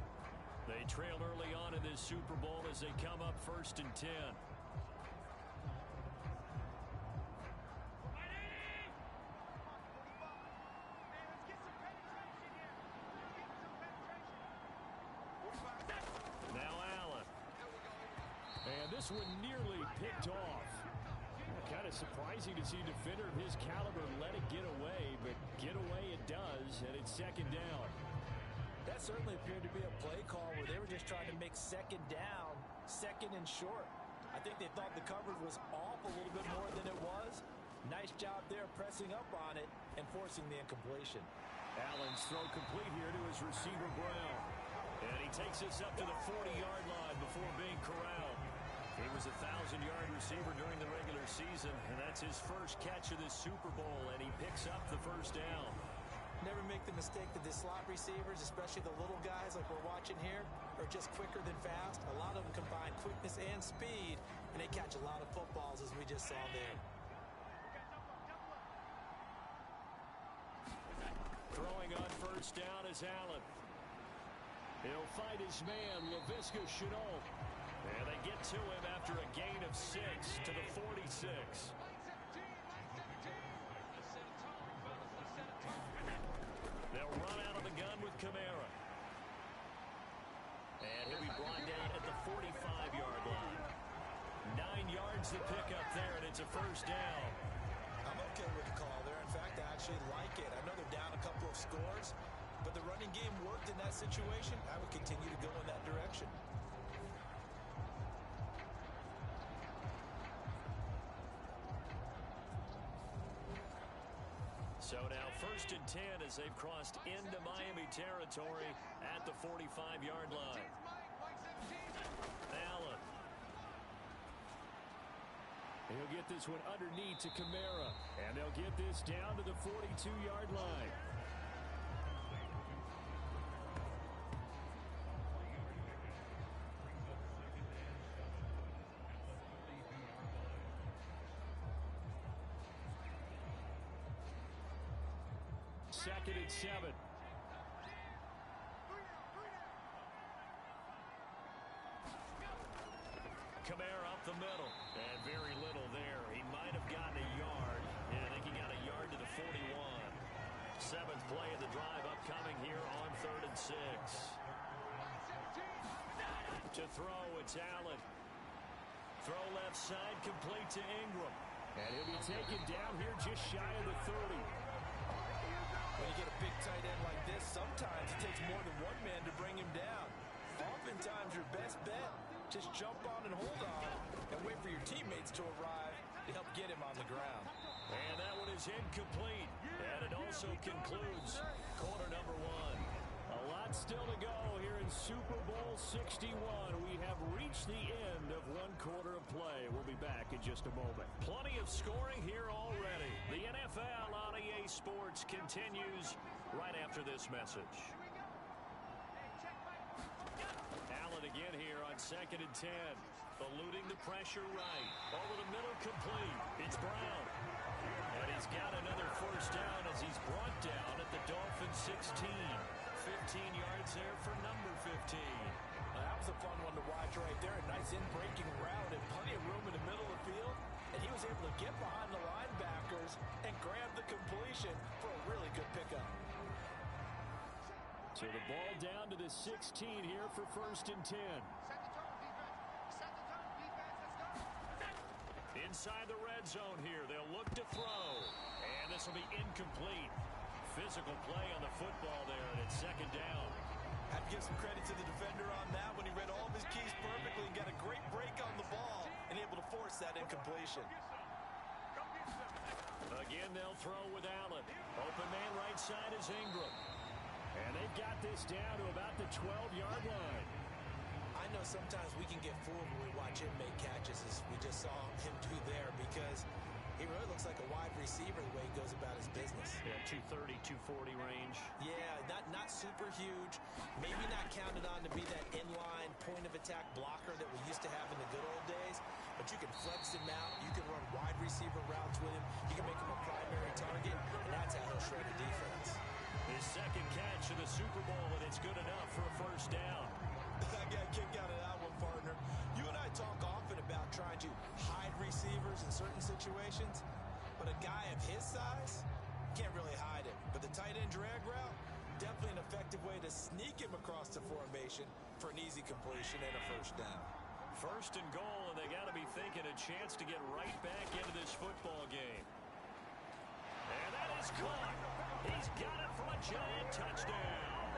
C: They trailed early on in this Super Bowl as they come up 1st and 10. Now Allen. And this one nearly picked off. Kind of surprising to see a defender of his caliber let it get away, but get away it does, and it's 2nd down.
G: That certainly appeared to be a play call where they were just trying to make 2nd down, 2nd and short. I think they thought the coverage was off a little bit more than it was. Nice job there pressing up on it and forcing the incompletion.
C: Allen's throw complete here to his receiver, Brown. And he takes us up to the 40-yard line before being corralled. He was a 1,000-yard receiver during the regular season, and that's his first catch of this Super Bowl, and he picks up the 1st down.
G: Never make the mistake that the slot receivers, especially the little guys like we're watching here, are just quicker than fast. A lot of them combine quickness and speed, and they catch a lot of footballs, as we just saw there.
C: Throwing on 1st down is Allen. He'll fight his man, Laviska Shenault. And they get to him after a gain of 6 to the 46. They'll run out of the gun with Kamara. And he'll be brought down at the 45-yard line. 9 yards to pick up there, and it's a 1st down.
G: I'm okay with the call there. In fact, I actually like it. I know they're down a couple of scores, but the running game worked in that situation. I would continue to go in that direction.
C: So now 1st and 10 as they've crossed into Miami territory at the 45-yard line. Allen. He'll get this one underneath to Kamara. And they'll get this down to the 42-yard line. Second and 7. Kamara up the middle. And very little there. He might have gotten a yard. And I think he got a yard to the 41. 7th play of the drive upcoming here on 3rd and 6. To throw, it's Allen. Throw left side, complete to Ingram. And he'll be taken down here just shy of the 30.
G: When you get a big tight end like this, sometimes it takes more than one man to bring him down. Oftentimes, your best bet, just jump on and hold on and wait for your teammates to arrive to help get him on the ground.
C: And that one is incomplete. And it also concludes quarter number 1. A lot still to go here in Super Bowl 61. We have reached the end of 1 quarter of play. We'll be back in just a moment. Plenty of scoring here already. The NFL on EA Sports continues right after this message. Allen again here on 2nd and 10. Eluding the pressure right. Over the middle complete. It's Brown. And he's got another 1st down as he's brought down at the Dolphins 16. 15 yards there for number 15.
G: That was a fun one to watch right there. A nice in-breaking route and plenty of room in the middle of the field. And he was able to get behind the linebackers and grab the completion for a really good pickup.
C: So the ball down to the 16 here for 1st and 10.
D: Set the tone, defense. Set the tone, defense. Let's go.
C: Inside the red zone here, they'll look to throw. And this will be incomplete. Physical play on the football there, and it's 2nd down.
G: I'd give some credit to the defender on that when he read all of his keys perfectly and got a great break on the ball and able to force that incompletion.
C: Again, they'll throw with Allen. Open man right side is Ingram. And they've got this down to about the 12-yard line.
G: I
B: know sometimes we can get fooled when we watch him make catches, as we just saw him do there, because he really looks like a wide receiver the way he goes about his business.
C: Yeah, 230, 240 range.
B: Yeah, not super huge. Maybe not counted on to be that inline point-of-attack blocker that we used to have in the good old days. But you can flex him out. You can run wide receiver routes with him. You can make him a primary target, and that's how he'll shred the defense.
C: His second catch in the Super Bowl, and it's good enough for a first down.
B: I got a kick out of that one, partner. You and I talk often about trying to hide receivers in certain situations, but a guy of his size can't really hide him. But the tight end drag route, definitely an effective way to sneak him across the formation for an easy completion and a first down.
C: First and goal, and they got to be thinking a chance to get right back into this football game. And that is caught. He's got it for a giant touchdown.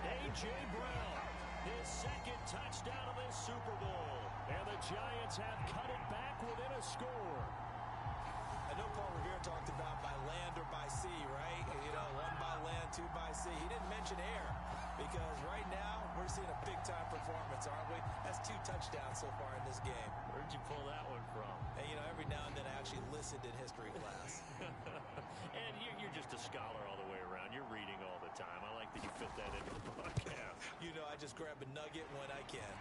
C: A.J. Brown, his second touchdown of this Super Bowl. And the Giants have cut it back within a score.
B: I know Paul Revere talked about by land or by sea, right? You know, one by land, two by sea. He didn't mention air because right now we're seeing a big-time performance, aren't we? That's 2 touchdowns so far in this game.
C: Where'd you pull that one from?
B: And, you know, every now and then I actually listened in history class.
C: And you're just a scholar all the way around. You're reading all the time. I like that you fit that into the podcast.
B: You know, I just grab a nugget when I can.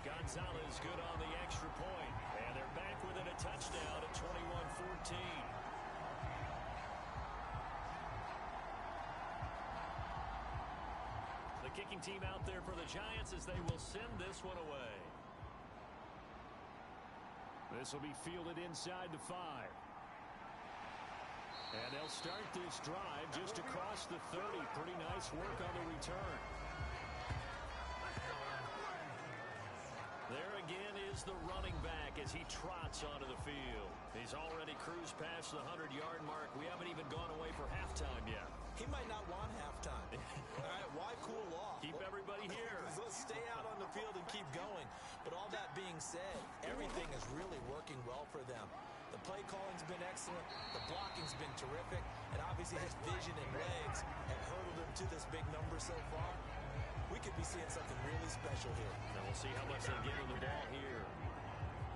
C: Gonzalez good on the extra point. And they're back within a touchdown at 21-14. The kicking team out there for the Giants as they will send this one away. This will be fielded inside the 5. And they'll start this drive just across the 30. Pretty nice work on the return. There again is the running back as he trots onto the field. He's already cruised past the 100-yard mark. We haven't even gone away for halftime yet.
B: He might not want halftime. All right, why cool off?
C: Keep everybody here.
B: Let's stay out on the field and keep going. But all that being said, everything is really working well for them. The play calling's been excellent. The blocking's been terrific. And obviously his vision and legs have hurdled him to this big number so far. We could be seeing something really special here.
C: And we'll see how much they give him the ball here.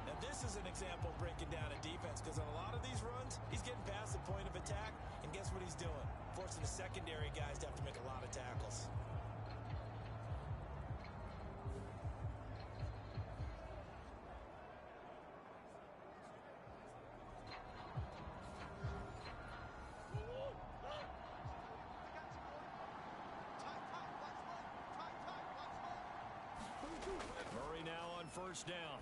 B: Now this is an example of breaking down a defense, because on a lot of these runs, he's getting past the point of attack, and guess what he's doing? Forcing the secondary guys to have to make a lot of tackles.
C: Murray now on first down.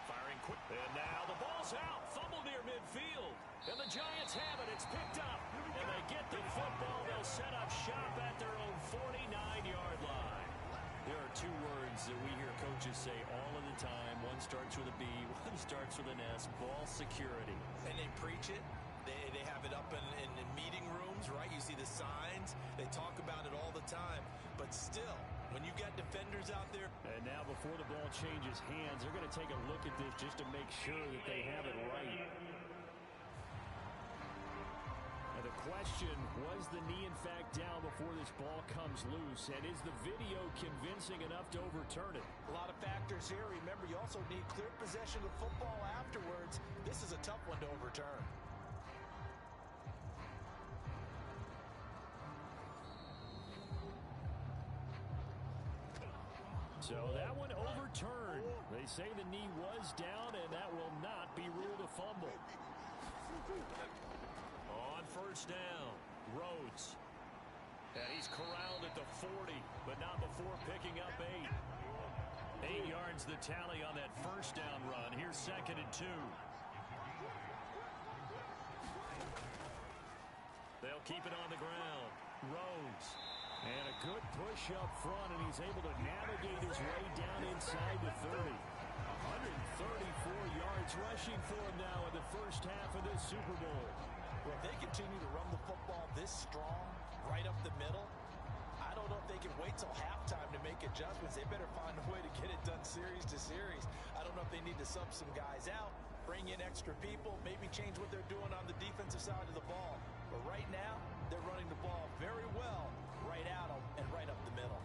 C: Firing quick. And now the ball's out. Fumble near midfield. And the Giants have it. It's picked up. And they get the football. They'll set up shop at their own 49-yard line. There are 2 words that we hear coaches say all of the time. One starts with a B, one starts with an S. Ball security.
B: And they preach it. They have it up in meeting rooms, right? You see the signs. They talk about it all the time. But still, when you got defenders out there.
C: And now before the ball changes hands, they're going to take a look at this just to make sure that they have it right. And the question, was the knee in fact down before this ball comes loose? And is the video convincing enough to overturn it?
B: A lot of factors here. Remember, you also need clear possession of the football afterwards. This is a tough one to overturn.
C: So that one overturned. They say the knee was down, and that will not be ruled a fumble. On first down, Rhodes. And he's corralled at the 40, but not before picking up 8. 8 yards the tally on that first down run. Here's 2nd and 2. They'll keep it on the ground. Rhodes. And a good push up front, and he's able to navigate his way down inside the 30. 134 yards rushing for him now in the first half of this Super Bowl.
B: Well, if they continue to run the football this strong, right up the middle, I don't know if they can wait till halftime to make adjustments. They better find a way to get it done series to series. I don't know if they need to sub some guys out, bring in extra people, maybe change what they're doing on the defensive side of the ball. But right now, they're running the ball very well right out and right up the middle.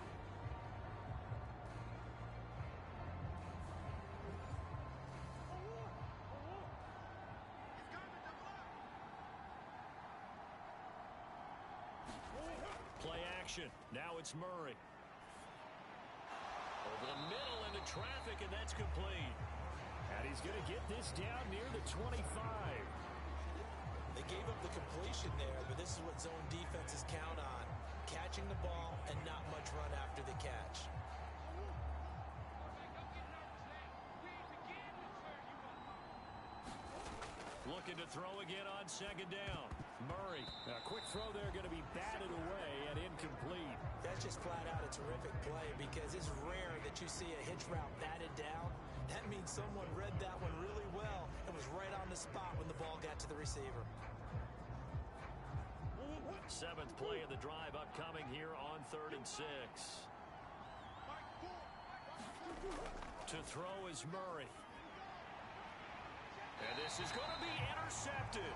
C: action. Now it's Murray. Over the middle into traffic, and that's complete. And he's going to get this down near the 25.
B: They gave up the completion there, but this is what zone defenses count on. Catching the ball and not much run after the catch.
C: Looking to throw again on second down. Murray, a quick throw there, going to be batted away and incomplete.
B: That's just flat out a terrific play because it's rare that you see a hitch route batted down. That means someone read that one really well and was right on the spot when the ball got to the receiver.
C: Seventh play of the drive upcoming here on 3rd and 6. To throw is Murray. And this is going to be intercepted.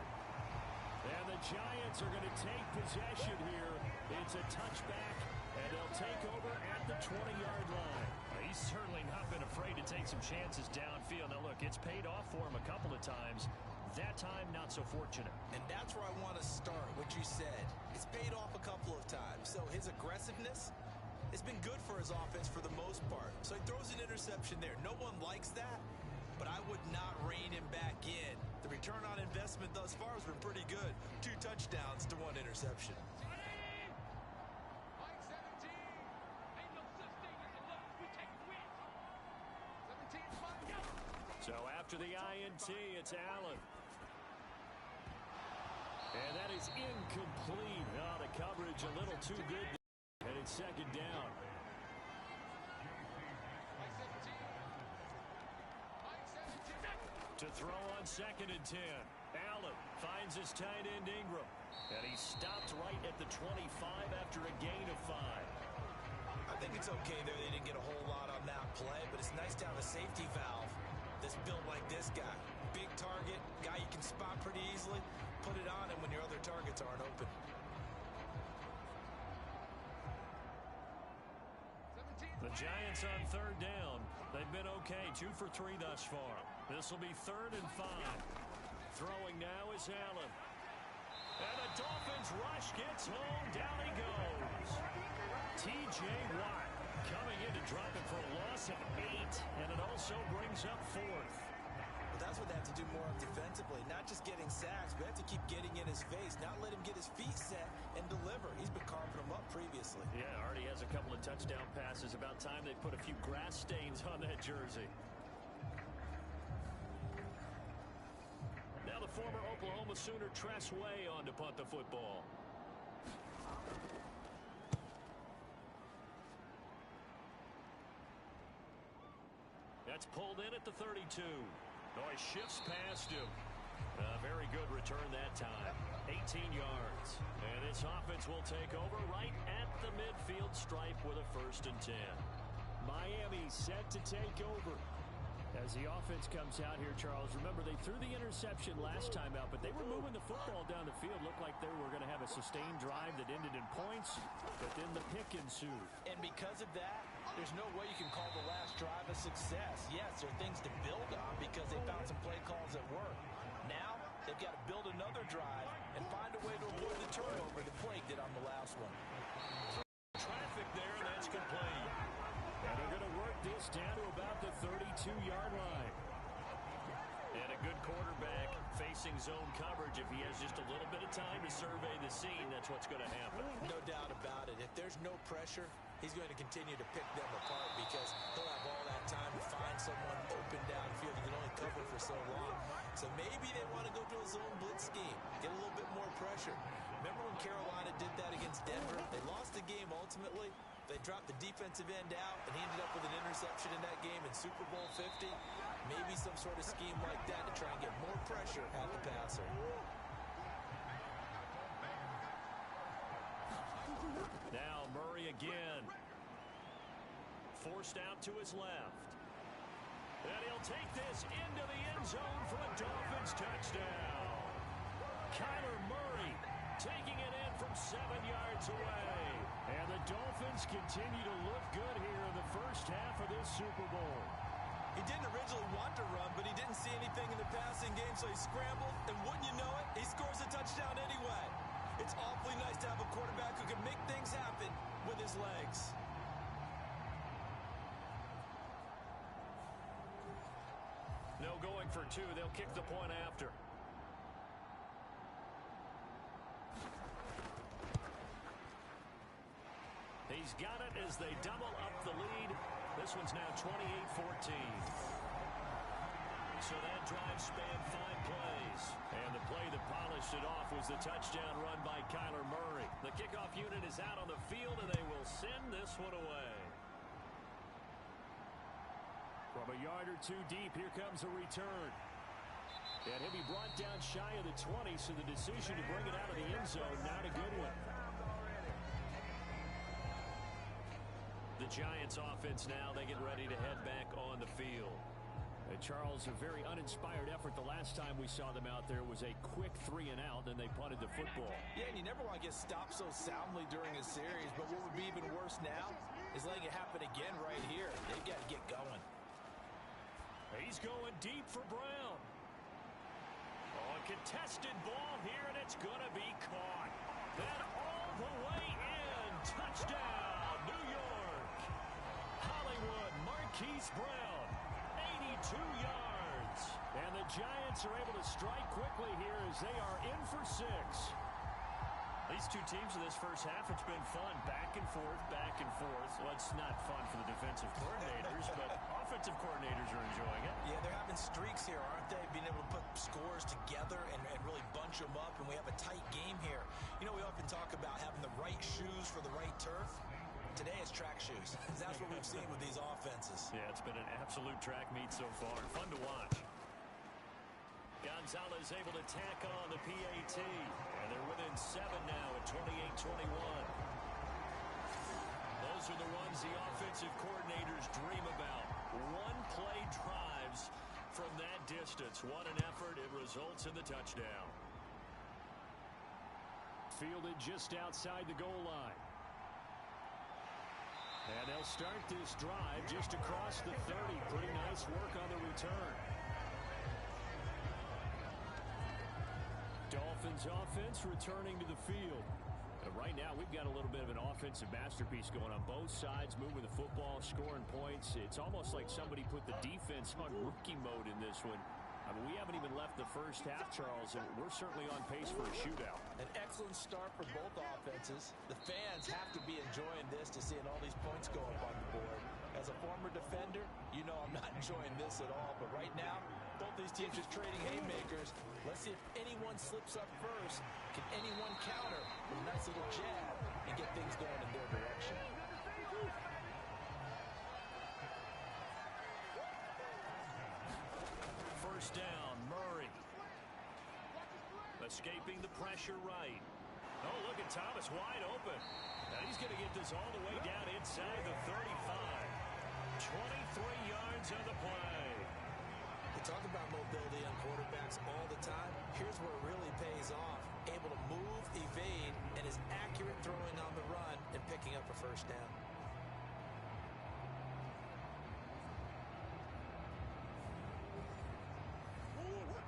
C: And the Giants are going to take possession here. It's a touchback, and they'll take over at the 20-yard line.
A: He's certainly not been afraid to take some chances downfield. Now, look, it's paid off for him a couple of times. That time, not so fortunate.
B: And that's where I want to start, what you said. It's paid off a couple of times. So his aggressiveness, it's been good for his offense for the most part. So he throws an interception there. No one likes that, but I would not rein him back in. The return on investment thus far has been pretty good. 2 touchdowns to 1 interception.
C: So after the INT, it's Allen. And that is incomplete. Oh, the coverage a little too good. And it's second down. To throw on 2nd and 10. Allen finds his tight end Ingram. And he stopped right at the 25 after a gain of 5.
B: I think it's okay there. They didn't get a whole lot on that play, but it's nice to have a safety valve that's built like this guy. Big target, guy you can spot pretty easily. Put it on him when your other targets aren't open.
C: The Giants on 3rd down. They've been okay, 2 for 3 thus far. This will be 3rd and 5. Throwing now is Allen. And the Dolphins rush gets home. Down he goes. T.J. Watt coming in to drop it for a loss of 8. And it also brings up 4th.
B: Well, that's what they have to do more of defensively. Not just getting sacks, but have to keep getting in his face. Not let him get his feet set and deliver. He's been carving them up previously.
C: Yeah, already has a couple of touchdown passes. About time they put a few grass stains on that jersey. Now the former Oklahoma Sooner Tress Way on to punt the football. That's pulled in at the 32. Oh, he shifts past him. Very good return that time. 18 yards. And this offense will take over right at the midfield stripe with a 1st and 10. Miami set to take over. As the offense comes out here, Charles, remember they threw the interception last time out, but they were moving the football down the field. Looked like they were going to have a sustained drive that ended in points, but then the pick ensued.
B: And because of that, there's no way you can call the last drive a success. Yes, there are things to build on because they found some play calls that work. Now, they've got to build another drive and find a way to avoid the turnover that plagued it on the last one.
C: Traffic there, and that's complete. And they're going to work this down to about the 32-yard line. And a good quarterback facing zone coverage. If he has just a little bit of time to survey the scene, that's what's going to happen.
B: No doubt about it. If there's no pressure, he's going to continue to pick them apart because he'll have all that time to find someone open downfield. He can only cover for so long. So maybe they want to go to a zone blitz scheme, get a little bit more pressure. Remember when Carolina did that against Denver? They lost the game ultimately. They dropped the defensive end out, and he ended up with an interception in that game in Super Bowl 50. Maybe some sort of scheme like that to try and get more pressure at the passer.
C: Now Murray again. Forced out to his left. And he'll take this into the end zone for a Dolphins touchdown. Kyler Murray taking it in from 7 yards away. And the Dolphins continue to look good here in the first half of this Super Bowl.
B: He didn't originally want to run, but he didn't see anything in the passing game, so he scrambled, and wouldn't you know it, he scores a touchdown anyway.
G: It's awfully nice to have a quarterback who can make things happen with his legs.
C: No going for two. They'll kick the point after. He's got it as they double up the lead. This one's now 28-14. So that drive spanned 5 plays. And the play that polished it off was the touchdown run by Kyler Murray. The kickoff unit is out on the field, and they will send this one away. From a yard or two deep, here comes a return. And he'll be brought down shy of the 20, so the decision to bring it out of the end zone, not a good one. The Giants offense now, they get ready to head back on the field. Charles, a very uninspired effort. The last time we saw them out there was a quick 3-and-out, and they punted the football.
G: Yeah, and you never want to get stopped so soundly during a series, but what would be even worse now is letting it happen again right here. They've got to get going.
C: He's going deep for Brown. Oh, a contested ball here, and it's going to be caught. Then all the way in. Touchdown, New York. Hollywood Marquise Brown, 82 yards. And the Giants are able to strike quickly here as they are in for 6. These two teams in this first half, it's been fun. Back and forth, back and forth. Well, it's not fun for the defensive coordinators, but offensive coordinators are enjoying it.
G: Yeah, they're having streaks here, aren't they? Being able to put scores together and really bunch them up, and we have a tight game here. You know, we often talk about having the right shoes for the right turf. Today it's track shoes. That's what we've seen with these offenses.
C: Yeah, it's been an absolute track meet so far. Fun to watch. Gonzalez able to tack on the PAT. And they're within 7 now at 28-21. Those are the ones the offensive coordinators dream about. One-play drives from that distance. What an effort. It results in the touchdown. Fielded just outside the goal line. And they'll start this drive just across the 30. Pretty nice work on the return. Dolphins offense returning to the field. Right now, we've got a little bit of an offensive masterpiece going on both sides, moving the football, scoring points. It's almost like somebody put the defense on rookie mode in this one. I mean, we haven't even left the first half, Charles, and we're certainly on pace for a shootout.
G: An excellent start for both offenses. The fans have to be enjoying this to seeing all these points go up on the board. As a former defender, you know I'm not enjoying this at all. But right now, both these teams just trading haymakers. Let's see if anyone slips up first. Can anyone counter with a nice little jab and get things going in their direction?
C: First down, Murray. Escaping the pressure right. Oh, look at Thomas wide open. Now he's going to get this all the way down inside the 35. 23 yards on the play.
G: We talk about mobility on quarterbacks all the time. Here's where it really pays off. Able to move, evade, and is accurate throwing on the run and picking up a first down.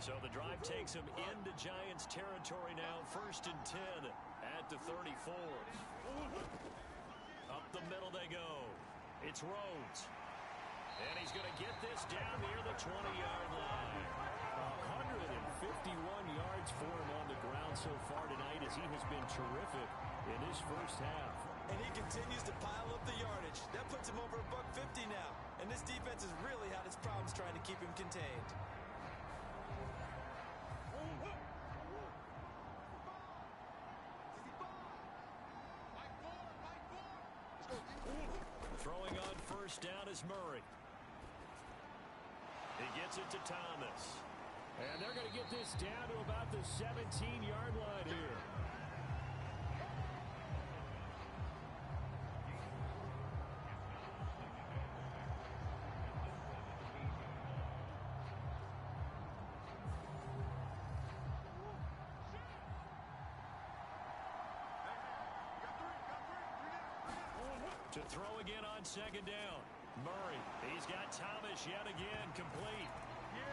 C: So the drive takes him into Giants territory now. 1st and 10 at the 34. Up the middle they go. It's Rhodes. And he's going to get this down near the 20-yard line. 151 yards for him on the ground so far tonight as he has been terrific in his first half.
G: And he continues to pile up the yardage. That puts him over $150 now. And this defense has really had its problems trying to keep him contained.
C: Throwing on first down is Murray. He gets it to Thomas. And they're going to get this down to about the 17-yard line here. To throw again on 2nd down. Murray, he's got Thomas yet again, complete.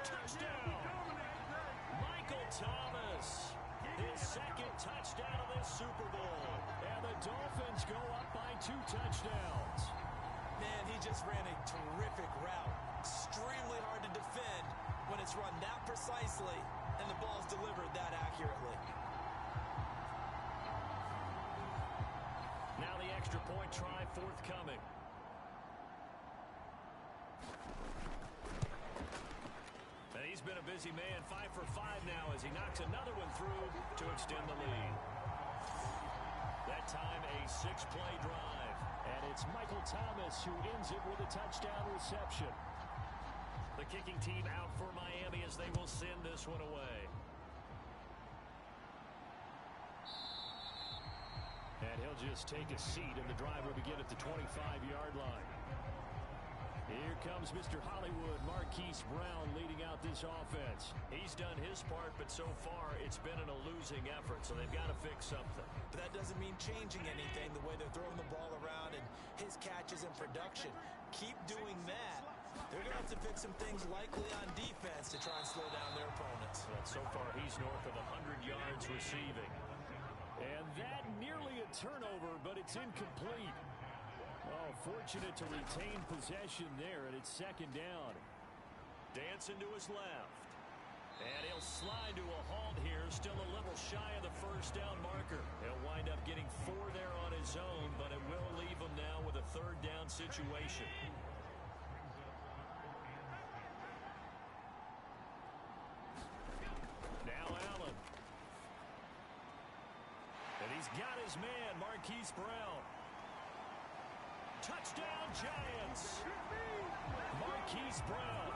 C: Touchdown! Michael Thomas, his second touchdown of this Super Bowl. And the Dolphins go up by 2 touchdowns.
G: Man, he just ran a terrific route. Extremely hard to defend when it's run that precisely and the ball's delivered that accurately.
C: Now the extra point try forthcoming. And he's been a busy man, 5 for 5 now as he knocks another one through to extend the lead. That time a 6-play drive. And it's Michael Thomas who ends it with a touchdown reception. The kicking team out for Miami as they will send this one away. And he'll just take a seat, and the drive will begin at the 25-yard line. Here comes Mr. Hollywood, Marquise Brown, leading out this offense. He's done his part, but so far it's been in a losing effort, so they've got to fix something.
G: But that doesn't mean changing anything, the way they're throwing the ball around and his catches and production. Keep doing that. They're going to have to fix some things likely on defense to try and slow down their opponents.
C: But so far he's north of 100 yards receiving. And that nearly a turnover, but it's incomplete. Oh, fortunate to retain possession there, and it's second down. Dancing to his left. And he'll slide to a halt here, still a little shy of the first down marker. He'll wind up getting 4 there on his own, but it will leave him now with a third down situation. Now Allen. And he's got his man, Marquise Brown. Touchdown, Giants! Marquise Brown,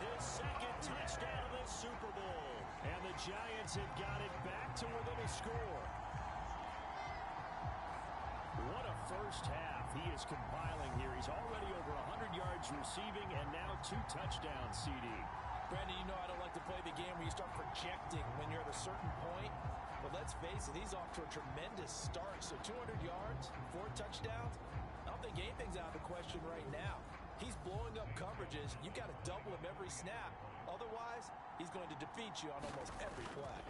C: his second touchdown of this Super Bowl. And the Giants have got it back to within a score. What a first half he is compiling here. He's already over 100 yards receiving and now 2 touchdowns, CD.
G: Brandon, you know I don't like to play the game where you start projecting when you're at a certain point. But let's face it, he's off to a tremendous start. So 200 yards, 4 touchdowns. I don't think anything's out of the question right now. He's blowing up coverages. You've got to double him every snap. Otherwise, he's going to defeat you on almost every play.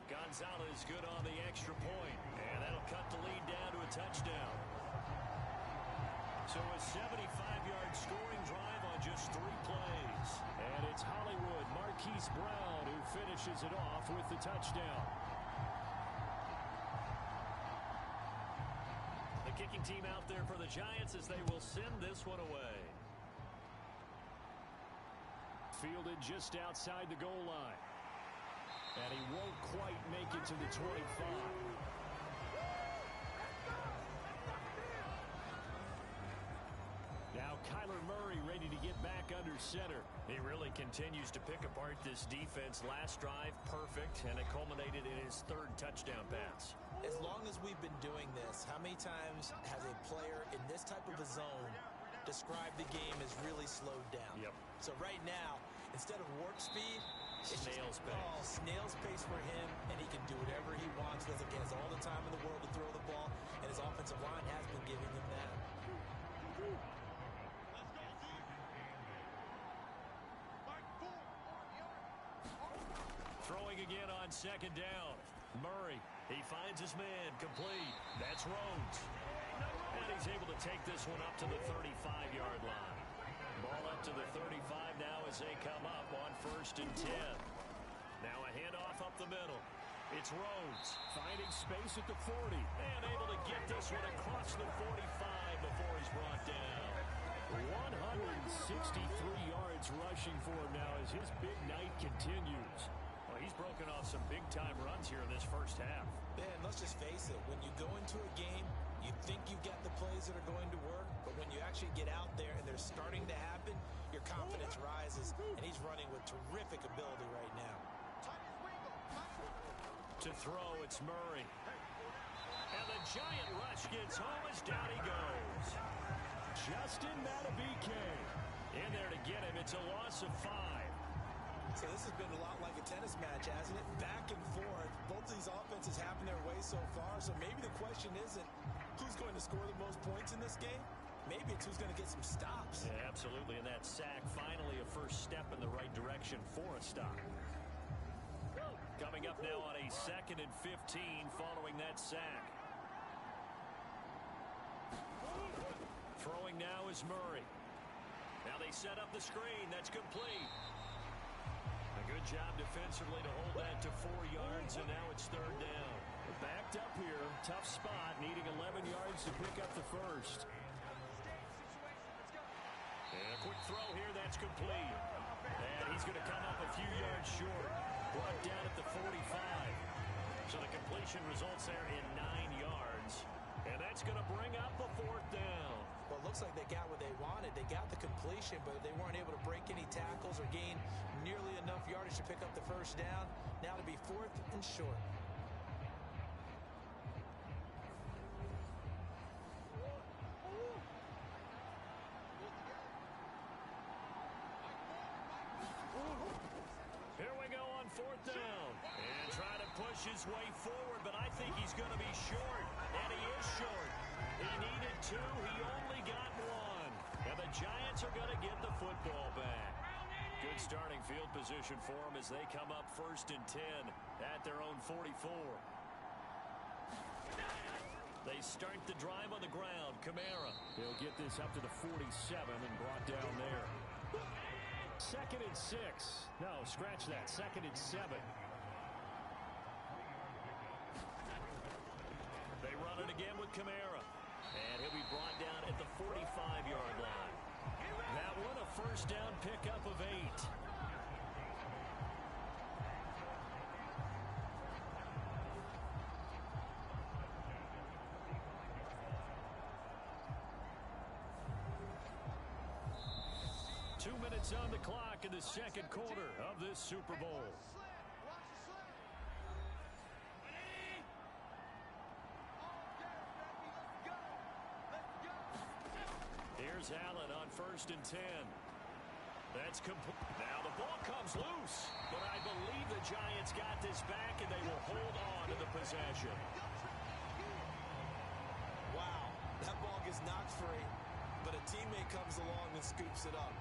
C: Gonzalez good on the extra point. And that'll cut the lead down to a touchdown. So a 75-yard scoring drive on just 3 plays. And it's Hollywood, Marquise Brown, who finishes it off with the touchdown. The kicking team out there for the Giants as they will send this one away. Fielded just outside the goal line. And he won't quite make it to the 25. Now Kyler Murray ready to get back under center. He really continues to pick apart this defense. Last drive, perfect, and it culminated in his 3rd touchdown pass.
G: As long as we've been doing this, how many times has a player in this type of a zone described the game as really slowed down?
C: Yep.
G: So right now, instead of warp speed,
C: snail's pace.
G: Snail's pace for him, and he can do whatever he wants. Feels like he has all the time in the world to throw the ball, and his offensive line has been giving him that.
C: Throwing again on second down. Murray, he finds his man, complete. That's Rhodes. And he's able to take this one up to the 35-yard line. Ball up to the 35 now as they come up on 1st and 10. Now a handoff up the middle. It's Rhodes finding space at the 40 and able to get this one across the 45 before he's brought down. 163 yards rushing for him now as his big night continues. Well, he's broken off some big-time runs here in this first half.
G: Man, let's just face it. When you go into a game, you think you've got the plays that are going to work, but when you actually get out there and they're starting to happen, your confidence rises, and he's running with terrific ability right now.
C: To throw, it's Murray. And the giant rush gets home as down he goes. Justin Matabike in there to get him. It's a loss of 5.
G: So this has been a lot like a tennis match, hasn't it? Back and forth. Both of these offenses happen their way so far, so maybe the question isn't who's going to score the most points in this game. Maybe it's who's going to get some stops.
C: Yeah, absolutely, and that sack finally a first step in the right direction for a stop. Coming up now on a 2nd and 15 following that sack. Throwing now is Murray. Now they set up the screen. That's complete. A good job defensively to hold that to 4 yards, and now it's 3rd down. Backed up here. Tough spot, needing 11 yards to pick up the first. And a quick throw here. That's complete. And he's going to come up a few yards short. Brought down at the 45. So the completion results there in 9 yards. And that's going to bring up a 4th down.
B: Well, it looks like they got what they wanted. They got the completion, but they weren't able to break any tackles or gain nearly enough yardage to pick up the first down. Now to be 4th and short.
C: Here we go on 4th down. And trying to push his way forward, but I think he's going to be short. And he is short. He needed 2. He only got 1. And the Giants are going to get the football back. Good starting field position for them as they come up 1st and 10 at their own 44. They start the drive on the ground. Kamara.
G: He'll get this up to the 47 and brought down there.
C: 2nd and 6. No, scratch that. 2nd and 7. They run it again with Kamara. And he'll be brought down at the 45-yard line. That one a first down pickup of 8. Two minutes on the clock in the 2nd quarter of this Super Bowl. Here's Allen on 1st and 10. That's complete. Now the ball comes loose, but I believe the Giants got this back, and they will hold on to the possession.
B: Wow, that ball gets knocked free, but a teammate comes along and scoops it up.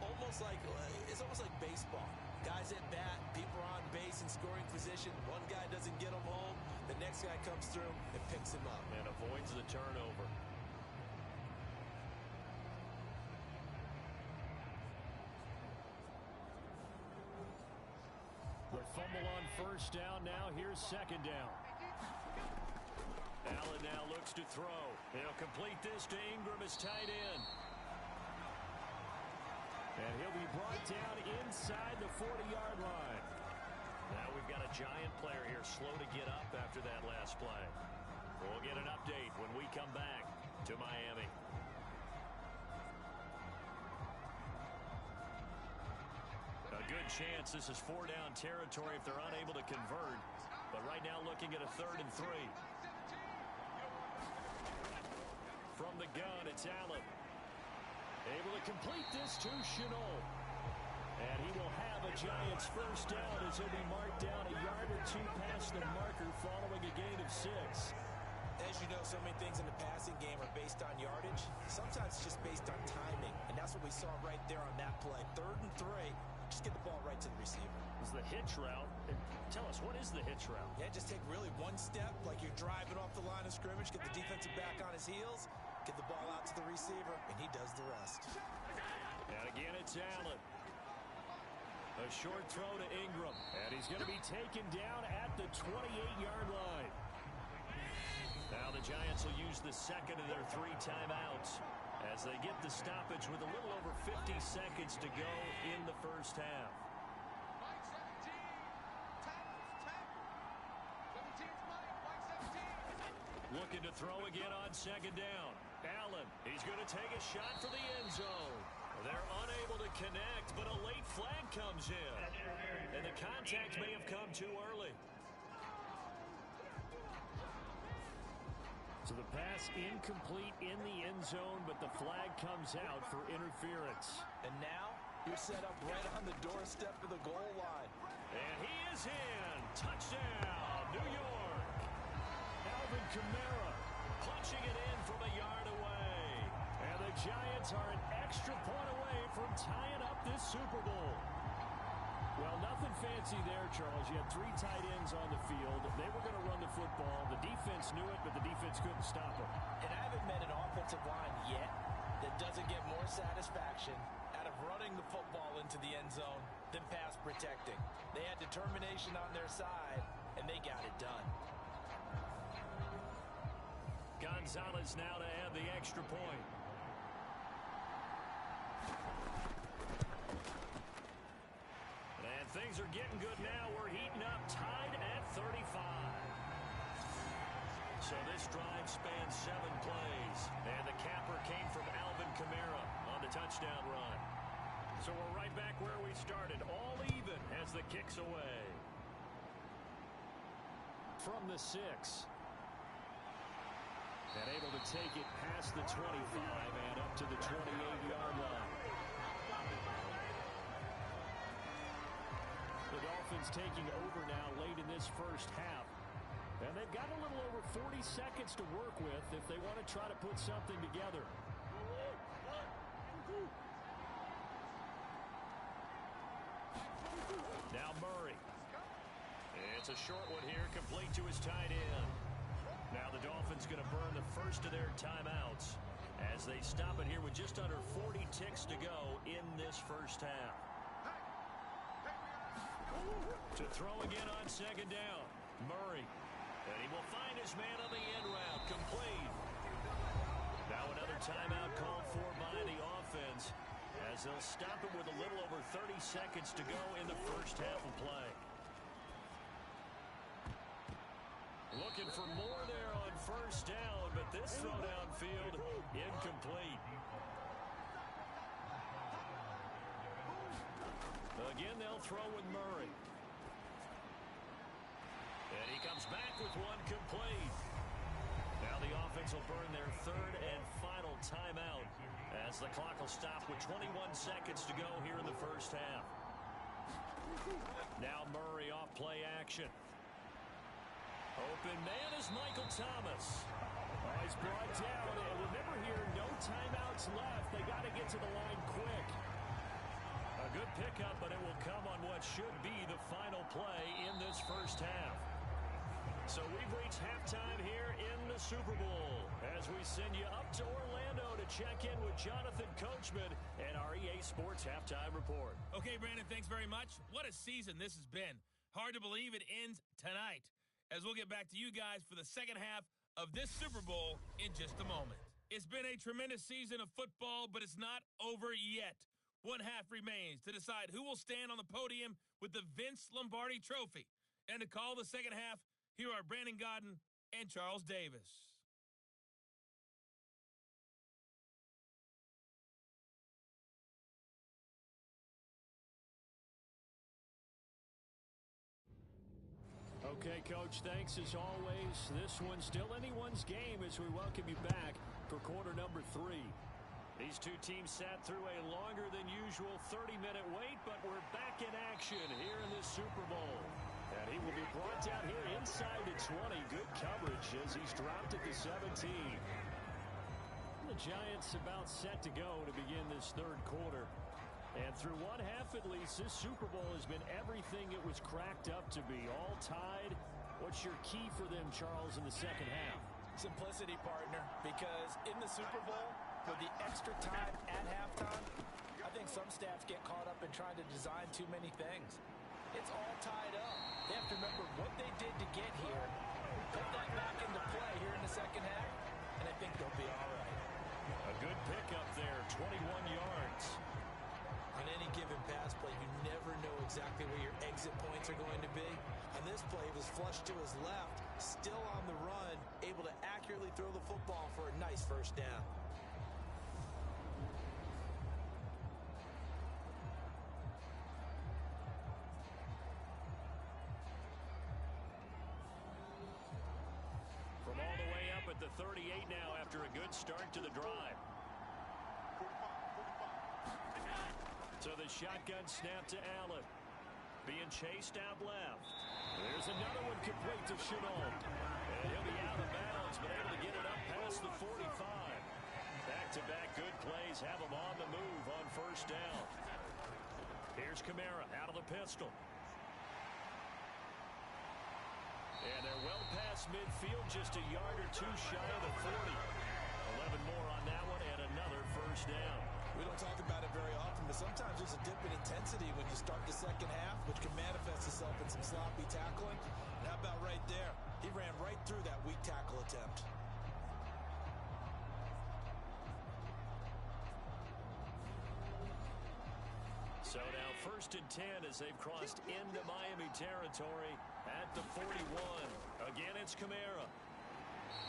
B: It's almost like baseball. Guys at bat, people are on base in scoring position. One guy doesn't get him home. The next guy comes through and picks him up.
C: And avoids the turnover. The fumble on 1st down. Now here's 2nd down. Allen now looks to throw. He'll complete this to Ingram as tight end. And he'll be brought down inside the 40-yard line. Now we've got a Giant player here slow to get up after that last play. We'll get an update when we come back to Miami. A good chance this is 4-down territory if they're unable to convert. But right now looking at a 3rd and 3. From the gun, it's Allen. Able to complete this to Shenault. And he will have a Giants first down as he'll be marked down a yard or 2 past the marker following a gain of 6.
B: As you know, so many things in the passing game are based on yardage. Sometimes it's just based on timing. And that's what we saw right there on that play. 3rd and 3. Just get the ball right to the receiver.
C: Is the hitch route. Tell us, what is the hitch route?
B: Yeah, just take really one step like you're driving off the line of scrimmage, get the defensive back on his heels, get the ball out to the receiver, and he does the rest.
C: And again, it's Allen. A short throw to Ingram. And he's going to be taken down at the 28-yard line. Now the Giants will use the 2nd of their 3 timeouts as they get the stoppage with a little over 50 seconds to go in the first half. Looking to throw again on 2nd down. Allen, he's going to take a shot for the end zone. They're unable to connect, but a late flag comes in. And the contact may have come too early. So the pass incomplete in the end zone, but the flag comes out for interference.
B: And now you're set up right on the doorstep of the goal line.
C: And he is in. Touchdown, New York. Alvin Kamara punching it in from a yard away. And the Giants are an extra point away from tying up this Super Bowl. Well, nothing fancy there, Charles. You had 3 tight ends on the field. They were going to run the football. The defense knew it, but the defense couldn't stop them.
B: And I haven't met an offensive line yet that doesn't get more satisfaction out of running the football into the end zone than pass protecting. They had determination on their side, and they got it done.
C: Gonzalez now to add the extra point. And things are getting good now. We're heating up, tied at 35. So this drive spans 7 plays. And the capper came from Alvin Kamara on the touchdown run. So we're right back where we started, all even as the kick's away. From the 6. And able to take it past the 25 and up to the 28-yard line. The Dolphins taking over now late in this first half. And they've got a little over 40 seconds to work with if they want to try to put something together. Now Murray. It's a short one here, complete to his tight end. Now the Dolphins going to burn the first of their timeouts as they stop it here with just under 40 ticks to go in this first half. To throw again on second down, Murray. And he will find his man on the end route, complete. Now another timeout called for by the offense as they'll stop it with a little over 30 seconds to go in the first half of play. Looking for more there on first down, but this throw downfield incomplete. Again, they'll throw with Murray. And he comes back with one complete. Now the offense will burn their third and final timeout as the clock will stop with 21 seconds to go here in the first half. Now Murray off play action. Open man is Michael Thomas. Oh, he's brought down. And remember here, no timeouts left. They got to get to the line quick. A good pickup, but it will come on what should be the final play in this first half. So we've reached halftime here in the Super Bowl as we send you up to Orlando to check in with Jonathan Coachman and our EA Sports Halftime Report.
E: Okay, Brandon, thanks very much. What a season this has been. Hard to believe it ends tonight, as we'll get back to you guys for the second half of this Super Bowl in just a moment. It's been a tremendous season of football, but it's not over yet. One half remains to decide who will stand on the podium with the Vince Lombardi Trophy. And to call the second half, here are Brandon Gaudin and Charles Davis.
C: Okay, Coach, thanks as always. This one's still anyone's game as we welcome you back for quarter number 3. These two teams sat through a longer than usual 30-minute wait, but we're back in action here in this Super Bowl. And he will be brought down here inside the 20. Good coverage as he's dropped at the 17. The Giants about set to go to begin this third quarter. And through one half at least, this Super Bowl has been everything it was cracked up to be. All tied. What's your key for them, Charles, in the second half?
B: Simplicity, partner, because in the Super Bowl, with the extra time at halftime, I think some staffs get caught up in trying to design too many things. It's all tied up. They have to remember what they did to get here, put that back into play here in the second half, and I think they'll be all right.
C: A good pickup there, 21 yards.
B: On any given pass play, you never know exactly where your exit points are going to be. On this play, he was flushed to his left, still on the run, able to accurately throw the football for a nice first down.
C: From all the way up at the 38 now after a good start to the drive. So the shotgun snap to Allen. Being chased out left. There's another one complete to Chennault. And he'll be out of bounds, but able to get it up past the 45. Back-to-back good plays have him on the move on first down. Here's Kamara out of the pistol. And they're well past midfield, just a yard or two shy of the 40. 11 more on that one and another first down.
G: We don't talk about it very often, but sometimes there's a dip in intensity when you start the second half, which can manifest itself in some sloppy tackling. And how about right there? He ran right through that weak tackle attempt.
C: So now 1st and 10 as they've crossed into Miami territory at the 41. Again, it's Kamara.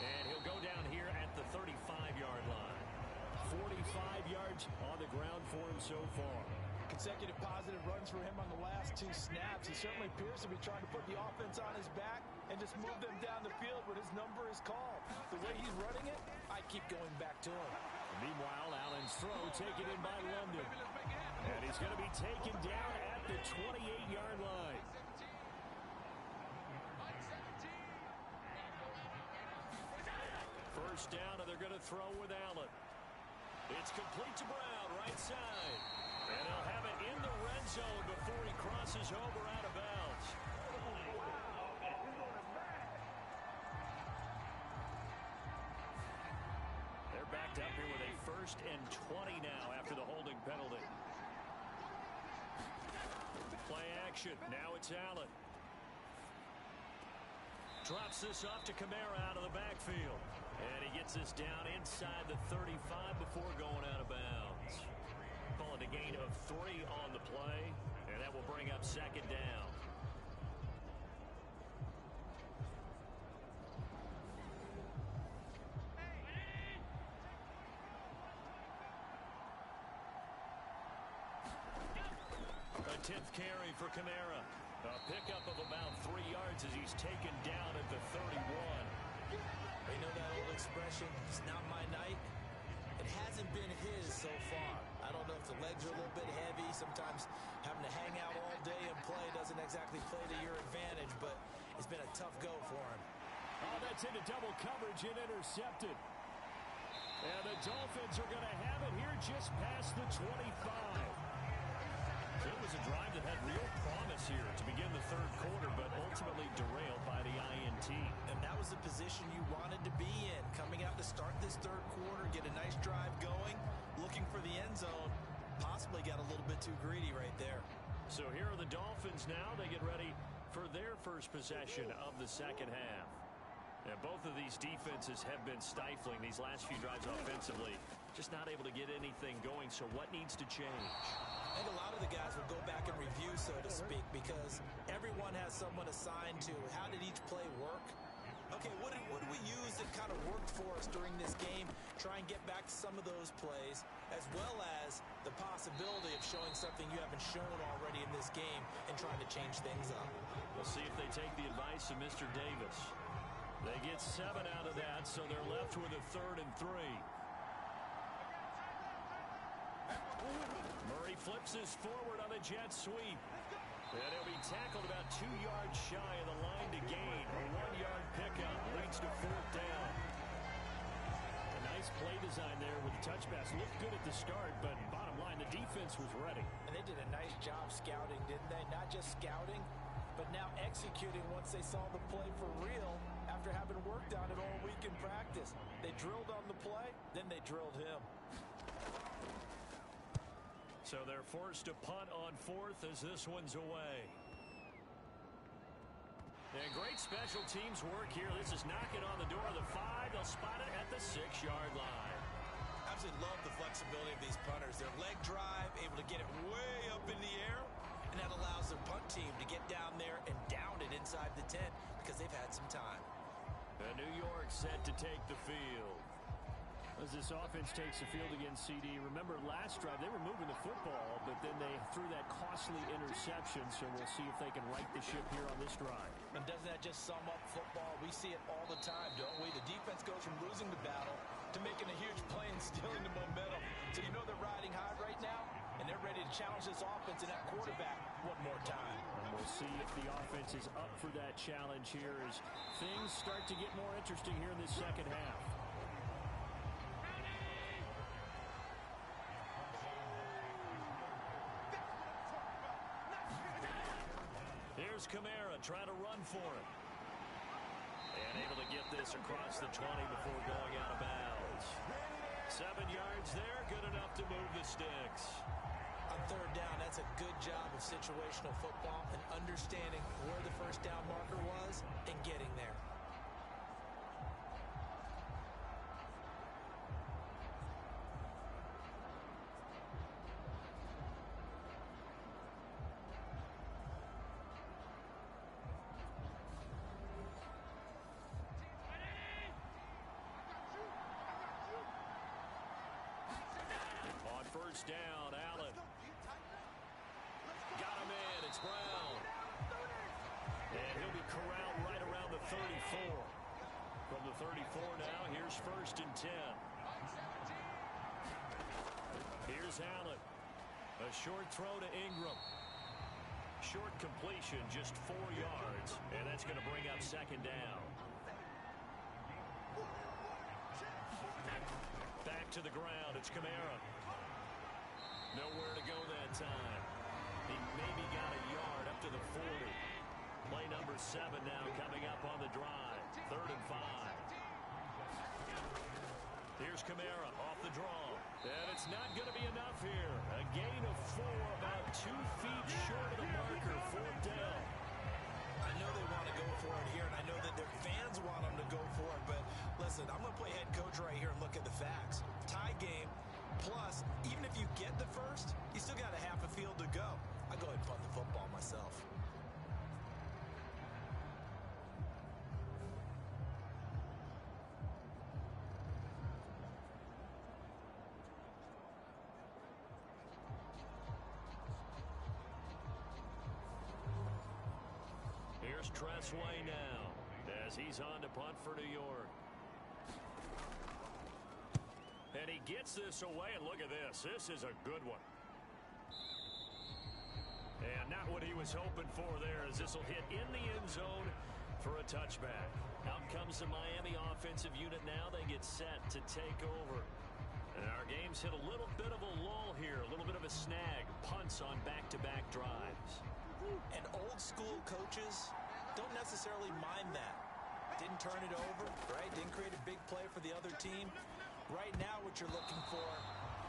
C: And he'll go down here at the 35-yard line. 45 yards on the ground for him so far.
G: Consecutive positive runs for him on the last 2 snaps. He certainly appears to be trying to put the offense on his back and just move them down the field when his number is called. The way he's running it, I keep going back to him.
C: Meanwhile, Allen's throw taken in by London. And he's going to be taken down at the 28-yard line. First down, and they're going to throw with Allen. It's complete to Brown, right side. And he'll have it in the red zone before he crosses over out of bounds. They're backed up here with a 1st and 20 now after the holding penalty. Play action. Now it's Allen. Drops this off to Kamara out of the backfield. And he gets this down inside the 35 before going out of bounds. Calling a gain of 3 on the play, and that will bring up 2nd down. A 10th carry for Kamara. A pickup of about 3 yards as he's taken down at the 31.
G: You know that old expression, it's not my night? It hasn't been his so far. I don't know if the legs are a little bit heavy. Sometimes having to hang out all day and play doesn't exactly play to your advantage, but it's been a tough go for him.
C: Oh, that's into double coverage and intercepted. And the Dolphins are going to have it here just past the 25. So it was a drive that had real promise here to begin the 3rd quarter, but ultimately derailed by the INT.
G: And that was the position you wanted to be in. Coming out to start this 3rd quarter, get a nice drive going, looking for the end zone. Possibly got a little bit too greedy right there.
C: So here are the Dolphins now. They get ready for their first possession of the 2nd half. And both of these defenses have been stifling these last few drives offensively. Just not able to get anything going. So what needs to change?
G: I think a lot of the guys will go back and review, so to speak, because everyone has someone assigned to how did each play work. Okay, what did we use that kind of worked for us during this game? Try and get back to some of those plays, as well as the possibility of showing something you haven't shown already in this game and trying to change things up.
C: We'll see if they take the advice of Mr. Davis. They get 7 out of that, so they're left with a 3rd and 3. Murray flips this forward on a jet sweep. And he'll be tackled about 2 yards shy of the line to gain. A 1-yard pickup leads to 4th down. A nice play design there with the touch pass. Looked good at the start, but bottom line, the defense was ready.
G: And they did a nice job scouting, didn't they? Not just scouting, but now executing once they saw the play for real after having worked on it all week in practice. They drilled on the play, then they drilled him.
C: So they're forced to punt on 4th as this one's away. And great special teams work here. This is knocking on the door of the 5. They'll spot it at the 6-yard line.
G: Absolutely love the flexibility of these punters. Their leg drive, able to get it way up in the air, and that allows their punt team to get down there and down it inside the 10 because they've had some time.
C: And New York set to take the field. As this offense takes the field against CD, remember last drive they were moving the football, but then they threw that costly interception, so we'll see if they can right the ship here on this drive.
G: And doesn't that just sum up football? We see it all the time, don't we? The defense goes from losing the battle to making a huge play and stealing the momentum. So you know they're riding high right now, and they're ready to challenge this offense and that quarterback one more time.
C: And we'll see if the offense is up for that challenge here as things start to get more interesting here in this 2nd half. Here's Kamara trying to run for it. And able to get this across the 20 before going out of bounds. 7 yards there, good enough to move the sticks.
B: On third down, that's a good job of situational football and understanding where the first down marker was and getting there.
C: First down, Allen. Got him in. It's Brown. And he'll be corralled right around the 34. From the 34 now, here's first and 10. Here's Allen. A short throw to Ingram. Short completion, just 4 yards. And that's going to bring up second down. Back to the ground. It's Kamara. Nowhere to go that time. He maybe got a yard up to the 40. Play number 7 now coming up on the drive. 3rd and 5. Here's Kamara off the draw. And it's not going to be enough here. A gain of 4, about 2 feet short of the marker. 4th down.
B: I know they want to go for it here, and I know that their fans want them to go for it, but listen, I'm going to play head coach right here and look at the facts. Tie game, plus, even if you get the first, you still got a half a field to go. I'll go ahead and punt the football myself.
C: Here's Tressway now as he's on to punt for New York. And he gets this away, and look at this. This is a good one. And not what he was hoping for there, as this will hit in the end zone for a touchback. Out comes the Miami offensive unit now. They get set to take over. And our game's hit a little bit of a lull here, a little bit of a snag. Punts on back-to-back drives.
B: And old school coaches don't necessarily mind that. Didn't turn it over, right? Didn't create a big play for the other team. Right now what you're looking for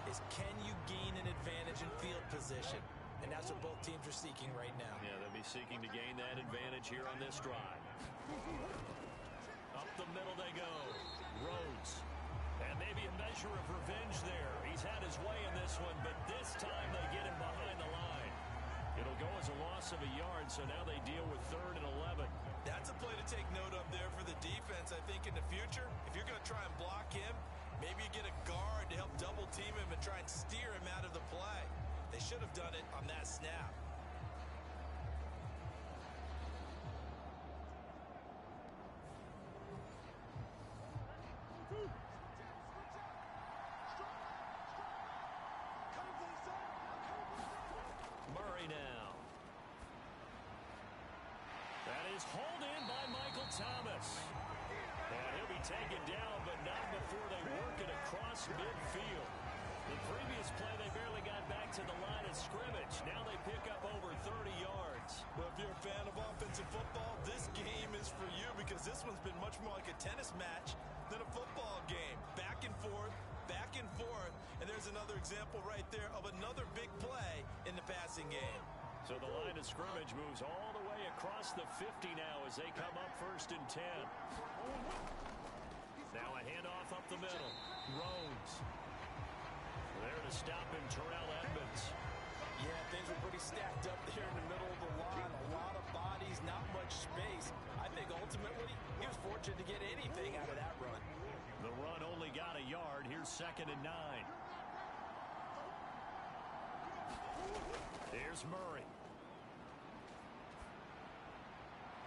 B: is, can you gain an advantage in field position? And that's what both teams are seeking right now.
C: Yeah, they'll be seeking to gain that advantage here on this drive. Up the middle they go. Rhodes. And maybe a measure of revenge there. He's had his way in this one, but this time they get him behind the line. It'll go as a loss of a yard, so now they deal with 3rd and 11.
B: That's a play to take note of there for the defense, I think, in the future. If you're going to try and block him, maybe you get a guard to help double team him and try and steer him out of the play. They should have done it on that snap.
C: Murray now. That is hauled in by Michael Thomas. And he'll be taken down, but not before they work it across midfield. The previous play, they barely got back to the line of scrimmage. Now they pick up over 30 yards.
B: Well, if you're a fan of offensive football, this game is for you, because this one's been much more like a tennis match than a football game. Back and forth, and there's another example right there of another big play in the passing game.
C: So the line of scrimmage moves all the way across the 50 now as they come up 1st and 10. Now a handoff up the middle. Rhodes. There to stop him, Terrell Edmonds.
G: Yeah, things were pretty stacked up there in the middle of the line. A lot of bodies, not much space. I think ultimately he was fortunate to get anything out of that run.
C: The run only got a yard. Here's 2nd and 9. Here's Murray.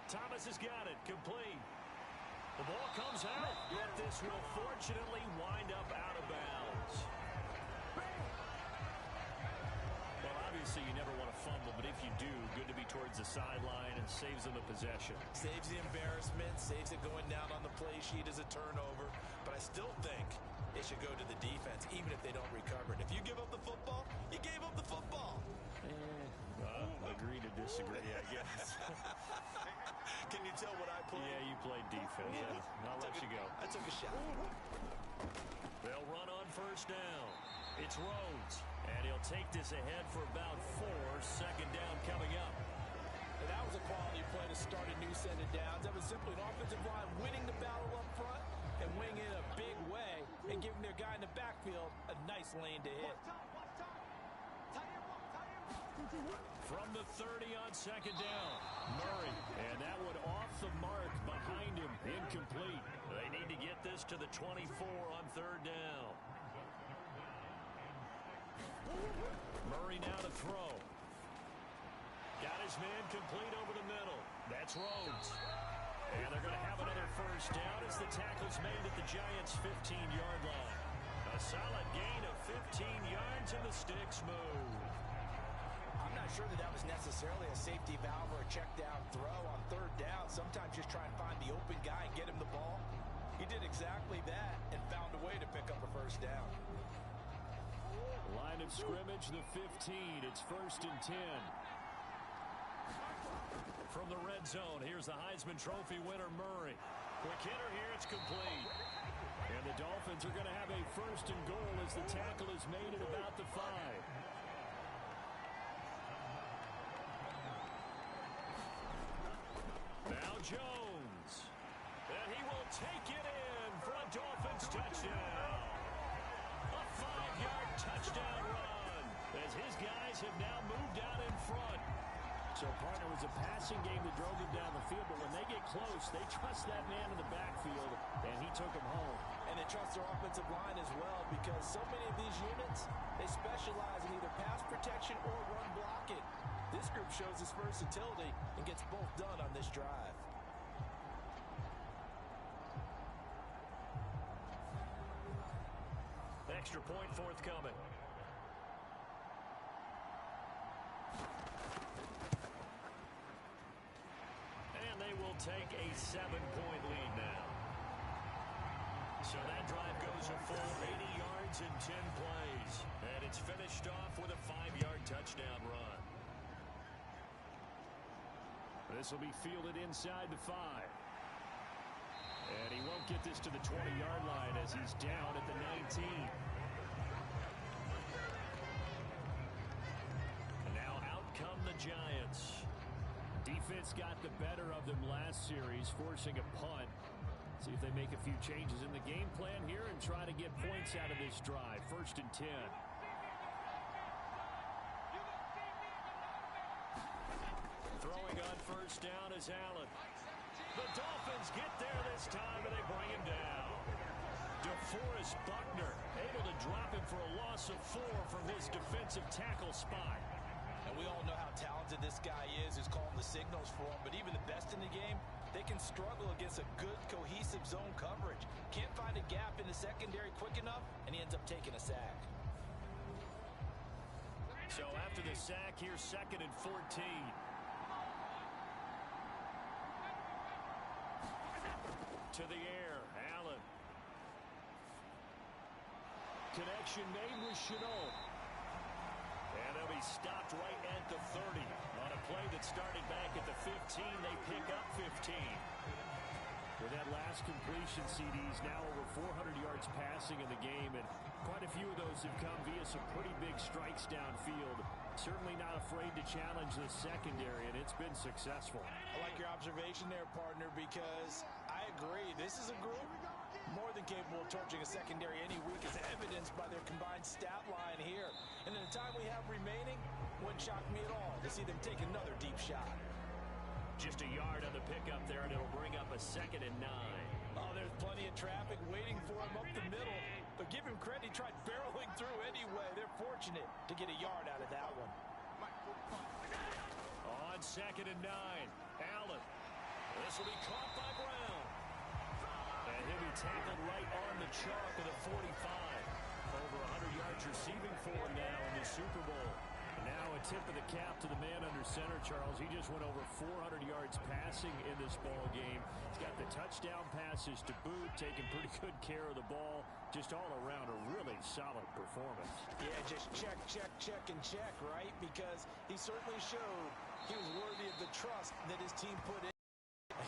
C: Thomas has got it. Complete. The ball comes out, yet this will fortunately wind up out of bounds. Well, obviously you never want to fumble, but if you do, good to be towards the sideline and saves them the possession.
B: Saves the embarrassment, saves it going down on the play sheet as a turnover. But I still think it should go to the defense, even if they don't recover it. If you give up the football, you gave up the football.
C: Agree to disagree, I guess.
B: Can Can you tell what I played?
C: Yeah, you played defense. Yeah. I'll let you go.
B: I took a shot.
A: They'll run on first down. It's Rhodes, and he'll take this ahead for about 4. Second down coming up.
G: And that was a quality play to start a new set of downs. That was simply an offensive line winning the battle up front and winning it in a big way and giving their guy in the backfield a nice lane to hit.
A: From the 30 on second down, Murray, and that one off the mark behind him, incomplete. They need to get this to the 24 on third down. Murray now to throw. Got his man complete over the middle. That's Rhodes. And they're going to have another first down as the tackle's made at the Giants' 15-yard line. A solid gain of 15 yards and the sticks move.
G: I'm not sure that was necessarily a safety valve or a check down throw on third down. Sometimes just try and find the open guy and get him the ball. He did exactly that and found a way to pick up a first down.
C: Line of scrimmage, the 15. It's 1st and 10.
A: From the red zone, here's the Heisman Trophy winner, Murray. Quick hitter here, it's complete.
C: And the Dolphins are going to have a 1st and goal as the tackle is made at about the 5.
A: Now Jones. And he will take it in for a Dolphins touchdown. A 5-yard touchdown run as his guys have now moved out in front.
C: So, partner, it was a passing game that drove them down the field, but when they get close, they trust that man in the backfield, and he took them home.
G: And they trust their offensive line as well because so many of these units, they specialize in either pass protection or run blocking. This group shows its versatility and gets both done on this drive.
A: Extra point forthcoming. And they will take a 7-point lead now. So that drive goes a full 80 yards in 10 plays. And it's finished off with a 5-yard touchdown run.
C: This will be fielded inside the 5. And he won't get this to the 20-yard line as he's down at the 19.
A: And now out come the Giants.
C: Defense got the better of them last series, forcing a punt. See if they make a few changes in the game plan here and try to get points out of this drive. 1st and 10.
A: Throwing on first down is Allen. The Dolphins get there this time, and they bring him down. DeForest Buckner able to drop him for a loss of 4 from his defensive tackle spot.
G: And we all know how talented this guy is who's calling the signals for him, but even the best in the game, they can struggle against a good, cohesive zone coverage. Can't find a gap in the secondary quick enough, and he ends up taking a sack.
A: So after the sack, here's 2nd and 14. To the air, Allen.
C: Connection made with Chenault.
A: And they'll be stopped right at the 30. On a play that started back at the 15, they pick up 15.
C: With that last completion, CD's now over 400 yards passing in the game, and quite a few of those have come via some pretty big strikes downfield. Certainly not afraid to challenge the secondary, and it's been successful.
G: I like your observation there, partner, because I agree. This is a group more than capable of torching a secondary any week, as evidenced by their combined stat line here. And in the time we have remaining, wouldn't shock me at all to see them take another deep shot.
A: Just a yard on the pickup there, and it'll bring up a 2nd and 9.
G: Oh, there's plenty of traffic waiting for him up the middle. But give him credit, he tried barreling through anyway. They're fortunate to get a yard out of that one.
A: On 2nd and 9, Allen. This will be caught by Brown. And he'll be tackled right on the chalk of the 45. Over 100 yards receiving for him now in the Super Bowl.
C: Now a tip of the cap to the man under center, Charles. He just went over 400 yards passing in this ball game. He's got the touchdown passes to boot, taking pretty good care of the ball. Just all around a really solid performance.
G: Yeah, just check, and check, right? Because he certainly showed he was worthy of the trust that his team put in. A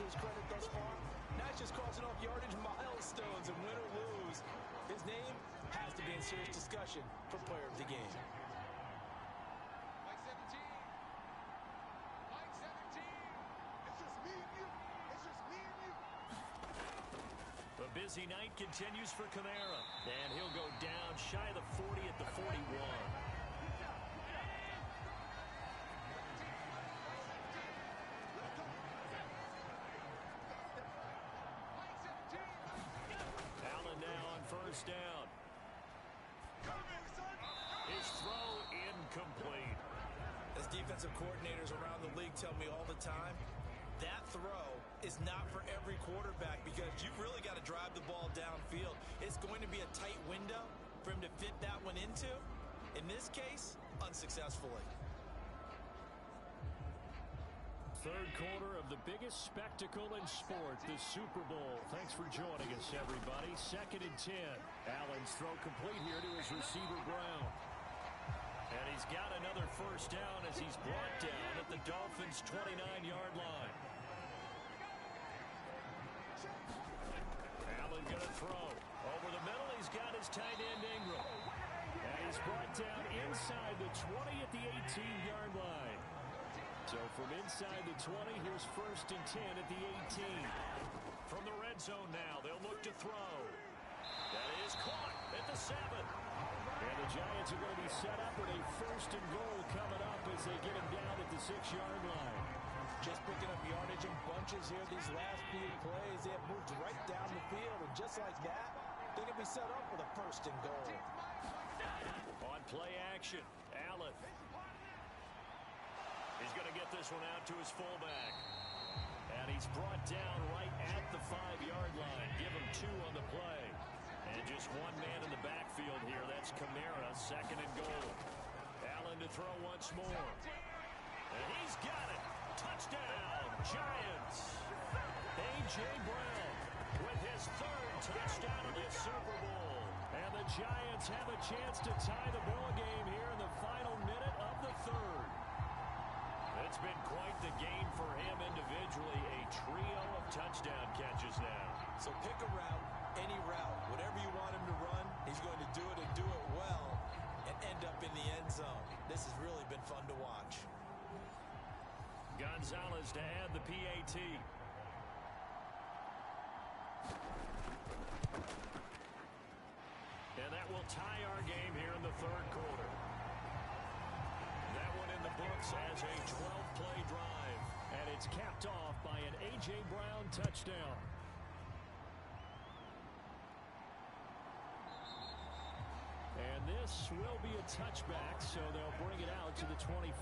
G: his credit thus far, not just crossing off yardage milestones, and win or lose, his name has to be in serious discussion for player of the game.
D: Mike 17. Mike 17. It's just me and you. It's just me and you.
C: The busy night continues for Kamara, and he'll go down shy of the 40 at the 41. Allen now on first down. His throw incomplete.
G: As defensive coordinators around the league tell me all the time, that throw is not for every quarterback because you've really got to drive the ball downfield. It's going to be a tight window for him to fit that one into. In this case, unsuccessfully.
C: Third quarter of the biggest spectacle in sport, the Super Bowl. Thanks for joining us, everybody. 2nd and 10. Allen's throw complete here to his receiver, Brown. And he's got another first down as he's brought down at the Dolphins' 29-yard line. Allen going to throw. Over the middle, he's got his tight end, Ingram. And he's brought down inside the 20 at the 18-yard line. So from inside the 20, here's 1st and 10 at the 18. From the red zone now, they'll look to throw. That is caught at the 7. And the Giants are going to be set up with a 1st and goal coming up as they get him down at the 6-yard line.
G: Just picking up yardage in bunches here these last few plays. They have moved right down the field, and just like that, they can be set up with a 1st and goal.
C: On play action, Allen. He's going to get this one out to his fullback. And he's brought down right at the 5-yard line. Give him 2 on the play. And just one man in the backfield here. That's Kamara, 2nd and goal. Allen to throw once more. And he's got it. Touchdown, Giants. A.J. Brown with his 3rd touchdown of this Super Bowl. And the Giants have a chance to tie the ball game here in the final minute of the 3rd. It's been quite the game for him individually. A trio of touchdown catches now.
G: So pick a route, any route. Whatever you want him to run, he's going to do it and do it well and end up in the end zone. This has really been fun to watch.
C: Gonzalez to add the PAT. And that will tie our game here in the 3rd quarter. That one in the books as a 12-play drive. And it's capped off by an A.J. Brown touchdown. And this will be a touchback, so they'll bring it out to the 25.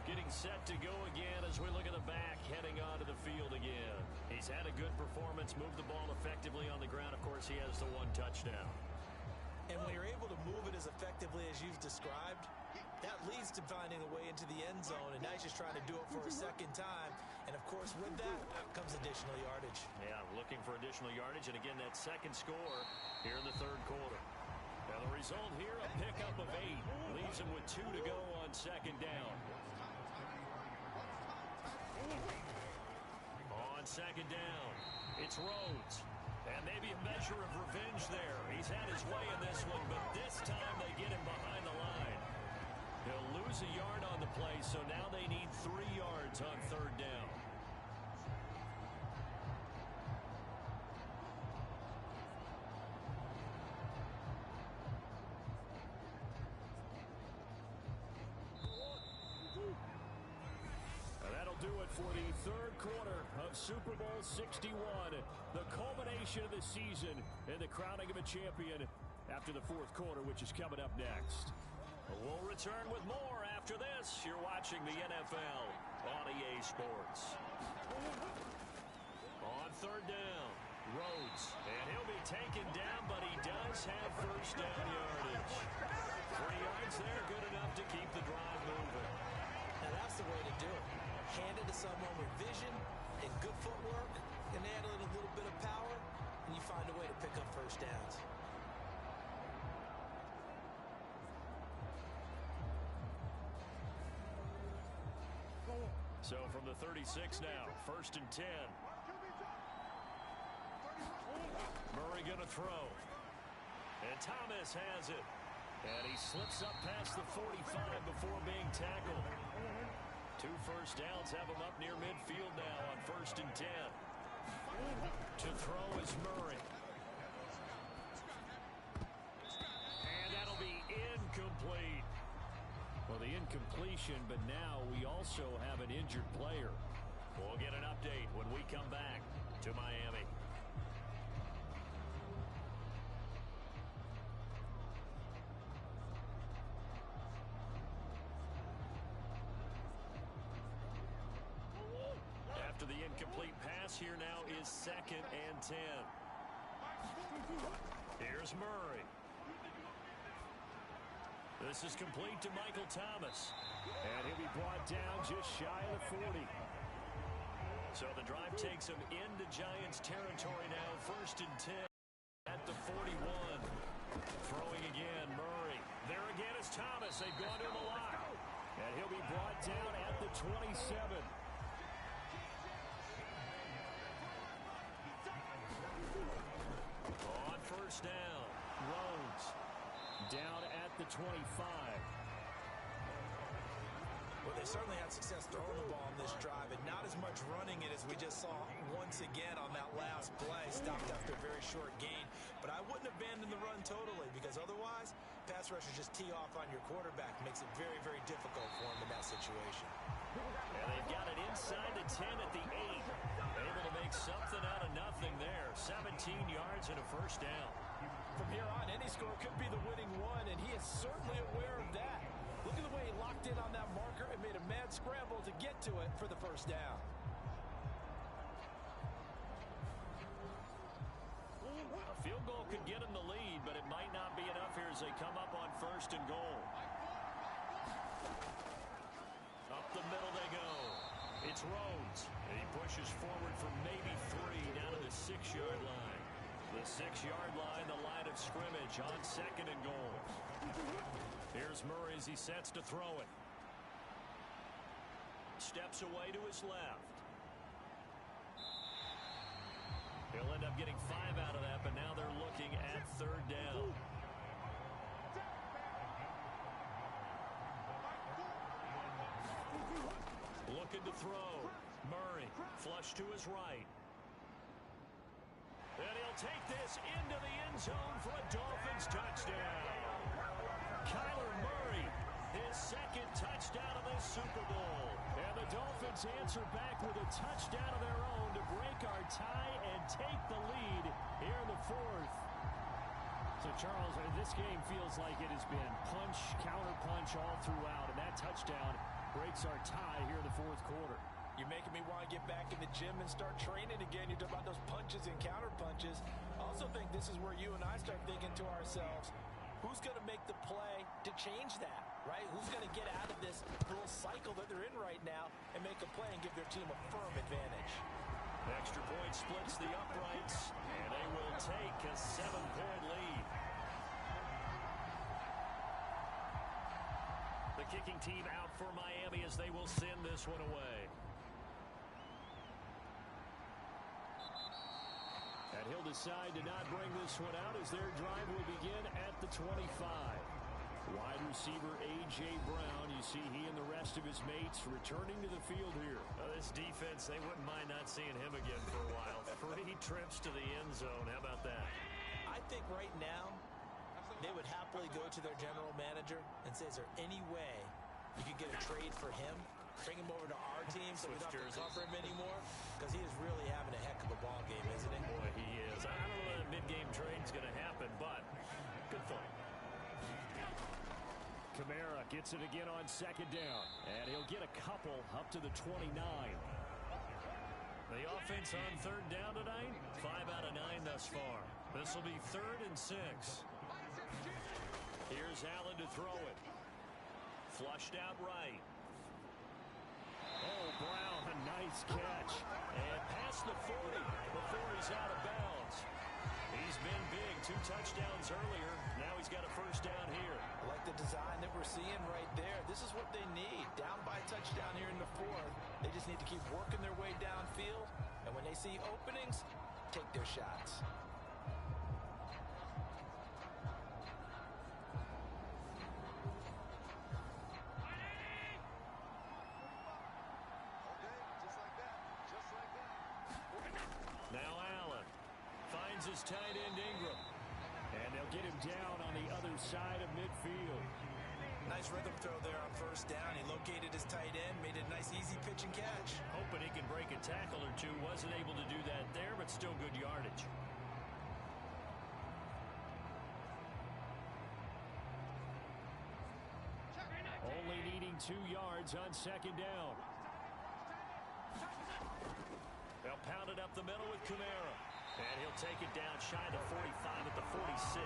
C: Getting set to go again as we look at the back, heading onto the field again. He's had a good performance, moved the ball effectively on the ground. Of course, he has the 1 touchdown.
G: And when you're able to move it as effectively as you've described, that leads to finding a way into the end zone, and now he's just trying to do it for a 2nd time. And, of course, with that comes additional yardage.
C: Yeah, looking for additional yardage, and again, that 2nd score here in the 3rd quarter. Now, the result here, a pickup of 8. Leaves him with 2 to go on 2nd down. On 2nd down, it's Rhodes. And maybe a measure of revenge there. He's had his way in this one, but this time they get him behind the line. He'll lose a yard on the play, so now they need 3 yards on 3rd down. That'll do it for the 3rd quarter of Super Bowl 61. The culmination of the season and the crowning of a champion after the 4th quarter, which is coming up next. We'll return with more after this. You're watching the NFL on EA Sports. On 3rd down, Rhodes. And he'll be taken down, but he does have 1st down yardage. 3 yards there, good enough to keep the drive moving.
G: Now that's the way to do it. Hand it to someone with vision and good footwork, and add a little bit of power, and you find a way to pick up 1st downs.
C: So from the 36 now, 1st and 10. Murray going to throw. And Thomas has it. And he slips up past the 45 before being tackled. 2 first downs have him up near midfield now on 1st and 10. To throw is Murray. And that'll be incomplete. Well, the incompletion, but now we also have an injured player. We'll get an update when we come back to Miami. After the incomplete pass, here now is 2nd and 10. Here's Murray. This is complete to Michael Thomas. And he'll be brought down just shy of the 40. So the drive takes him into Giants territory now. 1st and 10 at the 41. Throwing again, Murray. There again is Thomas. They've gone to him a lot. And he'll be brought down at the 27. On 1st down, Rhodes down at the 25.
B: Well, they certainly had success throwing the ball on this drive, and not as much running it as we just saw once again on that last play. Stopped after a very short gain. But I wouldn't abandon the run totally, because otherwise, pass rushers just tee off on your quarterback. Makes it very, very difficult for him in that situation.
C: And they've got it inside the 10 at the 8. Able to make something out of nothing there. 17 yards and a 1st down.
G: From here on, any score could be the winning one, and he is certainly aware of that. Look at the way he locked in on that marker and made a mad scramble to get to it for the 1st down.
C: A field goal could get him the lead, but it might not be enough here as they come up on 1st and goal. Up the middle they go. It's Rhodes. And he pushes forward for maybe 3 down to the 6-yard line. The 6-yard line, the line of scrimmage on 2nd and goal. Here's Murray as he sets to throw it. Steps away to his left. He'll end up getting 5 out of that, but now they're looking at 3rd down. Looking to throw. Murray, flush to his right. And he'll take this into the end zone for a Dolphins touchdown. Kyler Murray, his 2nd touchdown of this Super Bowl. And the Dolphins answer back with a touchdown of their own to break our tie and take the lead here in the 4th. So, Charles, this game feels like it has been punch, counter-punch all throughout, and that touchdown breaks our tie here in the 4th quarter.
G: You're making me want to get back in the gym and start training again. You're talking about those punches and counter punches. I also think this is where you and I start thinking to ourselves, who's going to make the play to change that, right? Who's going to get out of this little cycle that they're in right now and make a play and give their team a firm advantage?
C: Extra point splits the uprights, and they will take a 7-point lead. The kicking team out for Miami as they will send this one away. And he'll decide to not bring this one out as their drive will begin at the 25. Wide receiver A.J. Brown, you see he and the rest of his mates returning to the field here. This defense, they wouldn't mind not seeing him again for a while. 3 trips to the end zone. How about that?
B: I think right now they would happily go to their general manager and say, is there any way you could get a trade for him? Bring him over to our team so we don't have to cover him anymore? Because he is really having a heck of a ball game, isn't he?
C: Boy, he is. I don't know that a mid-game trade is going to happen, but good thought. Kamara gets it again on 2nd down. And he'll get a couple up to the 29. The offense on 3rd down tonight, 5 out of 9 thus far. This will be 3rd and 6. Here's Allen to throw it. Flushed out right. Oh, Brown, a nice catch. And past the 40 before he's out of bounds. He's been big. 2 touchdowns earlier. Now he's got a 1st down here.
B: I like the design that we're seeing right there. This is what they need. Down by a touchdown here in the 4th. They just
G: need to keep working their way downfield, and when they see openings, take their shots.
C: Now Allen finds his tight end Ingram. And they'll get him down on the other side of midfield.
G: Nice rhythm throw there on first down. He located his tight end, made it a nice easy pitch and catch.
C: Hoping he can break a tackle or two. Wasn't able to do that there, but still good yardage. Only needing 2 yards on second down. They'll pound it up the middle with Kamara. And he'll take it down shy of 45 at the 46.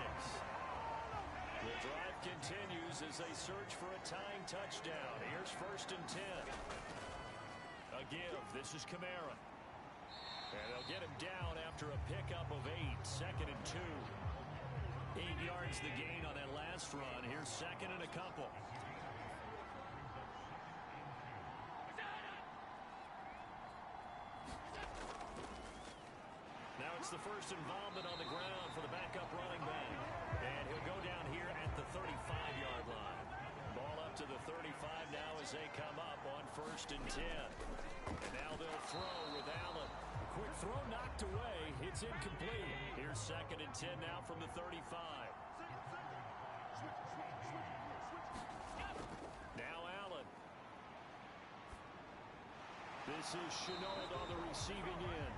C: The drive continues as they search for a tying touchdown. Here's 1st and 10. A give. This is Kamara. And they'll get him down after a pickup of 8. 2nd and 2. 8 yards the gain on that last run. Here's 2nd and a couple. Now it's the first involvement on the ground for the backup running back. And he'll go down here at the 35-yard line. Ball up to the 35 now as they come up on 1st and 10. And now they'll throw with Allen. Quick throw knocked away. It's incomplete. Here's 2nd and 10 now from the 35. Now Allen. This is Chenault on the receiving end.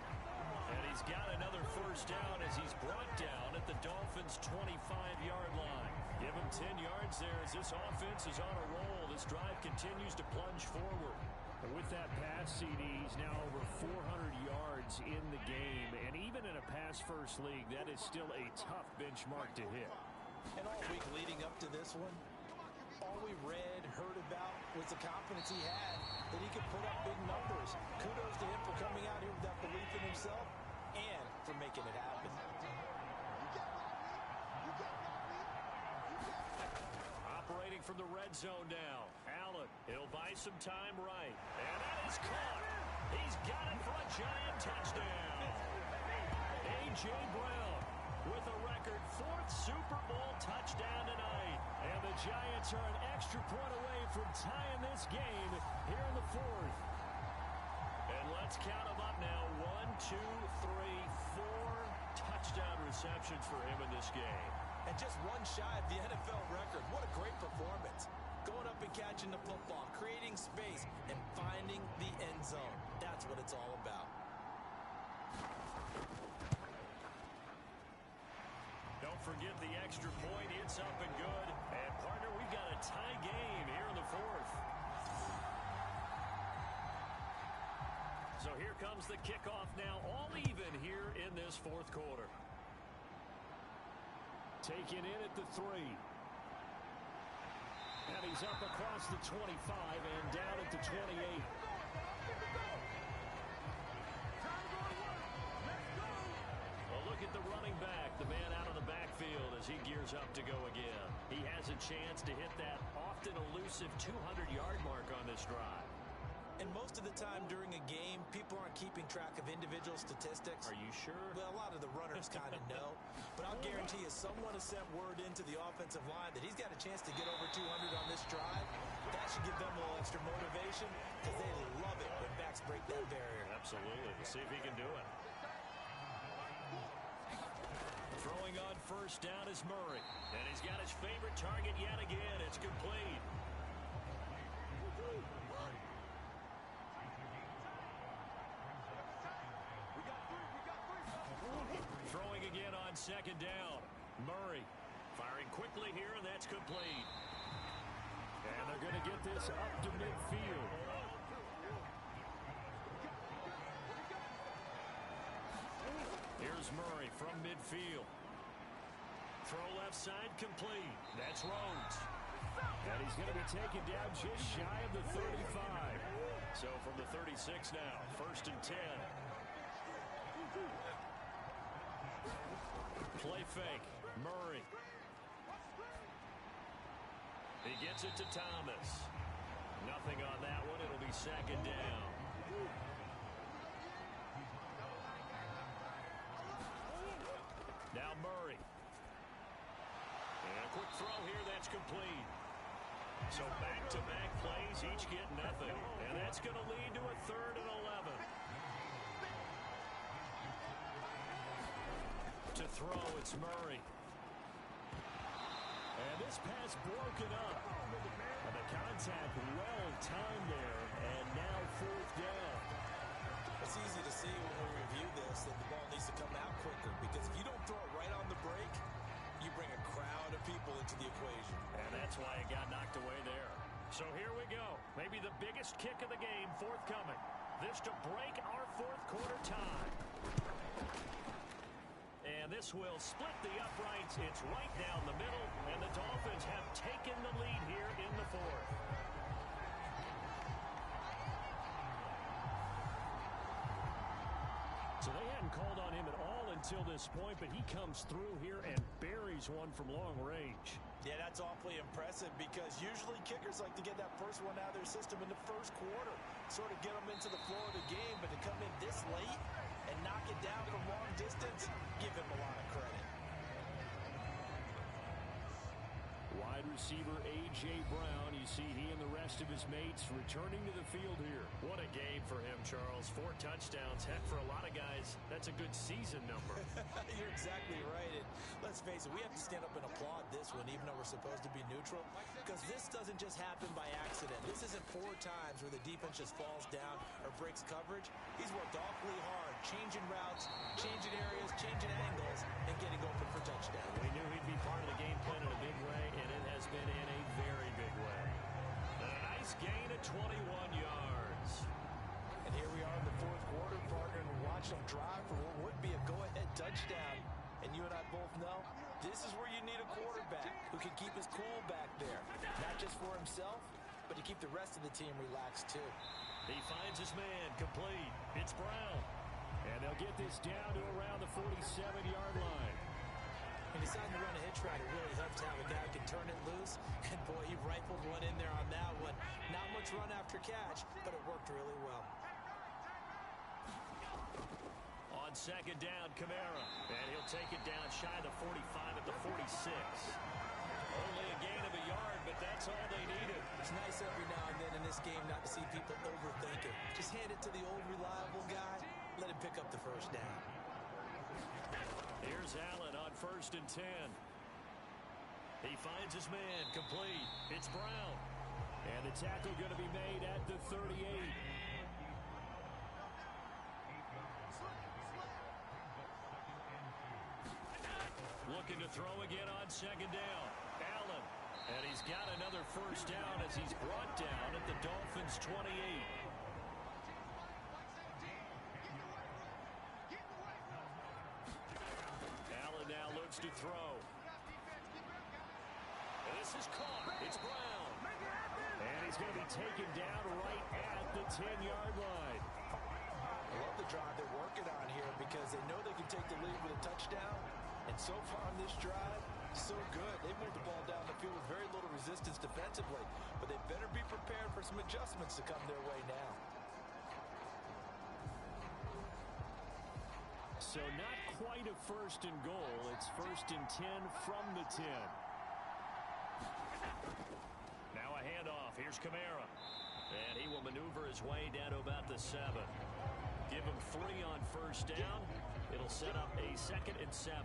C: And he's got another first down as he's brought down at the Dolphins' 25-yard line. Give him 10 yards there as this offense is on a roll. This drive continues to plunge forward. And with that pass, CD, he's now over 400 yards in the game. And even in a pass-first league, that is still a tough benchmark to hit.
G: And all week leading up to this one, all we read, heard about was the confidence he had that he could put up big numbers. Kudos to him for coming out here with that belief in himself and for making it happen.
C: Operating from the red zone now. Allen, he'll buy some time right. And that is caught. He's got it for a giant touchdown. A.J. Brown with a record 4th Super Bowl touchdown tonight. And the Giants are an extra point away from tying this game here in the 4th. And let's count them up now. 1, 2, 3, 4 touchdown receptions for him in this game.
G: And just one shy of the NFL record. What a great performance. Going up and catching the football, creating space, and finding the end zone. That's what it's all about.
C: Don't forget the extra point. It's up and good. And, partner, we've got a tie game here in the 4th. So here comes the kickoff now, all even here in this 4th quarter. Taken in at the 3. And he's up across the 25 and down at the 28. Well, look at the running back, the man out of the backfield as he gears up to go again. He has a chance to hit that often elusive 200-yard mark on this drive.
G: And most of the time during a game, people aren't keeping track of individual statistics.
C: Are you sure?
G: Well, a lot of the runners kind of know. But I'll guarantee you someone has sent word into the offensive line that he's got a chance to get over 200 on this drive. That should give them a little extra motivation because they love it when backs break that barrier.
C: Absolutely. We'll see if he can do it. Throwing on first down is Murray. And he's got his favorite target yet again. It's complete. Throwing again on second down. Murray firing quickly here, and that's complete. And they're going to get this up to midfield. Here's Murray from midfield. Throw left side complete. That's Rhodes. And he's going to be taken down just shy of the 35. So from the 36 now, 1st and 10. Play fake. Murray. He gets it to Thomas. Nothing on that one. It'll be 2nd down. quick throw here that's complete. So back-to-back plays, each get nothing. And that's going to lead to a 3rd and 11. To throw, it's Murray. And this pass broken up. And the contact well-timed there. And now 4th down.
B: It's easy to see when we review this that the ball needs to come out quicker, because if you don't throw it right on the break, you bring a crowd of people into the equation.
C: And that's why it got knocked away there. So here we go. Maybe the biggest kick of the game forthcoming. This to break our 4th quarter tie. And this will split the uprights. It's right down the middle, and the Dolphins have taken the lead here in the 4th. So they hadn't called on him at all until this point, but he comes through here and buries one from long range.
B: Yeah, that's awfully impressive, because usually kickers like to get that first one out of their system in the 1st quarter, sort of get them into the flow of the game, but to come in this late and knock it down from long distance, give him a lot of credit.
C: Wide receiver A.J. Brown. You see he and the rest of his mates returning to the field here. What a game for him, Charles. 4 touchdowns. Heck, for a lot of guys, that's a good season number.
B: You're exactly right. And let's face it, we have to stand up and applaud this one, even though we're supposed to be neutral, because this doesn't just happen by accident. This isn't 4 times where the defense just falls down or breaks coverage. He's worked awfully hard, changing routes, changing areas, changing angles, and getting open for touchdown.
C: We knew he'd be part of the game plan in a big way, and it has been in a very big way. And a nice gain of 21 yards.
B: And here we are in the 4th quarter, partner, and we're watching them drive for what would be a go-ahead touchdown. And you and I both know this is where you need a quarterback who can keep his cool back there. Not just for himself, but to keep the rest of the team relaxed too.
C: He finds his man, complete. It's Brown. And they'll get this down to around the 47-yard line.
B: And deciding to run a hitch route, it really helps to have a guy who can turn it loose. And boy, he rifled one in there on that one. Not much run after catch, but it worked really well.
C: On 2nd down, Kamara. And he'll take it down shy of the 45 at the 46. Only a gain of a yard, but that's all they needed.
B: It's nice every now and then in this game not to see people overthink it. Just hand it to the old reliable guy. Let him pick up the 1st down.
C: Here's Allen on 1st and 10. He finds his man, complete. It's Brown. And the tackle going to be made at the 38. Looking to throw again on 2nd down. Allen. And he's got another 1st down as he's brought down at the Dolphins' 28. Allen now looks to throw. And this is caught. It's Brown. And he's going to be taken down right at the 10-yard line.
B: I love the drive they're working on here, because they know they can take the lead with a touchdown. And so far on this drive, so good. They've moved the ball down the field with very little resistance defensively. But they better be prepared for some adjustments to come their way now.
C: So not quite a 1st and goal. It's 1st and 10 from the 10. Now a handoff. Here's Kamara. And he will maneuver his way down to about the 7. Give him 3 on 1st down. It'll set up a 2nd and 7.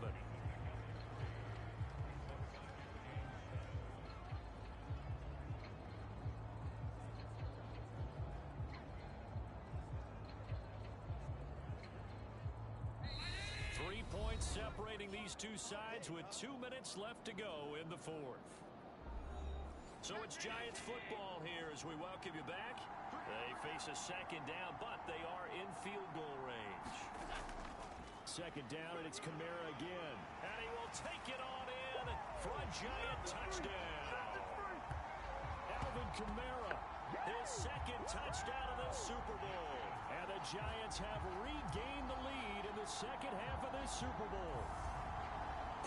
C: Separating these two sides with 2 minutes left to go in the 4th. So it's Giants football here as we welcome you back. They face a 2nd down, but they are in field goal range. 2nd down, and it's Kamara again. And he will take it on in for a Giant touchdown. Alvin Kamara, his 2nd touchdown of the Super Bowl. And the Giants have regained the lead in the 2nd half of this Super Bowl.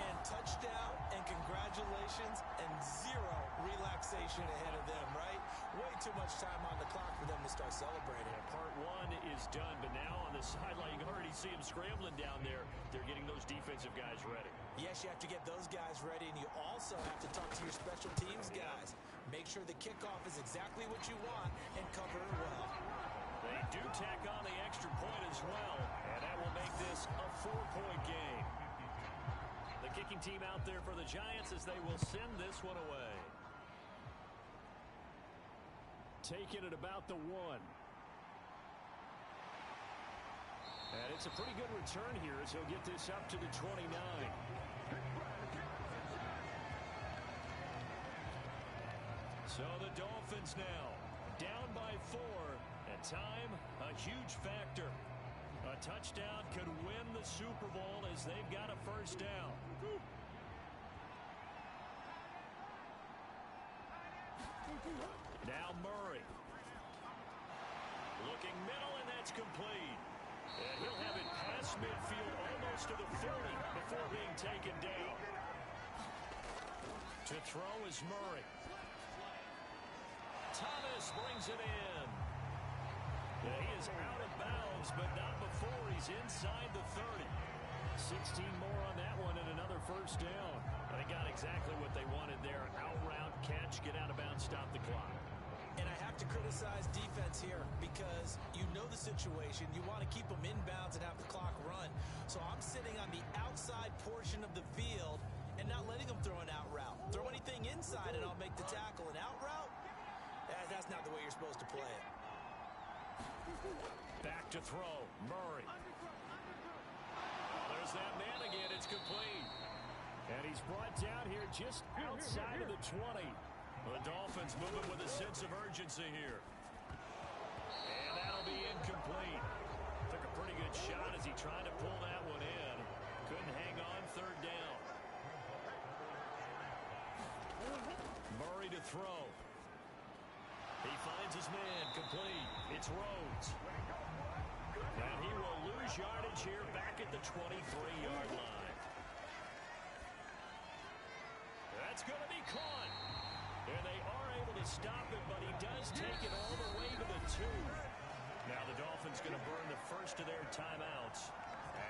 B: And touchdown, and congratulations, and 0 relaxation ahead of them, right? Way too much time on the clock for them to start celebrating.
C: Part 1 is done, but now on the the sideline. You can already see him scrambling down there. They're getting those defensive guys ready.
B: Yes, you have to get those guys ready, and you also have to talk to your special teams guys. Make sure the kickoff is exactly what you want and cover it well.
C: They do tack on the extra point as well, and that will make this a 4-point game. The kicking team out there for the Giants as they will send this one away. Taking it about the 1. And it's a pretty good return here as he'll get this up to the 29. So the Dolphins now down by 4. And time, a huge factor. A touchdown could win the Super Bowl as they've got a first down. Now Murray. Looking middle, and that's complete. And he'll have it past midfield almost to the 30 before being taken down. To throw is Murray. Thomas brings it in. Yeah, he is out of bounds, but not before he's inside the 30. 16 more on that one and another first down. They got exactly what they wanted there. Out route, catch, get out of bounds, stop the clock.
B: And I have to criticize defense here because you know the situation. You want to keep them inbounds and have the clock run. So I'm sitting on the outside portion of the field and not letting them throw an out route. Throw anything inside and I'll make the tackle. An out route? That's not the way you're supposed to play it.
C: Back to throw. Murray. There's that man again. It's complete. And he's brought down here just outside of the 20. The Dolphins moving with a sense of urgency here. And that'll be incomplete. Took a pretty good shot as he tried to pull that one in. Couldn't hang on, third down. Murray to throw. He finds his man, complete. It's Rhodes. And he will lose yardage here back at the 23-yard line. That's going to be caught. And they are able to stop it, but he does take it all the way to the 2. Now the Dolphins going to burn the first of their timeouts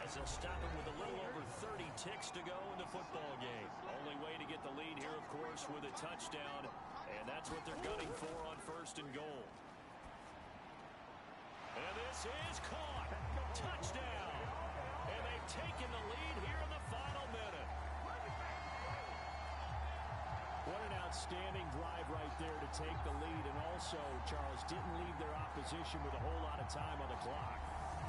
C: as they'll stop it with a little over 30 ticks to go in the football game. Only way to get the lead here, of course, with a touchdown, and that's what they're gunning for on 1st and goal. And this is caught. Touchdown. And they've taken the lead here in the final minute. What an outstanding drive right there to take the lead. And also, Charles, didn't leave their opposition with a whole lot of time on the clock.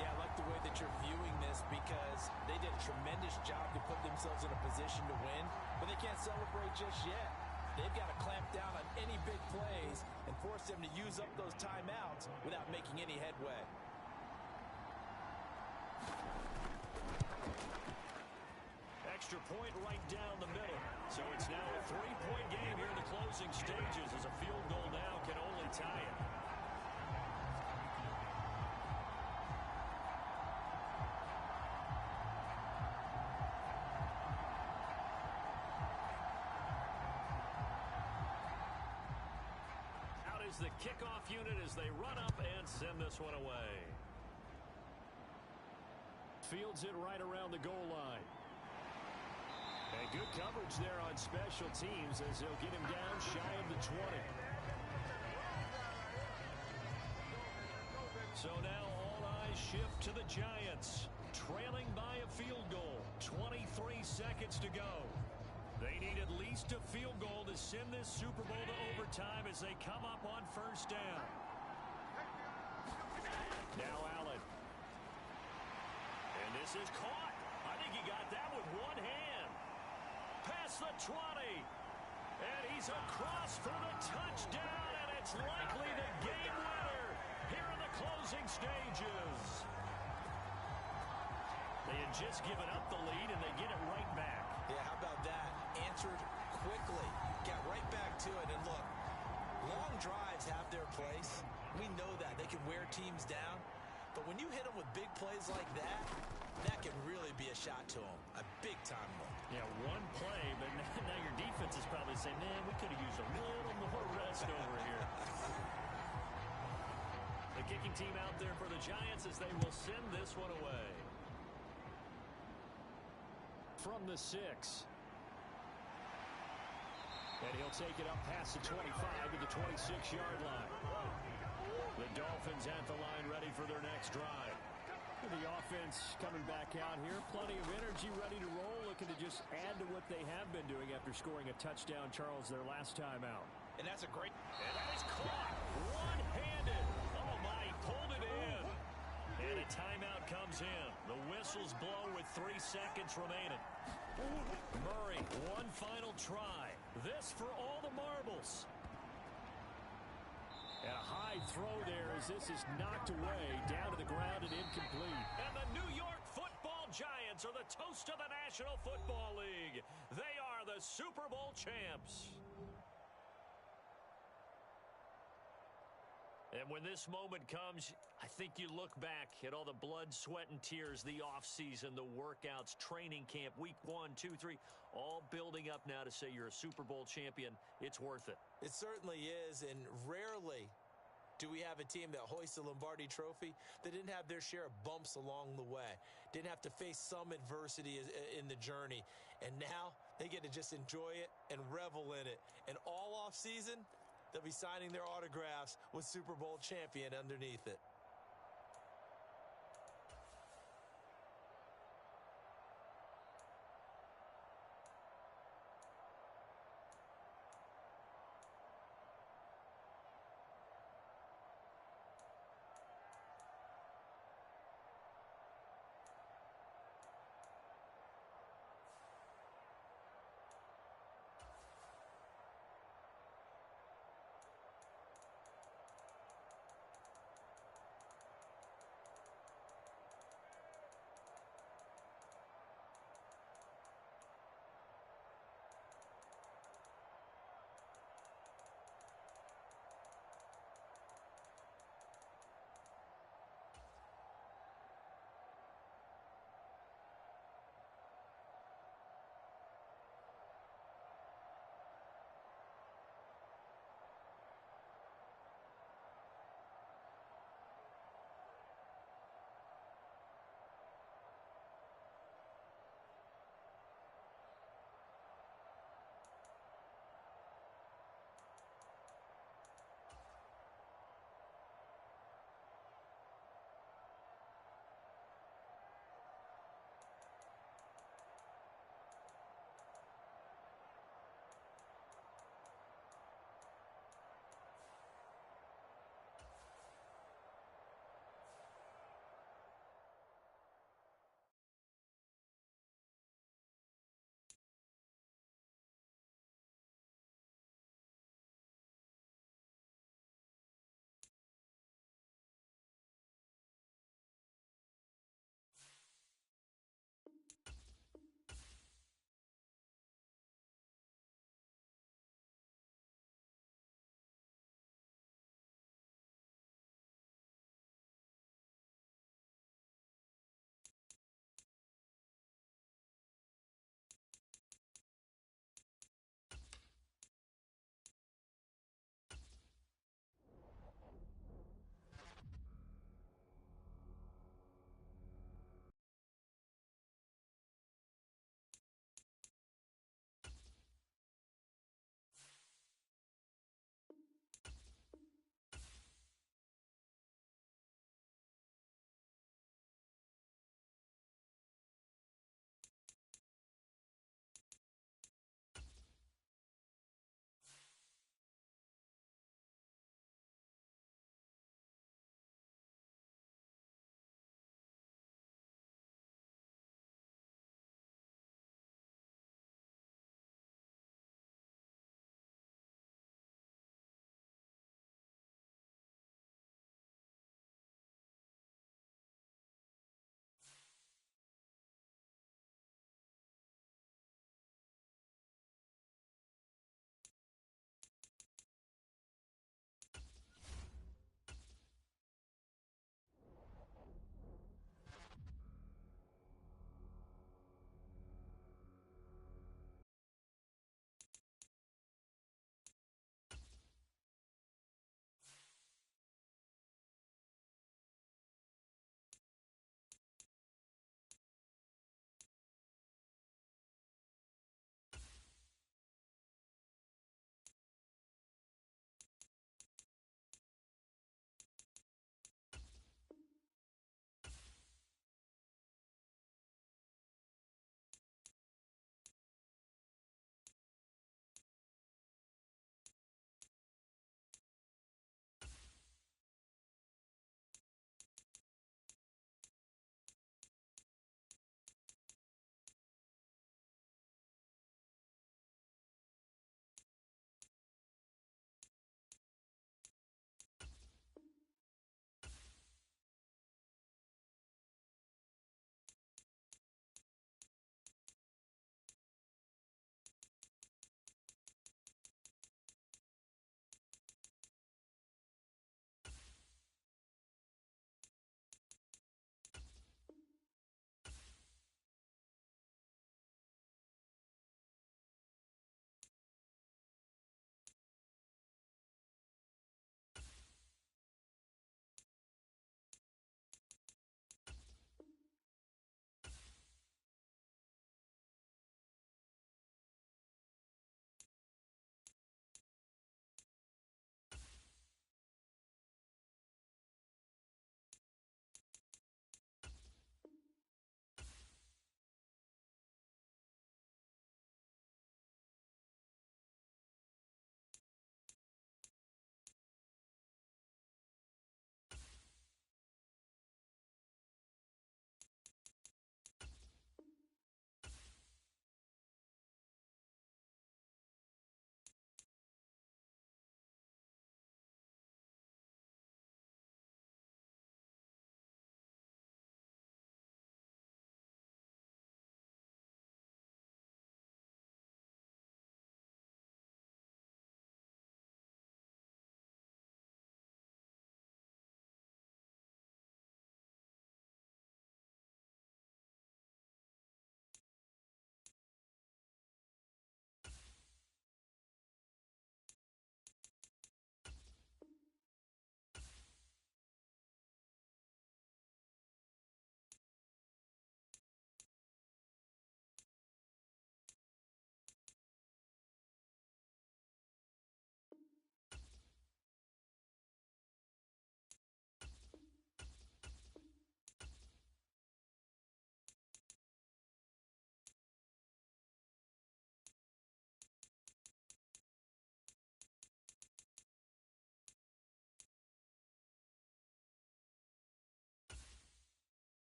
B: Yeah, I like the way that you're viewing this because they did a tremendous job to put themselves in a position to win, but they can't celebrate just yet. They've got to clamp down on any big plays and force them to use up those timeouts without making any headway.
C: Extra point right down the middle. So it's now a 3-point game here in the closing stages as a field goal now can only tie it. Out is the kickoff unit as they run up and send this one away. Fields it right around the goal line. And good coverage there on special teams as they'll get him down shy of the 20. So now all eyes shift to the Giants, trailing by a field goal. 23 seconds to go. They need at least a field goal to send this Super Bowl to overtime as they come up on 1st down. Now Allen. And this is caught. I think he got that with one hand. Past the 20. And he's across for the touchdown, and it's likely the game winner here in the closing stages. They had just given up the lead, and they get it right back.
B: Yeah, how about that? Answered quickly. Got right back to it. And look, long drives have their place. We know that. They can wear teams down. But when you hit them with big plays like that, that can really be a shot to them. A big-time one.
C: Yeah, one play, but now your defense is probably saying, man, we could have used a little more rest over here. The kicking team out there for the Giants as they will send this one away. From the 6. And he'll take it up past the 25 to the 26-yard line. The Dolphins at the line ready for their next drive. The offense coming back out here. Plenty of energy, ready to roll, looking to just add to what they have been doing after scoring a touchdown, Charles, their last time out.
B: And that's a great...
C: And that is caught one-handed. Oh, my, he pulled it in. And a timeout comes in. The whistles blow with 3 seconds remaining. Murray, one final try. This for all the marbles. And a high throw there as this is knocked away, down to the ground and incomplete. And the New York Football Giants are the toast of the National Football League. They are the Super Bowl champs. And when this moment comes, I think you look back at all the blood, sweat, and tears, the offseason, the workouts, training camp, week 1, 2, 3, all building up now to say you're a Super Bowl champion. It's worth it.
G: It certainly is, and rarely do we have a team that hoists the Lombardi Trophy that didn't have their share of bumps along the way, didn't have to face some adversity in the journey, and now they get to just enjoy it and revel in it. And all offseason, they'll be signing their autographs with Super Bowl champion underneath it.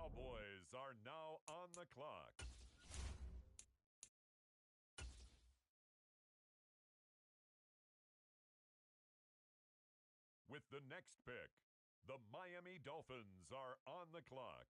H: Cowboys are now on the clock. With the next pick, the Miami Dolphins are on the clock.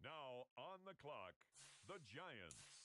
H: Now on the clock, the Giants.